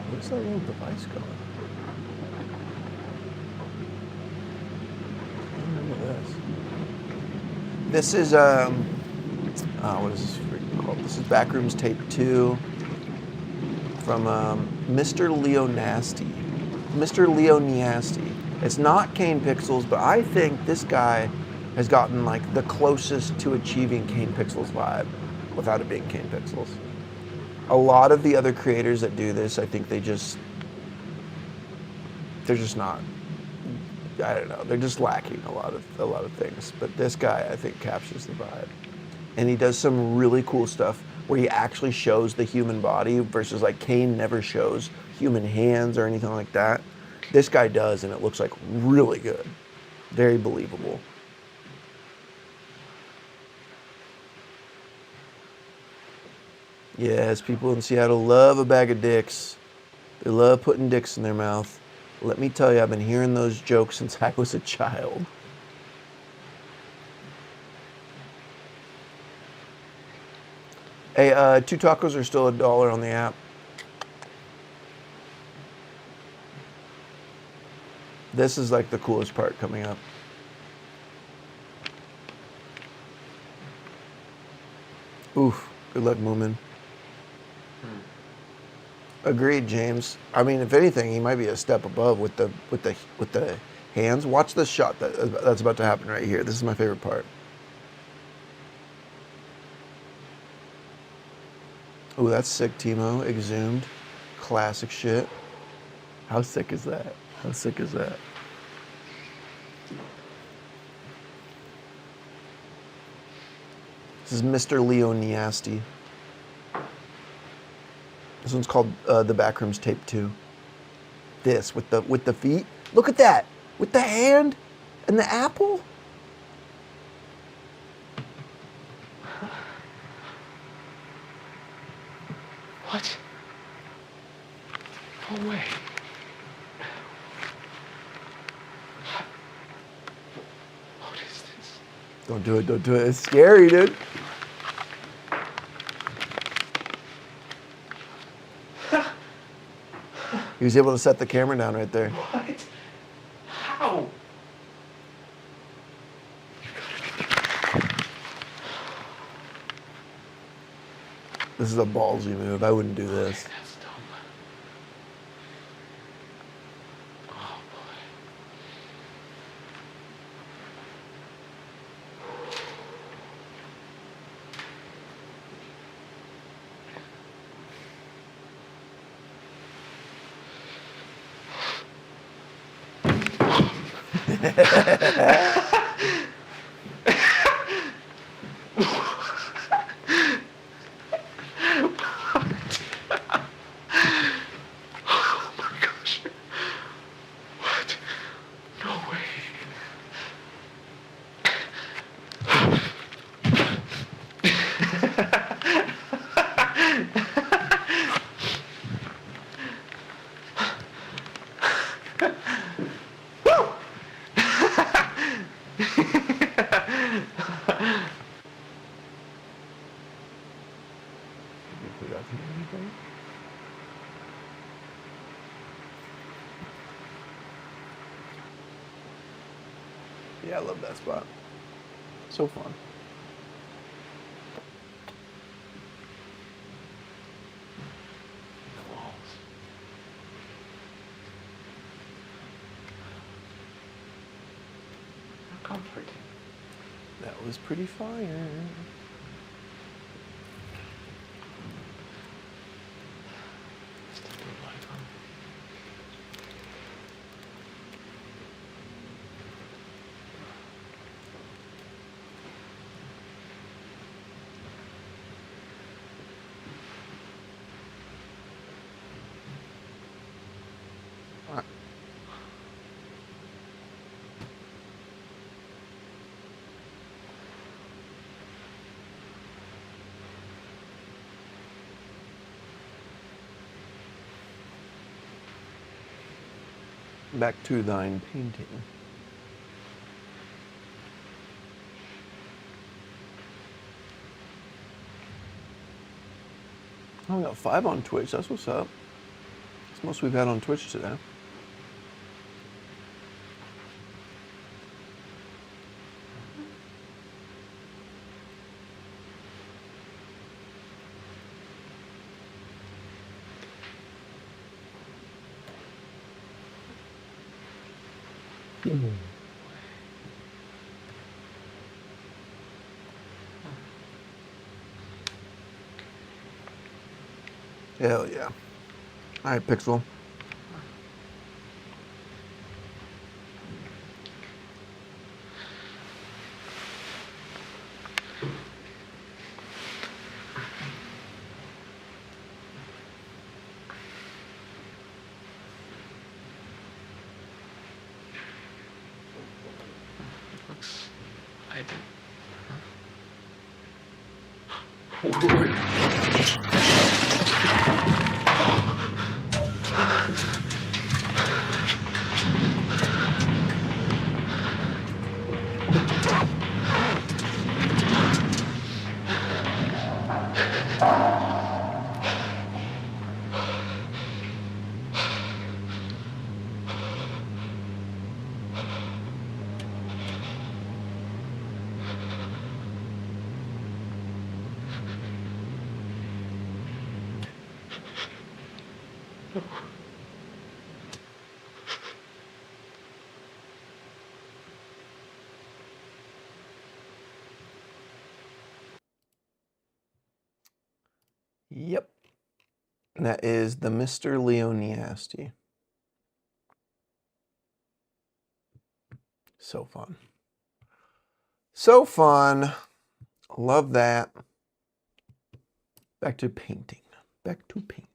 Speaker 1: Where's that little device going? I don't remember this. This is, what is this freaking called? This is Backrooms Tape 2 from Mr. Leo Nasty. Mr. Leo Nasty. It's not Kane Pixels, but I think this guy has gotten like the closest to achieving Kane Pixels vibe without it being Kane Pixels. A lot of the other creators that do this, I think they're just not, I don't know, they're just lacking a lot of things. But this guy, I think, captures the vibe. And he does some really cool stuff where he actually shows the human body versus like Kane never shows human hands or anything like that. This guy does, and it looks like really good. Very believable. Yes, people in Seattle love a bag of dicks. They love putting dicks in their mouth. Let me tell you, I've been hearing those jokes since I was a child. Hey, 2 tacos are still $1 on the app. This is like the coolest part coming up. Oof. Good luck, Moomin. Agreed, James. I mean, if anything, he might be a step above with the hands. Watch this shot that's about to happen right here. This is my favorite part. Ooh, that's sick, Timo. Exhumed. Classic shit. How sick is that? How sick is that? This is Mr. Leo Niasti. This one's called The Backrooms Tape 2. This with the feet. Look at that. With the hand and the apple.
Speaker 4: What? No way. What is this?
Speaker 1: Don't do it. Don't do it. It's scary, dude. He was able to set the camera down right there.
Speaker 4: What? How?
Speaker 1: This is a ballsy move. I wouldn't do this.
Speaker 4: That's dumb. Oh boy. Oh my gosh. What? No way.
Speaker 1: Yeah, I love that spot. So fun.
Speaker 4: How comforting.
Speaker 1: That was pretty fire.
Speaker 4: Still do light on.
Speaker 1: Back to thine painting. Oh, we got 5 on Twitch. That's what's up. That's most we've had on Twitch today. Hell yeah. All right, Pixel.
Speaker 4: Looks. I did. Huh?
Speaker 1: Yep. And that is the Mr. Leoniasti. So fun. So fun. Love that. Back to painting. Back to painting.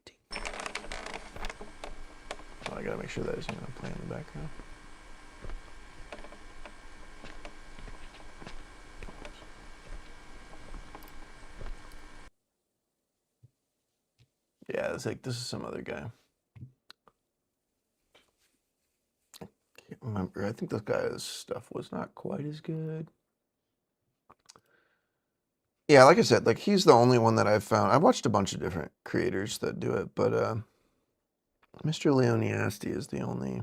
Speaker 1: Oh, I gotta make sure that isn't gonna play in the background. Yeah, it's like this is some other guy. I can't remember. I think this guy's stuff was not quite as good. Yeah, like I said, like he's the only one that I've found. I've watched a bunch of different creators that do it, but Mr. Leoniasti is the only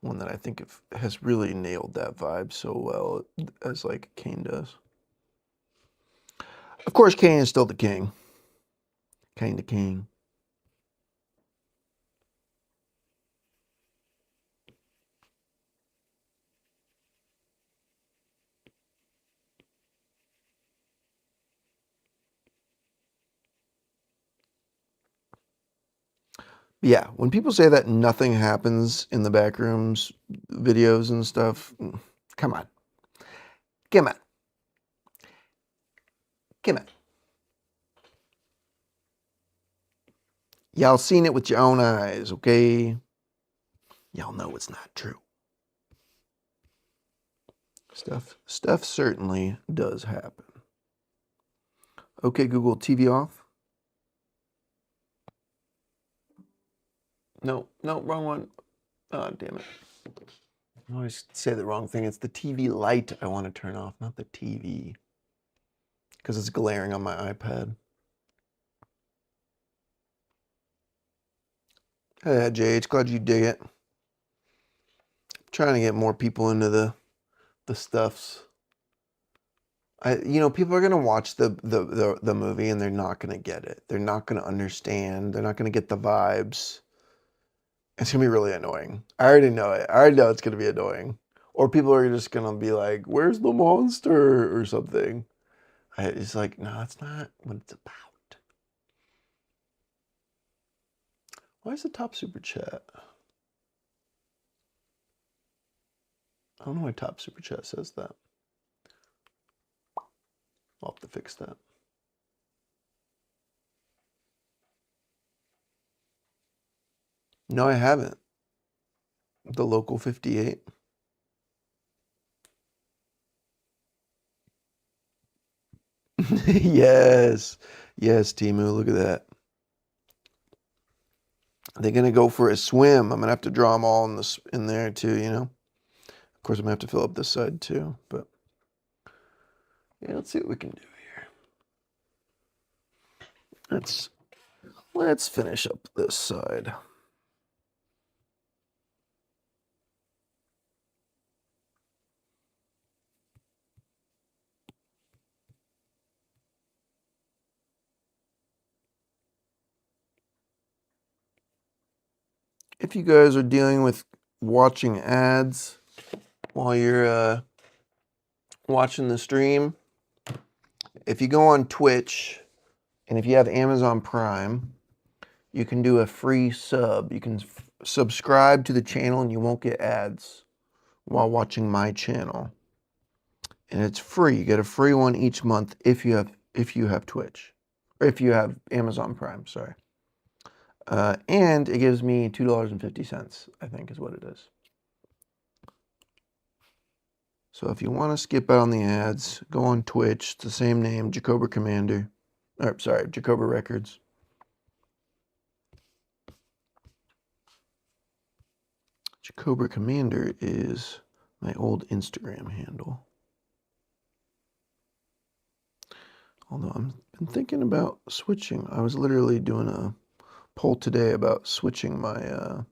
Speaker 1: one that I think has really nailed that vibe so well as like Kane does. Of course, Kane is still the king. Kane the king. Yeah, when people say that nothing happens in the back rooms, videos and stuff, come on. Come on. Come on. Y'all seen it with your own eyes, okay? Y'all know it's not true. Stuff certainly does happen. Okay, Google, TV off. No, wrong one. Oh, damn it. I always say the wrong thing. It's the TV light I want to turn off, not the TV. Because it's glaring on my iPad. Hey, JH, glad you dig it. Trying to get more people into the stuffs. People are gonna watch the movie and they're not gonna get it. They're not gonna understand. They're not gonna get the vibes. It's gonna be really annoying. I already know it. I already know it's gonna be annoying. Or people are just gonna be like, "Where's the monster?" or something. It's like, no, that's not what it's about. Why is the top super chat? I don't know why top super chat says that. I'll have to fix that. No, I haven't. The local 58. Yes. Yes, Timu, look at that. They're gonna go for a swim. I'm gonna have to draw them all in there too, you know. Of course, I'm gonna have to fill up this side too, but yeah, let's see what we can do here. Let's finish up this side. If you guys are dealing with watching ads while you're watching the stream, if you go on Twitch and if you have Amazon Prime, you can do a free sub. You can subscribe to the channel and you won't get ads while watching my channel. And it's free. You get a free one each month if you have Twitch, or if you have Amazon Prime, sorry. And it gives me $2.50, I think is what it is. So if you want to skip out on the ads, go on Twitch. It's the same name, Jacobra Commander. Or sorry, Jacobra Records. Jacobra Commander is my old Instagram handle. Although I've been thinking about switching. I was literally doing a poll today about switching my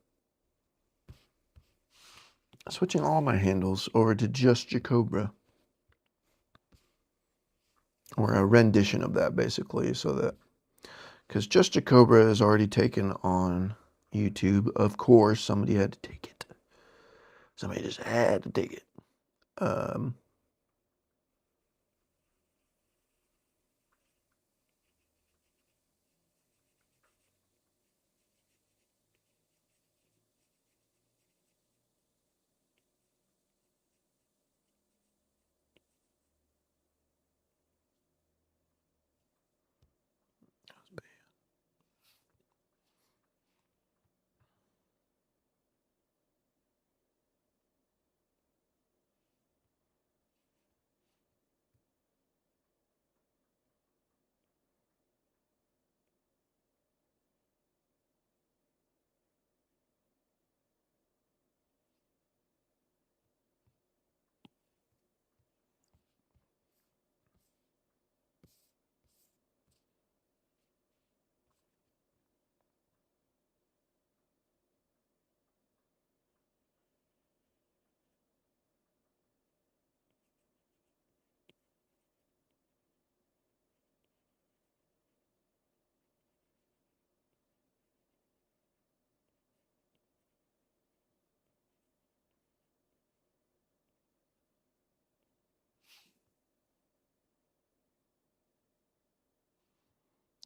Speaker 1: switching all my handles over to just Jacobra, or a rendition of that basically, so that because just Jacobra is already taken on YouTube, of course, somebody had to take it. Somebody just had to take it.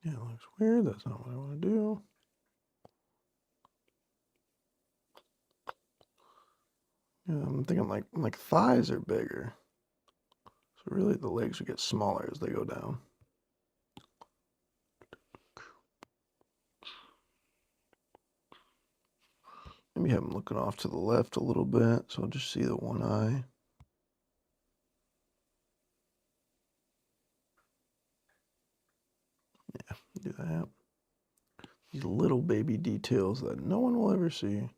Speaker 1: Yeah, it looks weird. That's not what I want to do. Yeah, I'm thinking like thighs are bigger. So really the legs would get smaller as they go down. Maybe have them looking off to the left a little bit, so I'll just see the one eye. Yeah, do that. These little baby details that no one will ever see.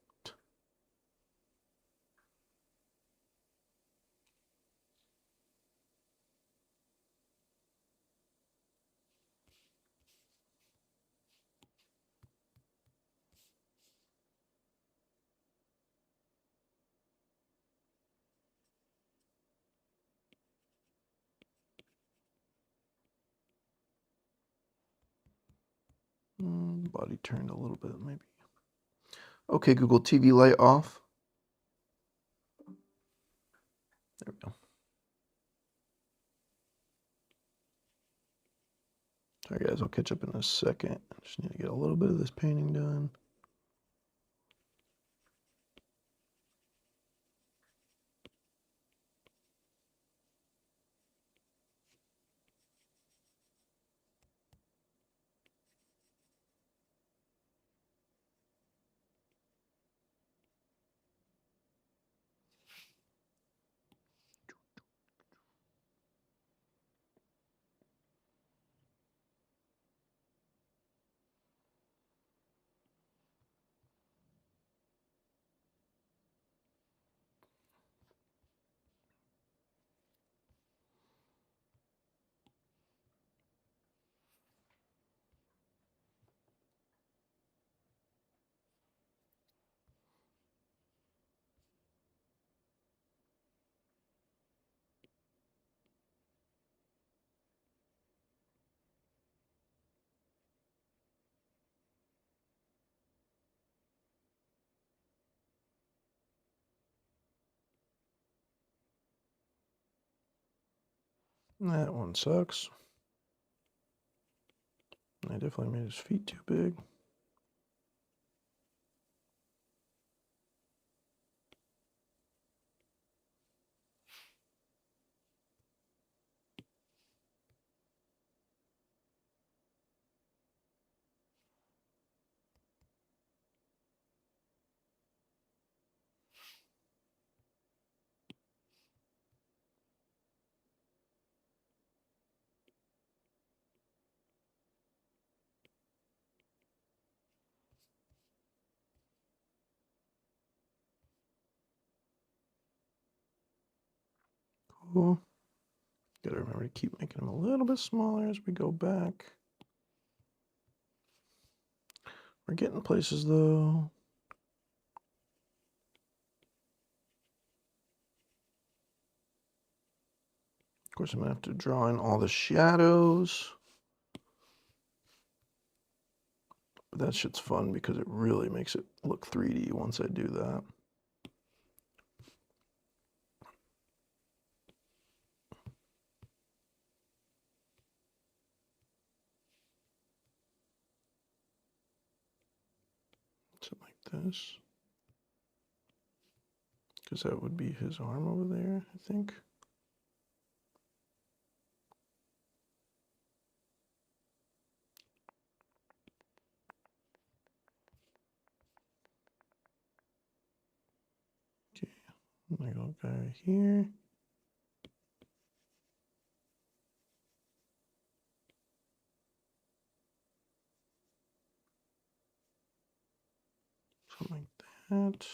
Speaker 1: Body turned a little bit, maybe. Okay, Google, TV light off. There we go. Sorry guys, I'll catch up in a second. I just need to get a little bit of this painting done. That one sucks. I definitely made his feet too big. Cool. Gotta remember to keep making them a little bit smaller as we go back. We're getting places though. Of course, I'm gonna have to draw in all the shadows. But that shit's fun because it really makes it look 3D once I do that. Something like this. Because that would be his arm over there, I think. Okay, my little guy right here. Something like that.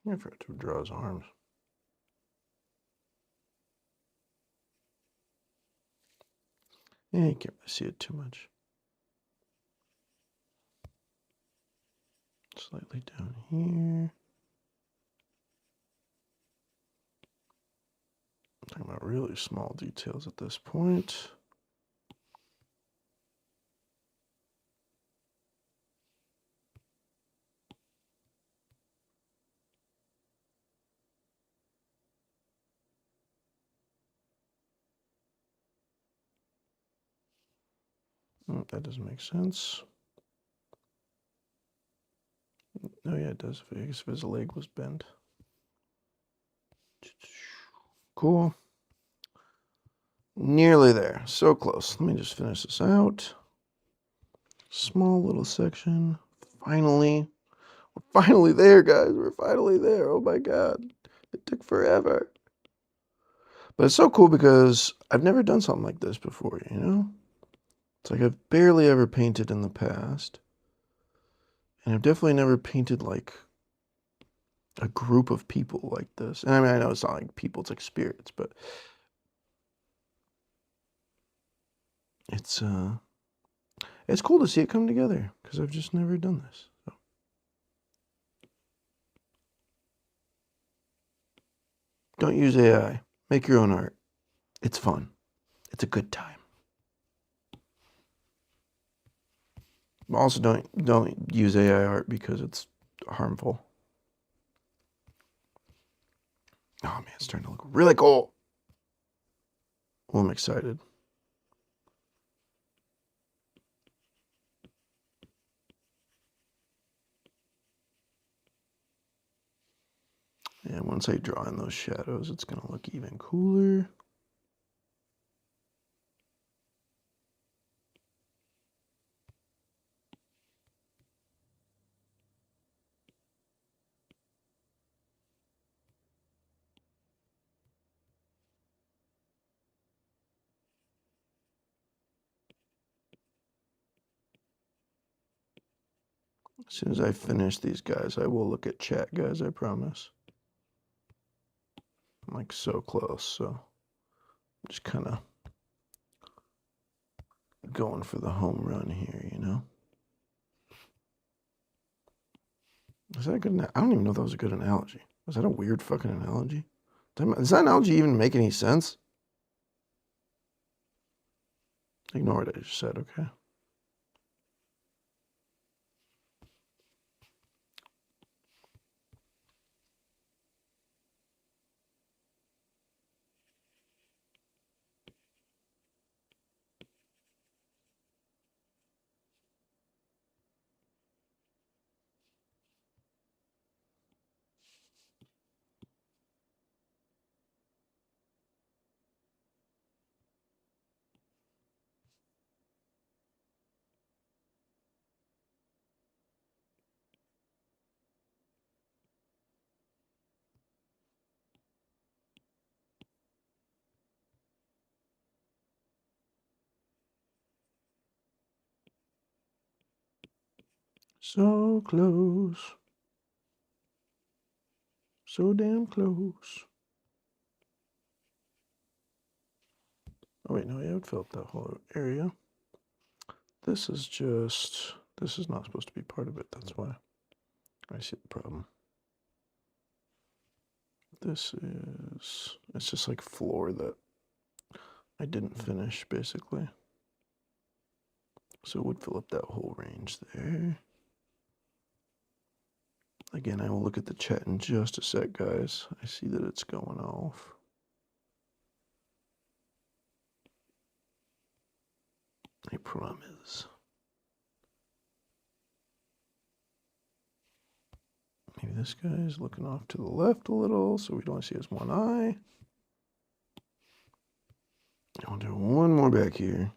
Speaker 1: I forgot to draw his arms. Yeah, you can't really see it too much. Slightly down here. I'm talking about really small details at this point. That doesn't make sense. Oh yeah, it does. I guess if his leg was bent. Cool. Nearly there. So close. Let me just finish this out. Small little section. Finally. We're finally there, guys. We're finally there. Oh my god. It took forever. But it's so cool because I've never done something like this before, you know? It's like I've barely ever painted in the past. And I've definitely never painted like a group of people like this. And I mean, I know it's not like people, it's like spirits, but it's cool to see it come together because I've just never done this. So. Don't use AI. Make your own art. It's fun. It's a good time. Also, don't use AI art because it's harmful. Oh man, it's starting to look really cool. Well, I'm excited. And once I draw in those shadows, it's going to look even cooler. As soon as I finish these guys, I will look at chat, guys, I promise. I'm like so close, so I'm just kind of going for the home run here, you know? Is that a good? I don't even know if that was a good analogy. Was that a weird fucking analogy? Does that analogy even make any sense? Ignore what I just said, okay? So close. So damn close. Oh wait, no, yeah, it would fill up that whole area. This is not supposed to be part of it, that's why. I see the problem. It's just like floor that I didn't finish, basically. So it would fill up that whole range there. Again, I will look at the chat in just a sec, guys. I see that it's going off. I promise. Maybe this guy is looking off to the left a little, so we'd only see his one eye. I'll do one more back here.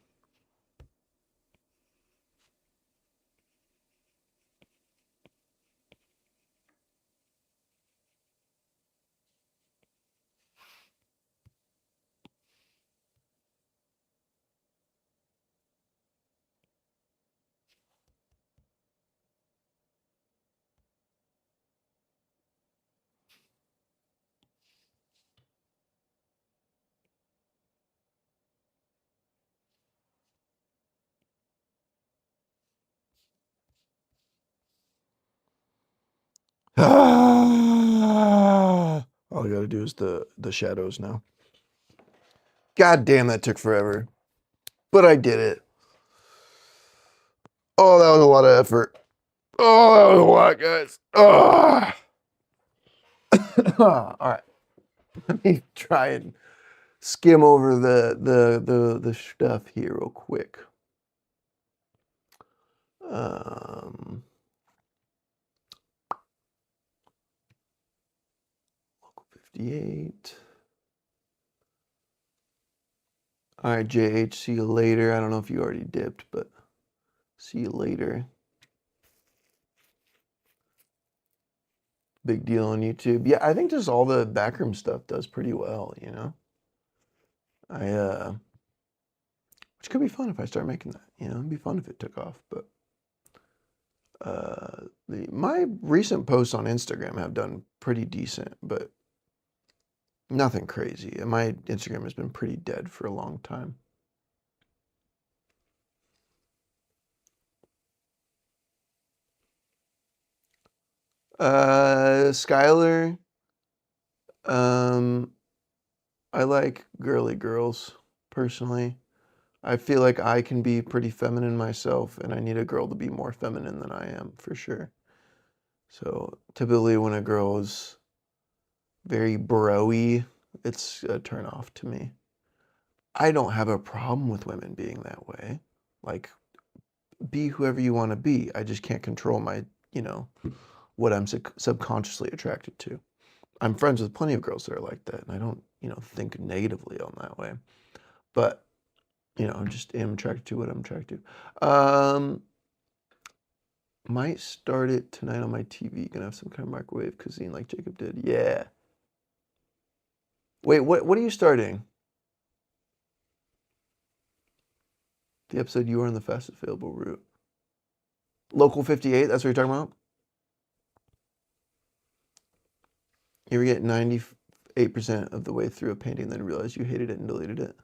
Speaker 1: Ah! All I gotta do is the shadows now. God damn, that took forever. But I did it. Oh, that was a lot of effort. Oh, that was a lot, guys. Oh. All right. Let me try and skim over the stuff here real quick. Local 58. All right, JH, see you later. I don't know if you already dipped, but see you later. Big deal on YouTube. Yeah, I think just all the backroom stuff does pretty well, you know? Which could be fun if I start making that, you know? It'd be fun if it took off, but my recent posts on Instagram have done pretty decent, but nothing crazy. And my Instagram has been pretty dead for a long time. Skylar, I like girly girls, personally. I feel like I can be pretty feminine myself, and I need a girl to be more feminine than I am, for sure. So typically when a girl is very bro-y, it's a turn off to me. I don't have a problem with women being that way. Like, be whoever you want to be. I just can't control my, you know, what I'm subconsciously attracted to. I'm friends with plenty of girls that are like that, and I don't, you know, think negatively on that way. But, you know, I just am attracted to what I'm attracted to. Might start it tonight on my TV. Gonna have some kind of microwave cuisine like Jacob did. Yeah. Wait, what are you starting? The episode You Are on the Fastest Available Route. Local 58, that's what you're talking about? You ever get 98% of the way through a painting and then realize you hated it and deleted it?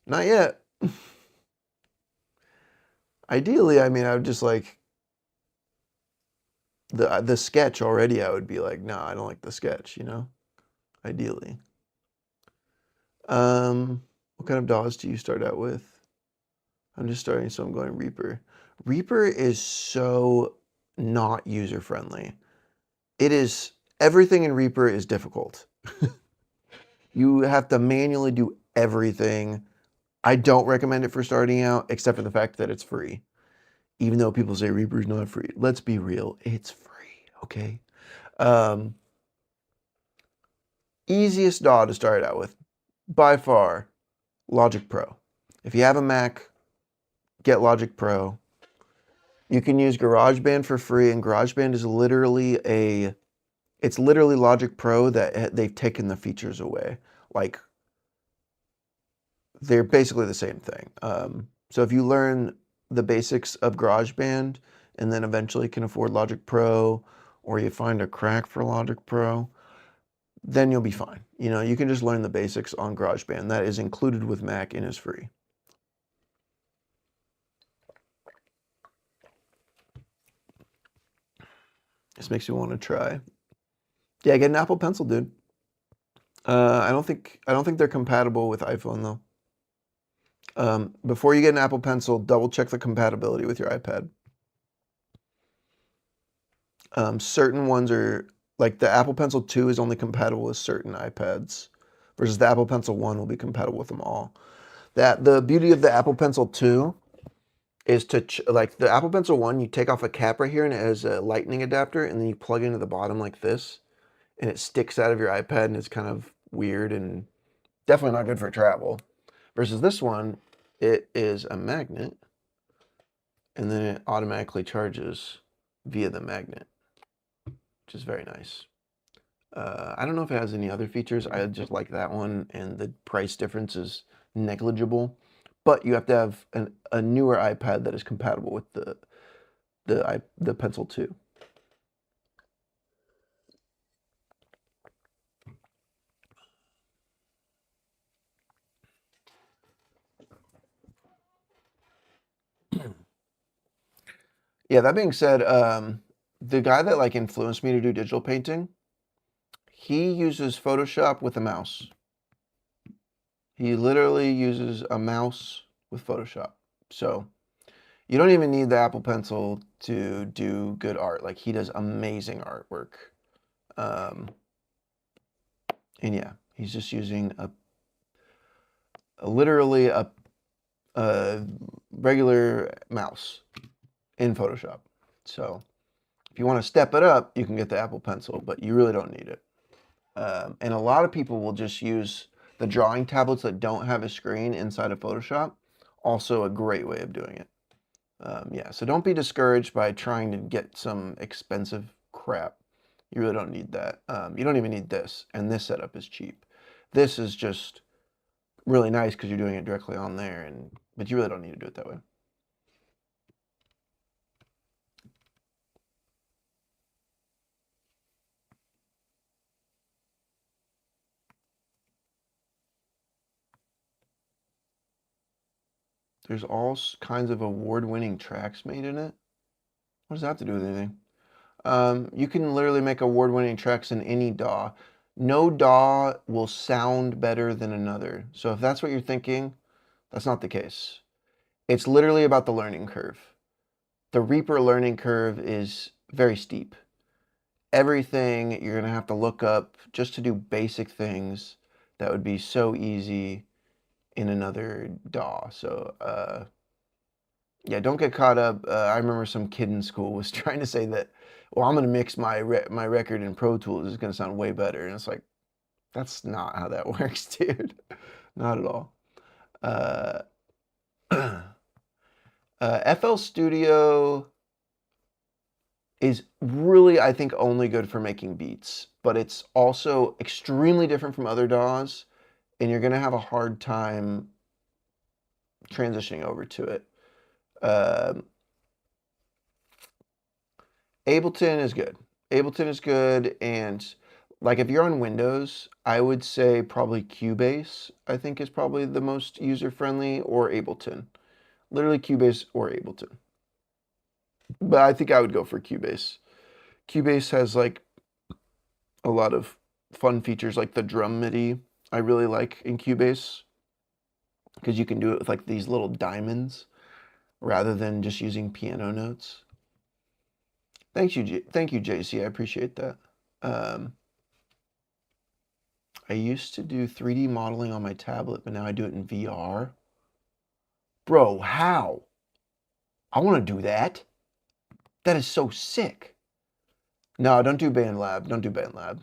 Speaker 1: Not yet. Ideally, I mean, I would just like the sketch already. I would be like, no, I don't like the sketch, you know? Ideally. What kind of DAWs do you start out with? I'm just starting, so I'm going Reaper. Reaper is so not user-friendly. It is, everything in Reaper is difficult. You have to manually do everything. I don't recommend it for starting out, except for the fact that it's free. Even though people say Reaper's not free. Let's be real, it's free, okay? Easiest DAW to start out with, by far, Logic Pro. If you have a Mac, get Logic Pro. You can use GarageBand for free, and GarageBand is literally it's literally Logic Pro that they've taken the features away. Like, they're basically the same thing. So if you learn the basics of GarageBand and then eventually can afford Logic Pro, or you find a crack for Logic Pro, then you'll be fine. You know, you can just learn the basics on GarageBand. That is included with Mac and is free. This makes me want to try. Yeah, get an Apple Pencil, dude. I don't think they're compatible with iPhone though. Before you get an Apple Pencil, double check the compatibility with your iPad. Certain ones are, like the Apple Pencil 2 is only compatible with certain iPads, versus the Apple Pencil 1 will be compatible with them all. The beauty of the Apple Pencil 2 is like the Apple Pencil 1, you take off a cap right here and it has a lightning adapter, and then you plug into the bottom like this, and it sticks out of your iPad, and it's kind of weird and definitely not good for travel. Versus this one, it is a magnet, and then it automatically charges via the magnet, which is very nice. I don't know if it has any other features. I just like that one, and the price difference is negligible. But you have to have a newer iPad that is compatible with the Pencil 2. Yeah, that being said, the guy that like influenced me to do digital painting, he uses Photoshop with a mouse. He literally uses a mouse with Photoshop. So you don't even need the Apple Pencil to do good art. Like, he does amazing artwork. And yeah, he's just using literally a regular mouse in Photoshop. So if you want to step it up, you can get the Apple Pencil, but you really don't need it. And a lot of people will just use the drawing tablets that don't have a screen inside of Photoshop. Also a great way of doing it. Yeah, so don't be discouraged by trying to get some expensive crap. You really don't need that. You don't even need this, and this setup is cheap. This is just really nice because you're doing it directly on there, but you really don't need to do it that way. There's all kinds of award-winning tracks made in it. What does that have to do with anything? You can literally make award-winning tracks in any DAW. No DAW will sound better than another. So if that's what you're thinking, that's not the case. It's literally about the learning curve. The Reaper learning curve is very steep. Everything you're going to have to look up just to do basic things that would be so easy in another DAW. So yeah, don't get caught up. I remember some kid in school was trying to say that, well, I'm going to mix my record in Pro Tools. It's going to sound way better. And it's like, that's not how that works, dude. Not at all. FL Studio is really, I think, only good for making beats. But it's also extremely different from other DAWs. And you're going to have a hard time transitioning over to it. Ableton is good. Ableton is good, and like if you're on Windows, I would say probably Cubase, I think, is probably the most user-friendly, or Ableton. Literally Cubase or Ableton. But I think I would go for Cubase. Cubase has like a lot of fun features, like the drum MIDI I really like in Cubase, because you can do it with like these little diamonds rather than just using piano notes. Thank you, JC. I appreciate that. I used to do 3D modeling on my tablet, but now I do it in VR. Bro, how? I want to do that. That is so sick. No, don't do BandLab. Don't do BandLab.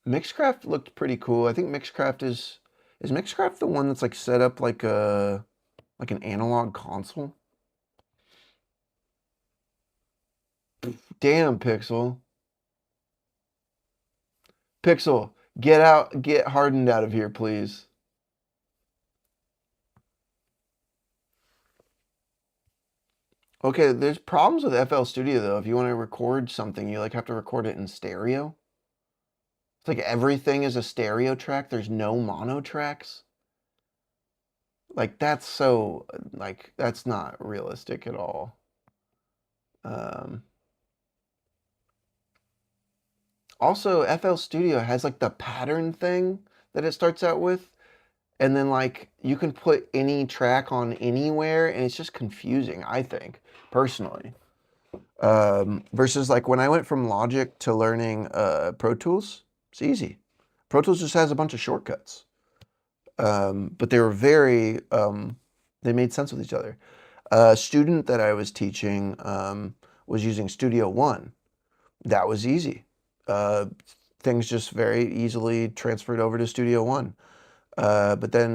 Speaker 1: Mixcraft looked pretty cool. I think Mixcraft is Mixcraft the one that's like set up like an analog console? Damn, Pixel. Pixel, get hardened out of here, please. Okay, there's problems with FL Studio though. If you want to record something, you like have to record it in stereo. It's like everything is a stereo track. There's no mono tracks. Like that's so like that's not realistic at all. Um, Also, FL Studio has like the pattern thing that it starts out with, and then like you can put any track on anywhere, and it's just confusing, I think, personally. Versus like when I went from Logic to learning Pro Tools, it's easy. Pro Tools just has a bunch of shortcuts, but they were they made sense with each other. A student that I was teaching was using Studio One. That was easy. Uh, Things just very easily transferred over to Studio One. But then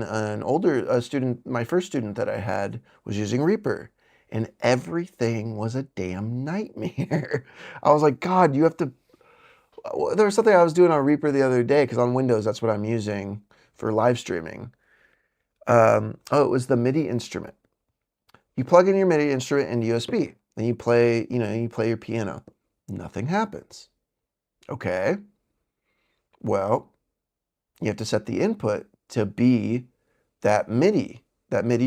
Speaker 1: my first student that I had was using Reaper, and everything was a damn nightmare. I was like, God, you have to. There was something I was doing on Reaper the other day because on Windows that's what I'm using for live streaming. It was the MIDI instrument. You plug in your MIDI instrument into USB, and you play your piano. Nothing happens. Okay. Well, you have to set the input to be that MIDI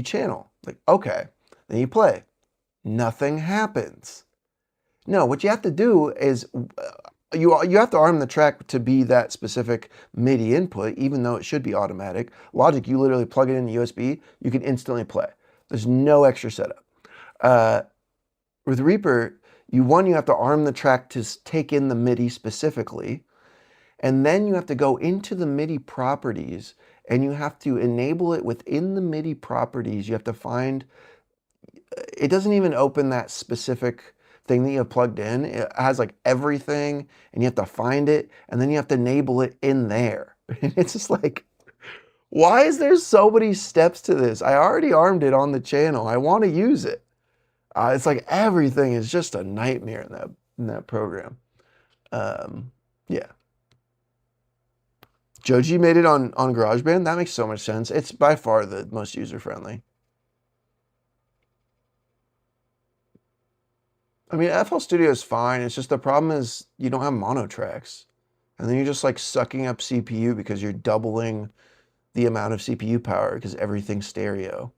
Speaker 1: channel. Like, okay. Then you play. Nothing happens. No, what you have to do is you have to arm the track to be that specific MIDI input, even though it should be automatic. Logic, you literally plug it in the USB, you can instantly play. There's no extra setup. With Reaper, you have to arm the track to take in the MIDI specifically, and then you have to go into the MIDI properties and you have to enable it within the MIDI properties. You have to find, it doesn't even open that specific thing that you have plugged in. It has like everything, and you have to find it, and then you have to enable it in there. And it's just like, why is there so many steps to this? I already armed it on the channel. I want to use it. It's like everything is just a nightmare in that program. Yeah. Joji made it on GarageBand. That makes so much sense. It's by far the most user-friendly. I mean, FL Studio is fine. It's just the problem is you don't have mono tracks. And then you're just like sucking up CPU because you're doubling the amount of CPU power because everything's stereo.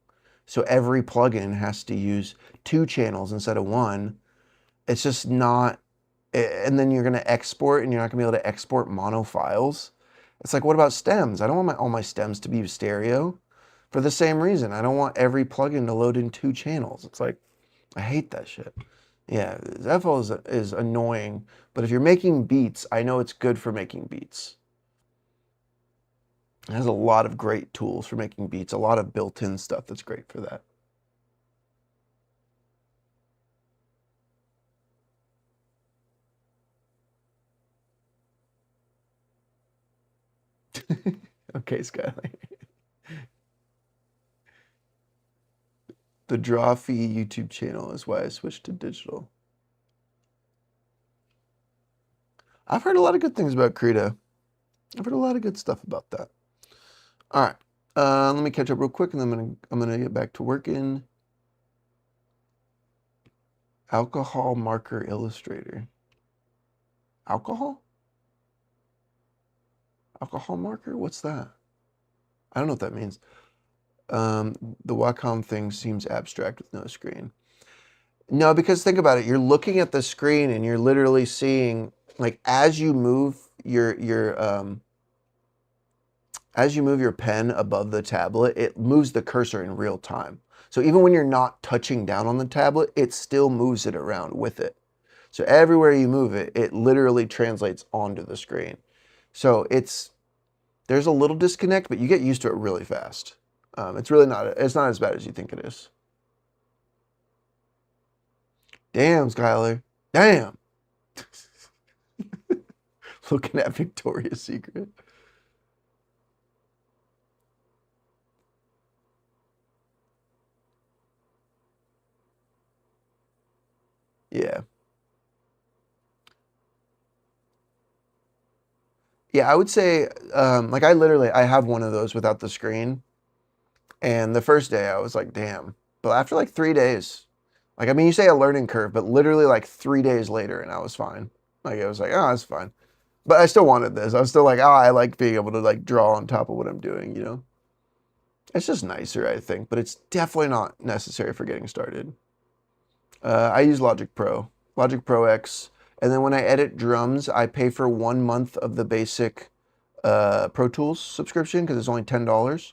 Speaker 1: So every plugin has to use 2 channels instead of 1. It's just not, and then you're going to export and you're not going to be able to export mono files. It's like, what about stems? I don't want all my stems to be stereo for the same reason. I don't want every plugin to load in 2 channels. It's like, I hate that shit. Yeah, FL is annoying, but if you're making beats, I know it's good for making beats. It has a lot of great tools for making beats, a lot of built-in stuff that's great for that. Okay, Skylar. The Drawfee YouTube channel is why I switched to digital. I've heard a lot of good things about Krita. I've heard a lot of good stuff about that. All right, let me catch up real quick, and then I'm gonna get back to working. Alcohol marker illustrator. Alcohol? Alcohol marker? What's that? I don't know what that means. The Wacom thing seems abstract with no screen. No, because think about it. You're looking at the screen and you're literally seeing, like, as you move your pen above the tablet, it moves the cursor in real time. So even when you're not touching down on the tablet, it still moves it around with it. So everywhere you move it, it literally translates onto the screen. So there's a little disconnect, but you get used to it really fast. It's not as bad as you think it is. Damn, Skylar. Damn. Looking at Victoria's Secret. Yeah. Yeah, I would say, like I have one of those without the screen. And the first day I was like, damn. But after like 3 days, Like, I mean, you say a learning curve, but literally like 3 days later, and I was fine. Like, I was like, oh, that's fine. But I still wanted this. I was still like, oh, I like being able to like draw on top of what I'm doing, you know? It's just nicer, I think, but it's definitely not necessary for getting started. I use Logic Pro, Logic Pro X, and then when I edit drums, I pay for 1 month of the basic Pro Tools subscription because it's only $10,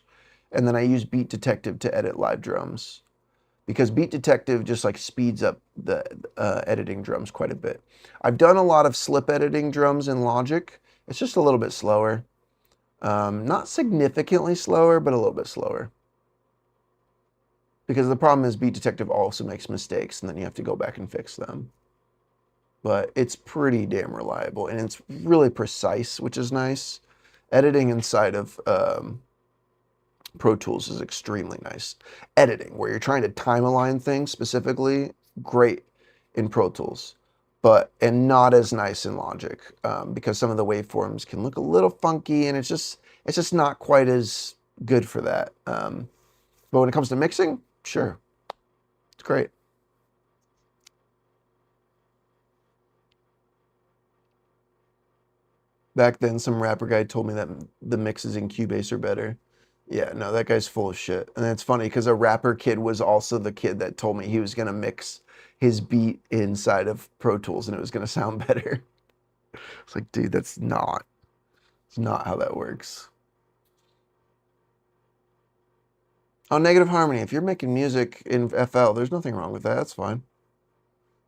Speaker 1: and then I use Beat Detective to edit live drums because Beat Detective just like speeds up the editing drums quite a bit. I've done a lot of slip editing drums in Logic. It's just a little bit slower. Not significantly slower, but a little bit slower. Because the problem is Beat Detective also makes mistakes and then you have to go back and fix them. But it's pretty damn reliable and it's really precise, which is nice. Editing inside of Pro Tools is extremely nice. Editing, where you're trying to time align things specifically, great in Pro Tools, and not as nice in Logic because some of the waveforms can look a little funky and it's just not quite as good for that. But when it comes to mixing, sure, it's great. Back then, some rapper guy told me that the mixes in Cubase are better. Yeah, no, that guy's full of shit. And it's funny because a rapper kid was also the kid that told me he was going to mix his beat inside of Pro Tools and it was going to sound better. It's like, dude, it's not how that works. Oh, Negative Harmony. If you're making music in FL, there's nothing wrong with that. That's fine.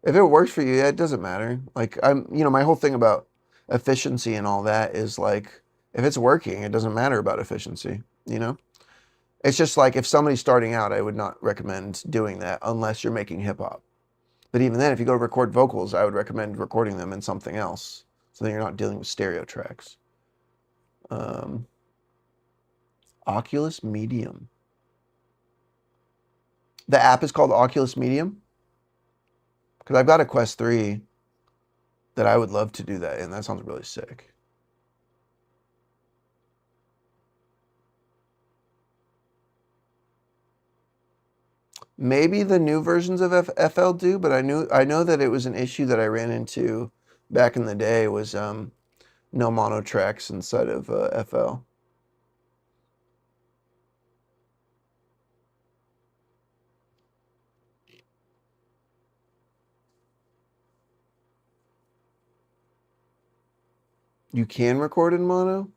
Speaker 1: If it works for you, yeah, it doesn't matter. Like, my whole thing about efficiency and all that is like, if it's working, it doesn't matter about efficiency, you know? It's just like if somebody's starting out, I would not recommend doing that unless you're making hip hop. But even then, if you go to record vocals, I would recommend recording them in something else so that you're not dealing with stereo tracks. Oculus Medium. The app is called Oculus Medium? Because I've got a Quest 3 that I would love to do that in. That sounds really sick. Maybe the new versions of FL do, but I know that it was an issue that I ran into back in the day was no mono tracks inside of FL. You can record in mono?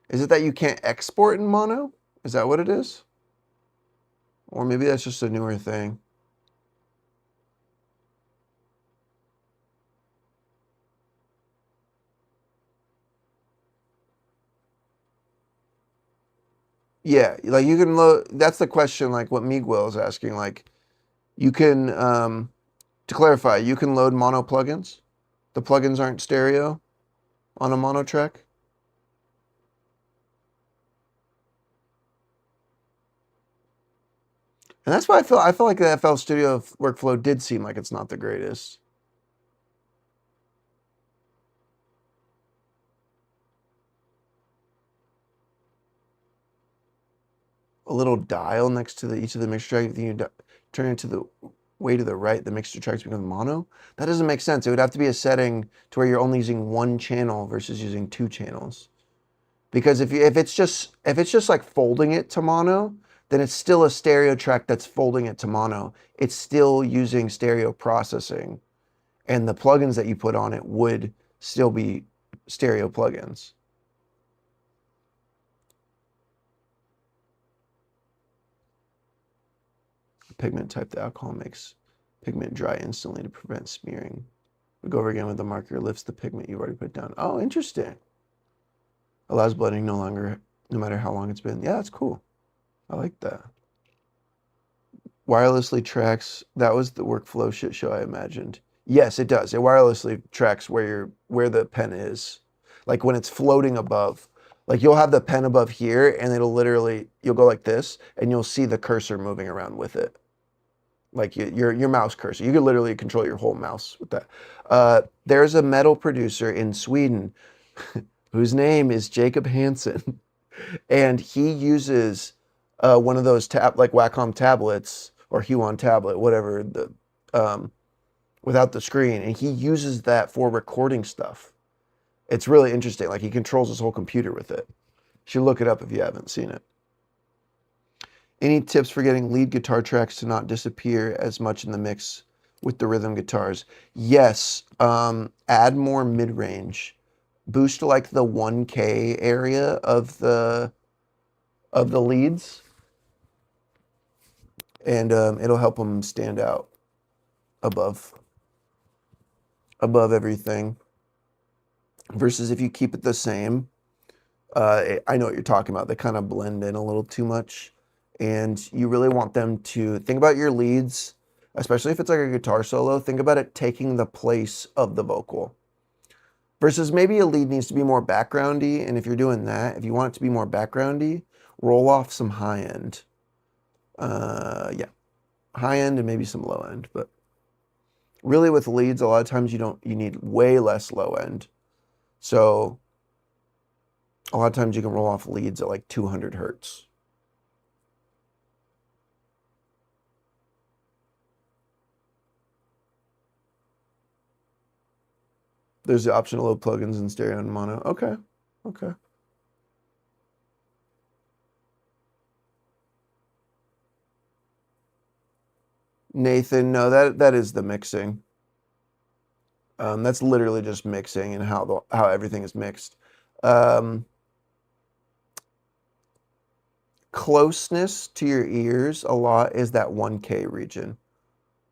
Speaker 1: Is it that you can't export in mono? Is that what it is? Or maybe that's just a newer thing. Yeah, like you can load, that's the question, like what Miguel is asking, like you can, to clarify, you can load mono plugins. The plugins aren't stereo on a mono track. And that's why I feel like the FL Studio workflow did seem like it's not the greatest. A little dial next to each of the mixture tracks. You turn it to the way to the right, the mixture tracks become mono. That doesn't make sense. It would have to be a setting to where you're only using one channel versus using two channels. Because if it's just like folding it to mono, then it's still a stereo track that's folding it to mono. It's still using stereo processing. And the plugins that you put on it would still be stereo plugins. Pigment type, the alcohol makes pigment dry instantly to prevent smearing. We go over again with the marker, lifts the pigment you've already put down. Oh, interesting. Allows blending no matter how long it's been. Yeah, that's cool. I like that. Wirelessly tracks, that was the workflow shit show I imagined. Yes, it does. It wirelessly tracks where the pen is. Like when it's floating above. Like you'll have the pen above here and you'll go like this and you'll see the cursor moving around with it. Like your mouse cursor. You could literally control your whole mouse with that. There's a metal producer in Sweden whose name is Jacob Hansen. And he uses one of those like Wacom tablets or Huon tablet, whatever, without the screen, and he uses that for recording stuff. It's really interesting. Like, he controls his whole computer with it. You should look it up if you haven't seen it. Any tips for getting lead guitar tracks to not disappear as much in the mix with the rhythm guitars? Yes. Add more mid-range. Boost like the 1K area of the leads, and it'll help them stand out above everything. Versus if you keep it the same, I know what you're talking about. They kind of blend in a little too much, and you really want them to think about your leads, especially if it's like a guitar solo. Think about it taking the place of the vocal. Versus maybe a lead needs to be more backgroundy, and if you're doing that, if you want it to be more backgroundy, roll off some high end. Yeah, high end and maybe some low end. But really, with leads, a lot of times you need way less low end. So a lot of times you can roll off leads at like 200 hertz. There's the option to load plugins in stereo and mono. Okay. Okay. Nathan, no, that is the mixing. That's literally just mixing and how everything is mixed. Closeness to your ears a lot is that 1K region.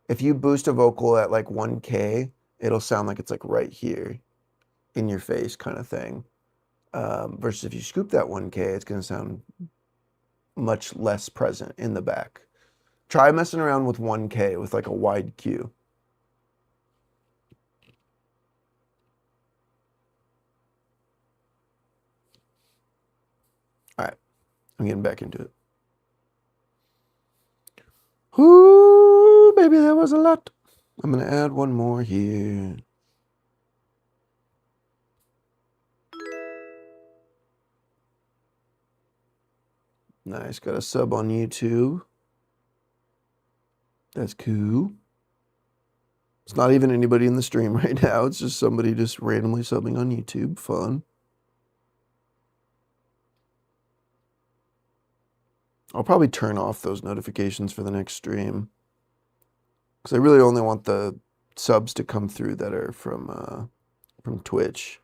Speaker 1: If you boost a vocal at like 1K, it'll sound like it's like right here in your face kind of thing. Versus if you scoop that 1K, it's going to sound much less present in the back. Try messing around with 1K with like a wide Q. All right, I'm getting back into it. Ooh, baby, that was a lot. I'm going to add one more here. Nice, got a sub on YouTube. That's cool. It's not even anybody in the stream right now. It's just somebody just randomly subbing on YouTube. Fun. I'll probably turn off those notifications for the next stream, because I really only want the subs to come through that are from Twitch.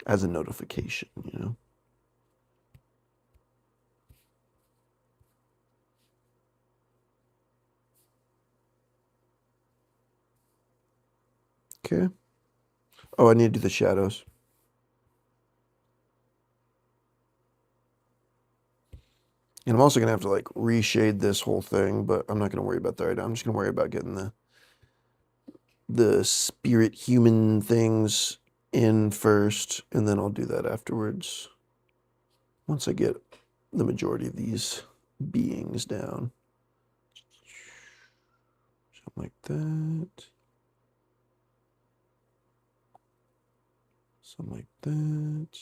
Speaker 1: As a notification, you know. Okay. Oh, I need to do the shadows. And I'm also going to have to like reshade this whole thing, but I'm not going to worry about that right now. I'm just going to worry about getting the spirit human things in first, and then I'll do that afterwards. Once I get the majority of these beings down. Something like that. Something like that.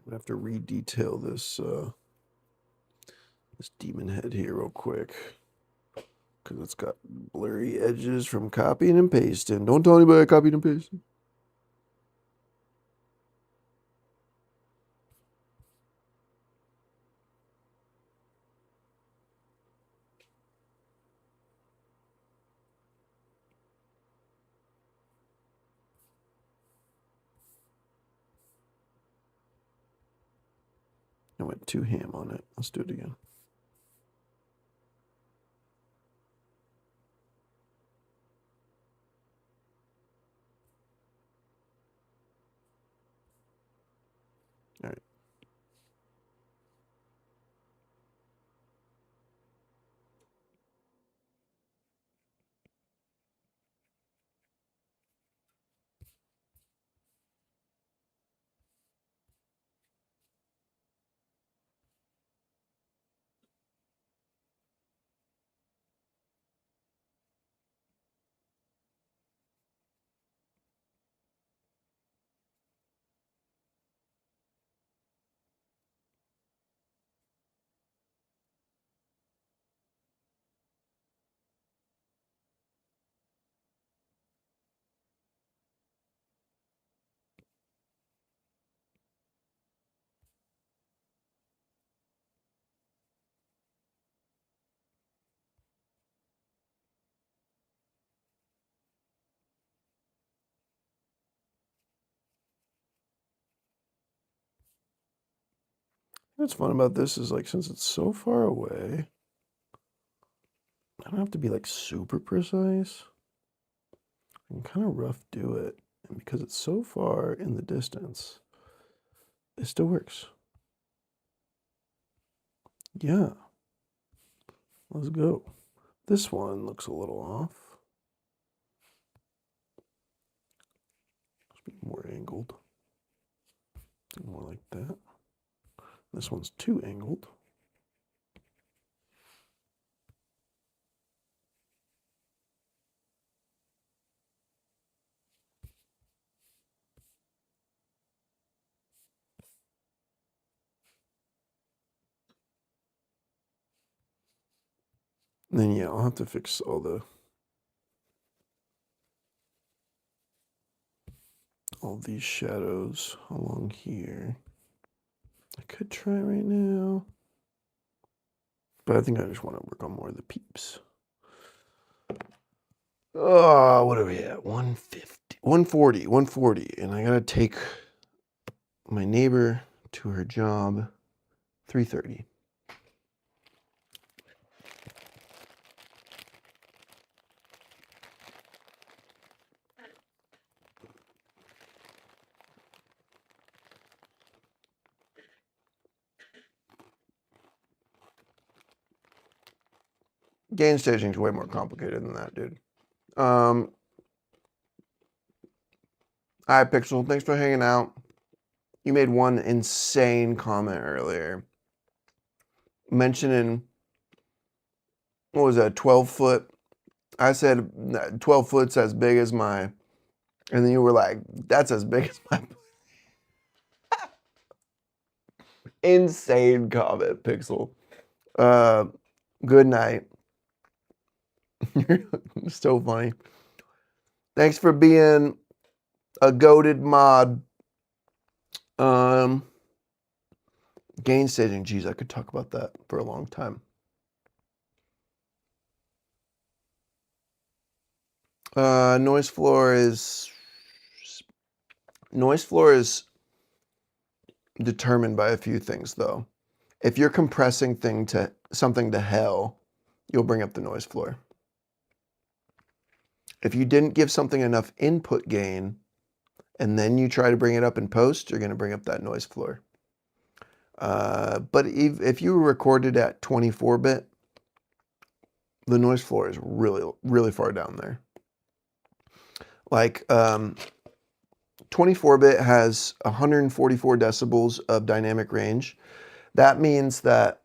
Speaker 1: I have to redetail this this demon head here real quick, because it's got blurry edges from copying and pasting. Don't tell anybody I copied and pasted. I went too ham on it. Let's do it again. What's fun about this is like, since it's so far away, I don't have to be like super precise. I can kind of rough do it. And because it's so far in the distance, it still works. Yeah. Let's go. This one looks a little off. Let's be more angled. More like that. This one's too angled. And then yeah, I'll have to fix all these shadows along here. I could try right now, but I think I just want to work on more of the peeps. Oh, what are we at? 150, 140, 140. And I gotta take my neighbor to her job, 3:30. Gain staging is way more complicated than that, dude. Hi, Pixel. Thanks for hanging out. You made one insane comment earlier, mentioning, what was that, 12 foot? I said 12 foot's as big as my, and then you were like, that's as big as my. Insane comment, Pixel. Good night. You're so funny. Thanks for being a goated mod. Gain staging. Geez, I could talk about that for a long time. Noise floor is determined by a few things, though. If you're compressing something to hell, you'll bring up the noise floor. If you didn't give something enough input gain, and then you try to bring it up in post, you're going to bring up that noise floor. But if you recorded at 24-bit, the noise floor is really, really far down there. Like 24-bit has 144 decibels of dynamic range. That means that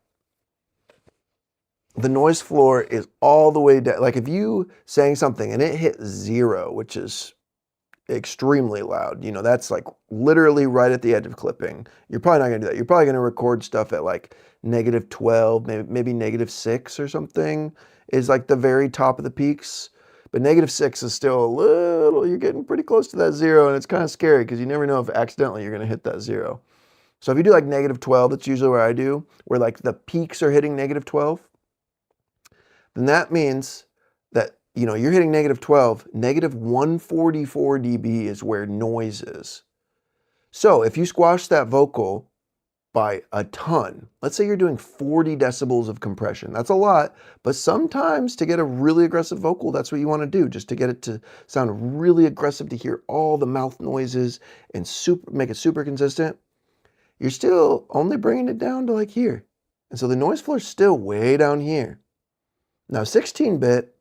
Speaker 1: the noise floor is all the way down. Like if you sang something and it hit 0, which is extremely loud, you know, that's like literally right at the edge of clipping. You're probably not gonna do that. You're probably gonna record stuff at like -12, maybe -6 or something is like the very top of the peaks. But -6 is still a little, you're getting pretty close to that 0, and it's kind of scary because you never know if accidentally you're gonna hit that 0. So if you do like -12, that's usually where I do, where like the peaks are hitting -12, then that means that, you know, you're hitting -12, -144 dB is where noise is. So if you squash that vocal by a ton, let's say you're doing 40 decibels of compression, that's a lot, but sometimes to get a really aggressive vocal, that's what you want to do, just to get it to sound really aggressive, to hear all the mouth noises and make it super consistent. You're still only bringing it down to like here. And so the noise floor is still way down here. Now 16-bit,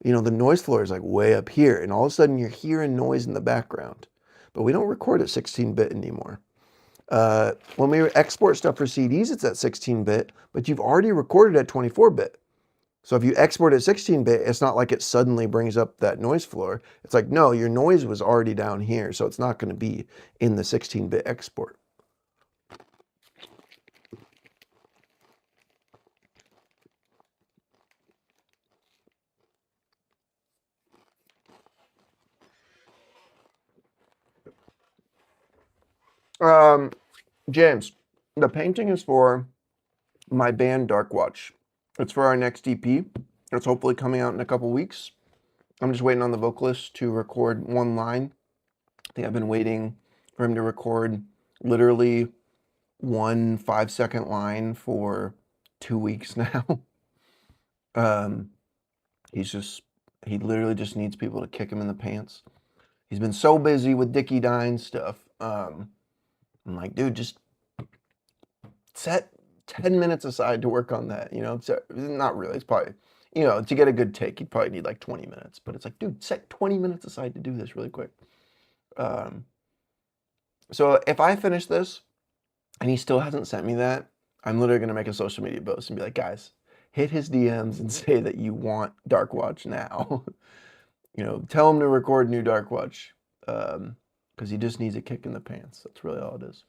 Speaker 1: you know, the noise floor is like way up here, and all of a sudden you're hearing noise in the background. But we don't record at 16-bit anymore. When we export stuff for CDs, it's at 16-bit, but you've already recorded at 24-bit. So if you export at 16-bit, it's not like it suddenly brings up that noise floor. It's like, no, your noise was already down here, so it's not going to be in the 16-bit export. James, the painting is for my band Dark Watch. It's for our next EP. It's hopefully coming out in a couple weeks. I'm just waiting on the vocalist to record one line. I think I've been waiting for him to record literally one 5-second line for 2 weeks now. He literally just needs people to kick him in the pants. He's been so busy with Dickie Dine stuff. I'm like, dude, just set 10 minutes aside to work on that. You know, so, not really. It's probably, you know, to get a good take, you'd probably need like 20 minutes. But it's like, dude, set 20 minutes aside to do this really quick. So if I finish this and he still hasn't sent me that, I'm literally going to make a social media post and be like, guys, hit his DMs and say that you want Dark Watch now. You know, tell him to record new Dark Watch, because he just needs a kick in the pants. That's really all it is.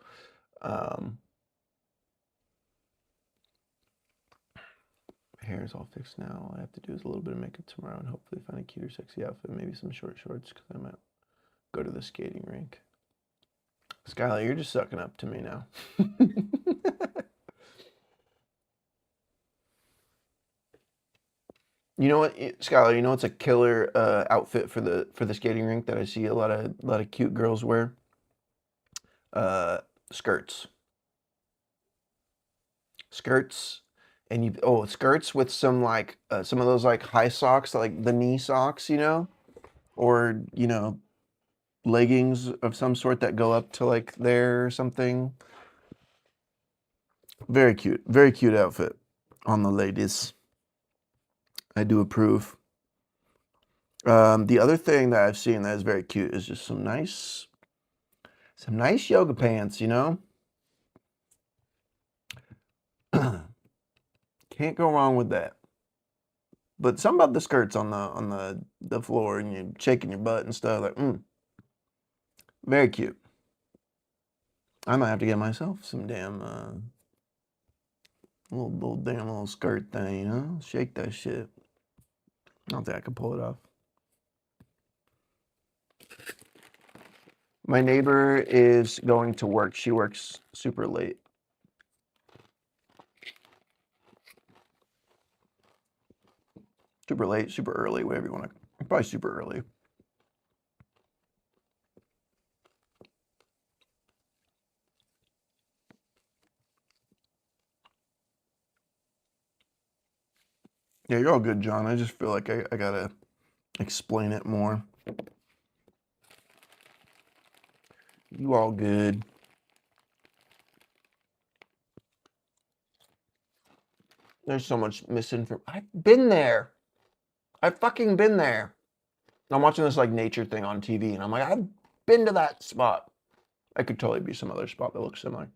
Speaker 1: Hair's all fixed now. All I have to do is a little bit of makeup tomorrow and hopefully find a cuter, sexy outfit, maybe some short shorts, because I might go to the skating rink. Skylar, you're just sucking up to me now. You know what, Skylar? You know what's a killer outfit for the skating rink that I see a lot of cute girls wear? Skirts. Skirts, and skirts with some like some of those like high socks, like the knee socks, you know, or you know, leggings of some sort that go up to like there or something. Very cute outfit on the ladies. I do approve. The other thing that I've seen that is very cute is just some nice yoga pants, you know? Can't go wrong with that. But something about the skirts on the floor and you're shaking your butt and stuff, like, very cute. I might have to get myself some damn little skirt thing, you know? Shake that shit. I don't think I can pull it off. My neighbor is going to work. She works super late. Super late, super early, whatever you want to. Probably super early. Yeah, you're all good, John. I just feel like I gotta explain it more. You all good. There's so much misinformation. I've been there. I've fucking been there. I'm watching this like nature thing on TV and I'm like, I've been to that spot. I could totally be some other spot that looks similar.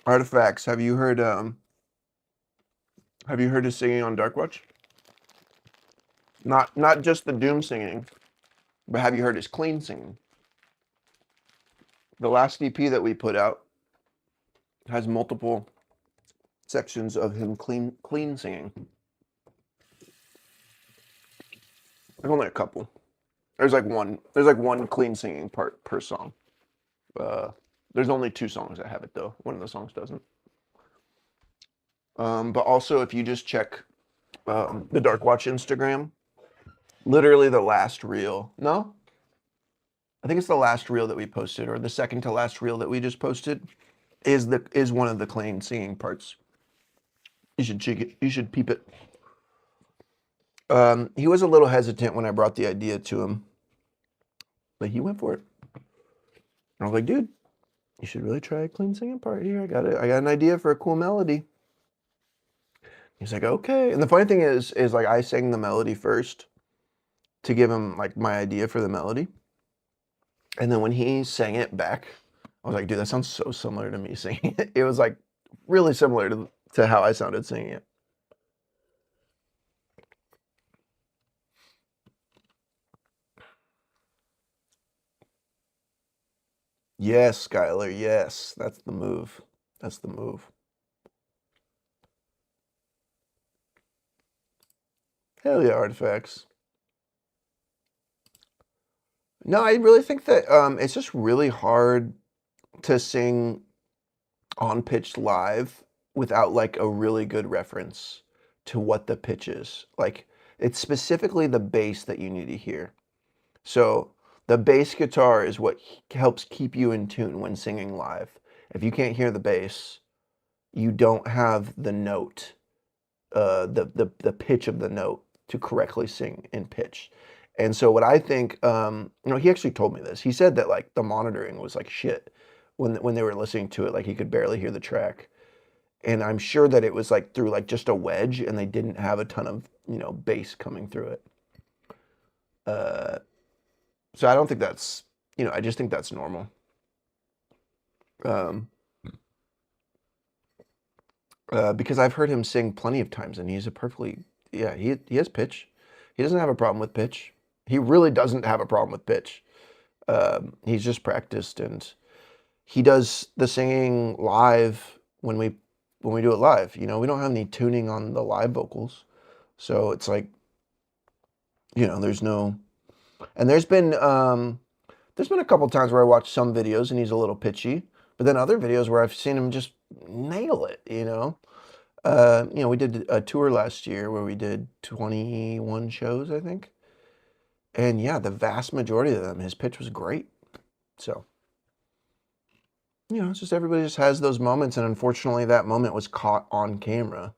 Speaker 1: Artifacts. Have you heard his singing on Dark Watch? Not just the Doom singing, but have you heard his clean singing? The last EP that we put out has multiple sections of him clean singing. There's only a couple. There's like one clean singing part per song. There's only 2 songs that have it though. One of the songs doesn't. But also if you just check the Dark Watch Instagram, literally the last reel. No? I think it's the last reel that we posted, or the second to last reel that we just posted, is one of the clean singing parts. You should check it. You should peep it. He was a little hesitant when I brought the idea to him, but he went for it. I was like, dude, you should really try a clean singing part here. I got an idea for a cool melody. He's like, okay. And the funny thing is like I sang the melody first to give him like my idea for the melody. And then when he sang it back, I was like, dude, that sounds so similar to me singing it. It was like really similar to how I sounded singing it. Yes, Skylar, yes. That's the move. That's the move. Hell yeah, Artifacts. No, I really think that it's just really hard to sing on pitch live without like a really good reference to what the pitch is. Like it's specifically the bass that you need to hear. So the bass guitar is what helps keep you in tune when singing live. If you can't hear the bass, you don't have the note, the pitch of the note to correctly sing in pitch. And so what I think, he actually told me this. He said that like the monitoring was like shit when they were listening to it, like he could barely hear the track. And I'm sure that it was like through like just a wedge, and they didn't have a ton of bass coming through it. So I don't think that's I just think that's normal. Because I've heard him sing plenty of times, and he's a perfectly he has pitch. He doesn't have a problem with pitch. He really doesn't have a problem with pitch. He's just practiced, and he does the singing live when we do it live. We don't have any tuning on the live vocals, so it's like there's no. And there's been a couple times where I watched some videos and he's a little pitchy, but then other videos where I've seen him just nail it. We did a tour last year where we did 21 shows, I think. And yeah, the vast majority of them, his pitch was great. So, it's just everybody just has those moments, and unfortunately that moment was caught on camera.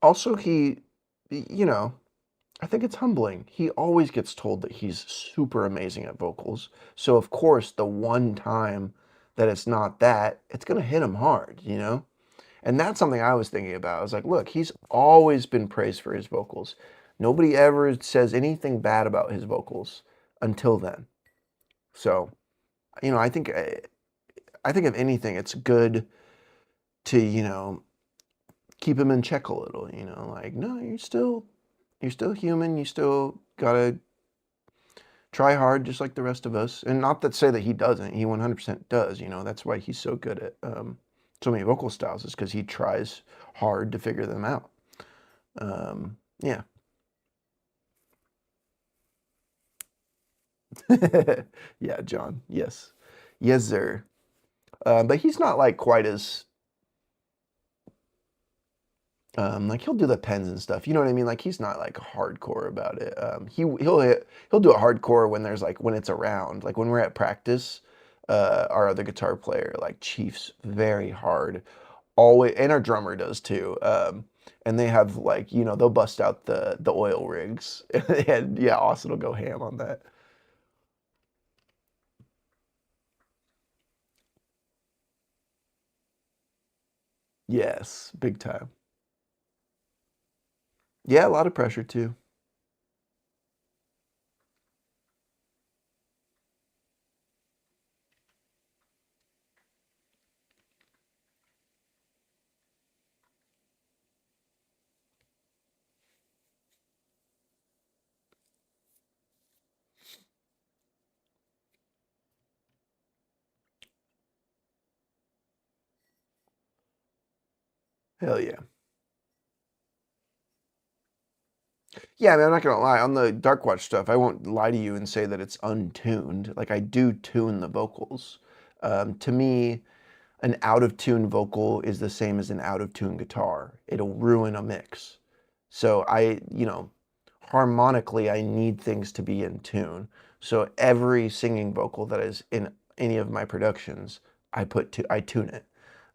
Speaker 1: Also, he, I think it's humbling. He always gets told that he's super amazing at vocals. So of course, the one time that it's not that, it's going to hit him hard, And that's something I was thinking about. I was like, look, he's always been praised for his vocals. Nobody ever says anything bad about his vocals until then. So, I think if anything, it's good to, keep him in check a little, like, no, you're still human. You still gotta try hard just like the rest of us. And not to say that he doesn't. He 100% does. That's why he's so good at so many vocal styles, is because he tries hard to figure them out. Yeah. Yeah, John. Yes. Yes, sir. But he's not like quite as like he'll do the pens and stuff. You know what I mean? Like he's not like hardcore about it. He'll do it hardcore when when it's around. Like when we're at practice, our other guitar player like chiefs very hard, always, and our drummer does too. And they have like they'll bust out the oil rigs, and yeah, Austin will go ham on that. Yes, big time. Yeah, a lot of pressure too. Hell yeah. Yeah, I mean, I'm not gonna lie. On the Dark Watch stuff, I won't lie to you and say that it's untuned. Like I do tune the vocals. To me, an out of tune vocal is the same as an out of tune guitar. It'll ruin a mix. So harmonically, I need things to be in tune. So every singing vocal that is in any of my productions, I tune it.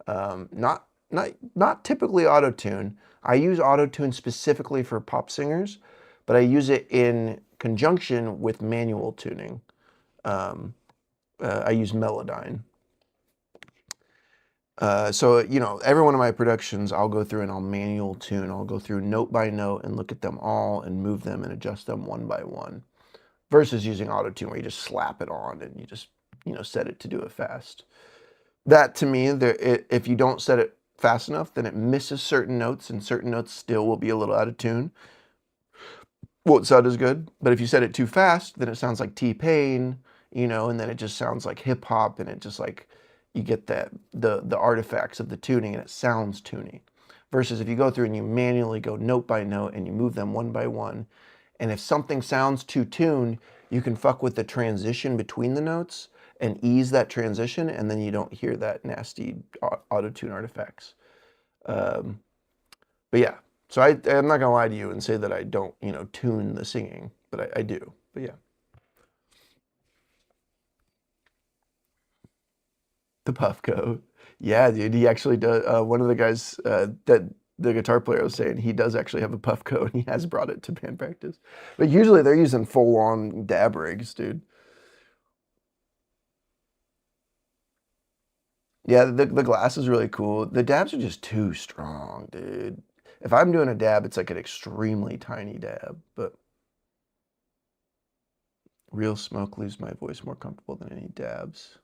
Speaker 1: Not typically auto tune. I use auto tune specifically for pop singers, but I use it in conjunction with manual tuning. I use Melodyne. So, every one of my productions, I'll go through and I'll manual tune. I'll go through note by note and look at them all and move them and adjust them one by one. Versus using auto tune where you just slap it on and you just, set it to do it fast. That to me, if you don't set it fast enough, then it misses certain notes, and certain notes still will be a little out of tune. Won't sound as good. But if you set it too fast, then it sounds like T-Pain, and then it just sounds like hip hop, and it just like you get the artifacts of the tuning, and it sounds tuny. Versus if you go through and you manually go note by note and you move them one by one, and if something sounds too tuned, you can fuck with the transition between the notes and ease that transition, and then you don't hear that nasty auto-tune artifacts. But yeah, so I'm not gonna lie to you and say that I don't, tune the singing, but I do. But yeah. The Puffco. Yeah, dude, he actually does. One of the guys that the guitar player was saying, he does actually have a Puffco, and he has brought it to band practice. But usually they're using full-on dab rigs, dude. Yeah, the glass is really cool. The dabs are just too strong, dude. If I'm doing a dab, it's like an extremely tiny dab, but real smoke leaves my voice more comfortable than any dabs.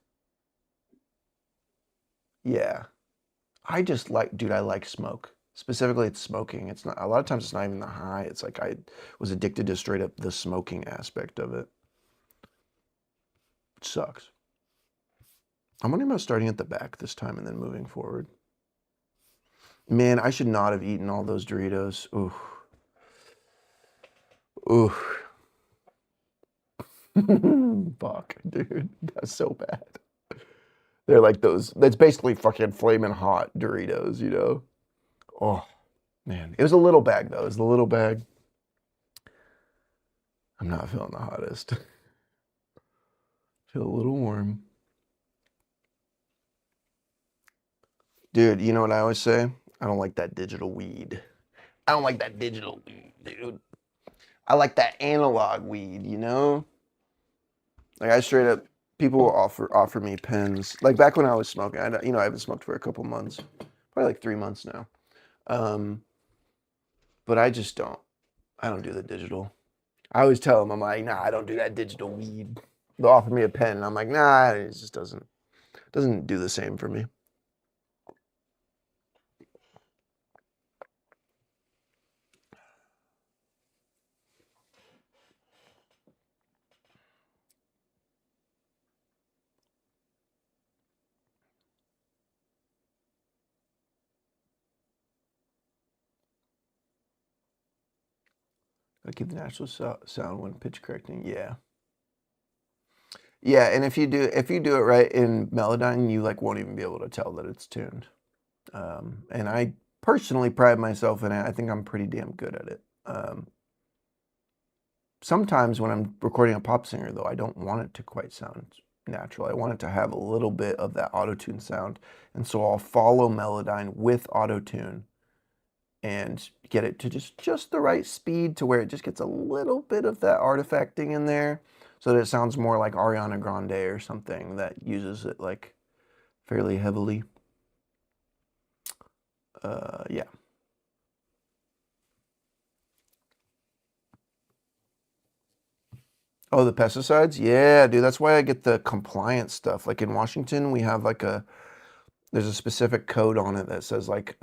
Speaker 1: Yeah. I just like, dude, I like smoke. Specifically, it's smoking. It's not, a lot of times it's not even the high. It's like I was addicted to straight up the smoking aspect of it. Which sucks. I'm wondering about starting at the back this time and then moving forward. Man, I should not have eaten all those Doritos. Ooh. Ooh. Fuck, dude. That's so bad. They're like those, that's basically fucking flaming hot Doritos, you know? Oh, man. It was a little bag, though. It was the little bag. I'm not feeling the hottest. Feel a little warm. Dude, you know what I always say? I don't like that digital weed. I don't like that digital weed, dude. I like that analog weed, you know? Like, I straight up, people will offer me pens. Like, back when I was smoking, I haven't smoked for a couple months. Probably like 3 months now. But I just don't. I don't do the digital. I always tell them, I'm like, nah, I don't do that digital weed. They'll offer me a pen, and I'm like, nah, it just doesn't do the same for me. Gotta keep the natural sound when pitch correcting. Yeah. Yeah, and if you do it right in Melodyne, you like won't even be able to tell that it's tuned. And I personally pride myself in it. I think I'm pretty damn good at it. Sometimes when I'm recording a pop singer, though, I don't want it to quite sound natural. I want it to have a little bit of that auto-tune sound, and so I'll follow Melodyne with auto-tune and get it to just the right speed to where it just gets a little bit of that artifacting in there, so that it sounds more like Ariana Grande or something that uses it like fairly heavily. Yeah. Oh, the pesticides? Yeah, dude, that's why I get the compliance stuff. Like in Washington, we have like there's a specific code on it that says like,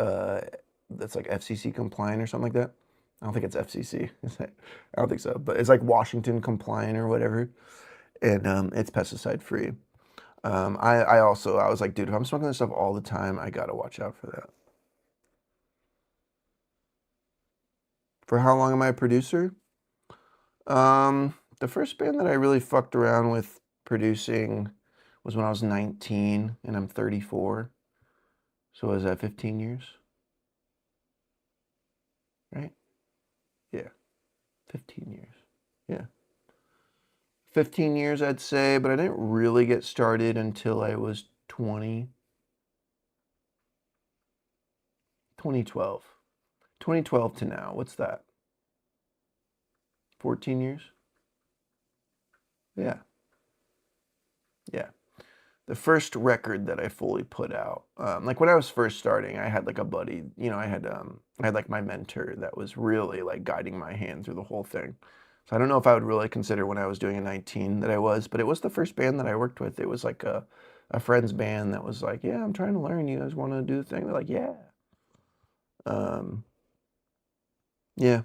Speaker 1: that's like FCC compliant or something like that. I don't think it's FCC. I don't think so, but it's like Washington compliant or whatever. And it's pesticide free. I was like, dude, if I'm smoking this stuff all the time, I gotta watch out for that. For how long am I a producer? The first band that I really fucked around with producing was when I was 19, and I'm 34. So was that 15 years? Right? Yeah. 15 years. Yeah. 15 years, I'd say, but I didn't really get started until I was 20. 2012. 2012 to now. What's that? 14 years? Yeah. Yeah. The first record that I fully put out, like when I was first starting, I had like a buddy, I had like my mentor that was really like guiding my hand through the whole thing. So I don't know if I would really consider when I was doing a 19 that I was, but it was the first band that I worked with. It was like a friend's band that was like, yeah, I'm trying to learn. You guys want to do the thing? They're like, yeah. Yeah.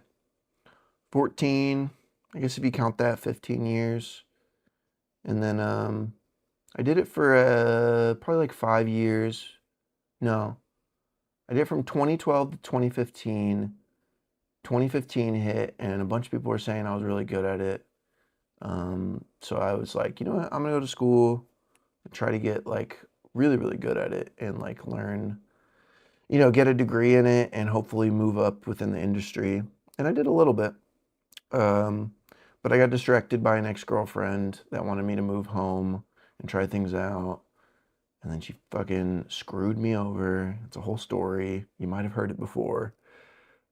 Speaker 1: 14, I guess if you count that, 15 years. And then I did it for probably like 5 years. No. I did it from 2012 to 2015. 2015 hit, and a bunch of people were saying I was really good at it. So I was like, you know what, I'm gonna go to school and try to get like really, really good at it and like learn, get a degree in it and hopefully move up within the industry. And I did a little bit. But I got distracted by an ex-girlfriend that wanted me to move home and try things out. And then she fucking screwed me over. It's a whole story. You might have heard it before.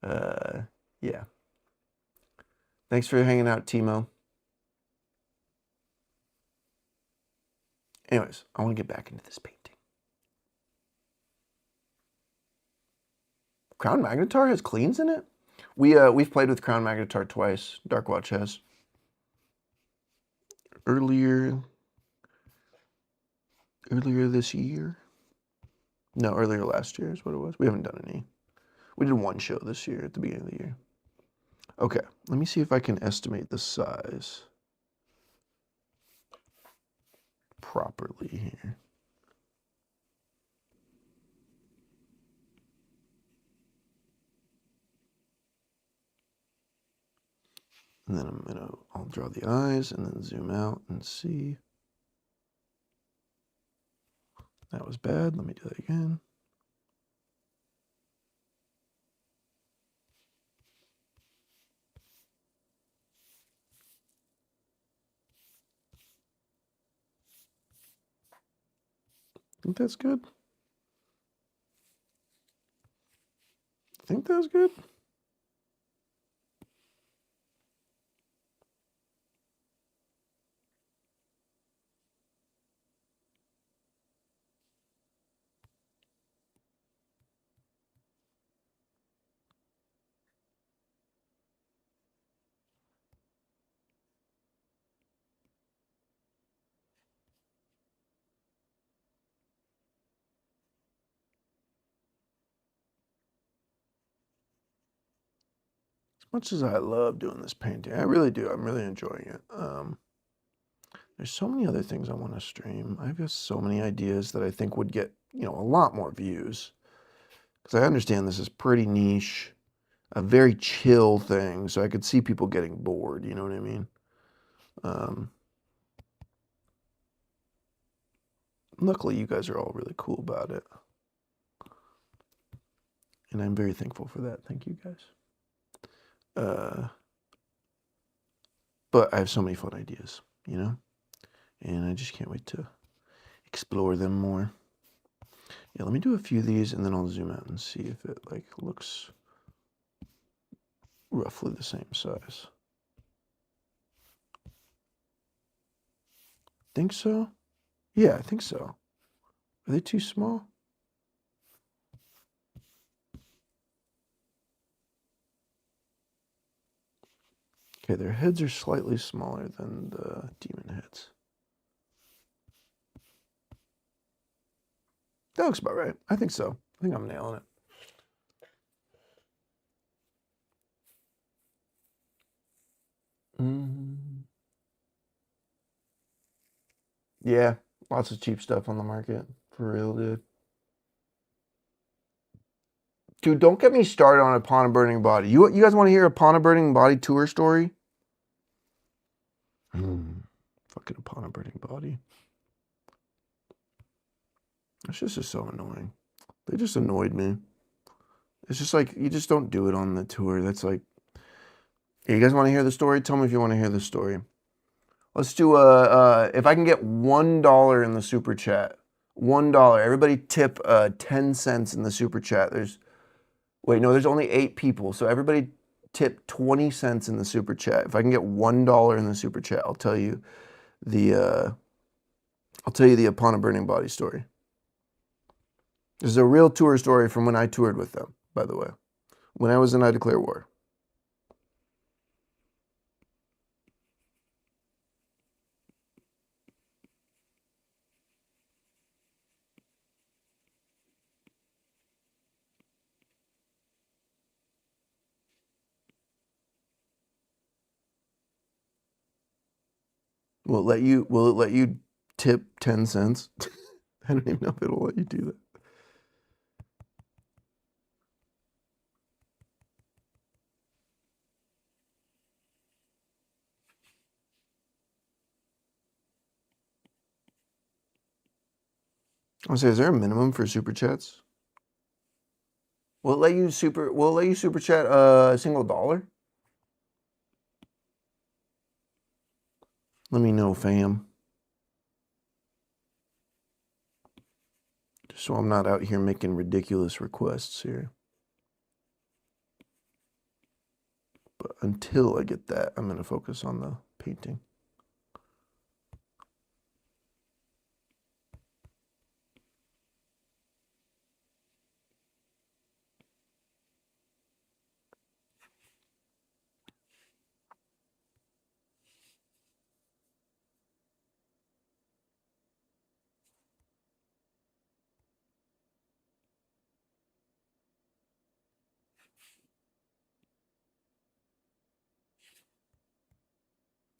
Speaker 1: Yeah. Thanks for hanging out, Timo. Anyways, I want to get back into this painting. Crown Magnetar has cleans in it? We've played with Crown Magnetar twice. Darkwatch has. Earlier this year? No, earlier last year is what it was. We haven't done any. We did one show this year at the beginning of the year. Okay, let me see if I can estimate the size properly here. And then I'll draw the eyes and then zoom out and see. That was bad. Let me do that again. I think that's good. I think that's good. Much as I love doing this painting, I really do. I'm really enjoying it. There's so many other things I want to stream. I've got so many ideas that I think would get, a lot more views. Because I understand this is pretty niche, a very chill thing, so I could see people getting bored, you know what I mean? Luckily, you guys are all really cool about it. And I'm very thankful for that. Thank you, guys. But I have so many fun ideas, and I just can't wait to explore them more. Yeah, let me do a few of these and then I'll zoom out and see if it looks roughly the same size. Think so? Yeah, I think so. Are they too small? Okay, their heads are slightly smaller than the demon heads. That looks about right. I think so. I think I'm nailing it. Yeah, lots of cheap stuff on the market. For real, dude. Dude, don't get me started on Upon a Burning Body. You guys want to hear Upon a Burning Body tour story? Fucking Upon a Burning Body. That's just so annoying. They just annoyed me. It's just like, you just don't do it on the tour. That's like, hey, you guys want to hear the story? Tell me if you want to hear the story. Let's do if I can get $1 in the super chat. $1. Everybody tip 10 cents in the super chat. There's only 8 people. So everybody tip 20 cents in the super chat. If I can get $1 in the super chat, I'll tell you the Upon a Burning Body story. This is a real tour story from when I toured with them, by the way. When I was in I Declare War. Will it let you tip 10 cents? I don't even know if it'll let you do that. I'll say, is there a minimum for super chats? Will it let you super chat a single $1? Let me know, fam. Just so I'm not out here making ridiculous requests here. But until I get that, I'm going to focus on the painting.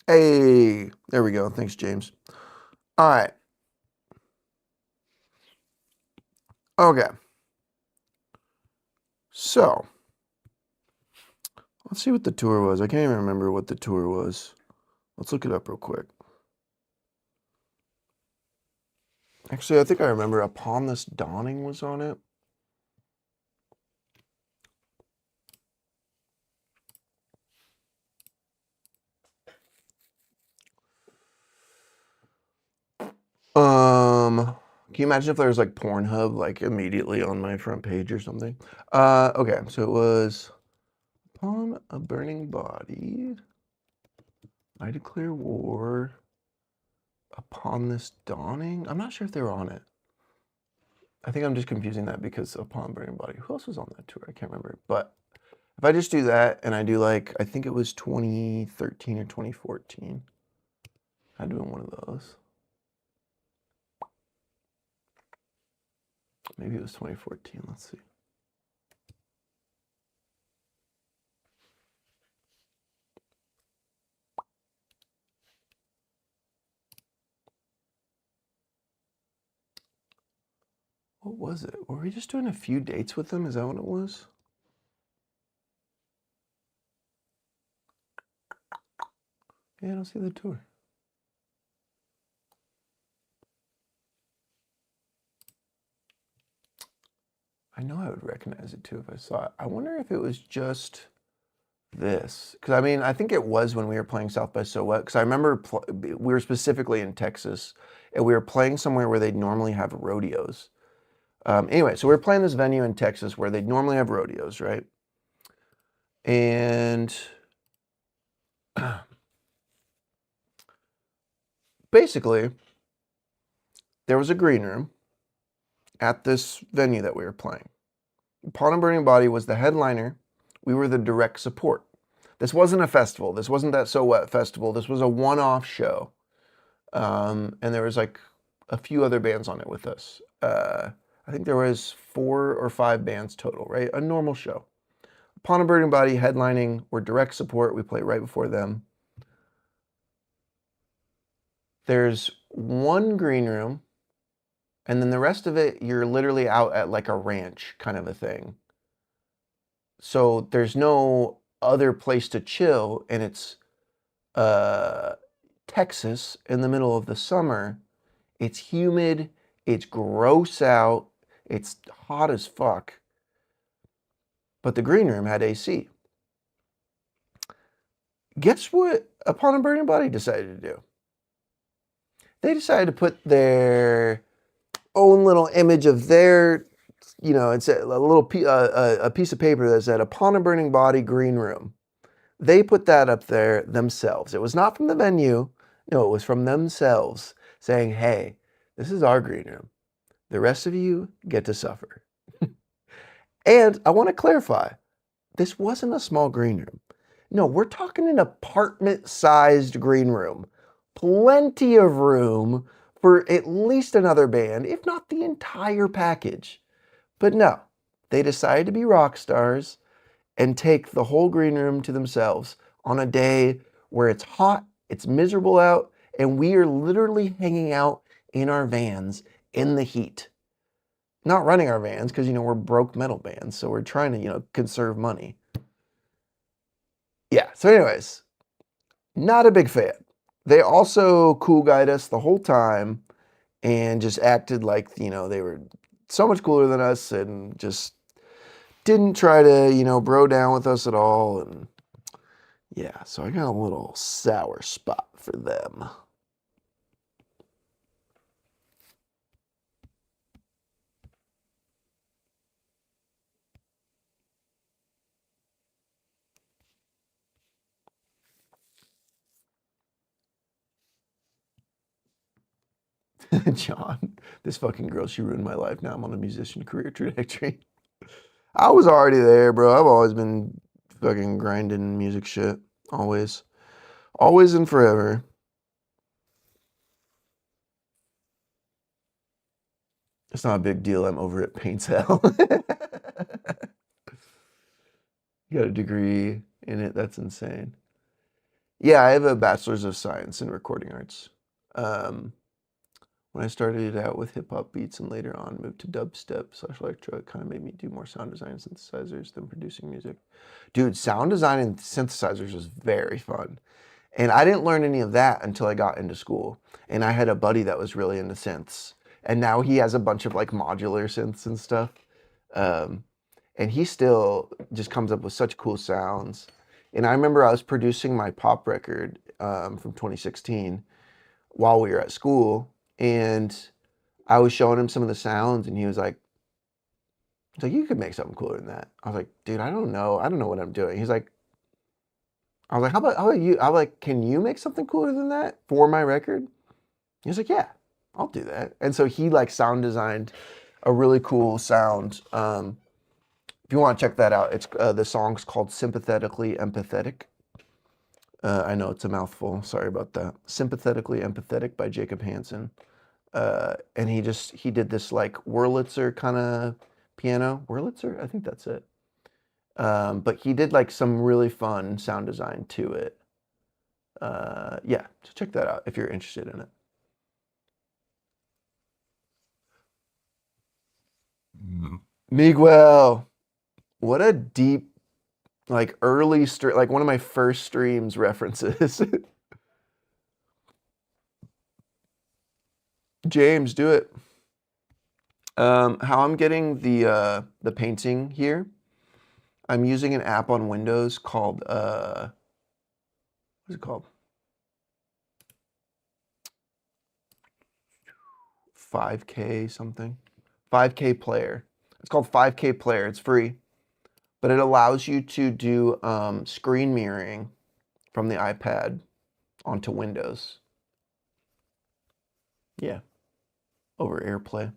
Speaker 1: Hey, there we go. Thanks, James. All right. Okay. So, let's see what the tour was. I can't even remember what the tour was. Let's look it up real quick. Actually, I think I remember Upon This Dawning was on it. Can you imagine if there was like Pornhub like immediately on my front page or something? Okay, so it was Upon a Burning Body, I Declare War, Upon This Dawning. I'm not sure if they were on it. I think I'm just confusing that because Upon Burning Body. Who else was on that tour? I can't remember. But if I just do that and I do like, I think it was 2013 or 2014. I'm doing one of those. Maybe it was 2014. Let's see. What was it? Were we just doing a few dates with them? Is that what it was? Yeah, I don't see the tour. I know I would recognize it too if I saw it. I wonder if it was just this. Because, I mean, I think it was when we were playing South by So What. Because I remember we were specifically in Texas, and we were playing somewhere where they'd normally have rodeos. Anyway, so we were playing this venue in Texas where they'd normally have rodeos, right? And basically, there was a green room at this venue that we were playing. Upon a Burning Body was the headliner. We were the direct support. This wasn't a festival. This wasn't that So What festival. This was a one-off show. And there was like a few other bands on it with us. I think there was 4 or 5 bands total, right? A normal show. Upon a Burning Body headlining, we're direct support. We play right before them. There's one green room, and then the rest of it, you're literally out at like a ranch kind of a thing. So there's no other place to chill, and it's Texas in the middle of the summer. It's humid, it's gross out, it's hot as fuck. But the green room had AC. Guess what Upon a Burning Body decided to do? They decided to put their own little image of their, you know, it's a little a piece of paper that said Upon a Burning Body Green Room. They put that up there themselves. It was not from the venue. No, it was from themselves saying, hey, this is our green room. The rest of you get to suffer. And I want to clarify, this wasn't a small green room. No, we're talking an apartment-sized green room. Plenty of room for at least another band, if not the entire package. But no, they decided to be rock stars and take the whole green room to themselves on a day where it's hot, it's miserable out, and we are literally hanging out in our vans in the heat. Not running our vans because, you know, we're broke metal bands, so we're trying to, you know, conserve money. Yeah, so anyways, not a big fan. They also cool guide us the whole time, and just acted like, they were so much cooler than us and just didn't try to, bro down with us at all. And yeah, so I got a little sour spot for them. John, this fucking girl, she ruined my life. Now I'm on a musician career trajectory. I was already there, bro. I've always been fucking grinding music shit. Always. Always and forever. It's not a big deal. I'm over it. Paints hell. You got a degree in it. That's insane. Yeah, I have a bachelor's of science in recording arts. When I started out with hip hop beats and later on moved to dubstep / electro, it kind of made me do more sound design and synthesizers than producing music. Dude, sound design and synthesizers was very fun. And I didn't learn any of that until I got into school. And I had a buddy that was really into synths. And now he has a bunch of like modular synths and stuff. And he still just comes up with such cool sounds. And I remember I was producing my pop record from 2016 while we were at school. And I was showing him some of the sounds, and he was like, you could make something cooler than that. I was like, dude, I don't know. I don't know what I'm doing. I was like, how about you? I was like, can you make something cooler than that for my record? He was like, yeah, I'll do that. And so he like sound designed a really cool sound. If you want to check that out, it's the song's called Sympathetically Empathetic. I know it's a mouthful. Sorry about that. Sympathetically Empathetic by Jacob Hansen. And he did this like Wurlitzer kind of piano. Wurlitzer? I think that's it. But he did like some really fun sound design to it. Yeah, so check that out if you're interested in it. Miguel, what a deep, like early like one of my first streams references. James, do it. How I'm getting the painting here, I'm using an app on Windows called what is it called? 5K something. 5K Player. It's called 5K Player. It's free, but it allows you to do screen mirroring from the iPad onto Windows. Yeah, over AirPlay.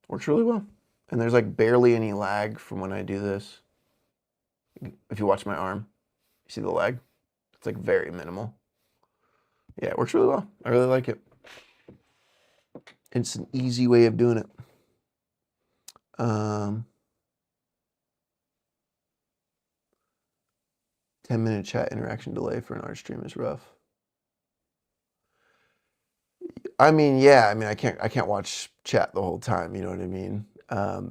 Speaker 1: Works really well. And there's like barely any lag from when I do this. If you watch my arm, you see the lag? It's like very minimal. Yeah, it works really well. I really like it. It's an easy way of doing it. 10-minute chat interaction delay for an art stream is rough. I mean, yeah, I mean, I can't watch chat the whole time, you know what I mean?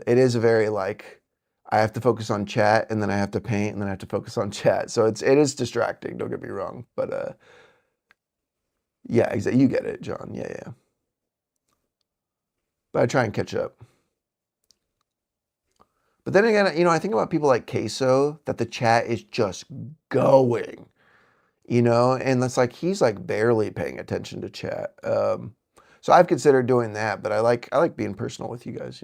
Speaker 1: It is a very like, I have to focus on chat and then I have to paint and then I have to focus on chat. So it is distracting, don't get me wrong. But yeah, exactly. You get it, John. Yeah. But I try and catch up. But then again, I think about people like Queso, that the chat is just going, and that's like, he's like barely paying attention to chat. So I've considered doing that, but I like being personal with you guys,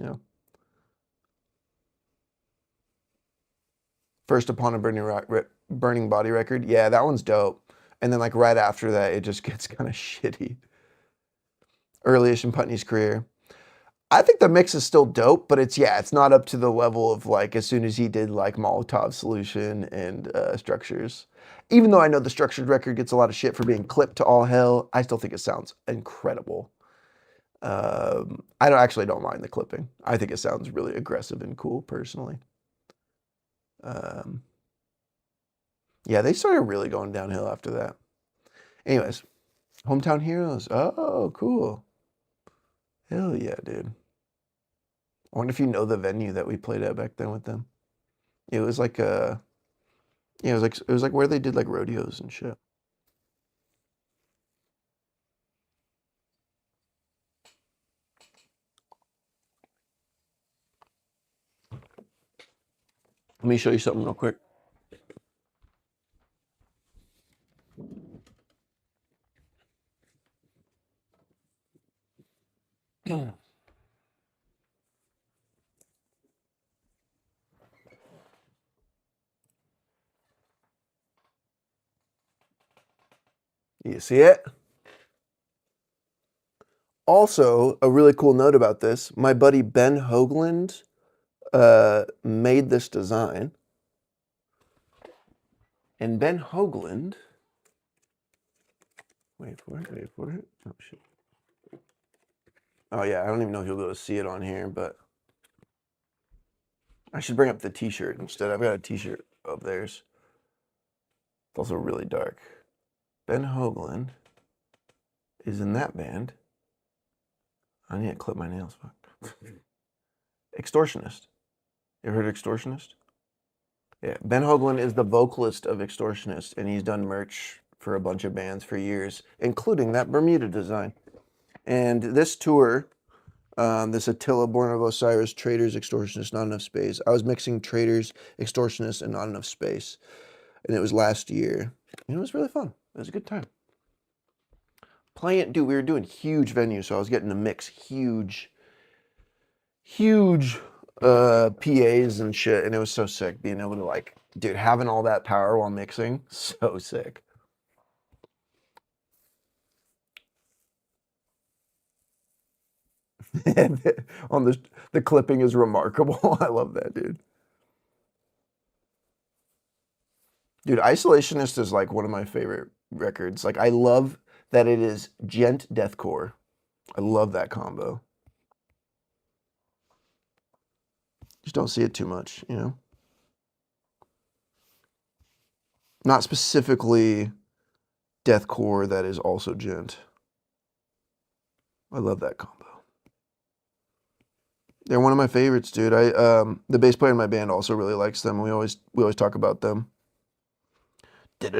Speaker 1: First Upon a Burning Body record. Yeah, that one's dope. And then like right after that, it just gets kind of shitty. Early-ish in Putney's career. I think the mix is still dope, but it's not up to the level of like as soon as he did like Molotov Solution and Structures. Even though I know the Structured record gets a lot of shit for being clipped to all hell, I still think it sounds incredible. I don't mind the clipping. I think it sounds really aggressive and cool personally. Yeah, they started really going downhill after that. Anyways, Hometown Heroes. Oh, cool. Hell yeah, dude. I wonder if you know the venue that we played at back then with them. It was like it was like where they did like rodeos and shit. Let me show you something real quick. You see it? Also, a really cool note about this, my buddy Ben Hoagland made this design. And Ben Hoagland, wait for it. Oh, shit. Oh, yeah, I don't even know if you'll be able to see it on here, but I should bring up the t-shirt instead. I've got a t-shirt of theirs. It's also really dark. Ben Hoagland is in that band. I need to clip my nails. Fuck. Extortionist. You ever heard of Extortionist? Yeah, Ben Hoagland is the vocalist of Extortionist, and he's done merch for a bunch of bands for years, including that Bermuda design. And this tour, this Attila, Born of Osiris, Traitors, Extortionist, Not Enough Space. I was mixing Traitors, Extortionist, and Not Enough Space. And it was last year. And it was really fun. It was a good time. Playing, dude, we were doing huge venues, so I was getting to mix huge PAs and shit, and it was so sick being able to, like, dude, having all that power while mixing, so sick. On the clipping is remarkable. I love that, dude. Dude, Isolationist is like one of my favorite records. Like, I love that it is gent deathcore. I love that combo. Just don't see it too much, you know? Not specifically deathcore that is also gent. I love that combo. They're one of my favorites, dude. The bass player in my band also really likes them. We always talk about them. The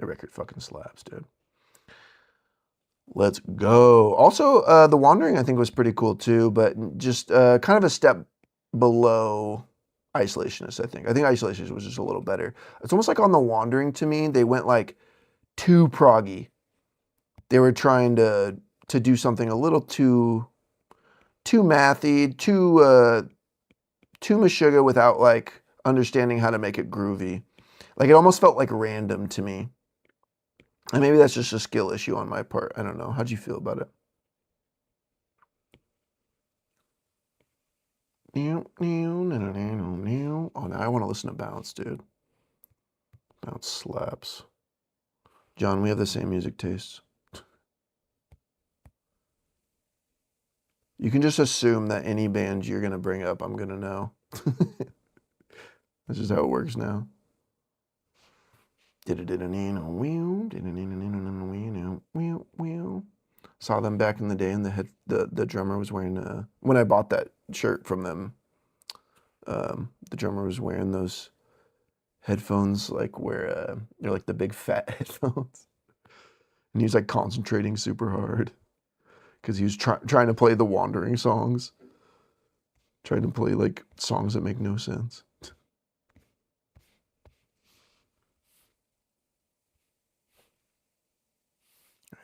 Speaker 1: record fucking slaps, dude. Let's go. Also, The Wandering I think was pretty cool too, but just kind of a step below Isolationist, I think. I think Isolationist was just a little better. It's almost like on The Wandering to me, they went like too proggy. They were trying to do something a little too mathy, too Meshuggah without like understanding how to make it groovy. Like it almost felt like random to me. And maybe that's just a skill issue on my part. I don't know. How'd you feel about it? Oh, now I want to listen to Bounce, dude. Bounce slaps. John, we have the same music tastes. You can just assume that any band you're going to bring up, I'm going to know. That's just how it works now. Saw them back in the day, and the drummer was wearing when I bought that shirt from them, the drummer was wearing those headphones, like where they're like the big fat headphones, and he was like concentrating super hard because he was trying to play the Wandering songs, trying to play like songs that make no sense.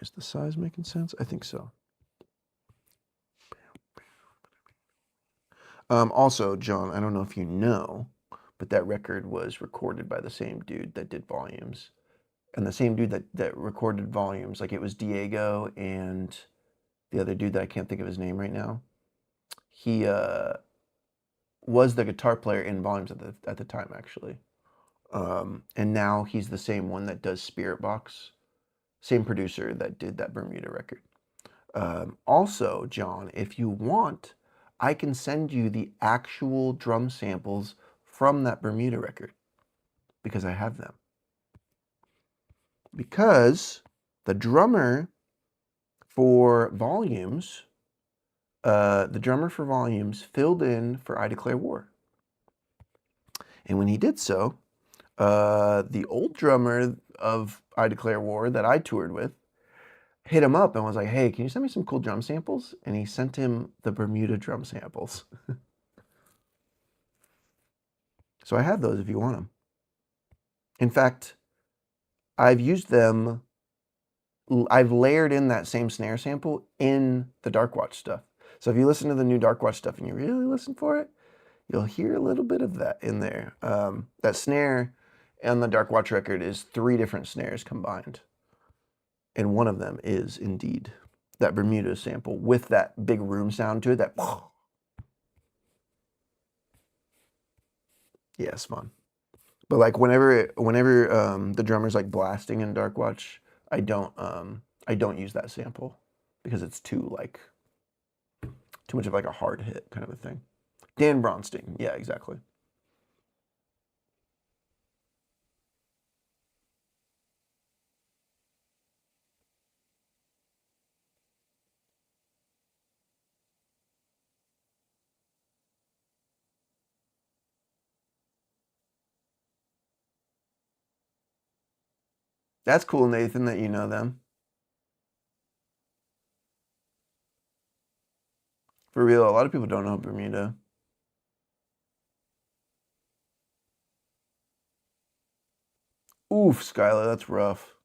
Speaker 1: Is the size making sense? I think so. Also, John, I don't know if you know, but that record was recorded by the same dude that did Volumes. And the same dude that recorded Volumes, like it was Diego and the other dude that I can't think of his name right now. He was the guitar player in Volumes at the time, actually. And now he's the same one that does Spirit Box. Same producer that did that Bermuda record. Also, John, if you want, I can send you the actual drum samples from that Bermuda record because I have them. Because the drummer for Volumes, filled in for I Declare War. And when he did so, The old drummer of I Declare War that I toured with hit him up and was like, hey, can you send me some cool drum samples? And he sent him the Bermuda drum samples. So I have those if you want them. In fact, I've used them. I've layered in that same snare sample in the Darkwatch stuff. So if you listen to the new Darkwatch stuff and you really listen for it, you'll hear a little bit of that in there. That snare on the Darkwatch record is 3 different snares combined. And one of them is indeed that Bermuda sample with that big room sound to it. That yeah, it's fun. But like whenever the drummer's like blasting in Darkwatch, I don't use that sample because it's too much of like a hard hit kind of a thing. Dan Bronstein, yeah, exactly. That's cool, Nathan, that you know them. For real, a lot of people don't know Bermuda. Oof, Skylar, that's rough.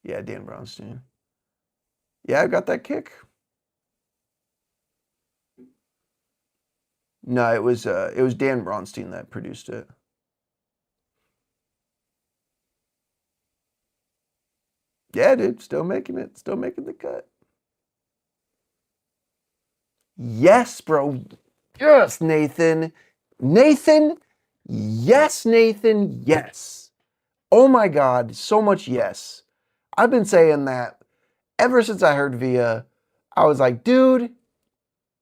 Speaker 1: Yeah, Dan Bronstein. Yeah, I got that kick. No, it was Dan Bronstein that produced it. Yeah, dude, still making it, still making the cut. Yes, bro. Yes, Nathan. Nathan. Yes, Nathan. Yes. Oh my God, so much yes. I've been saying that ever since I heard Via. I was like, dude,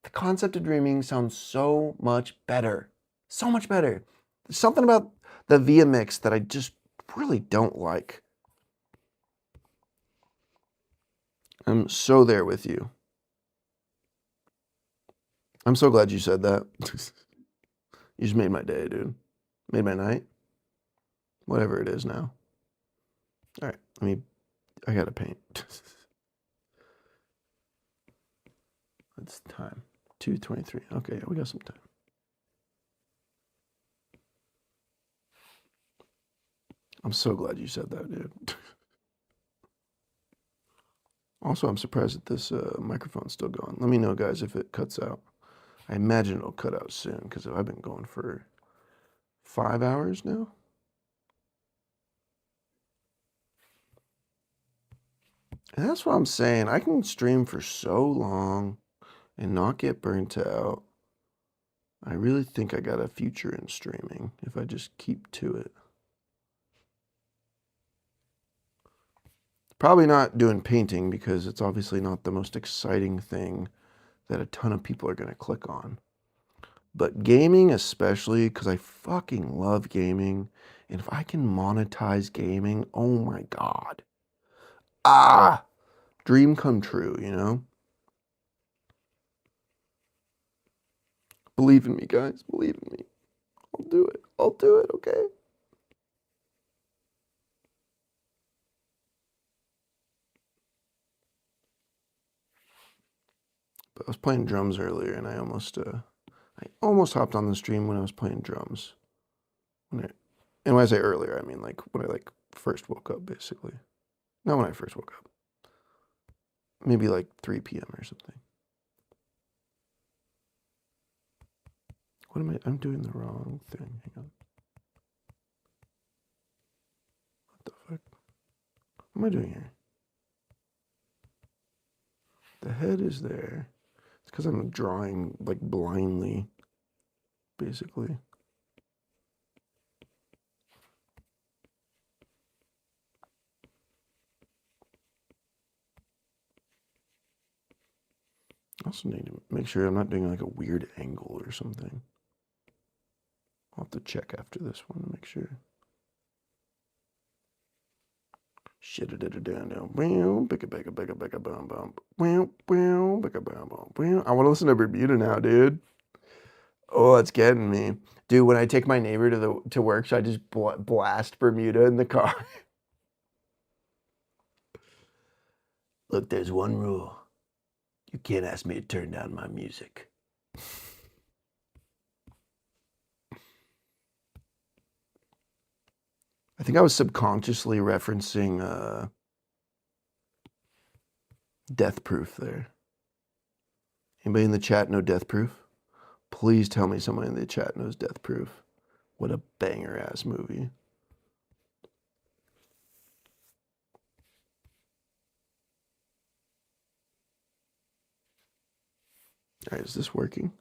Speaker 1: the concept of dreaming sounds so much better. So much better. There's something about the Via mix that I just really don't like. I'm so there with you. I'm so glad you said that. You just made my day, dude. Made my night. Whatever it is now. All right, I gotta paint. It's time. 2:23. Okay, yeah, we got some time. I'm so glad you said that, dude. Also, I'm surprised that this microphone's still going. Let me know, guys, if it cuts out. I imagine it'll cut out soon because I've been going for 5 hours now. And that's what I'm saying. I can stream for so long and not get burnt out. I really think I got a future in streaming if I just keep to it. Probably not doing painting because it's obviously not the most exciting thing that a ton of people are going to click on. But gaming especially, because I fucking love gaming. And if I can monetize gaming, oh my God. Dream come true, you know? Believe in me, guys. Believe in me. I'll do it. I'll do it, okay? But I was playing drums earlier, and I almost hopped on the stream when I was playing drums. And when I say earlier, I mean like when I first woke up, basically. Not when I first woke up. Maybe like 3 p.m. or something. What am I? I'm doing the wrong thing. Hang on. What the fuck? What am I doing here? The head is there. It's because I'm drawing like blindly, basically. I also need to make sure I'm not doing like a weird angle or something. I'll have to check after this one to make sure. Shit it down. I want to listen to Bermuda now, dude. Oh, it's getting me. Dude, when I take my neighbor to work, so I just blast Bermuda in the car. Look, there's one rule. You can't ask me to turn down my music. I think I was subconsciously referencing Death Proof there. Anybody in the chat know Death Proof? Please tell me somebody in the chat knows Death Proof. What a banger ass movie. All right, is this working?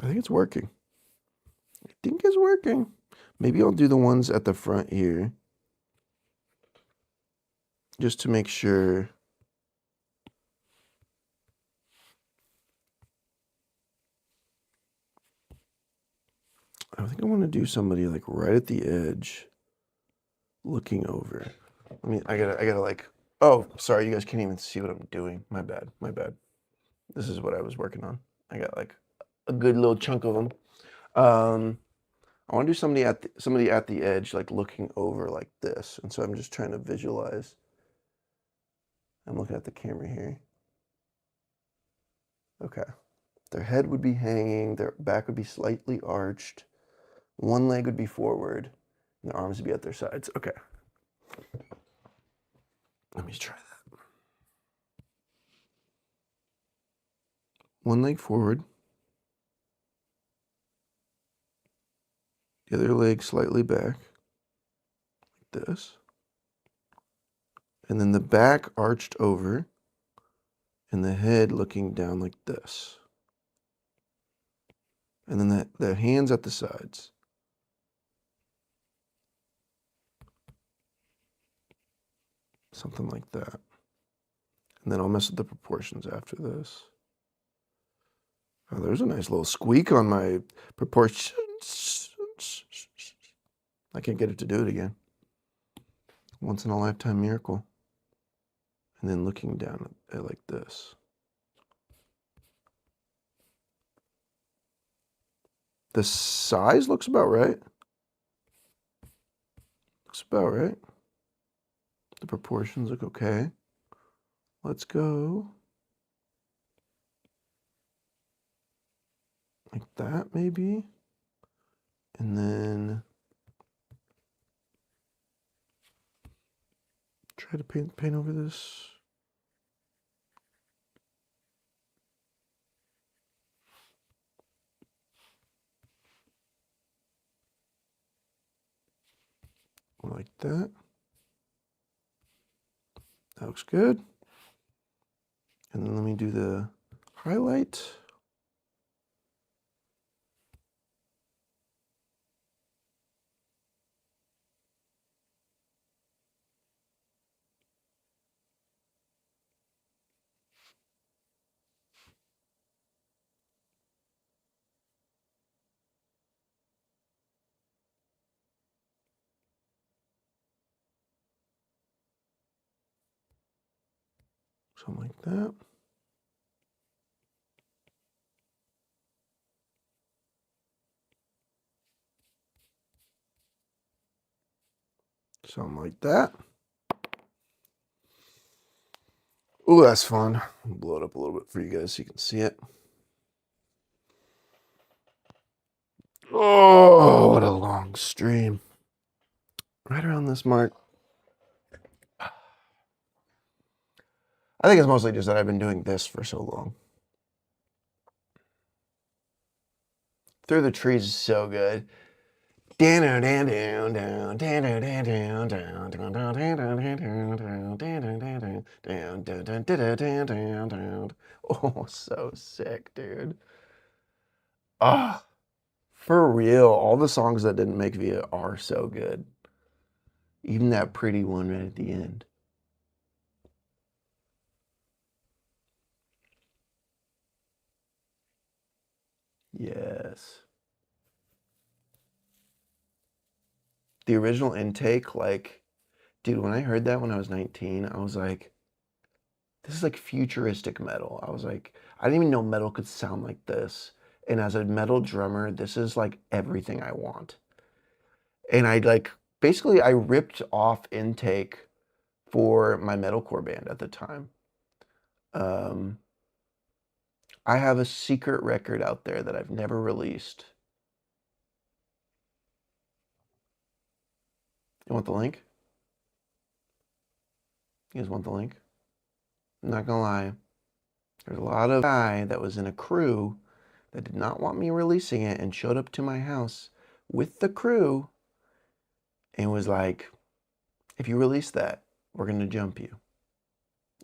Speaker 1: I think it's working. I think it's working. Maybe I'll do the ones at the front here, just to make sure. I think I want to do somebody like right at the edge, looking over. I mean, I gotta like. Oh, sorry, you guys can't even see what I'm doing. My bad. My bad. This is what I was working on. I got like a good little chunk of them. I want to do somebody at the edge, like looking over like this, and so I'm just trying to visualize. I'm looking at the camera here. Okay, their head would be hanging, their back would be slightly arched, one leg would be forward, and their arms would be at their sides. Okay, let me try that. One leg forward, the other leg slightly back, like this. And then the back arched over, and the head looking down like this. And then the hands at the sides. Something like that. And then I'll mess with the proportions after this. Oh, there's a nice little squeak on my proportions. I can't get it to do it again. Once in a lifetime miracle. And then looking down at it like this. The size looks about right. Looks about right. The proportions look okay. Let's go like that maybe. And then try to paint over this. Like that. That looks good. And then let me do the highlight. Something like that. Something like that. Ooh, that's fun. I'll blow it up a little bit for you guys so you can see it. Oh, what a long stream. Right around this mark. I think it's mostly just that I've been doing this for so long. Through the Trees is so good. Oh, so sick, dude. Ah, for real. All the songs that didn't make Via are so good. Even that pretty one right at the end. Yes. The original Intake, like, dude, when I heard that when I was 19, I was like, this is like futuristic metal. I was like, I didn't even know metal could sound like this. And as a metal drummer, this is like everything I want. And I like, basically I ripped off Intake for my metalcore band at the time. I have a secret record out there that I've never released. You want the link? You guys want the link? I'm not gonna lie. There's a lot of guy that was in a crew that did not want me releasing it and showed up to my house with the crew and was like, if you release that, we're gonna jump you.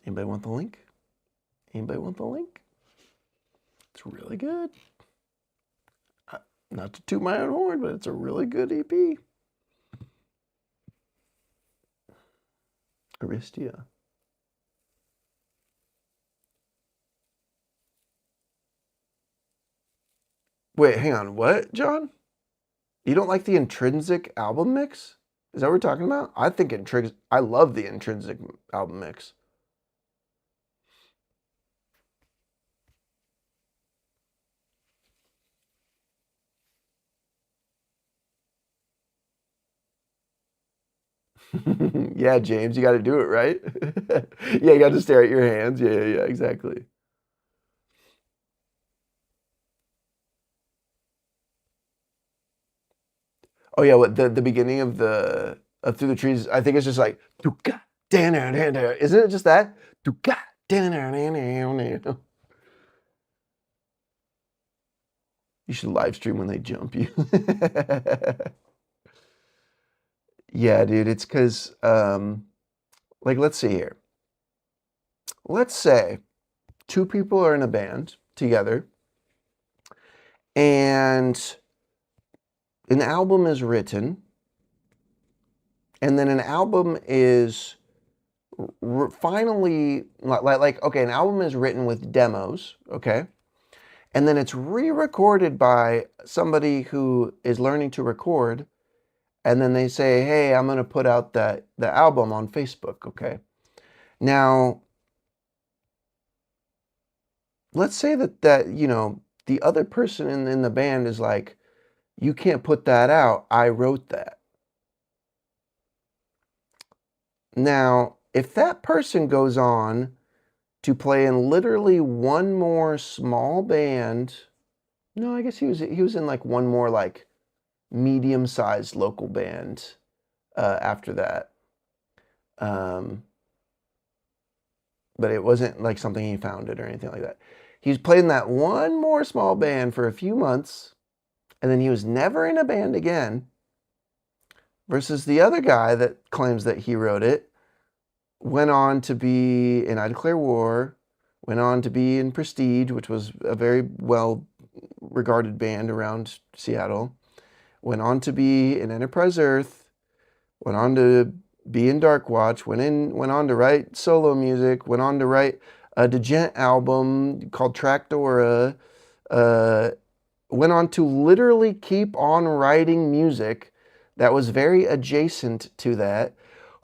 Speaker 1: Anybody want the link? Anybody want the link? It's really good. Not to toot my own horn, but it's a really good EP. Aristia. Wait, hang on. What, John? You don't like the Intrinsic album mix? Is that what we're talking about? I think I love the Intrinsic album mix. Yeah, James, you got to do it, right? Yeah, you got to stare at your hands. Yeah, exactly. Oh yeah, what the beginning of the Through the Trees? I think it's just like isn't it just that? You should live stream when they jump you. Yeah, dude, it's because like let's see here. Let's say two people are in a band together and an album is written, and then an album is finally like okay, an album is written with demos, okay, and then it's re-recorded by somebody who is learning to record, and then they say, hey, I'm gonna put out the album on Facebook, okay. Now, let's say that you know the other person in the band is like, you can't put that out. I wrote that. Now, if that person goes on to play in literally one more small band, no, I guess he was in like one more like medium-sized local band after that. But it wasn't like something he founded or anything like that. He's played in that one more small band for a few months, and then he was never in a band again, versus the other guy that claims that he wrote it, went on to be in I Declare War, went on to be in Prestige, which was a very well-regarded band around Seattle, went on to be in Enterprise Earth, went on to be in Darkwatch, went on to write solo music, went on to write a Degent album called Tractora, went on to literally keep on writing music that was very adjacent to that.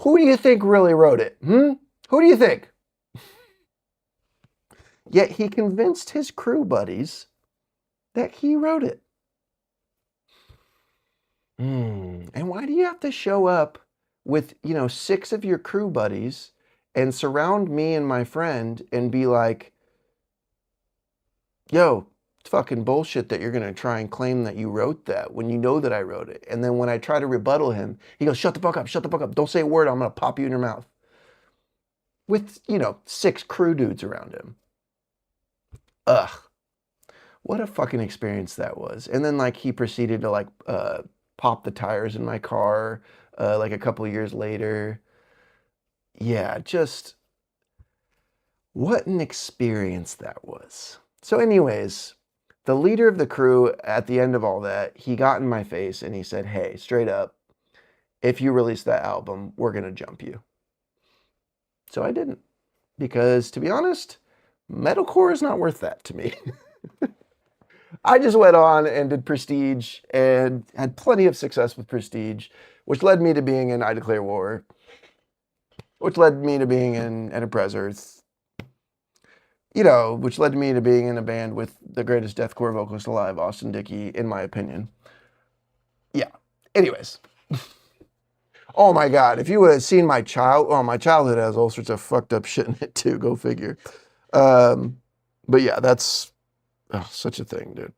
Speaker 1: Who do you think really wrote it? Who do you think? Yet he convinced his crew buddies that he wrote it. And why do you have to show up with, 6 of your crew buddies and surround me and my friend and be like, yo, it's fucking bullshit that you're going to try and claim that you wrote that when you know that I wrote it. And then when I try to rebuttal him, he goes, shut the fuck up, don't say a word, I'm going to pop you in your mouth. With, 6 crew dudes around him. Ugh. What a fucking experience that was. And then like he proceeded to like pop the tires in my car like a couple years later. Yeah, just what an experience that was. So anyways, the leader of the crew at the end of all that, he got in my face and he said, hey, straight up, if you release that album, we're going to jump you. So I didn't, because to be honest, metalcore is not worth that to me. I just went on and did Prestige and had plenty of success with Prestige, which led me to being in I Declare War, which led me to being in Enterprise Earth, You know, which led me to being in a band with the greatest deathcore vocalist alive, Austin Dickey, in my opinion. Yeah. Anyways. Oh my God. If you would have seen my childhood has all sorts of fucked up shit in it too. Go figure. But yeah, that's such a thing, dude.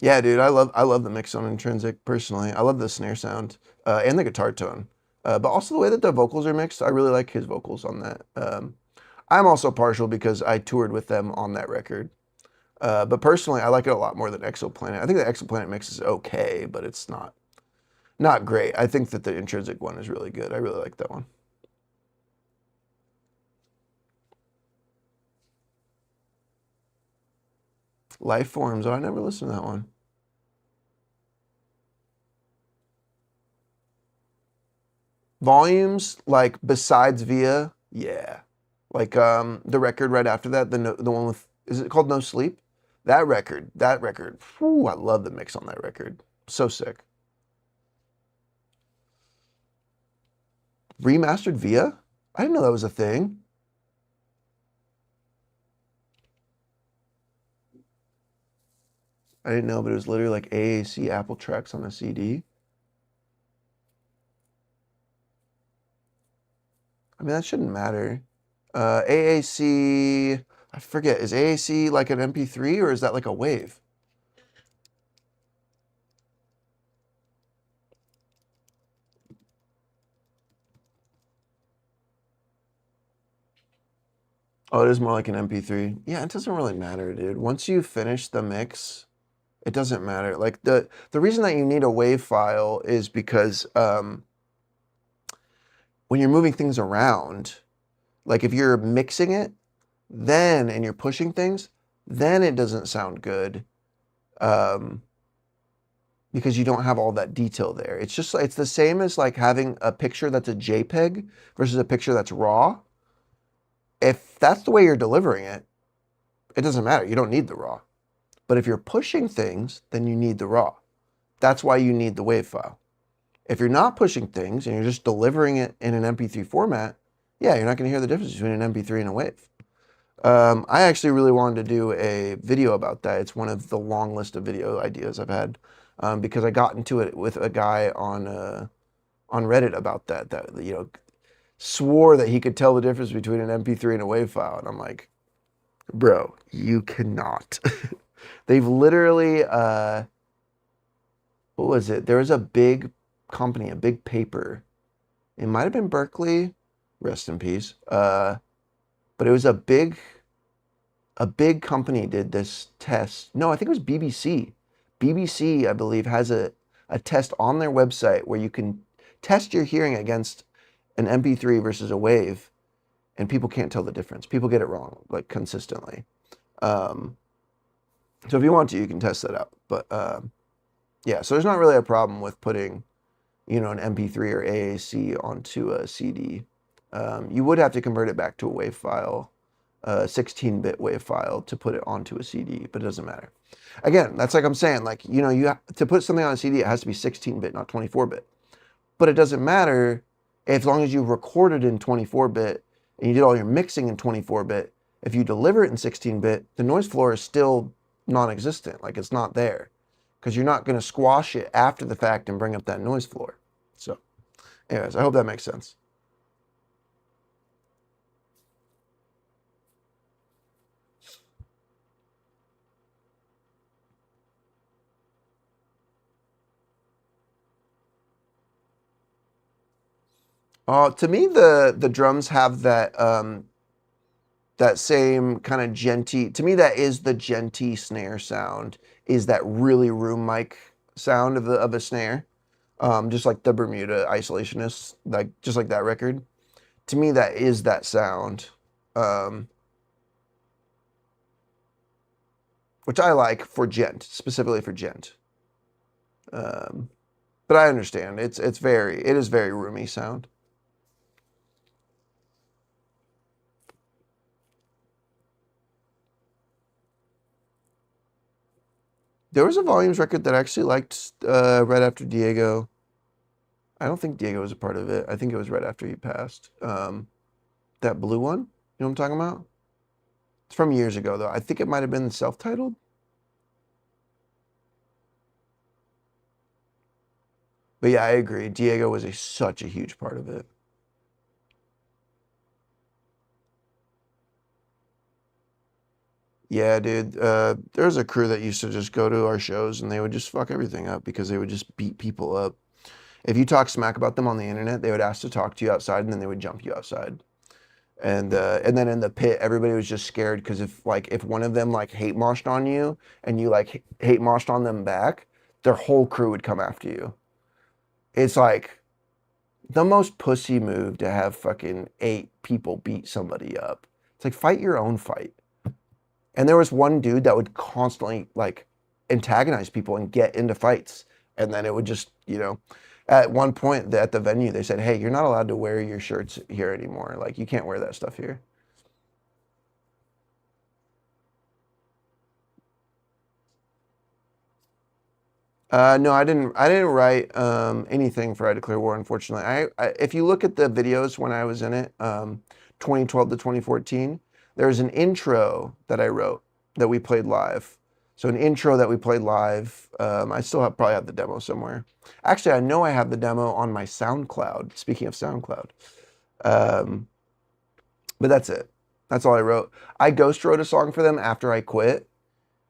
Speaker 1: Yeah, dude, I love the mix on Intrinsic personally. I love the snare sound and the guitar tone, but also the way that the vocals are mixed. I really like his vocals on that. I'm also partial because I toured with them on that record. But personally, I like it a lot more than Exoplanet. I think the Exoplanet mix is okay, but it's not great. I think that the Intrinsic one is really good. I really like that one. Life Forms. Oh, I never listened to that one. Volumes, like besides Via, yeah. Like the record right after that, the one with, is it called No Sleep? That record, whew, I love the mix on that record. So sick. Remastered Via? I didn't know that was a thing. I didn't know, but it was literally like AAC Apple tracks on a CD. I mean, that shouldn't matter. AAC, I forget, is AAC like an MP3 or is that like a wave? Oh, it is more like an MP3. Yeah, it doesn't really matter, dude. Once you finish the mix, it doesn't matter. Like the reason that you need a wave file is because when you're moving things around, like if you're mixing it, and you're pushing things, then it doesn't sound good. Because you don't have all that detail there. It's the same as like having a picture that's a JPEG versus a picture that's raw. If that's the way you're delivering it, it doesn't matter. You don't need the raw. But if you're pushing things, then you need the raw. That's why you need the wave file. If you're not pushing things and you're just delivering it in an MP3 format, yeah, you're not going to hear the difference between an MP3 and a wave. I actually really wanted to do a video about that. It's one of the long list of video ideas I've had because I got into it with a guy on Reddit about that you know swore that he could tell the difference between an MP3 and a wave file, and I'm like, bro, you cannot. They've literally what was it? There was a big company, a big paper. It might have been Berkeley, rest in peace. But it was a big company did this test. No, I think it was BBC. BBC, I believe, has a test on their website where you can test your hearing against an MP3 versus a wave, and people can't tell the difference. People get it wrong, like, consistently. So if you want to, you can test that out. But yeah, so there's not really a problem with putting, you know, an MP3 or AAC onto a CD. You would have to convert it back to a WAV file, a 16-bit WAV file to put it onto a CD, but it doesn't matter. Again, that's like I'm saying, like, you know, to put something on a CD, it has to be 16-bit, not 24-bit. But it doesn't matter as long as you recorded in 24-bit and you did all your mixing in 24-bit. If you deliver it in 16-bit, the noise floor is still non-existent, like it's not there, because you're not going to squash it after the fact and bring up that noise floor. So, anyways, I hope that makes sense. To me, the drums have that that same kind of djenty. To me, that is the djenty snare sound. Is that really room mic sound of a snare, just like the Bermuda Isolationists, like just like that record. To me, that is that sound, which I like for djent, specifically for djent. But I understand it is very roomy sound. There was a Volumes record that I actually liked right after Diego. I don't think Diego was a part of it. I think it was right after he passed. That blue one? You know what I'm talking about? It's from years ago, though. I think it might have been self-titled. But yeah, I agree. Diego was such a huge part of it. Yeah, dude. There's a crew that used to just go to our shows and they would just fuck everything up because they would just beat people up. If you talk smack about them on the internet, they would ask to talk to you outside and then they would jump you outside. And then in the pit, everybody was just scared because if one of them like hate moshed on you and you like hate moshed on them back, their whole crew would come after you. It's like the most pussy move to have fucking 8 people beat somebody up. It's like, fight your own fight. And there was one dude that would constantly like antagonize people and get into fights. And then it would just, at one point at the venue, they said, hey, you're not allowed to wear your shirts here anymore. Like, you can't wear that stuff here. No, I didn't write anything for I Declare War, unfortunately. If you look at the videos when I was in it, 2012 to 2014, there's an intro that I wrote that we played live. So an intro that we played live. I still probably have the demo somewhere. Actually, I know I have the demo on my SoundCloud. Speaking of SoundCloud. But that's it. That's all I wrote. I ghost wrote a song for them after I quit.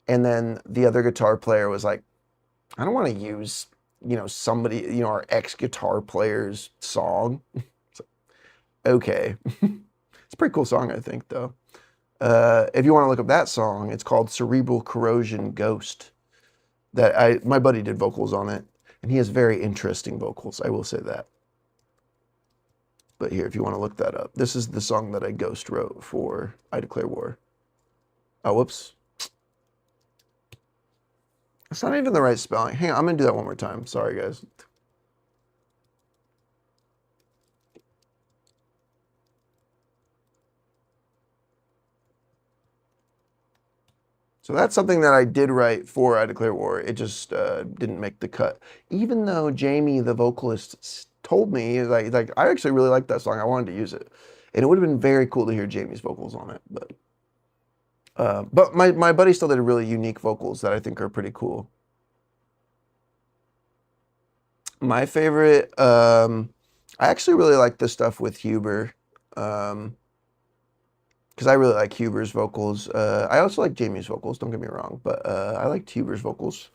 Speaker 1: And then the other guitar player was like, I don't want to use, somebody, our ex-guitar player's song. So, okay. It's a pretty cool song, I think, though. If you want to look up that song, it's called Cerebral Corrosion Ghost. My buddy did vocals on it, and he has very interesting vocals, I will say that. But here, if you want to look that up, this is the song that I ghost wrote for I Declare War. Oh, whoops. It's not even the right spelling. Hang on, I'm going to do that one more time. Sorry, guys. So that's something that I did write for I Declare War. It just didn't make the cut. Even though Jamie, the vocalist, told me, like I actually really liked that song. I wanted to use it. And it would have been very cool to hear Jamie's vocals on it. But my buddy still did really unique vocals that I think are pretty cool. My favorite, I actually really like the stuff with Huber, because I really like Huber's vocals. I also like Jamie's vocals, don't get me wrong, but I liked Huber's vocals.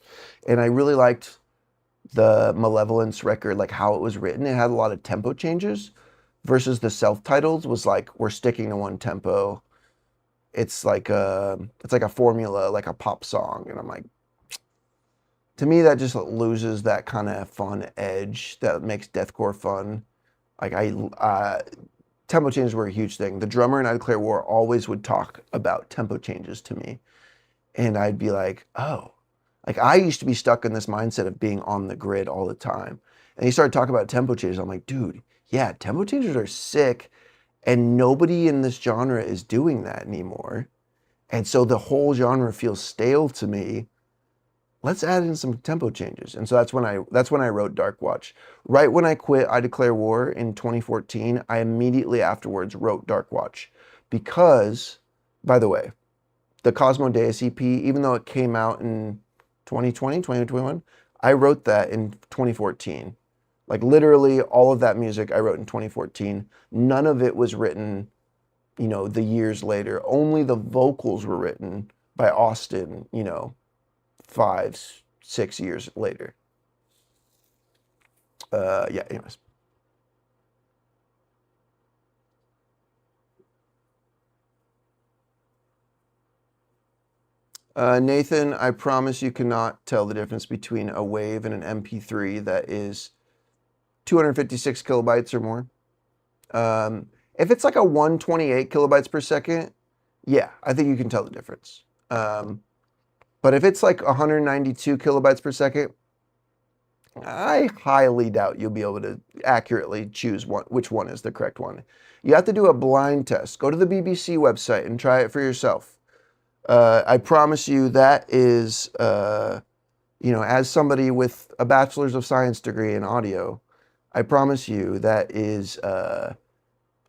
Speaker 1: And I really liked the Malevolence record, like how it was written. It had a lot of tempo changes versus the self-titles was like, we're sticking to one tempo. It's like a formula, like a pop song. And I'm like, to me, that just loses that kind of fun edge that makes deathcore fun. Like tempo changes were a huge thing. The drummer in I Declare War always would talk about tempo changes to me. And I'd be like, oh, like I used to be stuck in this mindset of being on the grid all the time. And he started talking about tempo changes. I'm like, dude, yeah, tempo changes are sick. And nobody in this genre is doing that anymore. And so the whole genre feels stale to me. Let's add in some tempo changes. And so that's when I wrote Dark Watch. Right when I quit I Declare War in 2014, I immediately afterwards wrote Dark Watch. Because, by the way, the Cosmo Deus EP, even though it came out in 2020, 2021, I wrote that in 2014. Like literally all of that music I wrote in 2014. None of it was written, the years later. Only the vocals were written by Austin, 5, 6 years later. Yeah, anyways. Nathan, I promise you cannot tell the difference between a WAV and an MP3 that is 256 kilobytes or more. If it's like a 128 kilobytes per second, yeah, I think you can tell the difference. But if it's like 192 kilobytes per second, I highly doubt you'll be able to accurately choose which one is the correct one. You have to do a blind test. Go to the BBC website and try it for yourself. I promise you that is, as somebody with a Bachelor's of Science degree in audio, I promise you that is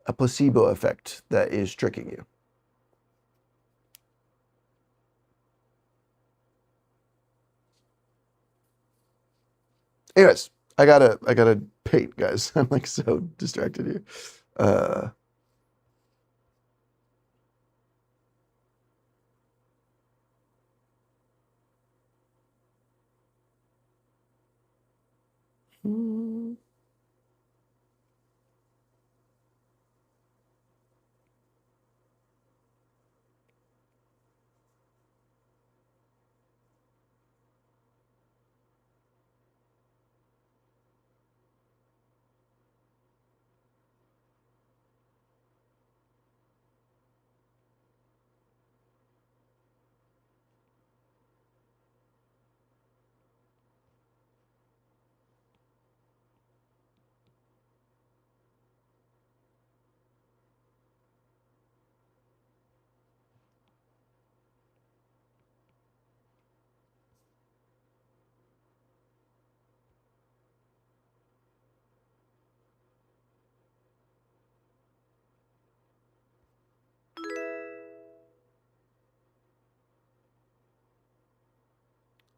Speaker 1: a placebo effect that is tricking you. Anyways, I gotta paint, guys. I'm like so distracted here.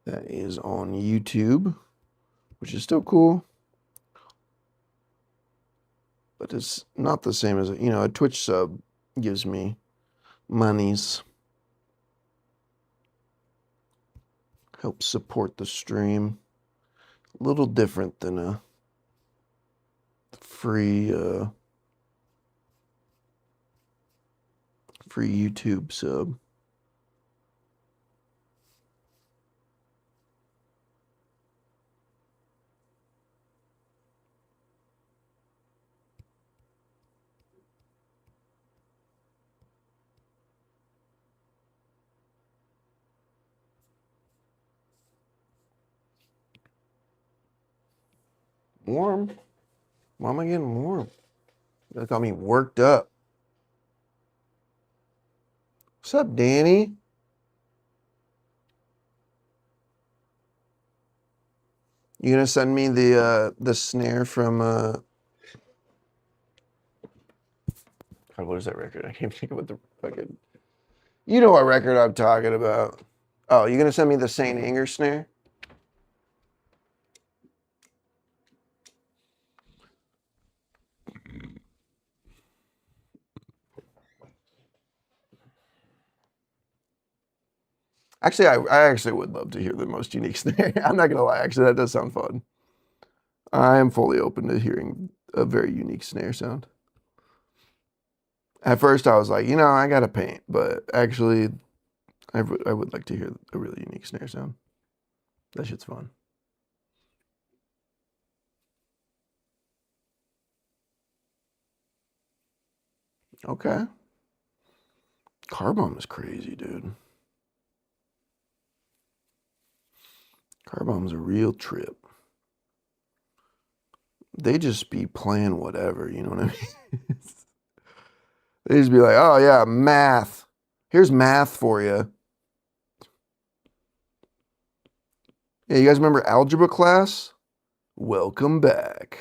Speaker 1: That is on YouTube, which is still cool. But it's not the same as, a Twitch sub gives me monies. Helps support the stream. A little different than a free YouTube sub. Warm? Why am I getting warm? That got me worked up. What's up, Danny? You gonna send me the snare from God, what is that record? I can't think of what the fucking. You know what record I'm talking about. Oh, you gonna send me the Saint Anger snare? Actually, I actually would love to hear the most unique snare. I'm not gonna lie. Actually, that does sound fun. I am fully open to hearing a very unique snare sound. At first, I was like, I gotta paint, but actually, I would like to hear a really unique snare sound. That shit's fun. Okay. Car Bomb is crazy, dude. Car Bomb's a real trip. They just be playing whatever, you know what I mean? They just be like, oh yeah, math. Here's math for you. Yeah, you guys remember algebra class? Welcome back.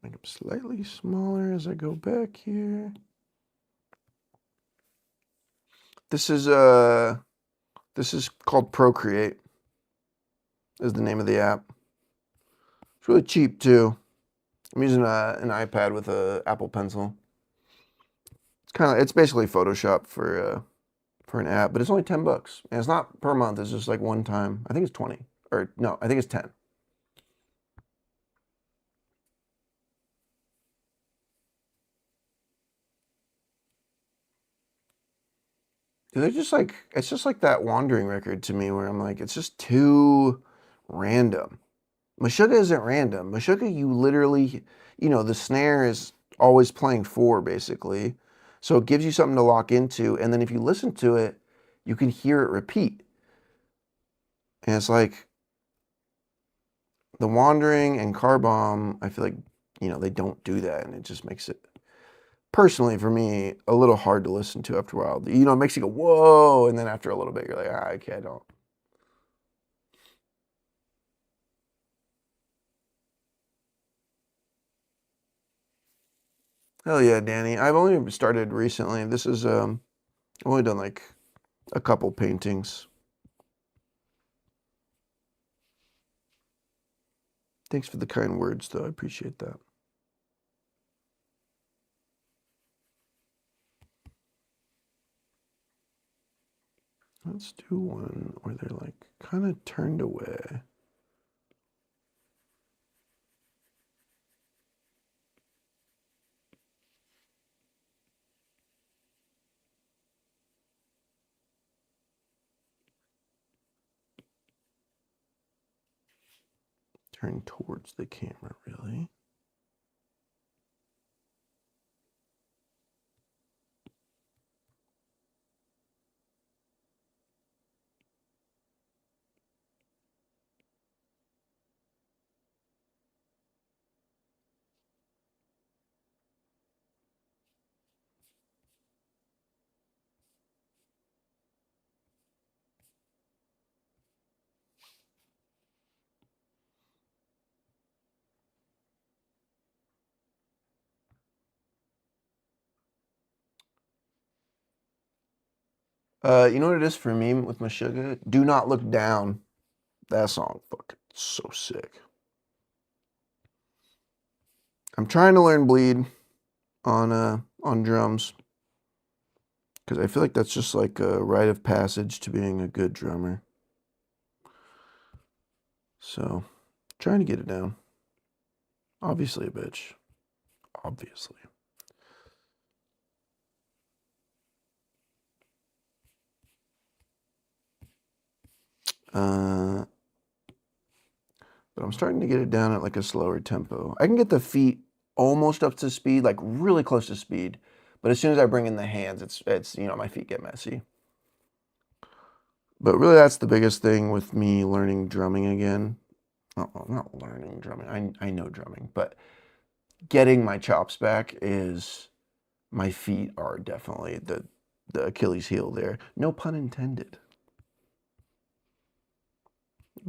Speaker 1: Make them slightly smaller as I go back here. This is called Procreate. Is the name of the app. It's really cheap too. I'm using an iPad with a Apple Pencil. It's basically Photoshop for an app, but it's only $10, and it's not per month. It's just like one time. I think it's 20, or no, I think it's 10. They're just like, it's just like that Wandering record to me where I'm like, it's just too random. Meshuggah isn't random. Meshuggah, you literally, the snare is always playing 4 basically. So it gives you something to lock into. And then if you listen to it, you can hear it repeat. And it's like the Wandering and Car Bomb, I feel like, they don't do that. And it just makes it, personally for me, a little hard to listen to after a while. It makes you go, whoa. And then after a little bit, you're like, okay, I don't. Hell yeah, Danny. I've only started recently. This is I've only done like a couple paintings. Thanks for the kind words though. I appreciate that. Let's do one where they're like kind of turned away. Turn towards the camera, really. You know what it is for me with Meshuggah? Do Not Look Down. That song, fucking so sick. I'm trying to learn bleed on drums because I feel like that's just like a rite of passage to being a good drummer. So, trying to get it down. Obviously a bitch. Obviously. But I'm starting to get it down at like a slower tempo. I can get the feet almost up to speed, like really close to speed. But as soon as I bring in the hands, it's my feet get messy. But really, that's the biggest thing with me learning drumming again. Not learning drumming. I know drumming, but getting my chops back is my feet are definitely the Achilles heel there. No pun intended.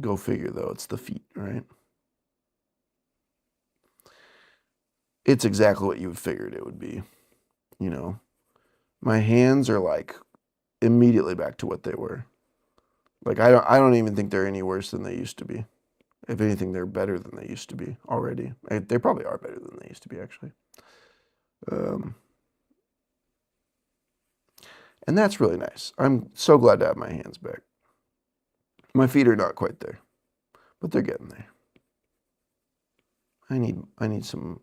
Speaker 1: Go figure, though. It's the feet, right? It's exactly what you figured it would be. My hands are like immediately back to what they were. Like I don't even think they're any worse than they used to be. If anything, they're better than they used to be already. They probably are better than they used to be, actually. And that's really nice. I'm so glad to have my hands back. My feet are not quite there, but they're getting there. I need some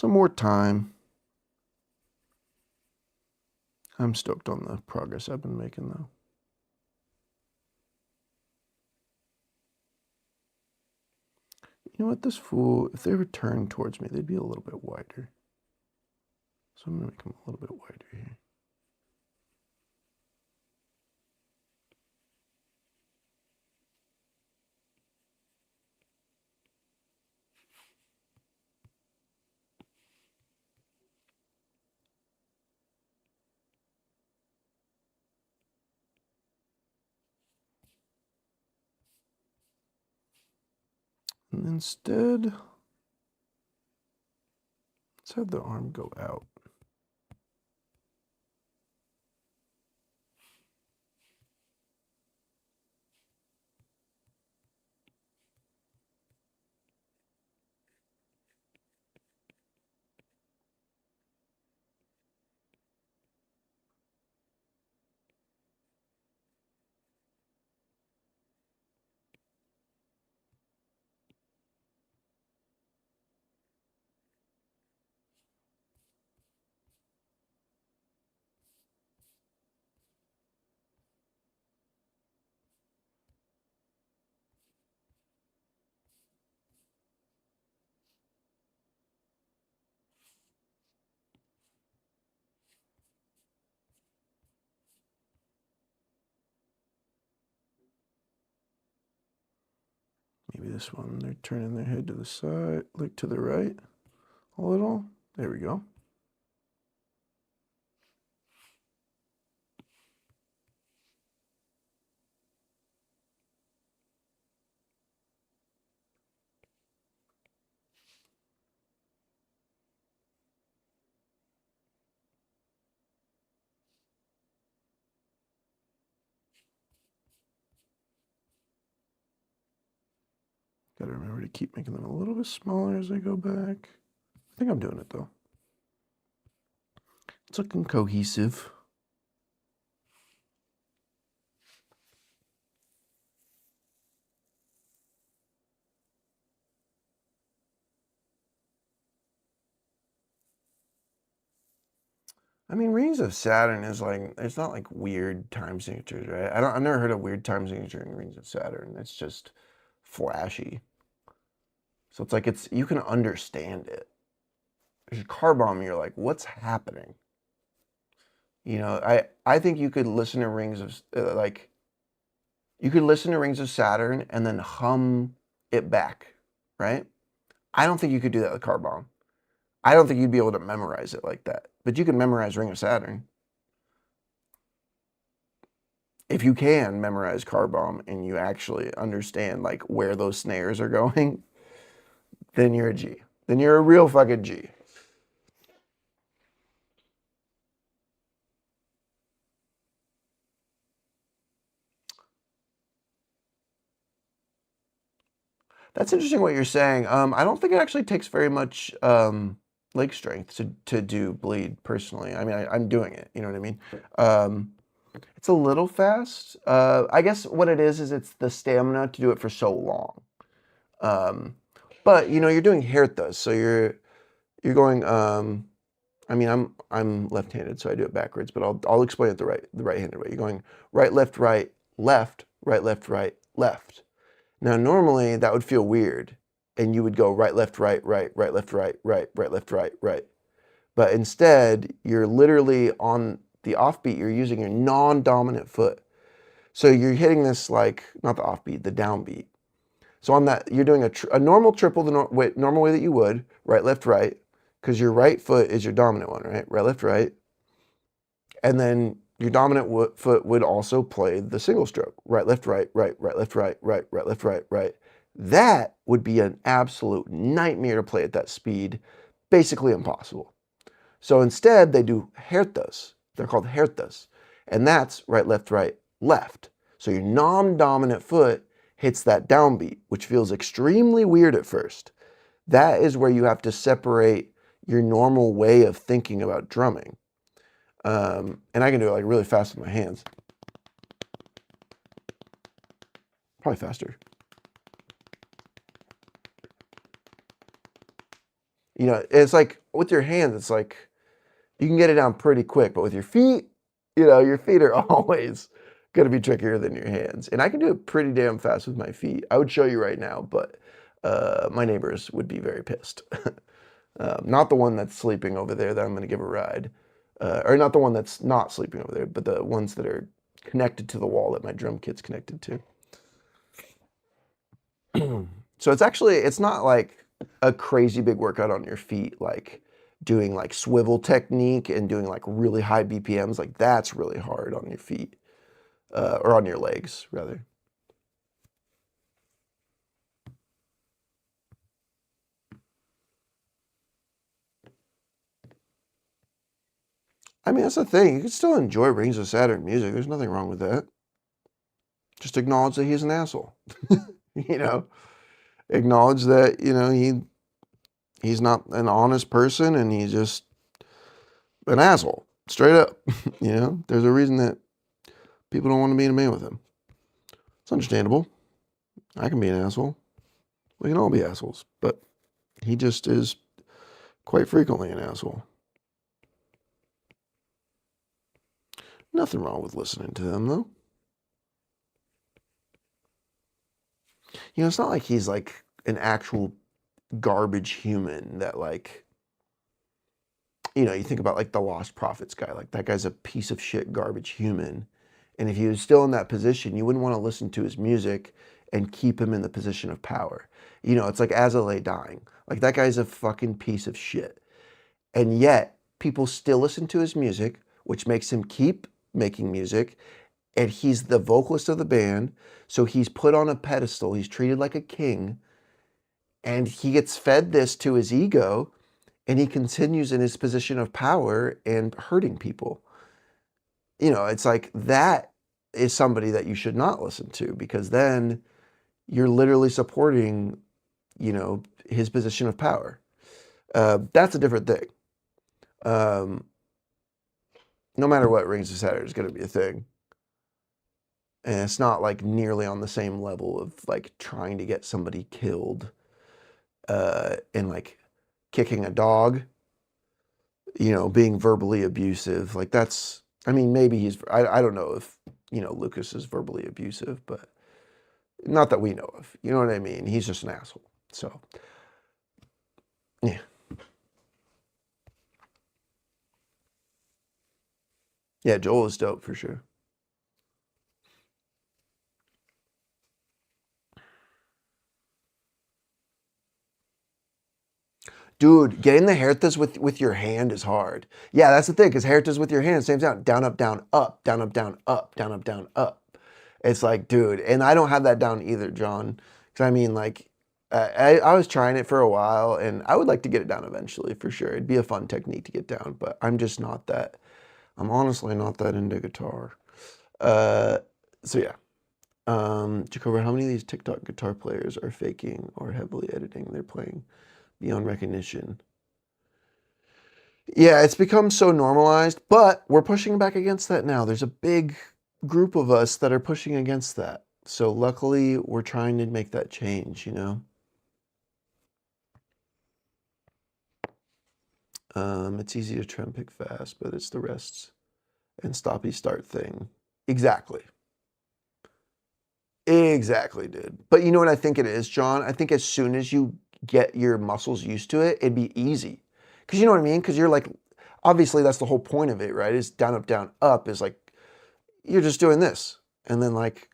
Speaker 1: more time. I'm stoked on the progress I've been making, though. You know what? This fool, if they were turned towards me, they'd be a little bit wider. So I'm going to make them a little bit wider here. And instead, let's have the arm go out. Maybe this one, they're turning their head to the side, like to the right a little. There we go. Gotta remember to keep making them a little bit smaller as I go back. I think I'm doing it though. It's looking cohesive. I mean, Rings of Saturn is like, it's not like weird time signatures, right? I've never heard of weird time signature in Rings of Saturn. It's just flashy. So it's like, you can understand it. There's a car bomb, you're like, what's happening? You know, I think you could listen to Rings of, you could listen to Rings of Saturn and then hum it back, right? I don't think you could do that with Car Bomb. I don't think you'd be able to memorize it like that. But you can memorize Ring of Saturn. If you can memorize Car Bomb and you actually understand like where those snares are going, then you're a G. Then you're a real fucking G. That's interesting what you're saying. I don't think it actually takes very much leg strength to do bleed personally. I mean, I'm doing it. You know what I mean? It's a little fast. I guess what it is it's the stamina to do it for so long. But you know, you're doing Herthas, so you're going. I mean, I'm left-handed, so I do it backwards. But I'll explain it the right-handed way. You're going right, left, left, right, left, left. Now, normally that would feel weird, and you would go right, left, right, left, right, right, left, right. But instead, you're literally on the offbeat, you're using your non-dominant foot. So you're hitting this like, not the offbeat, the downbeat. So on that, you're doing a normal triple the normal way that you would, right, left, right, because your right foot is your dominant one, right? Right, left, right. And then your dominant foot would also play the single stroke. Right, left, right, left, right, left, right. That would be an absolute nightmare to play at that speed. Basically impossible. So instead, they do Herthas. They're called Herthas. And that's right, left. So your non-dominant foot hits that downbeat, which feels extremely weird at first. That is where you have to separate your normal way of thinking about drumming. And I can do it like really fast with my hands. Probably faster. You know, it's like with your hands, it's like you can get it down pretty quick, but with your feet, you know, your feet are always going to be trickier than your hands. And I can do it pretty damn fast with my feet. I would show you right now, but my neighbors would be very pissed. Not the one that's sleeping over there that I'm going to give a ride. Or not the one that's not sleeping over there, but the ones that are connected to the wall that my drum kit's connected to. So it's not like a crazy big workout on your feet, like doing like swivel technique and doing like really high BPMs. Like that's really hard on your feet, or on your legs rather. I mean, that's the thing. You can still enjoy Rings of Saturn music. There's nothing wrong with that. Just acknowledge that he's an asshole. You know, acknowledge that, you know, he's not an honest person and he's just an asshole. Straight up. You know, there's a reason that people don't want to be in a band with him. It's understandable. I can be an asshole. We can all be assholes. But he just is quite frequently an asshole. Nothing wrong with listening to them, though. You know, it's not like he's like an actual garbage human that like, you know, you think about like the Lost Prophets guy, like that guy's a piece of shit garbage human. And if he was still in that position, you wouldn't want to listen to his music and keep him in the position of power. You know, it's like Azalea dying. Like, that guy's a fucking piece of shit. And yet, people still listen to his music, which makes him keep making music. And he's the vocalist of the band, so he's put on a pedestal. He's treated like a king. And he gets fed this to his ego, and he continues in his position of power and hurting people. You know, it's like, that is somebody that you should not listen to, because then you're literally supporting, you know, his position of power. That's a different thing. No matter what, Rings of Saturn is going to be a thing. And it's not like nearly on the same level of like trying to get somebody killed and like kicking a dog, you know, being verbally abusive. Like, that's, I mean, maybe I don't know if, you know, Lucas is verbally abusive, but not that we know of. You know what I mean? He's just an asshole. So, yeah. Yeah, Joel is dope for sure. Dude, getting the Hertas with your hand is hard. Yeah, that's the thing, because Hertas with your hand, same sound. Down, up, down, up, down, up, down, up, down, up, down, up. It's like, dude, and I don't have that down either, John. Because I mean, like, I was trying it for a while, and I would like to get it down eventually, for sure. It'd be a fun technique to get down, but I'm just not that, I'm honestly not that into guitar. So yeah. Jacobo, how many of these TikTok guitar players are faking or heavily editing their playing beyond recognition? Yeah, it's become so normalized, but we're pushing back against that now. There's a big group of us that are pushing against that. So luckily, we're trying to make that change, you know? It's easy to trim pick fast, but it's the rests and stoppy start thing. Exactly. Exactly, dude. But you know what I think it is, John? I think as soon as you get your muscles used to it, it'd be easy. Because you know what I mean? Because you're like, obviously that's the whole point of it, right? Is down, up is like, you're just doing this. And then like,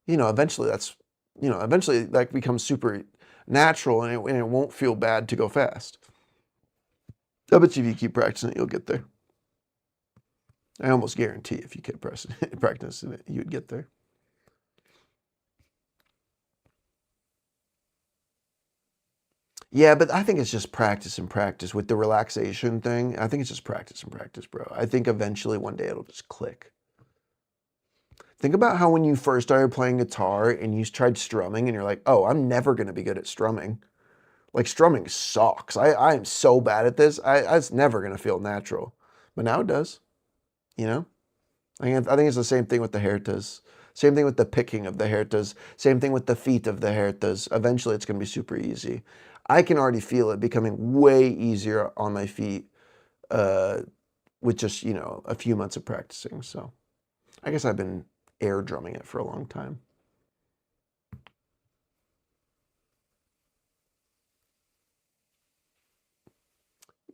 Speaker 1: you know, eventually that becomes super natural, and it won't feel bad to go fast. I bet you if you keep practicing it, you'll get there. I almost guarantee if you keep practicing it, you'd get there. Yeah, but I think it's just practice and practice with the relaxation thing. I think it's just practice and practice, bro. I think eventually one day it'll just click. Think about how when you first started playing guitar and you tried strumming and you're like, oh, I'm never going to be good at strumming. Like, strumming sucks. I am so bad at this. It's never going to feel natural. But now it does, you know? I think it's the same thing with the Hertas. Same thing with the picking of the Hertas. Same thing with the feet of the Hertas. Eventually it's going to be super easy. I can already feel it becoming way easier on my feet with just, you know, a few months of practicing. So I guess I've been air drumming it for a long time.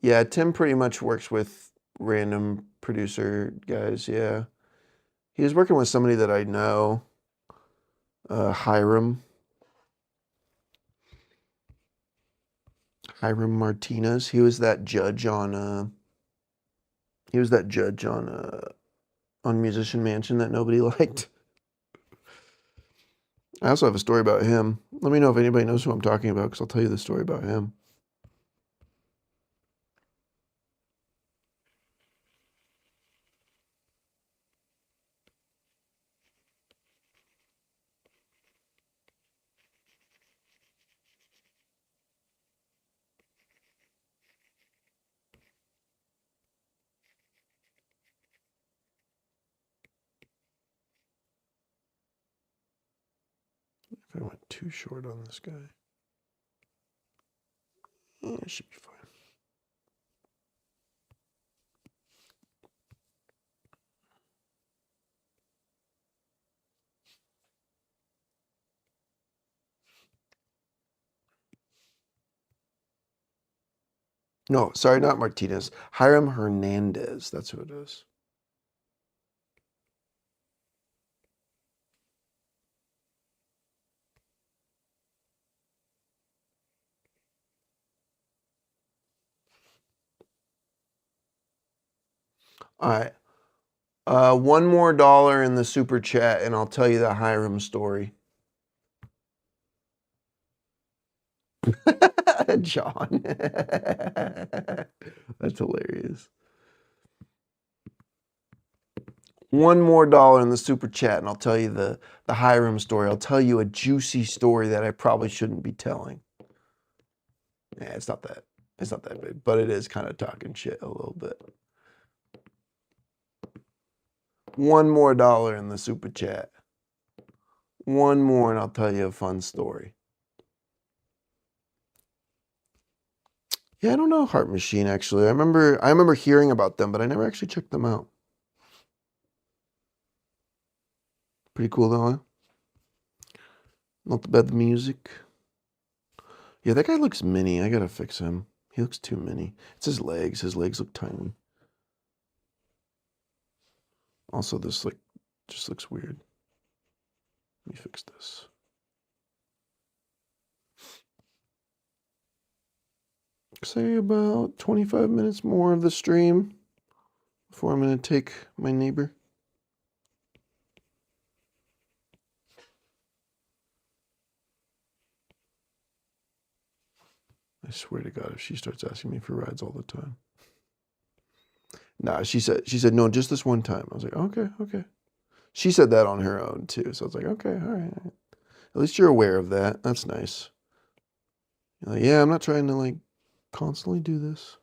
Speaker 1: Yeah, Tim pretty much works with random producer guys, yeah. He was working with somebody that I know, Hiram Martinez. He was that judge on Musician Mansion that nobody liked. I also have a story about him. Let me know if anybody knows who I'm talking about, because I'll tell you the story about him. If I went too short on this guy, it should be fine. No, sorry, not Martinez. Hiram Hernandez. That's who it is. All right. One more dollar in the super chat, and I'll tell you the Hiram story. John. That's hilarious. One more dollar in the super chat, and I'll tell you the Hiram story. I'll tell you a juicy story that I probably shouldn't be telling. Yeah, it's not that big, but it is kind of talking shit a little bit. One more dollar in the super chat. One more, and I'll tell you a fun story. Yeah, I don't know Heart Machine actually. I remember hearing about them, but I never actually checked them out. Pretty cool though, huh? Not bad the music. Yeah, that guy looks mini. I gotta fix him. He looks too mini. It's his legs. His legs look tiny. Also, this just looks weird. Let me fix this. Say about 25 minutes more of the stream before I'm gonna take my neighbor. I swear to God, if she starts asking me for rides all the time. Nah, she said, no, just this one time. I was like, okay. She said that on her own too. So I was like, okay, all right. At least you're aware of that. That's nice. You're like, yeah, I'm not trying to constantly do this.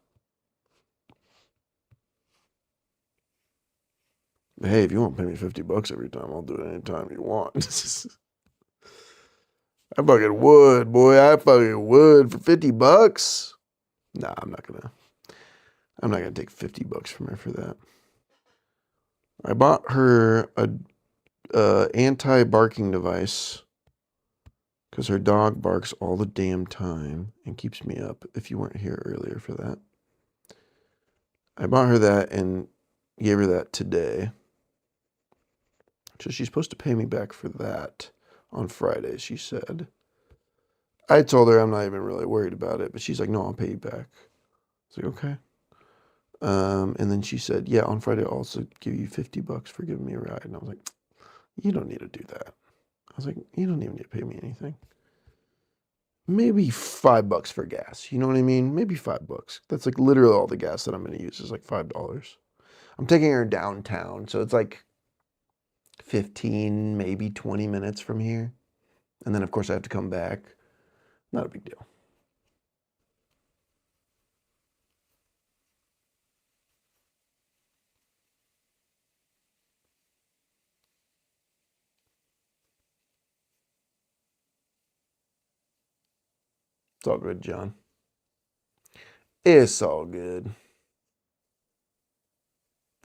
Speaker 1: But hey, if you want to pay me $50 every time, I'll do it anytime you want. I fucking would, boy. I fucking would for $50. Nah, I'm not gonna take $50 from her for that. I bought her a anti-barking device because her dog barks all the damn time and keeps me up. If you weren't here earlier for that, I bought her that and gave her that today. So she's supposed to pay me back for that on Friday, she said. I told her I'm not even really worried about it, but she's like, no, I'll pay you back. I was like, okay. And then she said, yeah, on Friday I'll also give you $50 for giving me a ride. And I was like, you don't need to do that. I was like, you don't even need to pay me anything. Maybe $5 for gas. You know what I mean? Maybe $5. That's literally all the gas that I'm going to use is $5. I'm taking her downtown, so it's 15, maybe 20 minutes from here. And then, of course, I have to come back. Not a big deal. It's all good, John. It's all good.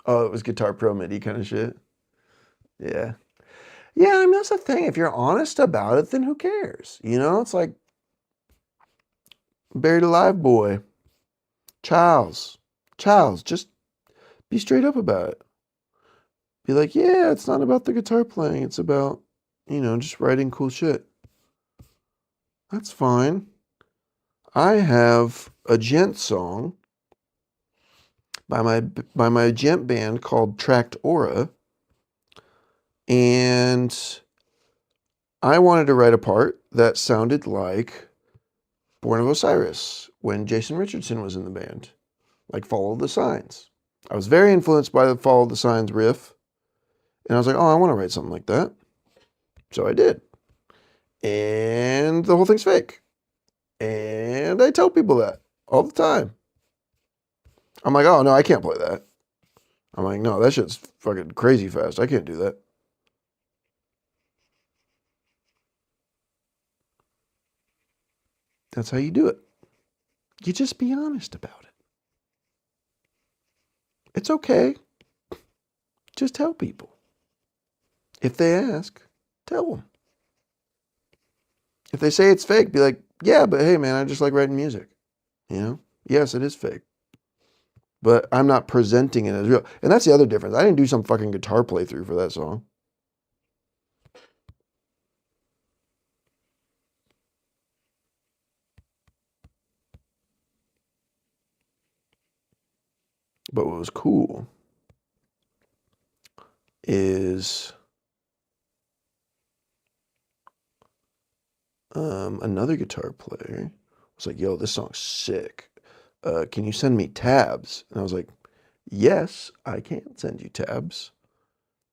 Speaker 1: Oh, it was Guitar Pro MIDI kind of shit. Yeah. Yeah, I mean, that's the thing. If you're honest about it, then who cares? It's like Buried Alive boy. Charles, just be straight up about it. Be like, yeah, it's not about the guitar playing. It's about, just writing cool shit. That's fine. I have a djent song by my djent band called Tract Aura. And I wanted to write a part that sounded like Born of Osiris when Jason Richardson was in the band. Like Follow the Signs. I was very influenced by the Follow the Signs riff. And I was like, oh, I want to write something like that. So I did. And the whole thing's fake. And I tell people that all the time. I'm like, oh, no, I can't play that. I'm like, no, that shit's fucking crazy fast. I can't do that. That's how you do it. You just be honest about it. It's okay. Just tell people. If they ask, tell them. If they say it's fake, be like, yeah, but hey, man, I just like writing music. Yes, it is fake. But I'm not presenting it as real. And that's the other difference. I didn't do some fucking guitar playthrough for that song. But what was cool is another guitar player was like, yo, this song's sick. Can you send me tabs? And I was like, yes, I can send you tabs,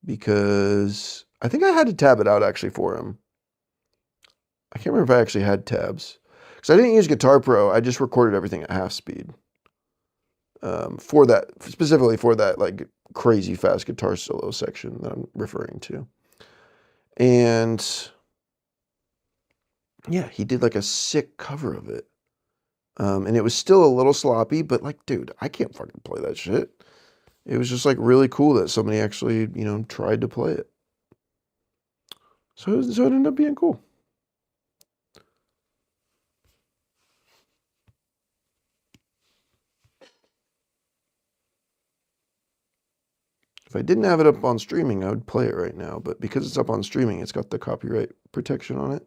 Speaker 1: because I think I had to tab it out actually for him. I can't remember if I actually had tabs, because I didn't use Guitar Pro. I just recorded everything at half speed. For that, specifically for that like crazy fast guitar solo section that I'm referring to. And yeah, he did like a sick cover of it. And it was still a little sloppy, but like, dude, I can't fucking play that shit. It was just like really cool that somebody actually, you know, tried to play it. So it ended up being cool. If I didn't have it up on streaming, I would play it right now. But because it's up on streaming, it's got the copyright protection on it.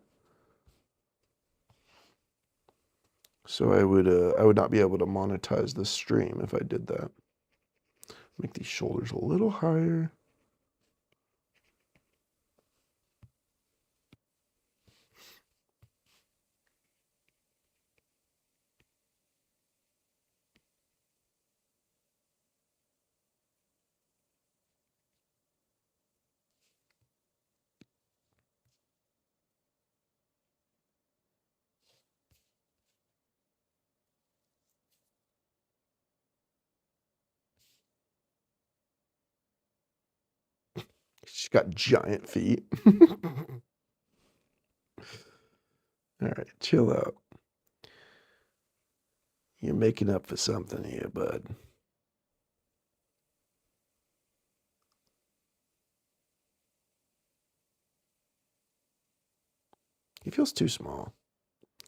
Speaker 1: So I would not be able to monetize the stream if I did that. Make these shoulders a little higher. She's got giant feet. All right, chill out. You're making up for something here, bud. He feels too small.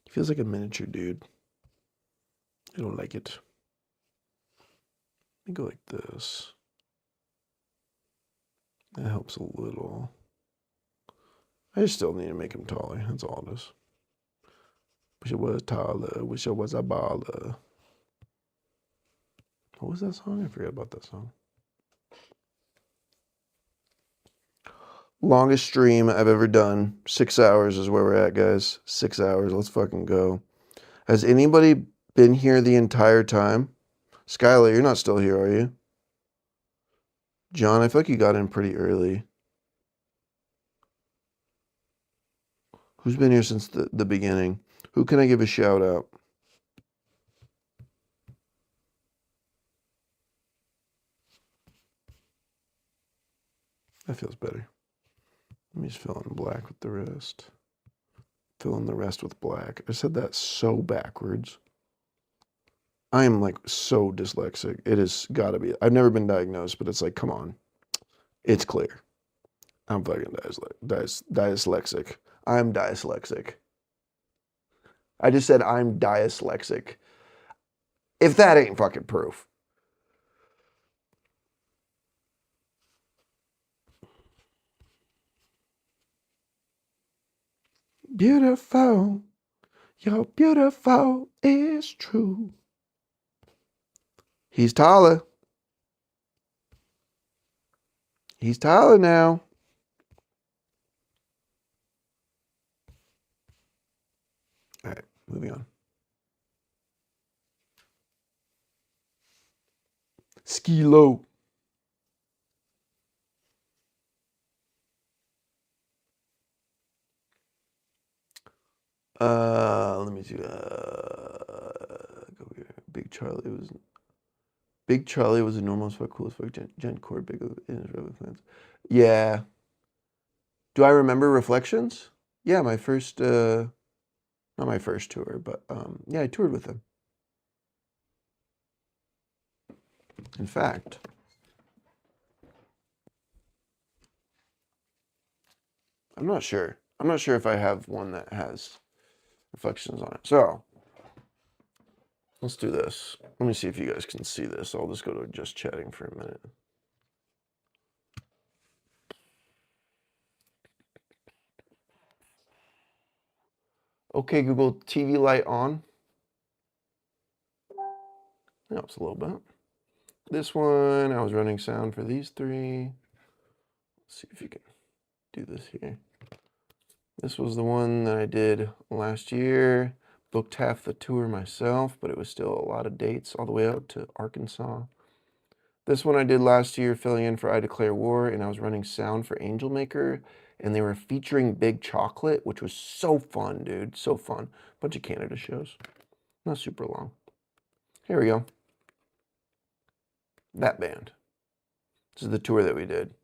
Speaker 1: He feels like a miniature dude. I don't like it. Let me go like this. That helps a little. I just still need to make him taller. That's all it is. Wish I was taller. Wish I was a baller. What was that song? I forgot about that song. Longest stream I've ever done. 6 hours is where we're at, guys. 6 hours. Let's fucking go. Has anybody been here the entire time? Skylar, you're not still here, are you? John, I feel like you got in pretty early. Who's been here since the beginning? Who can I give a shout out? That feels better. Let me just fill in black with the rest. Fill in the rest with black. I said that so backwards. I am like so dyslexic. It has got to be. I've never been diagnosed, but it's like, come on. It's clear. I'm fucking dyslexic. I'm dyslexic. I just said I'm dyslexic. If that ain't fucking proof. Beautiful. You're beautiful. It's true. He's taller. He's taller now. All right, moving on. Skilo. Let me see. Go here. Big Charlie was a normal as fuck, cool as fuck, gent core, big in his rebel plans. Yeah. Do I remember Reflections? Yeah, my first, not my first tour, but yeah, I toured with him. In fact, I'm not sure. I'm not sure if I have one that has Reflections on it. So, let's do this. Let me see if you guys can see this. I'll just go to just chatting for a minute. Okay, Google, TV light on. Helps a little bit. This one, I was running sound for these three. see if you can do this here. This was the one that I did last year. Booked half the tour myself, but it was still a lot of dates all the way out to Arkansas. This one I did last year, filling in for I Declare War, and I was running sound for Angel Maker, and they were featuring Big Chocolate, which was so fun, dude. So fun. Bunch of Canada shows. Not super long. Here we go. That band. This is the tour that we did.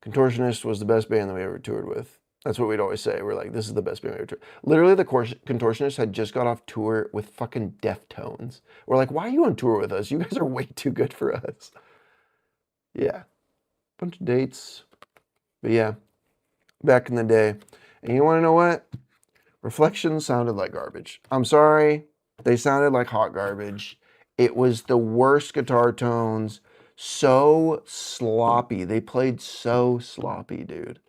Speaker 1: Contortionist was the best band that we ever toured with. That's what we'd always say. We're like, this is the best band we ever toured. Literally, the Contortionist had just got off tour with fucking Deftones. We're like, why are you on tour with us? You guys are way too good for us. Yeah. Bunch of dates. But yeah, back in the day. And you want to know what? Reflections sounded like garbage. I'm sorry. They sounded like hot garbage. It was the worst guitar tones. So sloppy. They played so sloppy, dude.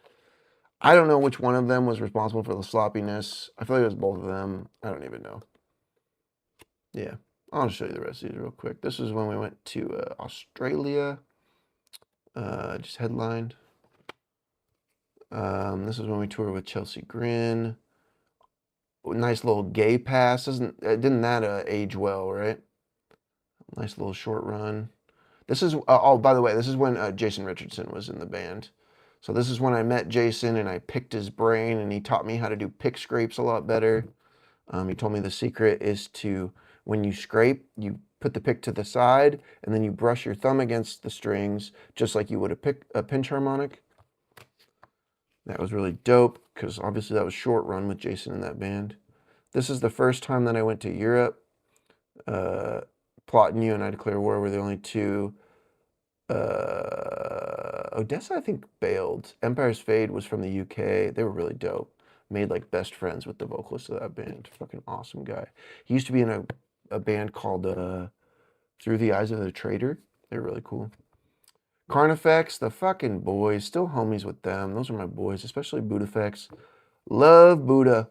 Speaker 1: I don't know which one of them was responsible for the sloppiness. I feel like it was both of them. I don't even know. Yeah. I'll just show you the rest of these real quick. This is when we went to Australia. Just headlined. This is when we toured with Chelsea Grin. Nice little gay pass. Didn't that age well, right? Nice little short run. This is, oh, by the way, this is when Jason Richardson was in the band. So this is when I met Jason and I picked his brain and he taught me how to do pick scrapes a lot better. He told me the secret is to, when you scrape, you put the pick to the side and then you brush your thumb against the strings just like you would a pinch harmonic. That was really dope because obviously that was short run with Jason in that band. This is the first time that I went to Europe. Plot and You and I Declare War were the only two. Odessa, I think, bailed. Empire's Fade was from the UK. They were really dope. Made like best friends with the vocalist of that band. Fucking awesome guy. He used to be in a band called Through the Eyes of the Traitor. They were really cool. Carnifex, the fucking boys. Still homies with them. Those are my boys, especially Budafex. Love Buddha.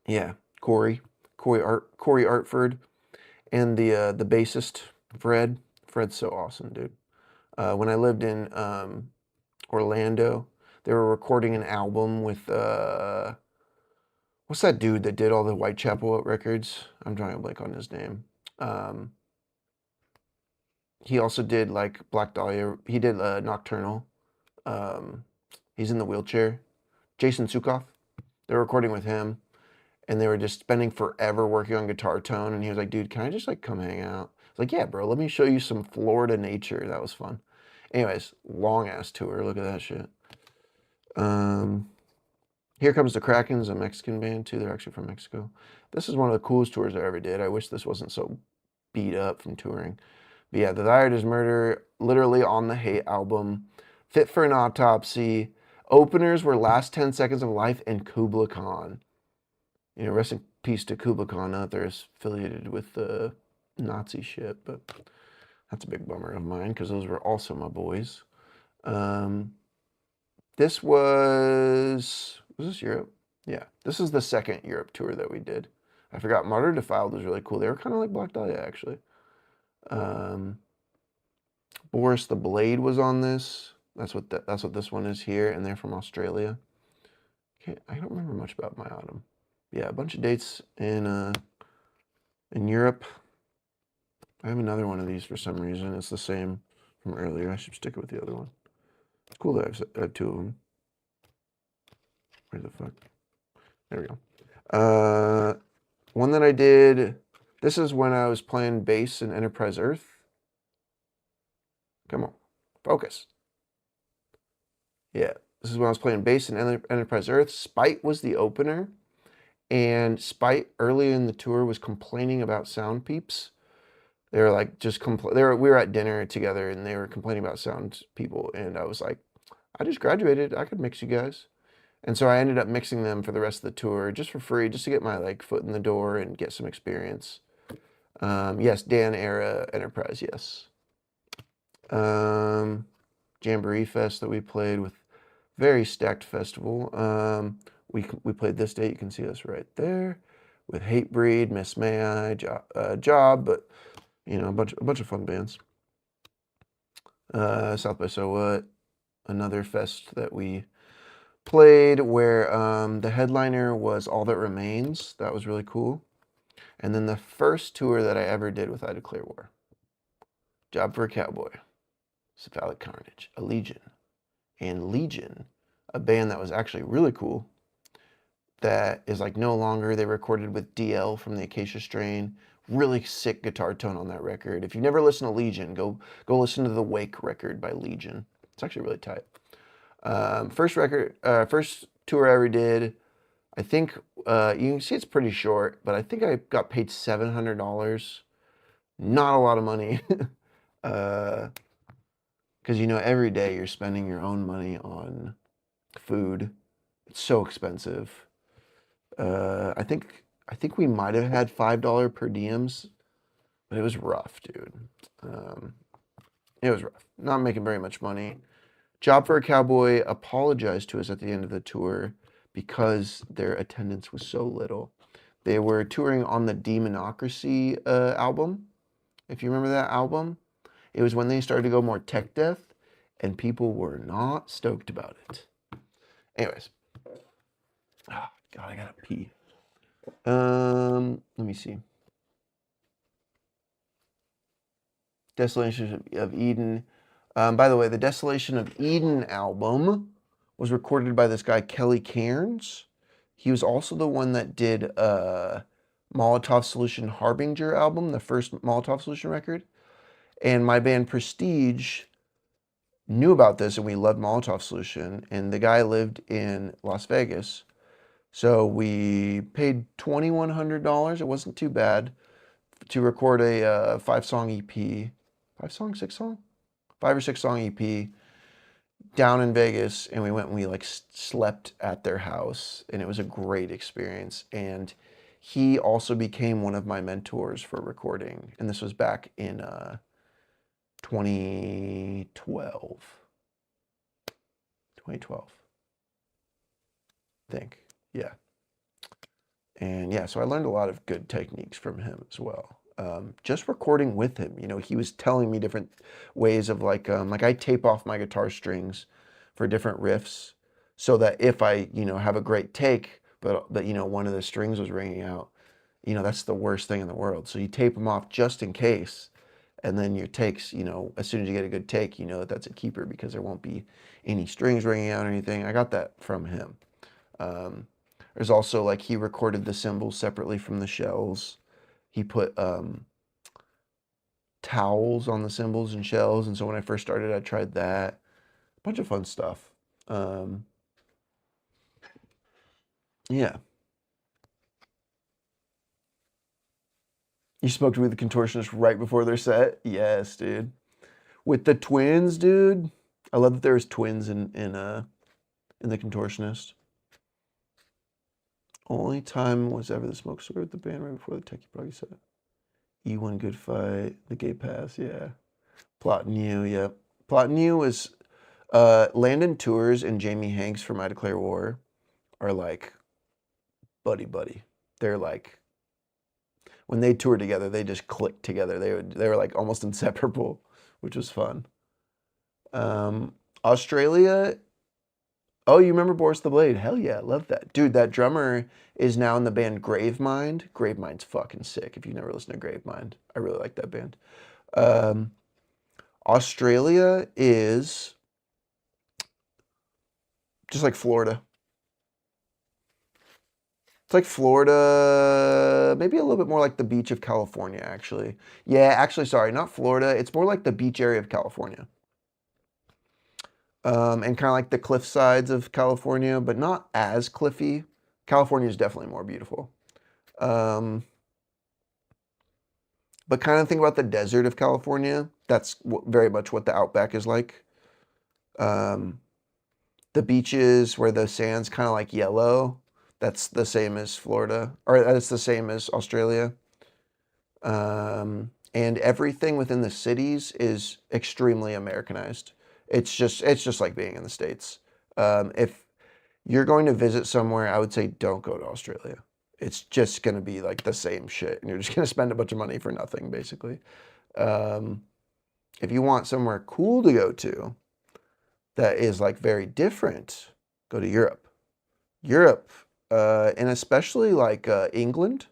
Speaker 1: Yeah, Corey Artford. And the bassist, Fred. Fred's so awesome, dude. When I lived in Orlando, they were recording an album with, what's that dude that did all the Whitechapel records? I'm drawing a blank on his name. He also did like Black Dahlia. He did Nocturnal. He's in the wheelchair. Jason Sukoff. They were recording with him. And they were just spending forever working on guitar tone. And he was like, dude, can I just like come hang out? I was like, yeah, bro, let me show you some Florida nature. That was fun. Anyways, long ass tour. Look at that shit. Here Comes the Krakens, a Mexican band too. They're actually from Mexico. This is one of the coolest tours I ever did. I wish this wasn't so beat up from touring. But yeah, The Thy Art Is Murder, literally on the Hate album. Fit for an Autopsy. Openers were Last 10 Seconds of Life and Kubla Khan. You know, rest in peace to Kubla Khan out there is affiliated with the Nazi shit, but that's a big bummer of mine because those were also my boys. This was this Europe? Yeah, this is the second Europe tour that we did. I forgot Martyr Defiled was really cool. They were kind of like Black Dahlia, actually. Boris the Blade was on this. That's what this one is here, and they're from Australia. Okay, I don't remember much about My Autumn. Yeah, a bunch of dates in Europe. I have another one of these for some reason. It's the same from earlier. I should stick it with the other one. It's cool that I have two of them. Where the fuck? There we go. One that I did. This is when I was playing bass in Enterprise Earth. Come on, focus. Yeah, this is when I was playing bass in Enterprise Earth. Spite was the opener. And Spite early in the tour was complaining about sound peeps. They were like we were at dinner together and they were complaining about sound people. And I was like, I just graduated. I could mix you guys. And so I ended up mixing them for the rest of the tour just for free, just to get my like foot in the door and get some experience. Yes, Dan era Enterprise, yes. Jamboree Fest that we played with, very stacked festival. We played this date. You can see us right there with Hatebreed, Miss May I, Job, but you know, a bunch of fun bands. South by So What, another fest that we played where the headliner was All That Remains. That was really cool. And then the first tour that I ever did with I Declare War, Job for a Cowboy, Cephalic Carnage, a Legion, and Legion, a band that was actually really cool, that is like no longer. They recorded with DL from the Acacia Strain. Really sick guitar tone on that record. If you've never listened to Legion, go listen to the Wake record by Legion. It's actually really tight. First tour I ever did. I think you can see it's pretty short, but I think I got paid $700. Not a lot of money, because every day you're spending your own money on food. It's so expensive. I think we might have had $5 per diems, but it was rough, dude. It was rough. Not making very much money. Job for a Cowboy apologized to us at the end of the tour because their attendance was so little. They were touring on the Demonocracy album. If you remember that album, it was when they started to go more tech death, and people were not stoked about it. Anyways. Oh, God, I gotta pee. Let me see. Desolation of Eden. By the way, the Desolation of Eden album was recorded by this guy, Kelly Cairns. He was also the one that did Molotov Solution Harbinger album, the first Molotov Solution record. And my band Prestige knew about this, and we loved Molotov Solution. And the guy lived in Las Vegas. So we paid $2,100. It wasn't too bad to record a 5-song EP. 5 or 6 song EP down in Vegas, and we went and we slept at their house, and it was a great experience. And he also became one of my mentors for recording, and this was back in 2012. I think. Yeah. And yeah, so I learned a lot of good techniques from him as well. Just recording with him, he was telling me different ways of like I tape off my guitar strings for different riffs so that if I, have a great take, but one of the strings was ringing out, that's the worst thing in the world. So you tape them off just in case, and then your takes, as soon as you get a good take, that's a keeper because there won't be any strings ringing out or anything. I got that from him. There's also he recorded the cymbals separately from the shells. He put towels on the cymbals and shells, and so when I first started, I tried that. A bunch of fun stuff. Yeah. You smoked with the Contortionist right before their set? Yes, dude. With the twins, dude. I love that there's twins in the Contortionist. Only time was ever the smoke sword with the band right before the Techie Proggy set. E1 Good Fight, the Gay Pass, yeah. Plotting You, yep. Plotting You was Landon Tours and Jamie Hanks from I Declare War are buddy. They're when they toured together, they just clicked together. They were almost inseparable, which was fun. Australia. Oh, you remember Boris the Blade? Hell yeah, I love that. Dude, that drummer is now in the band Gravemind. Gravemind's fucking sick. If you've never listened to Gravemind, I really like that band. Australia is just like Florida. It's like Florida, maybe a little bit more like the beach of California, actually. Yeah, actually, sorry, not Florida. It's more like the beach area of California. And kind of like the cliff sides of California, but not as cliffy. California is definitely more beautiful. But kind of think about the desert of California. That's very much what the Outback is like. The beaches where the sand's kind of yellow, that's the same as Florida, or that's the same as Australia. And everything within the cities is extremely Americanized. It's just like being in the States. If you're going to visit somewhere, I would say don't go to Australia. It's just going to be the same shit, and you're just going to spend a bunch of money for nothing, basically. If you want somewhere cool to go to, that is like very different, go to Europe. Europe, and especially like England.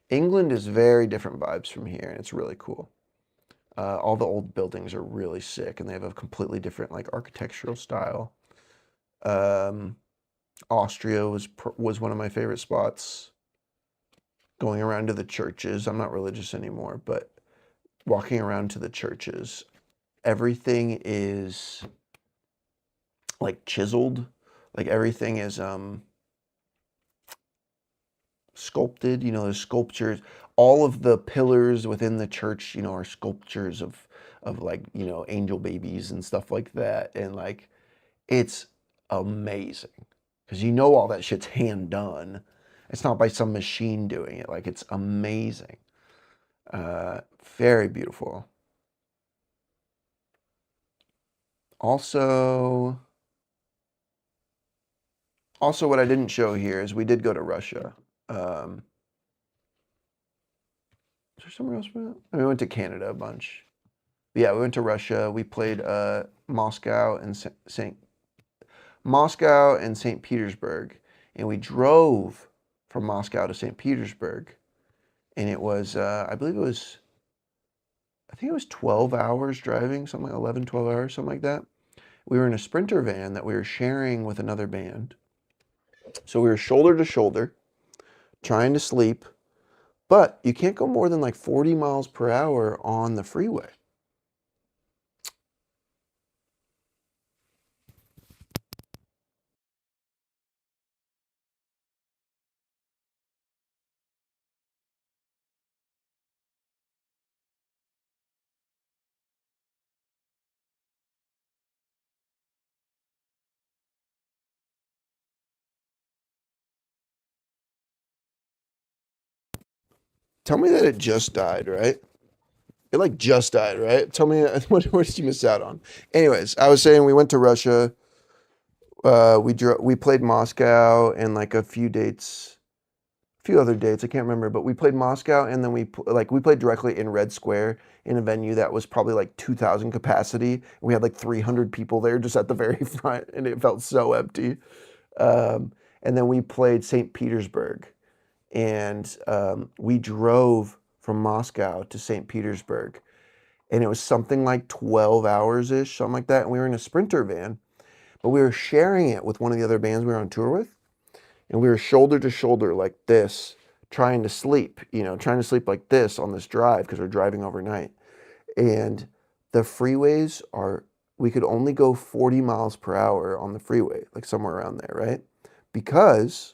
Speaker 1: England is very different vibes from here, and it's really cool. All the old buildings are really sick, and they have a completely different like architectural style. Um, Austria was one of my favorite spots. Going around to the churches. I'm not religious anymore, but walking around to the churches, everything is like chiseled. Like everything is sculpted. You know, there's sculptures. All of the pillars within the church, you know, are sculptures of like, you know, angel babies and stuff like that. And like it's amazing. Because you know all that shit's hand done. It's not by some machine doing it. Like it's amazing. Very beautiful. Also, what I didn't show here is we did go to Russia. Is there somewhere else we went? We went to Canada a bunch. But yeah, we went to Russia. We played Moscow and St. Petersburg, and we drove from Moscow to St. Petersburg, and it was I think it was 12 hours driving, something like 11, 12 hours, something like that. We were in a Sprinter van that we were sharing with another band. So we were shoulder to shoulder, trying to sleep, but you can't go more than like 40 miles per hour on the freeway. Tell me that it just died, right? It like just died, right? Tell me what did you miss out on? Anyways, I was saying we went to Russia. We played Moscow and like a few other dates. I can't remember, but we played Moscow and then we played directly in Red Square in a venue that was probably like 2,000 capacity. We had like 300 people there just at the very front, and it felt so empty. And then we played St. Petersburg, and we drove from Moscow to St. Petersburg, and it was something like 12 hours ish, something like that. And we were in a Sprinter van, but we were sharing it with one of the other bands we were on tour with, and we were shoulder to shoulder like this, trying to sleep like this on this drive because we're driving overnight. And the freeways we could only go 40 miles per hour on the freeway, like somewhere around there, right? Because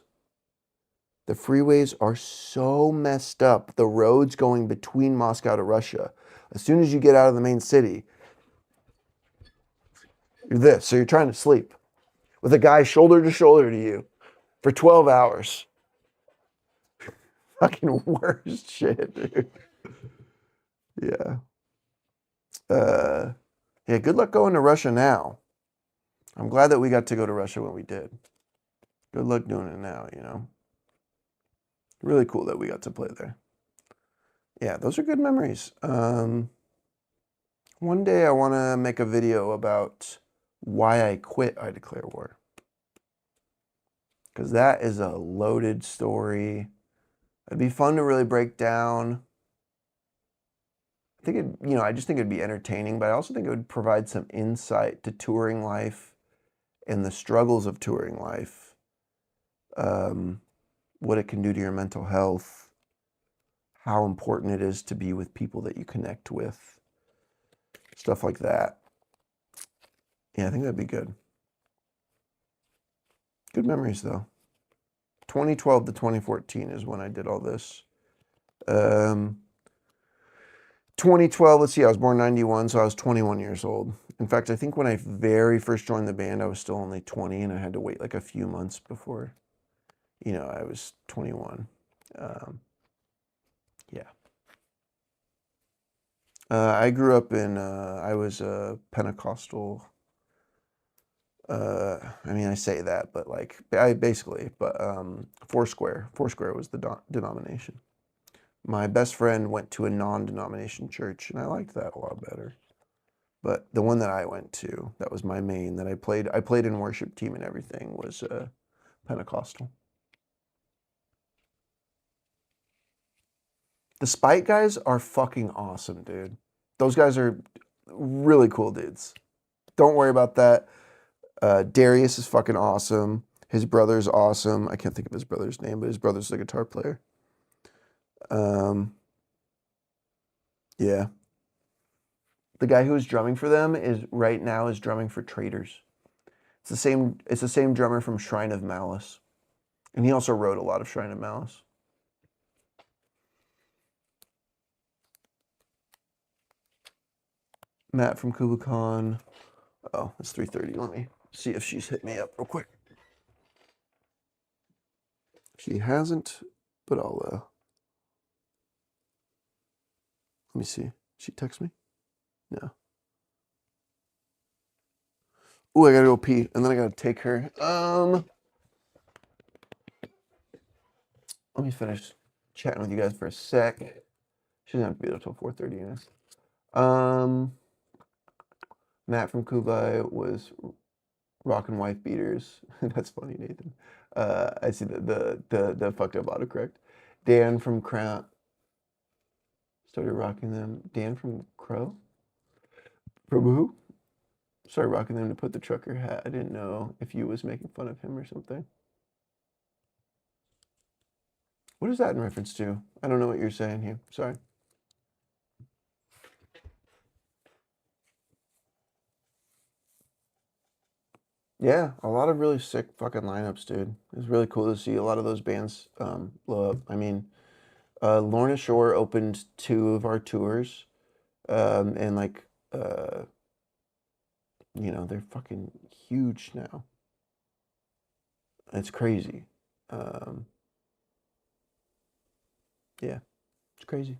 Speaker 1: the freeways are so messed up. The roads going between Moscow to Russia, as soon as you get out of the main city, you're this. So you're trying to sleep with a guy shoulder to shoulder to you for 12 hours. Fucking worst shit, dude. Yeah. Yeah, good luck going to Russia now. I'm glad that we got to go to Russia when we did. Good luck doing it now, you know. Really cool that we got to play there. Yeah, those are good memories. One day I want to make a video about why I quit I Declare War. Because that is a loaded story. It'd be fun to really break down. I think I just think it'd be entertaining, but I also think it would provide some insight to touring life and the struggles of touring life. What it can do to your mental health, how important it is to be with people that you connect with, stuff like that. Yeah, I think that'd be good. Good memories, though. 2012 to 2014 is when I did all this. 2012, let's see, I was born 91, so I was 21 years old. In fact, I think when I very first joined the band, I was still only 20, and I had to wait like a few months before, I was 21. Yeah. I grew up I was a Pentecostal. I say that, but Foursquare. Foursquare was the denomination. My best friend went to a non-denomination church, and I liked that a lot better. But the one that I went to, that was my main, that I played in worship team and everything, was Pentecostal. The Spite guys are fucking awesome, dude. Those guys are really cool dudes. Don't worry about that. Darius is fucking awesome. His brother's awesome. I can't think of his brother's name, but his brother's a guitar player. Yeah. The guy who is drumming for them is right now is drumming for Traitors. It's the same drummer from Shrine of Malice. And he also wrote a lot of Shrine of Malice. Matt from Kublai Khan. Oh, it's 3:30. Let me see if she's hit me up real quick. She hasn't, but I'll let me see. She text me? No. Ooh, I gotta go pee, and then I gotta take her. Let me finish chatting with you guys for a sec. She doesn't have to be there till 4:30, you guys. Matt from Kublai was rocking wife beaters. That's funny, Nathan. I see the fucked up autocorrect. Dan from Crown started rocking them. Dan from Crow? Prabhu? Started rocking them to put the trucker hat. I didn't know if you was making fun of him or something. What is that in reference to? I don't know what you're saying here. Sorry. Yeah, a lot of really sick fucking lineups, dude. It's really cool to see a lot of those bands blow up. I mean, Lorna Shore opened 2 of our tours, and like, you know, they're fucking huge now. It's crazy. Yeah, it's crazy.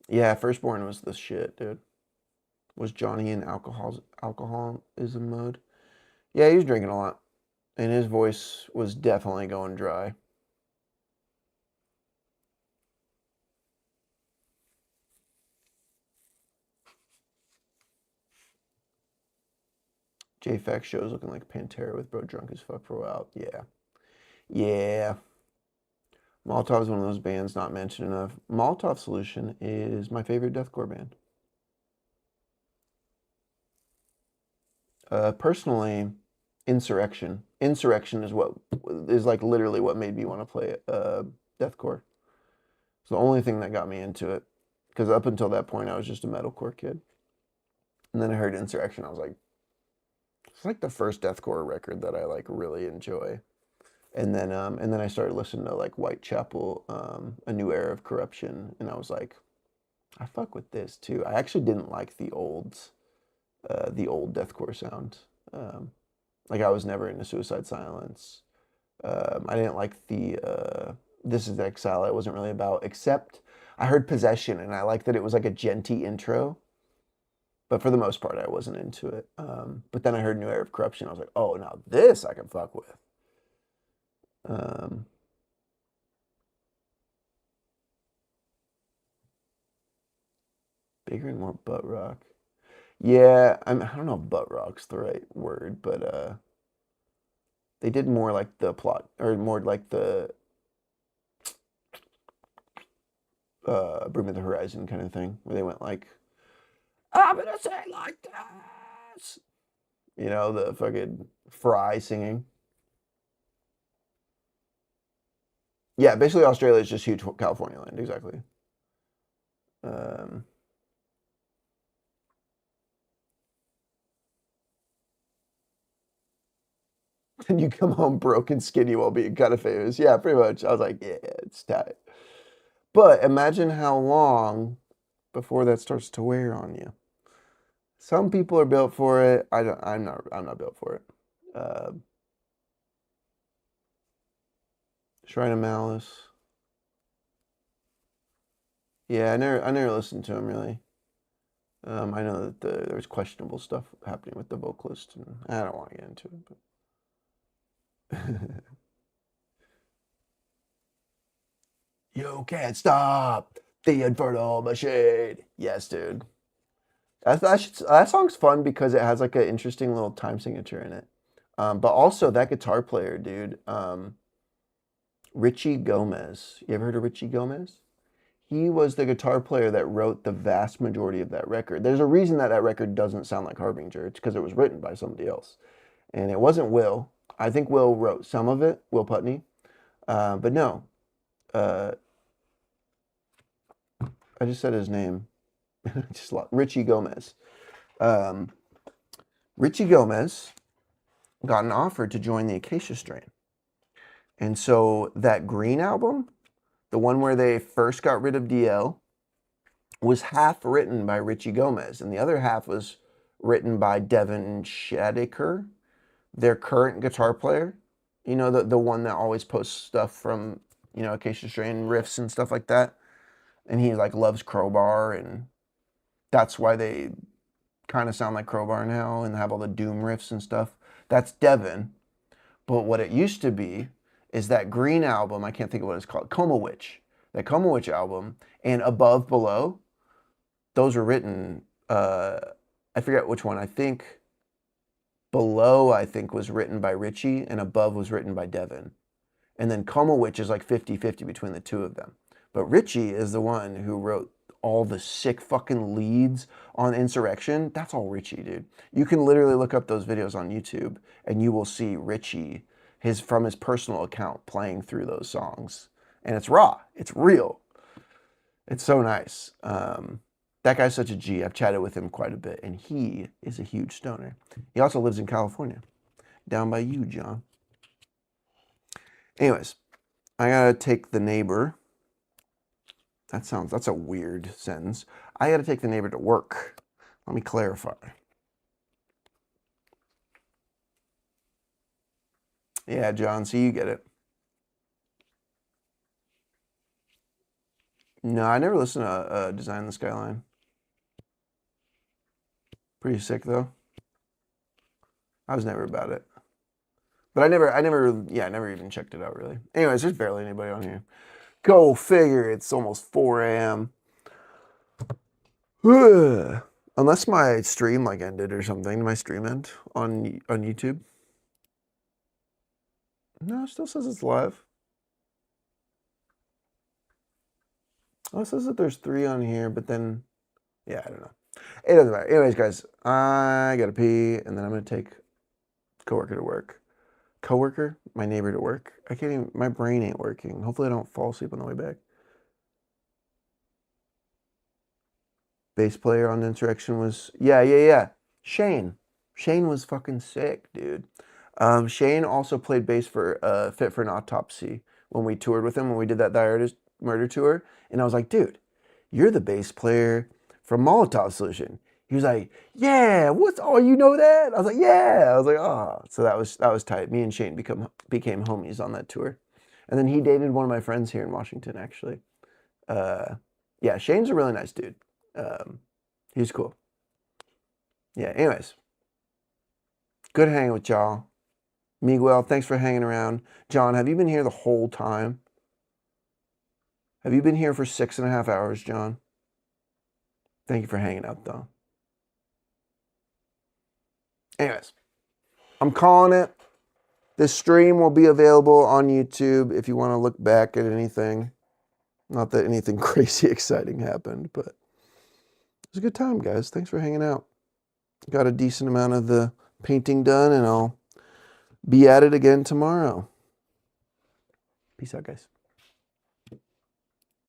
Speaker 1: Yeah, Firstborn was the shit, dude. Was Johnny in alcoholism mode? Yeah, he was drinking a lot, and his voice was definitely going dry. JFX shows looking like Pantera with Bro drunk as fuck for a while. Yeah. Yeah. Molotov is one of those bands not mentioned enough. Molotov Solution is my favorite deathcore band. Personally, Insurrection. Insurrection is like literally what made me want to play deathcore. It's the only thing that got me into it. Because up until that point, I was just a metalcore kid. And then I heard Insurrection. I was like, it's like the first deathcore record that I like really enjoy. And then I started listening to like Whitechapel, A New Era of Corruption, and I was like, I fuck with this too. I actually didn't like the old deathcore sound. Like I was never into Suicide Silence. I didn't like the This Is Exile. It wasn't really about, except I heard Possession, and I liked that it was like a genty intro. But for the most part, I wasn't into it. But then I heard New Era of Corruption. I was like, oh, now this I can fuck with. Bigger and more butt rock. Yeah, I don't know if butt rock's the right word, but they did more like the plot, or more like the Bring Me the Horizon kind of thing, where they went like, I'm gonna say it like this. You know, the fucking Fry singing. Yeah, basically Australia is just huge California land, exactly. And you come home broke and skinny while being kind of famous. Yeah, pretty much. I was like, yeah, it's tight. But imagine how long before that starts to wear on you. Some people are built for it. I'm not built for it. Shrine of Malice. Yeah, I never listened to him really. I know that there was questionable stuff happening with the vocalist, and I don't want to get into it. But you can't stop the infernal machine. Yes, dude. That song's fun because it has like an interesting little time signature in it. But also that guitar player, dude, Richie Gomez. You ever heard of Richie Gomez? He was the guitar player that wrote the vast majority of that record. There's a reason that that record doesn't sound like Harbinger. It's because it was written by somebody else. And it wasn't Will. I think Will wrote some of it, Will Putney. But no. I just said his name. Richie Gomez. Richie Gomez got an offer to join the Acacia Strain. And so that Green album, the one where they first got rid of DL, was half written by Richie Gomez, and the other half was written by Devin Shadiker, their current guitar player. You know, the one that always posts stuff from, you know, Acacia Strain riffs and stuff like that. And he like loves Crowbar, and that's why they kind of sound like Crowbar now and have all the doom riffs and stuff. That's Devin. But what it used to be is that Green album, I can't think of what it's called, Coma Witch. That Coma Witch album and Above Below, those were written, I forget which one. I think Below, I think, was written by Richie, and Above was written by Devin. And then Coma Witch is like 50-50 between the two of them. But Richie is the one who wrote all the sick fucking leads on Insurrection. That's all Richie, dude. You can literally look up those videos on YouTube and you will see Richie from his personal account playing through those songs. And it's raw. It's real. It's so nice. That guy's such a G. I've chatted with him quite a bit, and he is a huge stoner. He also lives in California, down by you, John. Anyways, I gotta take the neighbor. That's a weird sentence. I gotta take the neighbor to work. Let me clarify. Yeah, John, so you get it. No, I never listened to Design the Skyline. Pretty sick though. I was never about it. But I never even checked it out really. Anyways, there's barely anybody on here. Go figure, it's almost 4 a.m. Unless my stream like ended or something. My stream end on YouTube. No, it still says it's live. Oh, it says that there's 3 on here, but then, yeah, I don't know. It doesn't matter. Anyways, guys, I gotta pee, and then I'm gonna take coworker to work. Coworker? My neighbor to work? I can't even, my brain ain't working. Hopefully I don't fall asleep on the way back. Bass player on Insurrection was, yeah. Shane. Shane was fucking sick, dude. Shane also played bass for Fit for an Autopsy when we toured with him, when we did that Die Artist Murder tour. And I was like, dude, you're the bass player from Molotov Solution. He was like, yeah, you know that? I was like, yeah. I was like, oh. So that was tight. Me and Shane became homies on that tour. And then he dated one of my friends here in Washington, actually. Yeah, Shane's a really nice dude. He's cool. Yeah, anyways. Good hanging with y'all. Miguel, thanks for hanging around. John, have you been here the whole time? Have you been here for 6.5 hours, John? Thank you for hanging out, though. Anyways, I'm calling it. This stream will be available on YouTube if you want to look back at anything. Not that anything crazy exciting happened, but it was a good time, guys. Thanks for hanging out. Got a decent amount of the painting done, and I'll be at it again tomorrow. Peace out, guys.